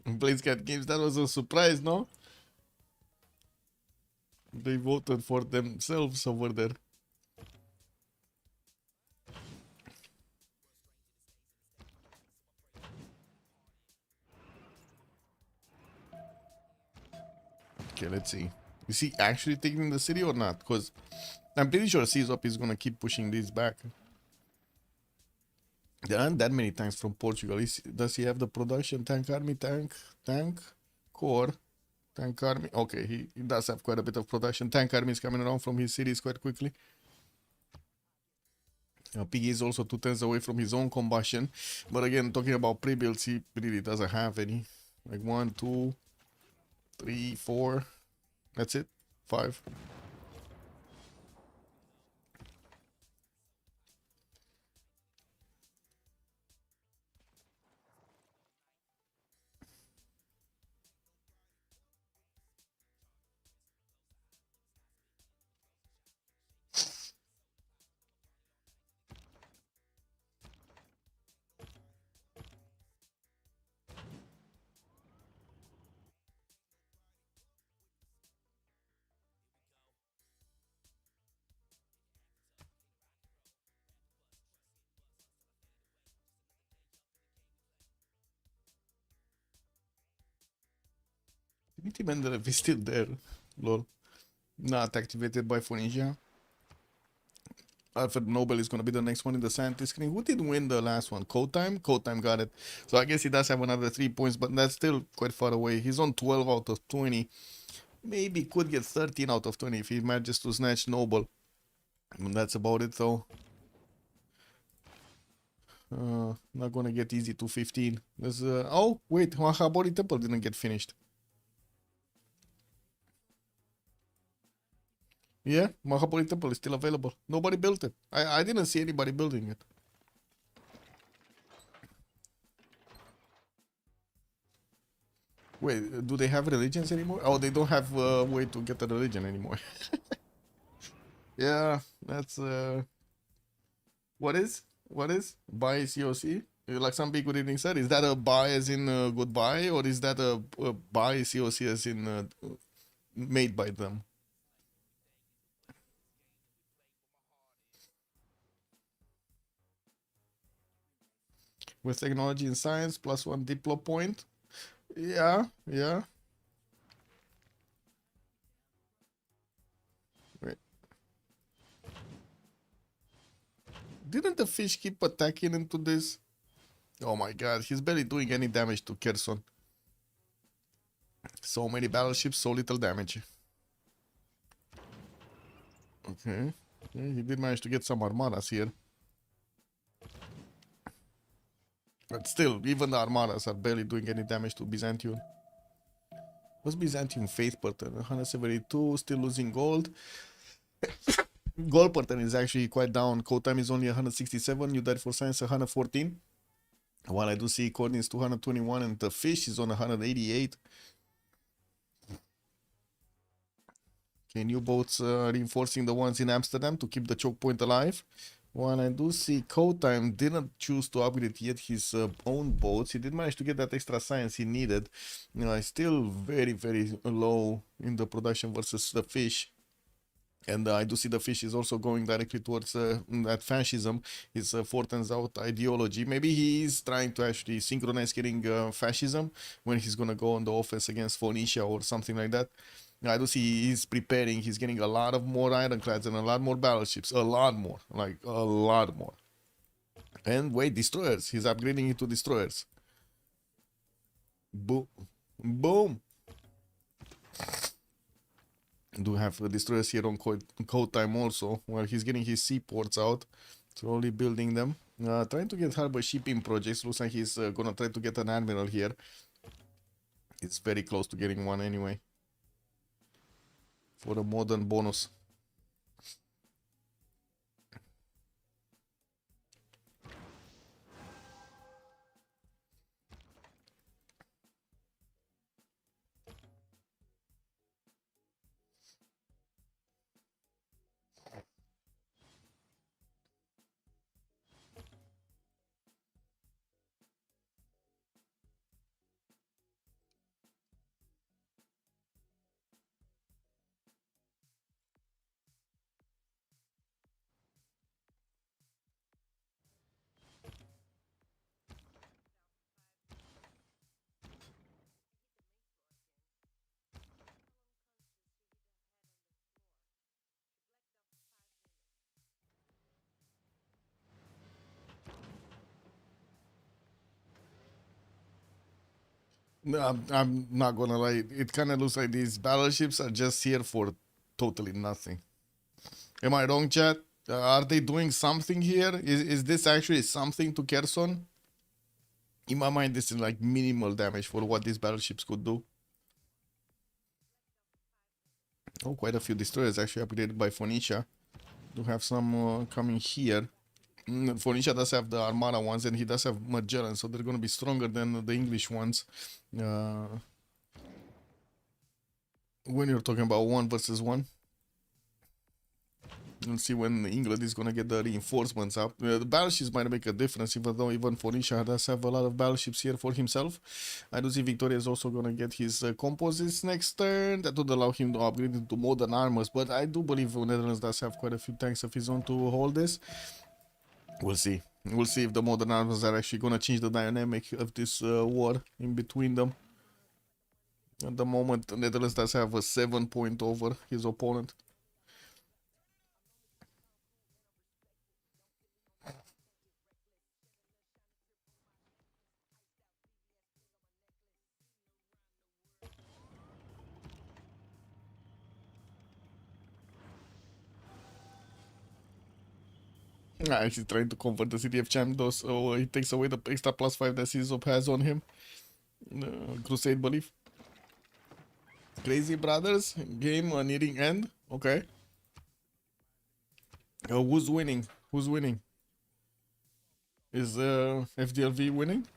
Blazecat Games, that was a surprise, no? They voted for themselves over there. Okay, let's see. Is he actually taking the city or not? Because I'm pretty sure CSOP is gonna keep pushing these back. There aren't that many tanks from Portugal. Does he have the production? Tank army, tank core, tank army. Okay, he does have quite a bit of production. Tank army is coming around from his cities quite quickly. Piggy is also 2 turns away from his own combustion. But again, talking about pre-builds, he really doesn't have any. Like 1, 2, 3, 4. That's it. 5. Dimitri Mendeleev is still there. Lol. Not activated by Phoenicia. Alfred Nobel is going to be the next one in the scientist screen. Who did win the last one? Code Time? Code Time got it. So I guess he does have another 3 points, but that's still quite far away. He's on 12 out of 20. Maybe could get 13 out of 20 if he manages to snatch Noble. And that's about it though. Not gonna get easy to 15. There's oh wait, Mahabodhi Temple didn't get finished. Yeah, Mahabodhi Temple is still available. Nobody built it. I didn't see anybody building it. Wait, do they have religions anymore? Oh, they don't have a way to get a religion anymore. Yeah, that's what is? Buy COC? Like some big good evening said, is that a buy as in goodbye, or is that a buy COC as in made by them? With technology and science, +1 diplo point. Yeah. Wait. Didn't the fish keep attacking into this? Oh my god, he's barely doing any damage to Kherson. So many battleships, so little damage. Okay. Yeah, he did manage to get some armadas here. But still, even the armadas are barely doing any damage to Byzantium. What's Byzantium faith pattern? 172, still losing gold. Gold pattern is actually quite down. Code time is only 167. New died for science 114. While I do see coordinates 221 and the fish is on 188. Okay, new boats reinforcing the ones in Amsterdam to keep the choke point alive. While I do see code time didn't choose to upgrade yet his own boats. He did manage to get that extra science he needed. You know, he's still very, very low in the production versus the fish. And I do see the fish is also going directly towards that fascism. His Fortens out ideology. Maybe he's trying to actually synchronize getting fascism when he's gonna go on the offense against Phoenicia or something like that. I do see he's preparing. He's getting a lot of more ironclads and a lot more battleships. A lot more. Like, a lot more. And wait, destroyers. He's upgrading it to destroyers. Boom. Boom. Do have destroyers here on code time also, while he's getting his seaports out, slowly building them. Trying to get harbor shipping projects. Looks like he's gonna try to get an admiral here. It's very close to getting one anyway. For a modern bonus. No, I'm not gonna lie. It kind of looks like these battleships are just here for totally nothing. Am I wrong, chat? Are they doing something here? Is this actually something to Kherson? In my mind, this is like minimal damage for what these battleships could do. Oh, quite a few destroyers actually upgraded by Phoenicia. Do have some coming here. Phoenicia does have the Armada ones, and he does have Magellan, so they're going to be stronger than the English ones. When you're talking about 1 versus 1. We'll see when England is going to get the reinforcements up. The battleships might make a difference, even though even Phoenicia does have a lot of battleships here for himself. I do see Victoria is also going to get his composites next turn. That would allow him to upgrade into modern armors, but I do believe the Netherlands does have quite a few tanks of his own to hold this. We'll see. We'll see if the modern armors are actually going to change the dynamic of this war in between them. At the moment, the Netherlands does have a 7-point over his opponent. He's trying to convert the city of Chamdos, so he takes away the extra +5 that Civ6 has on him. Crusade belief. Crazy Brothers, game nearing end. Okay. Who's winning? Who's winning? Is FDLV winning?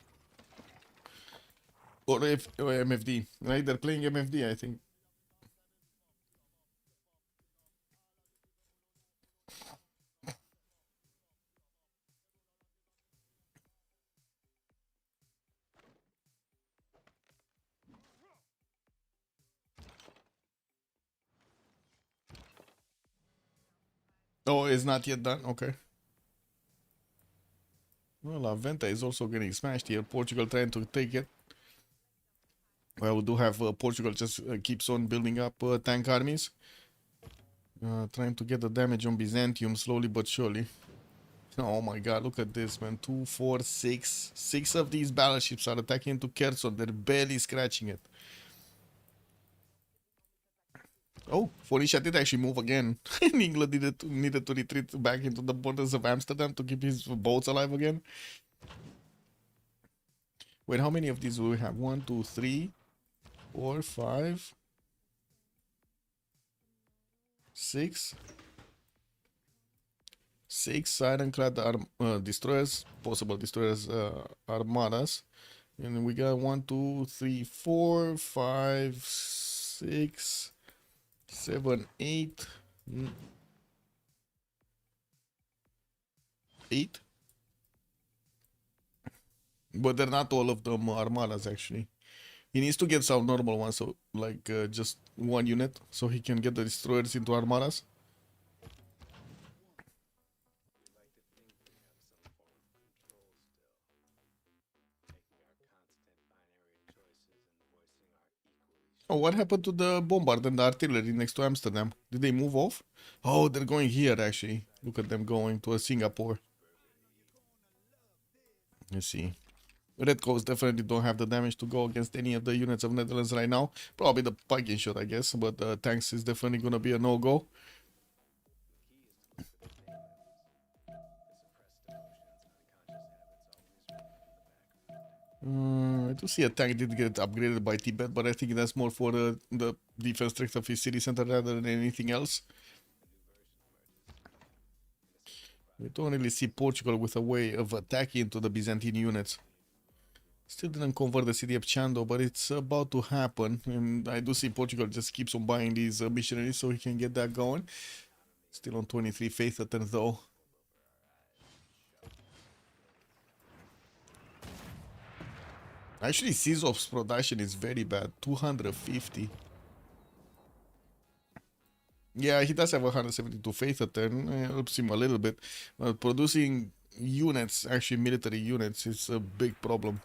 Or MFD? Right, they're playing MFD, I think. Oh, it's not yet done? Okay. Well, Aventa is also getting smashed here. Portugal trying to take it. Well, we do have Portugal just keeps on building up tank armies. Trying to get the damage on Byzantium slowly but surely. Oh my god, look at this, man. 2, 4, 6. 6 of these battleships are attacking into Kherson. They're barely scratching it. Oh, Phoenicia did actually move again. England needed to retreat back into the borders of Amsterdam to keep his boats alive again. Wait, how many of these do we have? 1, 2, 3. 4, 5, 6. 6 ironclad destroyers, possible destroyers, armadas. And we got 1, 2, 3, 4, 5, 6, 7, 8. 8. But they're not all of them armadas actually. He needs to get some normal ones, so like just one unit, so he can get the destroyers into armadas. Oh, what happened to the bombard and the artillery next to Amsterdam? Did they move off? Oh, they're going here actually. Look at them going to Singapore. Let's see. Red Coast definitely don't have the damage to go against any of the units of Netherlands right now. Probably the Piking shot, I guess, but tanks is definitely gonna be a no-go. I do see a tank did get upgraded by Tibet, but I think that's more for the defense strength of his city center rather than anything else. We don't really see Portugal with a way of attacking into the Byzantine units. Still didn't convert the city of Chando, but it's about to happen. And I do see Portugal just keeps on buying these missionaries so he can get that going. Still on 23 faith attempts though. Actually, Civ6's production is very bad. 250. Yeah, he does have 172 faith a turn. Helps him a little bit. But producing units, actually military units, is a big problem.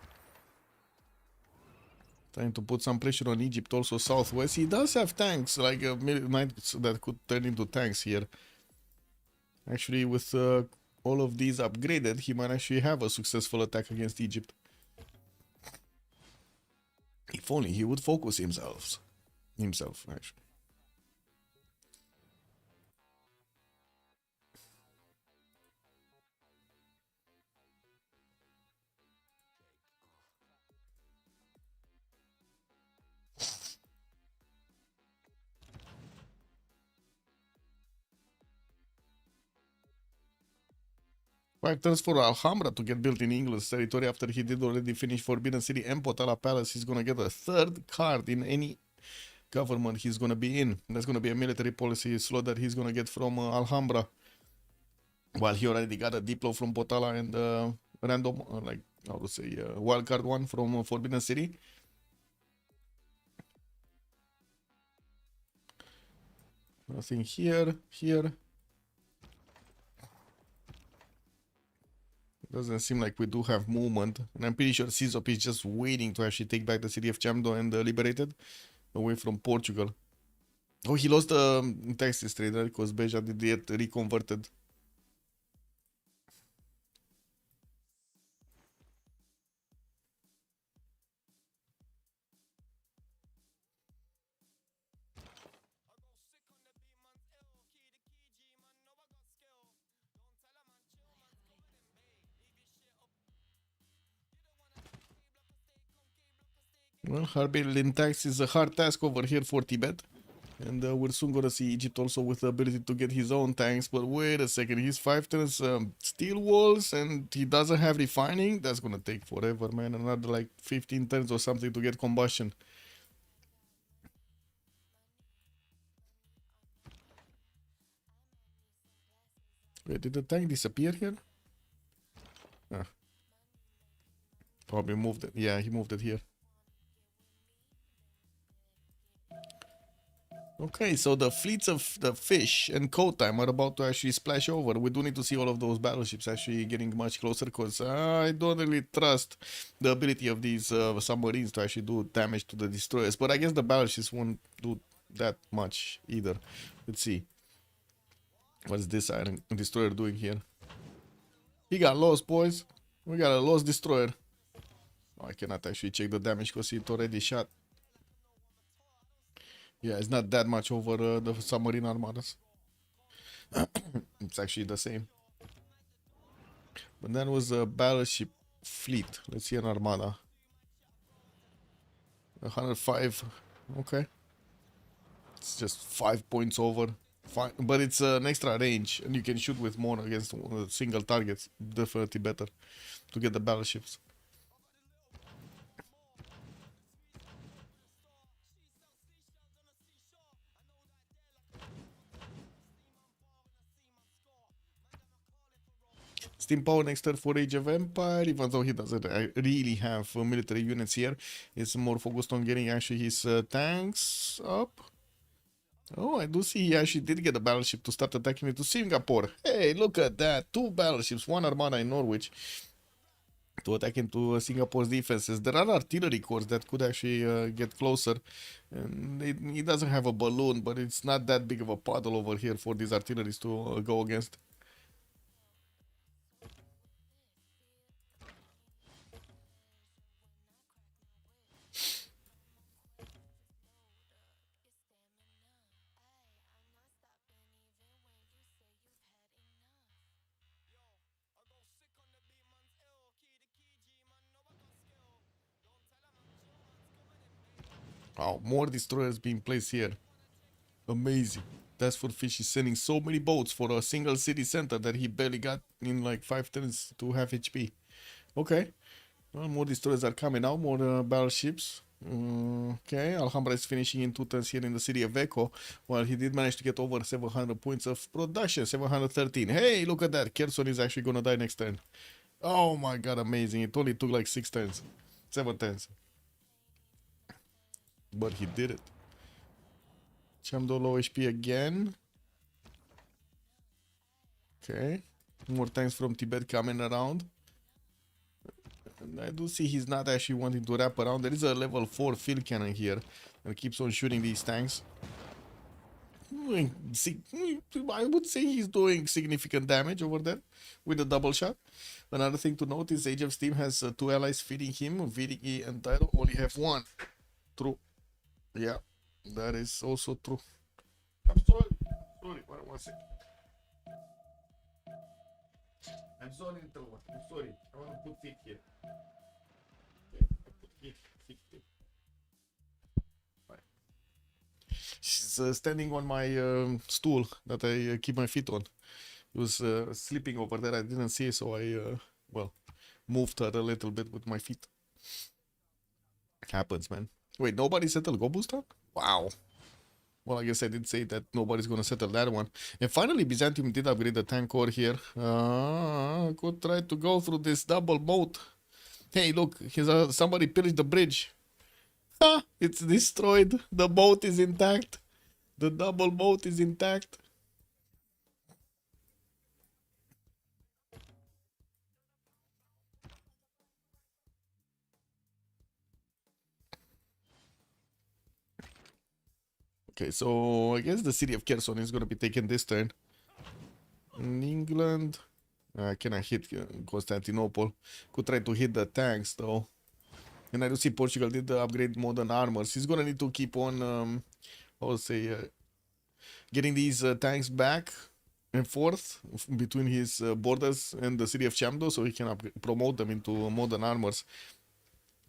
Trying to put some pressure on Egypt, also southwest. He does have tanks, like knights that could turn into tanks here. Actually, with all of these upgraded, he might actually have a successful attack against Egypt. If only he would focus himself, actually. Five turns for Alhambra to get built in England's territory after he did already finish Forbidden City and Potala Palace. He's gonna get a third card in any government he's gonna be in. That's gonna be a military policy slot that he's gonna get from Alhambra. While he already got a Diplo from Potala and random, like, how to say, wildcard one from Forbidden City. Nothing here. Doesn't seem like we do have movement. And I'm pretty sure Civ6 is just waiting to actually take back the city of Chamdo and liberate it away from Portugal. Oh, he lost the Texas trader because Beja did get reconverted. Well, Harbin tax is a hard task over here for Tibet. And we're soon gonna see Egypt also with the ability to get his own tanks. But wait a second, he's 5 turns steel walls and he doesn't have refining? That's gonna take forever, man. Another like 15 turns or something to get combustion. Wait, did the tank disappear here? Ah. Probably moved it. Yeah, he moved it here. Okay, so the fleets of the fish and coat time are about to actually splash over. We do need to see all of those battleships actually getting much closer because I don't really trust the ability of these submarines to actually do damage to the destroyers. But I guess the battleships won't do that much either. Let's see. What's this iron destroyer doing here? He got lost, boys. We got a lost destroyer. Oh, I cannot actually check the damage because it already shot. Yeah, it's not that much over the submarine armadas. It's actually the same. But that was a battleship fleet. Let's see an armada. 105. Okay. It's just 5 points over. Fine. But it's an extra range, and you can shoot with more against single targets. Definitely better to get the battleships. Steam Power next turn for Age of Empire, even though he doesn't really have military units here. He's more focused on getting actually his tanks up. Oh, I do see he actually did get a battleship to start attacking into Singapore. Hey, look at that. 2 battleships, 1 armada in Norwich to attack into Singapore's defenses. There are artillery corps that could actually get closer. And he doesn't have a balloon, but it's not that big of a puddle over here for these artilleries to go against. Wow, more destroyers being placed here. Amazing. That's for Fish is sending so many boats for a single city center that he barely got in like 5 turns to half HP. Okay. Well, more destroyers are coming out, more battleships. Okay, Alhambra is finishing in 2 turns here in the city of Echo. Well, he did manage to get over 700 points of production, 713. Hey, look at that. Kherson is actually gonna die next turn. Oh my god, amazing. It only took like 6 turns. 7 turns. But he did it. Chamdo low HP again. Okay. More tanks from Tibet coming around. And I do see he's not actually wanting to wrap around. There is a level 4 field cannon here that keeps on shooting these tanks. I would say he's doing significant damage over there with a double shot. Another thing to note is Age of Steam has 2 allies feeding him. Virigi and Tyro only have 1. True. Yeah, that is also true. I'm sorry. Sorry, one second. I'm sorry, little one. I'm sorry. I want to put feet here. Okay, I put feet here. Fine. She's standing on my stool that I keep my feet on. He was sleeping over there. I didn't see, so I, well, moved her a little bit with my feet. Happens, man. Wait, nobody settled Go Booster? Wow. Well, I guess I did say that nobody's gonna settle that one. And finally, Byzantium did upgrade the tank core here. Could try to go through this double moat. Hey, look, somebody pillaged the bridge. Ha! It's destroyed. The moat is intact. The double moat is intact. Okay, so I guess the city of Kherson is gonna be taken this turn. In England, can I hit Constantinople? Could try to hit the tanks though. And I do see Portugal did upgrade modern armors. He's gonna need to keep on, I would say, getting these tanks back and forth between his borders and the city of Chamdo, so he can promote them into modern armors.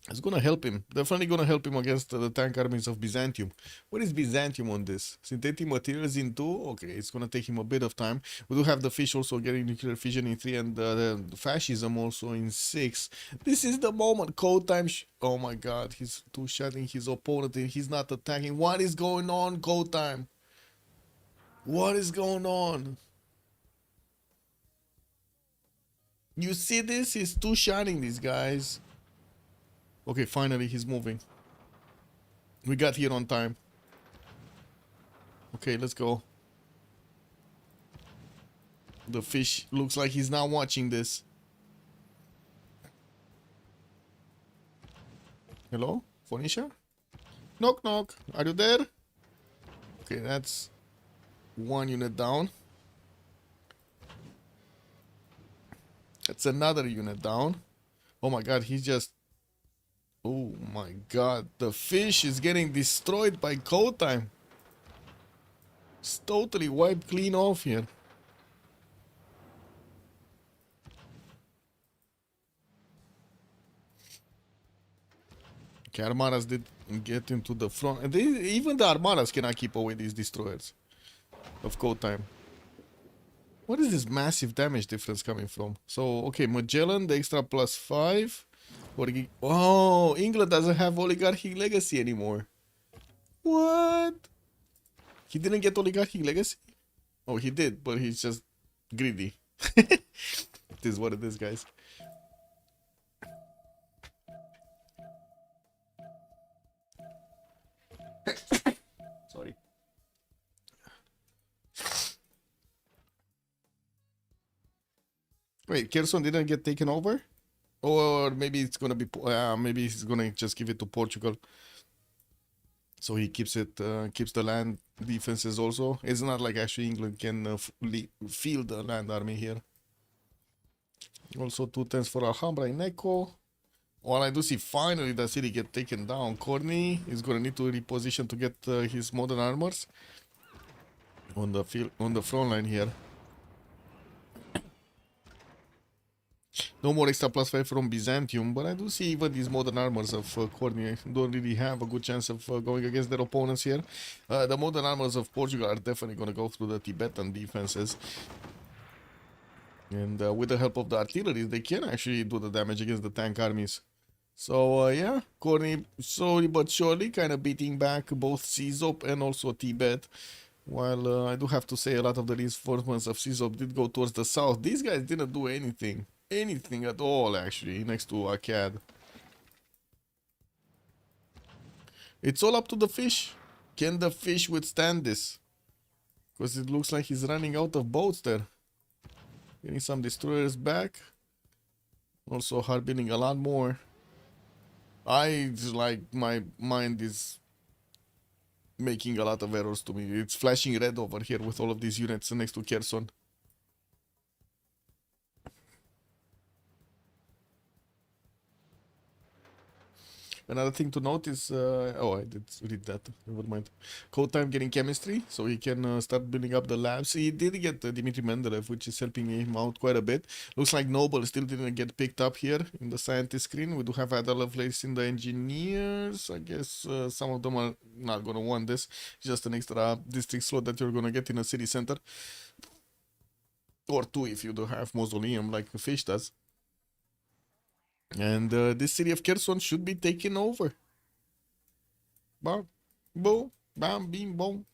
It's gonna help him. Definitely gonna help him against the tank armies of Byzantium. What is Byzantium on this? Synthetic materials in 2? Okay, it's gonna take him a bit of time. We do have the fish also getting nuclear fission in 3 and the fascism also in 6. This is the moment. Code time. Oh my god, he's two-shotting his opponent and he's not attacking. What is going on, code time? What is going on? You see this? He's two-shotting these guys. Okay, finally he's moving. We got here on time. Okay, let's go. The fish looks like he's not watching this. Hello? Phoenicia? Knock knock. Are you there? Okay, that's 1 unit down. That's another unit down. Oh my god, he's just... Oh my god, the fish is getting destroyed by code time. It's totally wiped clean off here. Okay, Armadas did get into the front. And even the armadas cannot keep away these destroyers of code time. What is this massive damage difference coming from? So, okay, Magellan, the extra +5. Oh, England doesn't have Oligarchic Legacy anymore. What? He didn't get Oligarchic Legacy? Oh, he did, but he's just greedy. It is what it is, guys. Sorry. Wait, Kherson didn't get taken over? Or maybe it's gonna be, maybe he's gonna just give it to Portugal. So he keeps it, keeps the land defenses also. It's not like actually England can field the land army here. Also 2 10s for Alhambra in Echo. Well, I do see finally the city get taken down. Corny is gonna need to reposition to get his modern armors on the field, on the front line here. No more extra +5 from Byzantium, but I do see even these modern armors of Corny don't really have a good chance of going against their opponents here. The modern armors of Portugal are definitely going to go through the Tibetan defenses. And with the help of the artillery, they can actually do the damage against the tank armies. So yeah, Corny slowly but surely kind of beating back both Sizop and also Tibet. While I do have to say a lot of the reinforcements of Sizop did go towards the south. These guys didn't do anything. Anything at all, actually, next to Akkad. It's all up to the fish. Can the fish withstand this? Because it looks like he's running out of boats there. Getting some destroyers back. Also harboring a lot more. I just like, my mind is making a lot of errors to me. It's flashing red over here with all of these units next to Kherson. Another thing to note is, oh, I did read that, never mind. Code Time getting chemistry, so he can start building up the labs. He did get Dmitry Mendeleev, which is helping him out quite a bit. Looks like Noble still didn't get picked up here in the scientist screen. We do have Ada Lovelace in the engineers. I guess some of them are not going to want this. Just an extra district slot that you're going to get in a city center. Or two if you do have Mausoleum like Fish does. And this city of Kherson should be taken over. Bam, boom, bam, beam, boom.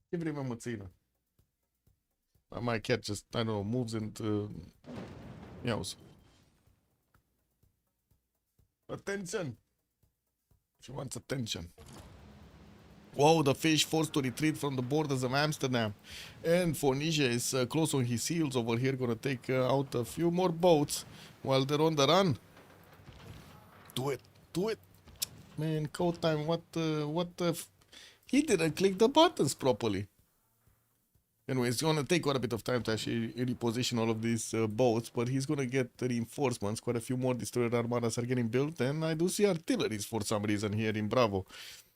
Ce vreme mă țină? My cat just, I don't know, moves and meows. Attention! She wants attention. Whoa, the fish forced to retreat from the borders of Amsterdam. And Fornice is close on his heels over here, gonna take out a few more boats while they're on the run. Do it, do it. Man, Code Time, what the he didn't click the buttons properly. Anyway, it's gonna take quite a bit of time to actually reposition all of these boats, but he's gonna get reinforcements. Quite a few more destroyer armadas are getting built, and I do see artilleries for some reason here in Bravo.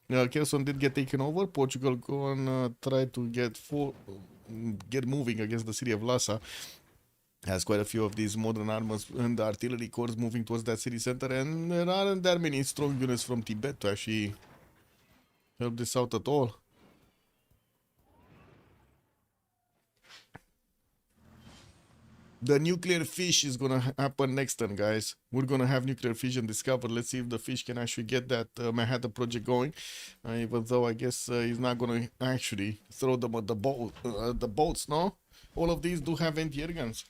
Kherson did get taken over. Portugal gonna try to get moving against the city of Lhasa. Has quite a few of these modern armors and the artillery corps moving towards that city center, and there aren't that many strong units from Tibet to actually help this out at all. The nuclear fish is gonna happen next turn, guys. We're gonna have nuclear fission discovered. Let's see if the fish can actually get that Manhattan project going. Even though I guess he's not gonna actually throw them at the boats, no? All of these do have anti-air guns.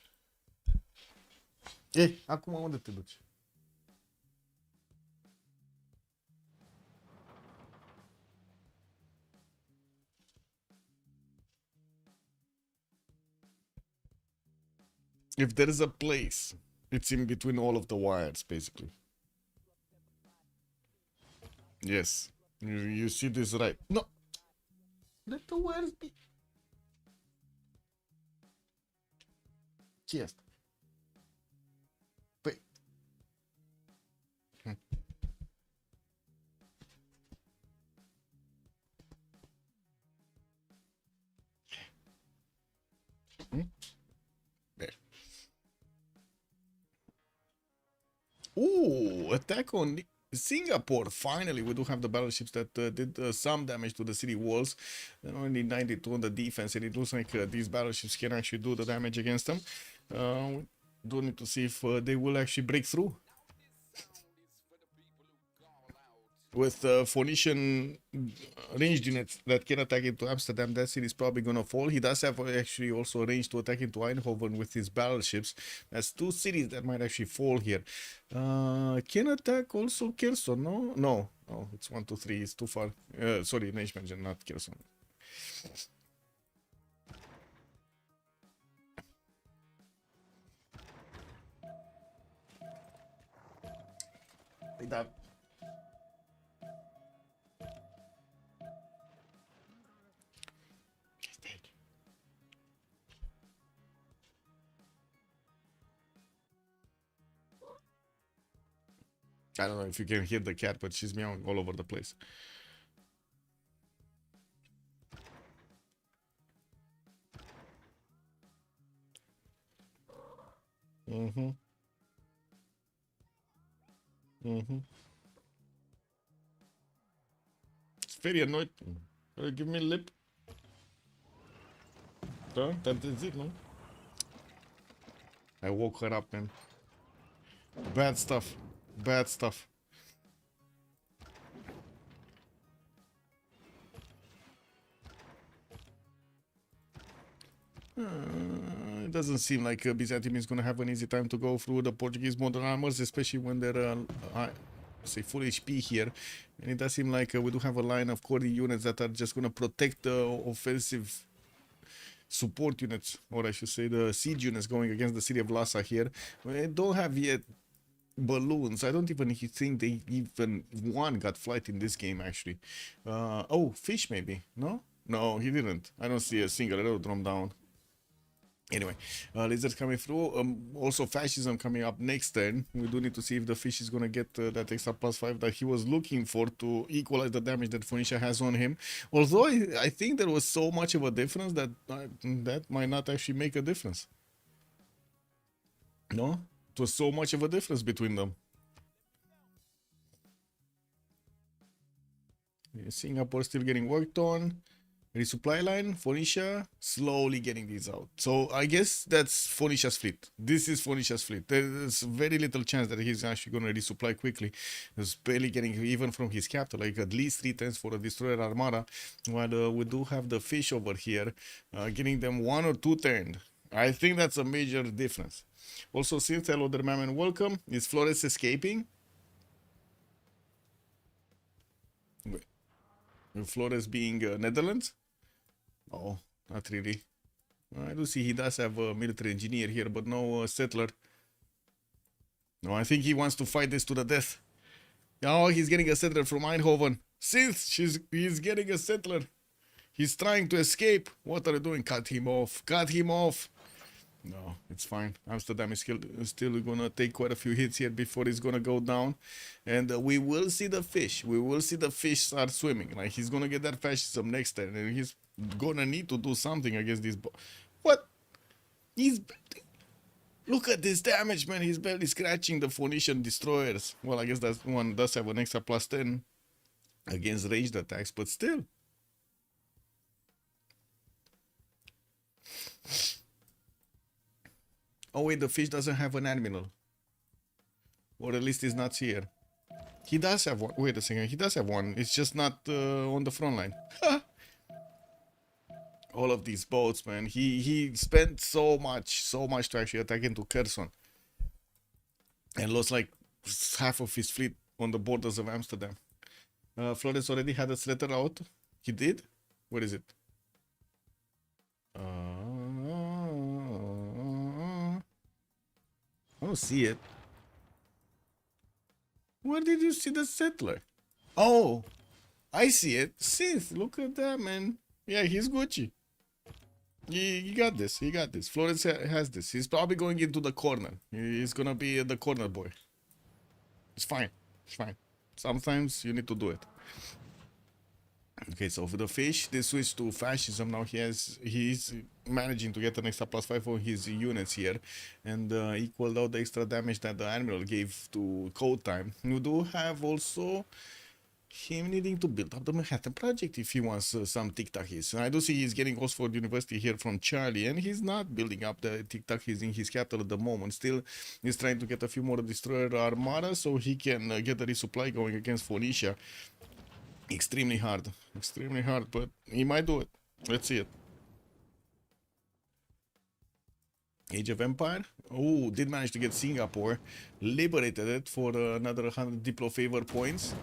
Acum unde te duci? If there is a place, it's in between all of the wires, basically. Yes. You see this right. No. Let the wires be. Ce asta? Păi. There. Ooh, attack on Singapore. Finally, we do have the battleships that did some damage to the city walls. And only 92 on the defense, and it looks like these battleships can actually do the damage against them. We do need to see if they will actually break through. With Phoenician ranged units that can attack into Amsterdam, that city is probably gonna fall. He does have actually also range to attack into Eindhoven with his battleships. That's two cities that might actually fall here. Can attack also Kherson, no? No, it's 1, 2, 3, it's too far. Sorry, range manager, not Kherson. That. I don't know if you can hear the cat, but she's meowing all over the place. Mm-hmm. Mm-hmm. It's very annoying. Give me lip. That is it, no? I woke her up, man. Bad stuff. Bad stuff. It doesn't seem like Byzantium is going to have an easy time to go through the Portuguese modern armors, especially when they're, say, full HP here. And it does seem like we do have a line of core units that are just going to protect the offensive support units, or I should say the siege units going against the city of Lhasa here. We don't have yet balloons. I don't even think they even one got flight in this game, actually. Oh, fish maybe. No, he didn't. I don't see a single aerodrome down. Anyway, lizards coming through. Also fascism coming up next turn. We do need to see if the fish is gonna get that extra +5 that he was looking for to equalize the damage that Phoenicia has on him. Although I think there was so much of a difference that that might not actually make a difference. No? It was so much of a difference between them. Singapore still getting worked on. Resupply line, Phoenicia, slowly getting these out. So I guess that's Phoenicia's fleet. This is Phoenicia's fleet. There's very little chance that he's actually going to resupply quickly. He's barely getting even from his capital, like at least 3 turns for a destroyer armada. While we do have the fish over here, getting them 1 or 2 turns. I think that's a major difference. Also, since hello there, ma'am, and welcome. Is Flores escaping? Wait. Flores being Netherlands? Oh, not really. I do see he does have a military engineer here, but no settler. No, I think he wants to fight this to the death. Oh, he's getting a settler from Eindhoven. Since he's getting a settler. He's trying to escape. What are you doing? Cut him off. Cut him off. No, it's fine. Amsterdam is still gonna take quite a few hits here before he's gonna go down. And we will see the fish. We will see the fish start swimming. Like, he's gonna get that fascism next turn. And he's gonna need to do something against this. What? Look at this damage, man. He's barely scratching the Phoenician destroyers. Well, I guess that one does have an extra +10 against ranged attacks, but still. Oh wait, the fish doesn't have an admiral. Or at least it's not here. He does have one. Wait a second. He does have one. It's just not on the front line. All of these boats, man. He spent so much to actually attack into Kherson. And lost like half of his fleet on the borders of Amsterdam. Flores already had a letter out. He did? Where is it? I don't see it. Where did you see the settler? Oh, I see it. Sith, look at that, man. Yeah, he's Gucci. He got this. He got this. Flores has this. He's probably going into the corner. He's gonna be the corner boy. It's fine. It's fine. Sometimes you need to do it. Okay, so for the fish, they switched to fascism. Now he's managing to get an extra +5 on his units here, and equaled out the extra damage that the admiral gave to code time. You do have also him needing to build up the Manhattan Project if he wants some tic-tac-is. I do see he's getting Oxford University here from Charlie, and he's not building up the tic-tac-is in his capital at the moment. Still, he's trying to get a few more destroyer armada so he can get the resupply going against Phoenicia. Extremely hard, but he might do it. Let's see it. Age of Empire. Oh, did manage to get Singapore. Liberated it for another 100 Diplo favor points.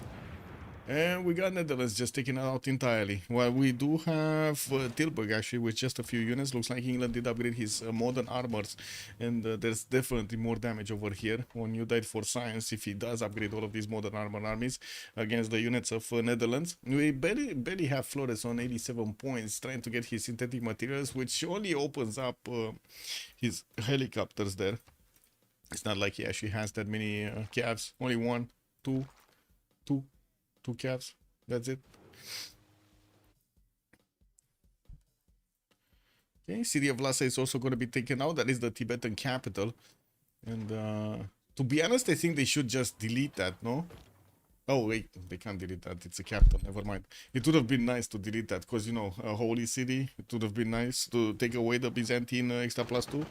And we got Netherlands just taking it out entirely. Well, we do have Tilburg actually with just a few units. Looks like England did upgrade his modern armors. And there's definitely more damage over here on You Died for Science if he does upgrade all of these modern armor armies against the units of Netherlands. We barely have Flores on 87 points trying to get his synthetic materials, which only opens up his helicopters there. It's not like he actually has that many calves. Only one, two calves. That's it. Okay, city of Lhasa is also going to be taken out. That is the Tibetan capital. And to be honest, I think they should just delete that, no? Oh, wait, they can't delete that. It's a capital. Never mind. It would have been nice to delete that because, you know, a holy city. It would have been nice to take away the Byzantine extra +2.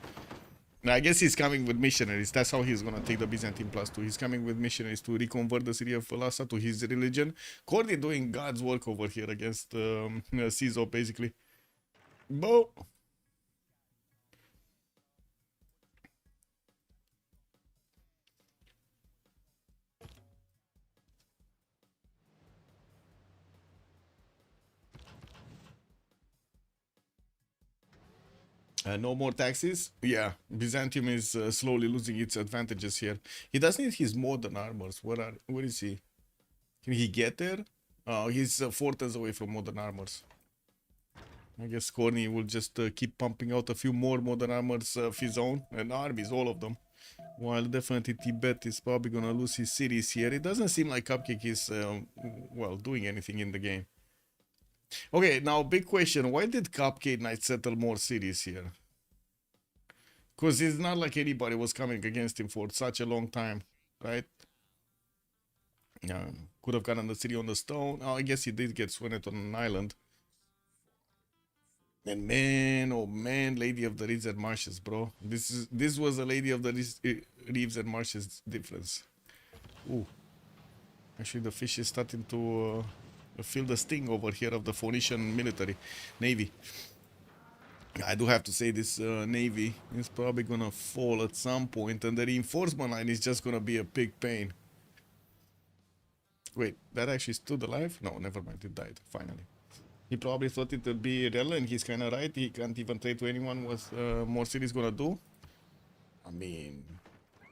I guess he's coming with missionaries. That's how he's gonna take the Byzantine +2. He's coming with missionaries to reconvert the city of Lhasa to his religion. Cordy doing God's work over here against CISO, basically. Bo. No more taxes? Yeah, Byzantium is slowly losing its advantages here. He does need his modern armors. Where is he? Can he get there? Oh, he's 4 turns away from modern armors. I guess Corny will just keep pumping out a few more modern armors of his own and armies, all of them. While definitely Tibet is probably gonna lose his cities here. It doesn't seem like Cupcake is, well, doing anything in the game. Okay, now big question. Why did Cupcake Knight settle more cities here? Because it's not like anybody was coming against him for such a long time, right? Yeah, could have gotten the city on the stone. Oh, I guess he did get Swenet on an island. And man, oh man, Lady of the Reeds and Marshes, bro. This was a Lady of the Reeds and Marshes difference. Ooh. Actually, the fish is starting to feel the sting over here of the Phoenician military navy. I do have to say this navy is probably gonna fall at some point, and the reinforcement line is just gonna be a big pain. Wait, that actually stood alive? No, never mind, it died, finally. He probably thought it would be real, and he's kinda right. He can't even trade to anyone what more cities gonna do. I mean,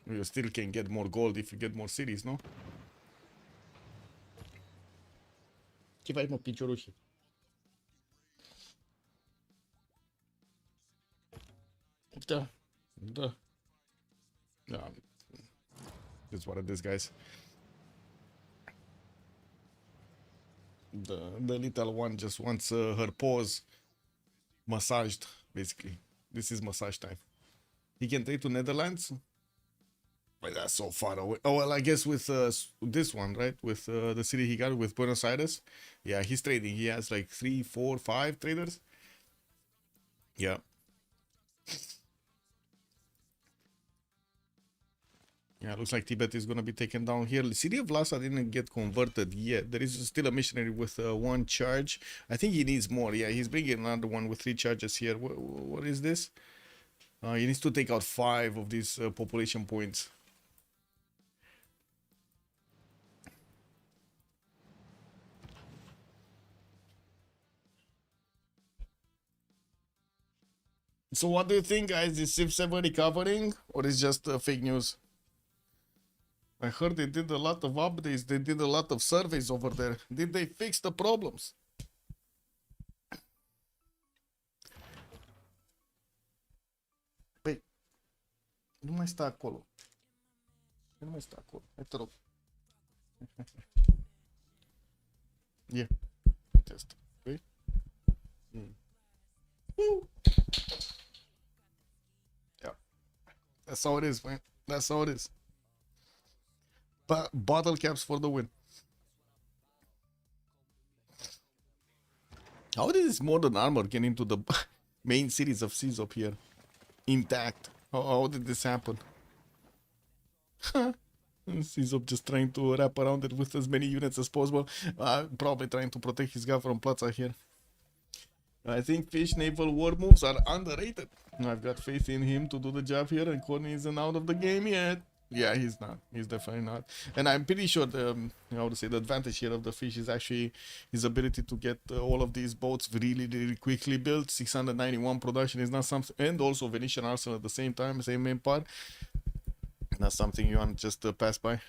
you still can get more gold if you get more cities, no? Ce faci, mă, piciorușii? Da. Yeah. That's one of these guys. The little one just wants her paws massaged, basically. This is massage time. He can trade to Netherlands. But that's so far away. Oh, well, I guess with this one, right? With the city he got with Buenos Aires. Yeah, he's trading. He has like 3, 4, 5 traders. Yeah. Yeah, looks like Tibet is going to be taken down here. The city of Lhasa didn't get converted yet. There is still a missionary with 1 charge. I think he needs more. Yeah, he's bringing another one with 3 charges here. What is this? He needs to take out 5 of these population points. So what do you think, guys? Is Civ7 recovering or is just fake news? I heard they did a lot of updates. They did a lot of surveys over there. Did they fix the problems? Păi, nu mai sta acolo. Nu mai sta acolo. Hai te rog. Yeah. Test. Okay. Yeah. That's how it is, man. That's how it is. But bottle caps for the win. How did this modern armor get into the main cities of Caesop here? Intact. How did this happen? Caesop just trying to wrap around it with as many units as possible. Probably trying to protect his guy from Plaza here. I think Fish naval war moves are underrated. I've got faith in him to do the job here, and Courtney isn't out of the game yet. Yeah, he's not. He's definitely not. And I'm pretty sure the, how to say, the advantage here of the Fish is actually his ability to get all of these boats really, really quickly built. 691 production is not something, and also Venetian Arsenal at the same time, same main part. Not something you want to just pass by.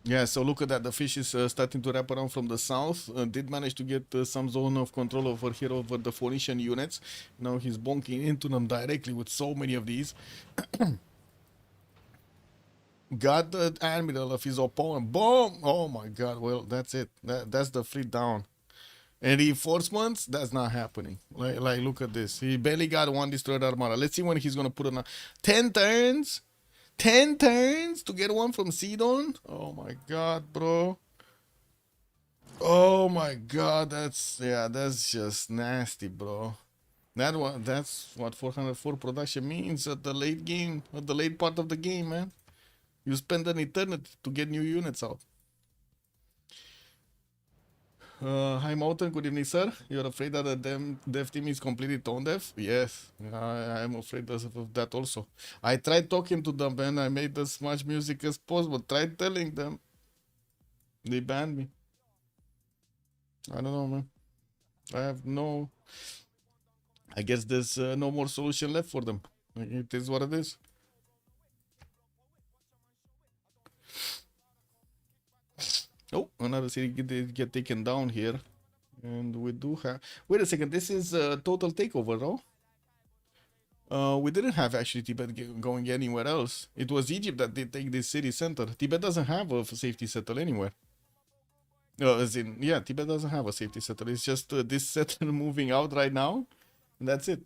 Yeah, so look at that. The Fish is starting to wrap around from the south. Did manage to get some zone of control over here over the Phoenician units. Now he's bonking into them directly with so many of these. Got the admiral of his opponent. Boom! Oh my god, well, that's it. That's the fleet down. And reinforcements, that's not happening. Like look at this. He barely got 1 destroyed armada. Let's see when he's going to put on 10 turns. 10 turns to get 1 from Sidon? Oh my god, bro. Oh my god, that's just nasty, bro. That's what 404 production means at the late game, at the late part of the game, man. You spend an eternity to get new units out. Hi Mountain, good evening, sir. You're afraid that the dev team is completely tone deaf? Yes, I'm afraid of that also. I tried talking to them, man. I made as much music as possible. Tried telling them. They banned me. I don't know, man. I have no... I guess there's no more solution left for them. It is what it is. Oh, another city get taken down here. And we do have... Wait a second, this is a total takeover, no? We didn't have actually Tibet going anywhere else. It was Egypt that did take this city center. Tibet doesn't have a safety settle anywhere. As in, yeah, Tibet doesn't have a safety settle. It's just this settle moving out right now. And that's it.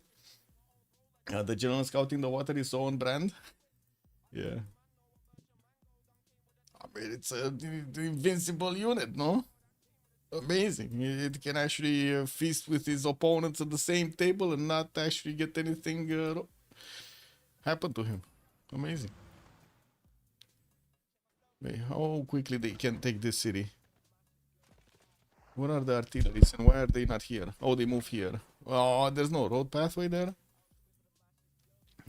The general scouting the water is so on brand. Yeah. I mean, it's an invincible unit, no? Amazing. It can actually feast with his opponents at the same table and not actually get anything happen to him. Amazing. Wait, how quickly they can take this city? Where are the artilleries and why are they not here? Oh, they move here. Oh, there's no road pathway there?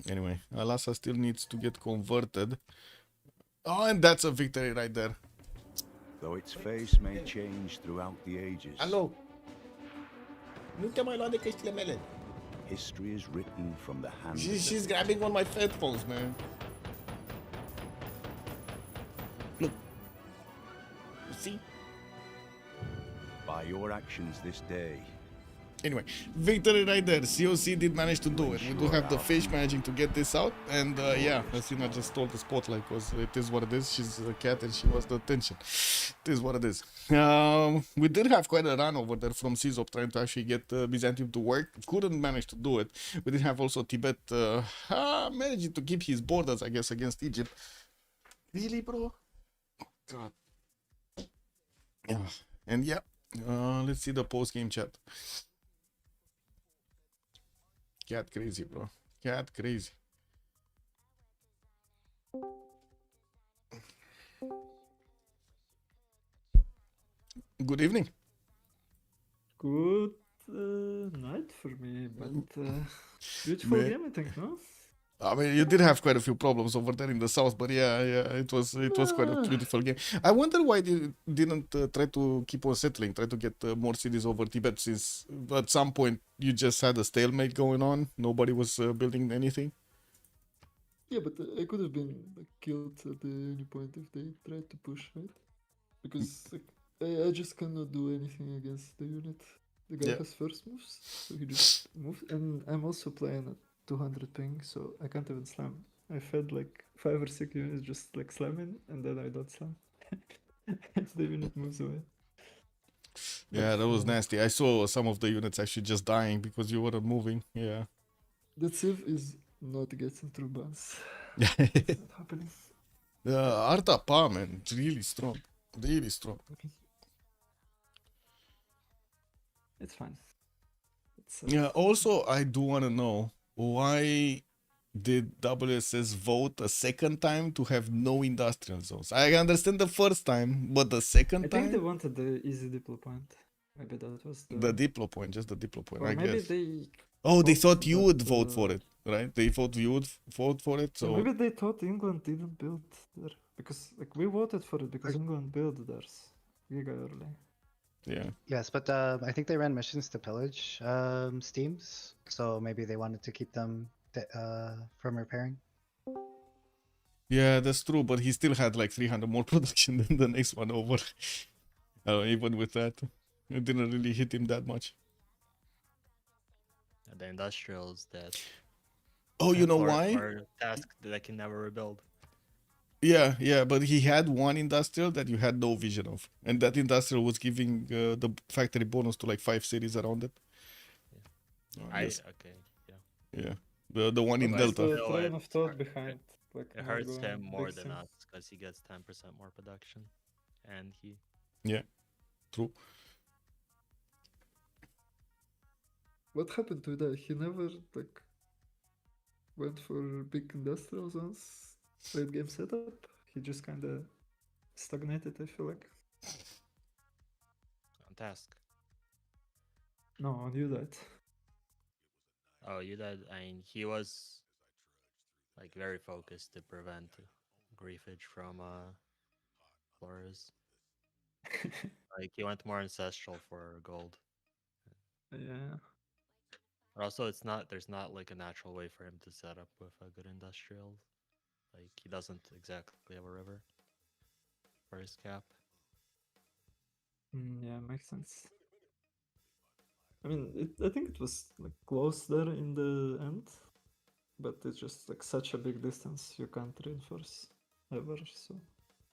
Anyway, Alasa still needs to get converted. Oh, and that's a victory right there. Though its face may change throughout the ages. Hello. Nu te mai lua de căștile mele. History is written from the hand. She's grabbing one of my headphones, man. Look. You see? By your actions this day. Anyway, victory right there. COC did manage to do it. We do have the Fish managing to get this out. And yeah, Asina just stole the spotlight because it is what it is. She's a cat and she was the attention. It is what it is. We did have quite a run over there from Caesop trying to actually get Byzantium to work. Couldn't manage to do it. We did have also Tibet managing to keep his borders, I guess, against Egypt. Really, bro? God. Yeah. And yeah, let's see the post game chat. Cat crazy, bro. Cat crazy. Good evening. Good night for me, but beautiful Man. game, I think, no? I mean, you did have quite a few problems over there in the south, but yeah, it was quite a beautiful game. I wonder why they didn't try to keep on settling, try to get more cities over Tibet, since at some point you just had a stalemate going on. Nobody was building anything. Yeah, but I could have been like, killed at any point if they tried to push, right? Because like, I just cannot do anything against the unit. The guy has first moves, so he just moves. And I'm also playing at 200 ping, so I can't even slam. I fed like 5 or 6 units just like slamming, and then I don't slam. The unit moves away. Yeah, that was nasty. I saw some of the units actually just dying because you weren't moving. Yeah. That Civ is not getting through bans. It's not happening. Arta Pa, man, it's really strong. Really strong. It's fine. Yeah, also, I do want to know why did WSS vote a second time to have no industrial zones? I understand the first time, but the second time? I think they wanted the easy diplo point. Maybe that was the diplo point, just the diplo point, or I maybe guess. they they thought you would vote for it, right? They thought you would vote for it, so... maybe they thought England didn't build there. Because, like, we voted for it because England built theirs giga early. Yeah. Yes, but I think they ran missions to pillage steams, so maybe they wanted to keep them from repairing. Yeah, that's true, but he still had like 300 more production than the next one over. Even with that, it didn't really hit him that much. The industrials that... Oh, you know why? Are tasks that I can never rebuild. Yeah, but he had one industrial that you had no vision of, and that industrial was giving the factory bonus to like 5 cities around it. Yeah. Yeah, the one in Delta. The train of thought behind. Like, it hurts him more than us because he gets 10% more production, and he. Yeah, true. What happened to that? He never like went for big industrial zones. Late game setup, he just kind of stagnated, I feel like. On task. No, on you that. Oh, you that? I mean, he was like very focused to prevent griefage from Flores. Like he went more ancestral for gold. Yeah. But also, there's not like a natural way for him to set up with a good industrial. Like, he doesn't exactly have a river for his cap. Yeah, makes sense. I mean, I think it was like close there in the end, but it's just like such a big distance you can't reinforce ever, so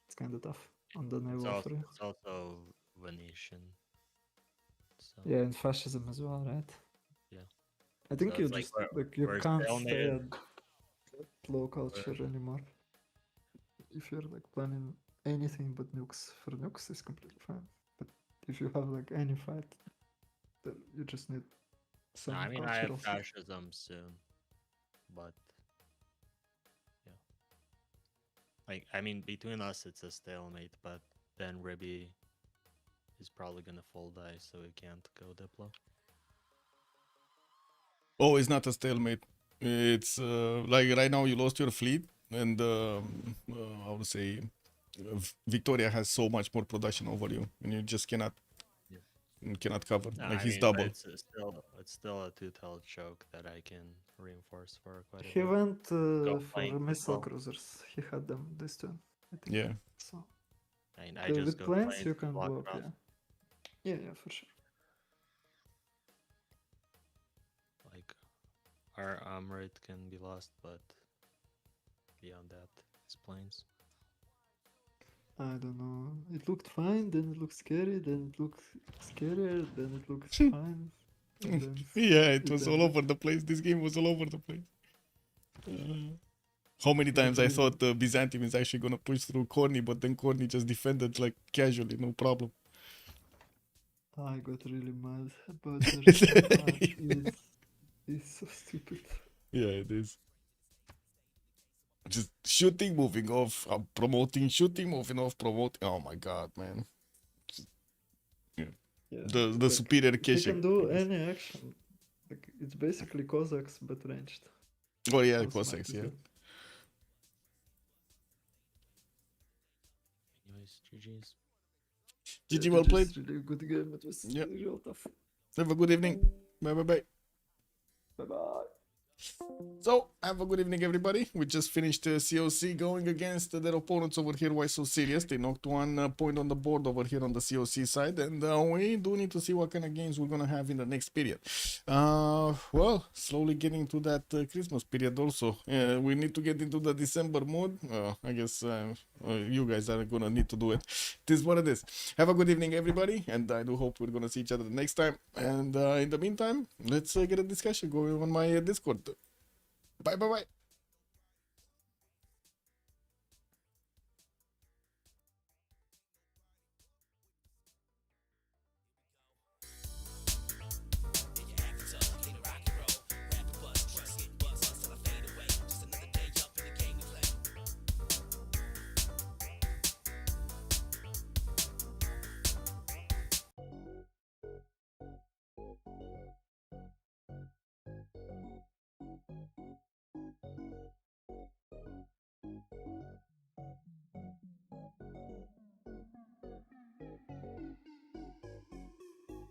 it's kind of tough on the naval for you. It's also Venetian. So. Yeah, and fascism as well, right? Yeah. I think so you just like you can't stay at low culture anymore. If you're like planning anything but nukes, for nukes is completely fine. But if you have like any fight, then you just need some. No, I mean, I have fascism soon, but yeah. Like, I mean, between us, it's a stalemate. But then Ribby is probably gonna full die, so he can't go Diplo. Oh, it's not a stalemate. It's like right now you lost your fleet, and how to say, Victoria has so much more production over you, and you just cannot cover. No, like I he's mean, double. It's still a two-tailed choke that I can reinforce for quite a bit. He went for missile cruisers. He had them this turn, I think. Yeah. So I mean, I just with go planes you can blow up. across. Yeah, for sure. Like, our arm rate can be lost, but beyond that, it's planes. I don't know. It looked fine, then it looked scary, then it looked scarier, then it looked fine. Yeah, it was all over the place. This game was all over the place. How many times I thought Byzantium is actually gonna push through Corny, but then Corny just defended like casually, no problem. I got really mad about their it's so stupid. Yeah, it is. Just shooting, moving off, promoting, shooting, moving off, promoting. Oh my god, man. Yeah. The superior They caching. can do any action. Like it's basically Cossacks but ranged. Oh yeah, On smite Cossacks, as yeah. well. Anyways, GG's. GG, well played. It's really good game. It was real tough. Have a good evening. Bye bye bye. Bye bye. So, have a good evening, everybody. We just finished COC going against their opponents over here. Why so serious? They knocked 1 point on the board over here on the COC side, and we do need to see what kind of games we're gonna have in the next period. Well, slowly getting to that Christmas period also. We need to get into the December mood. I guess you guys are gonna need to do it. It is what it is. Have a good evening, everybody, and I do hope we're gonna see each other the next time. And in the meantime, let's get a discussion going on my Discord. Bye bye bye.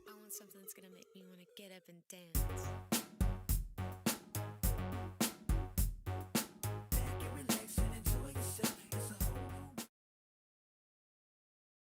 I want something that's gonna make me want to get up and dance.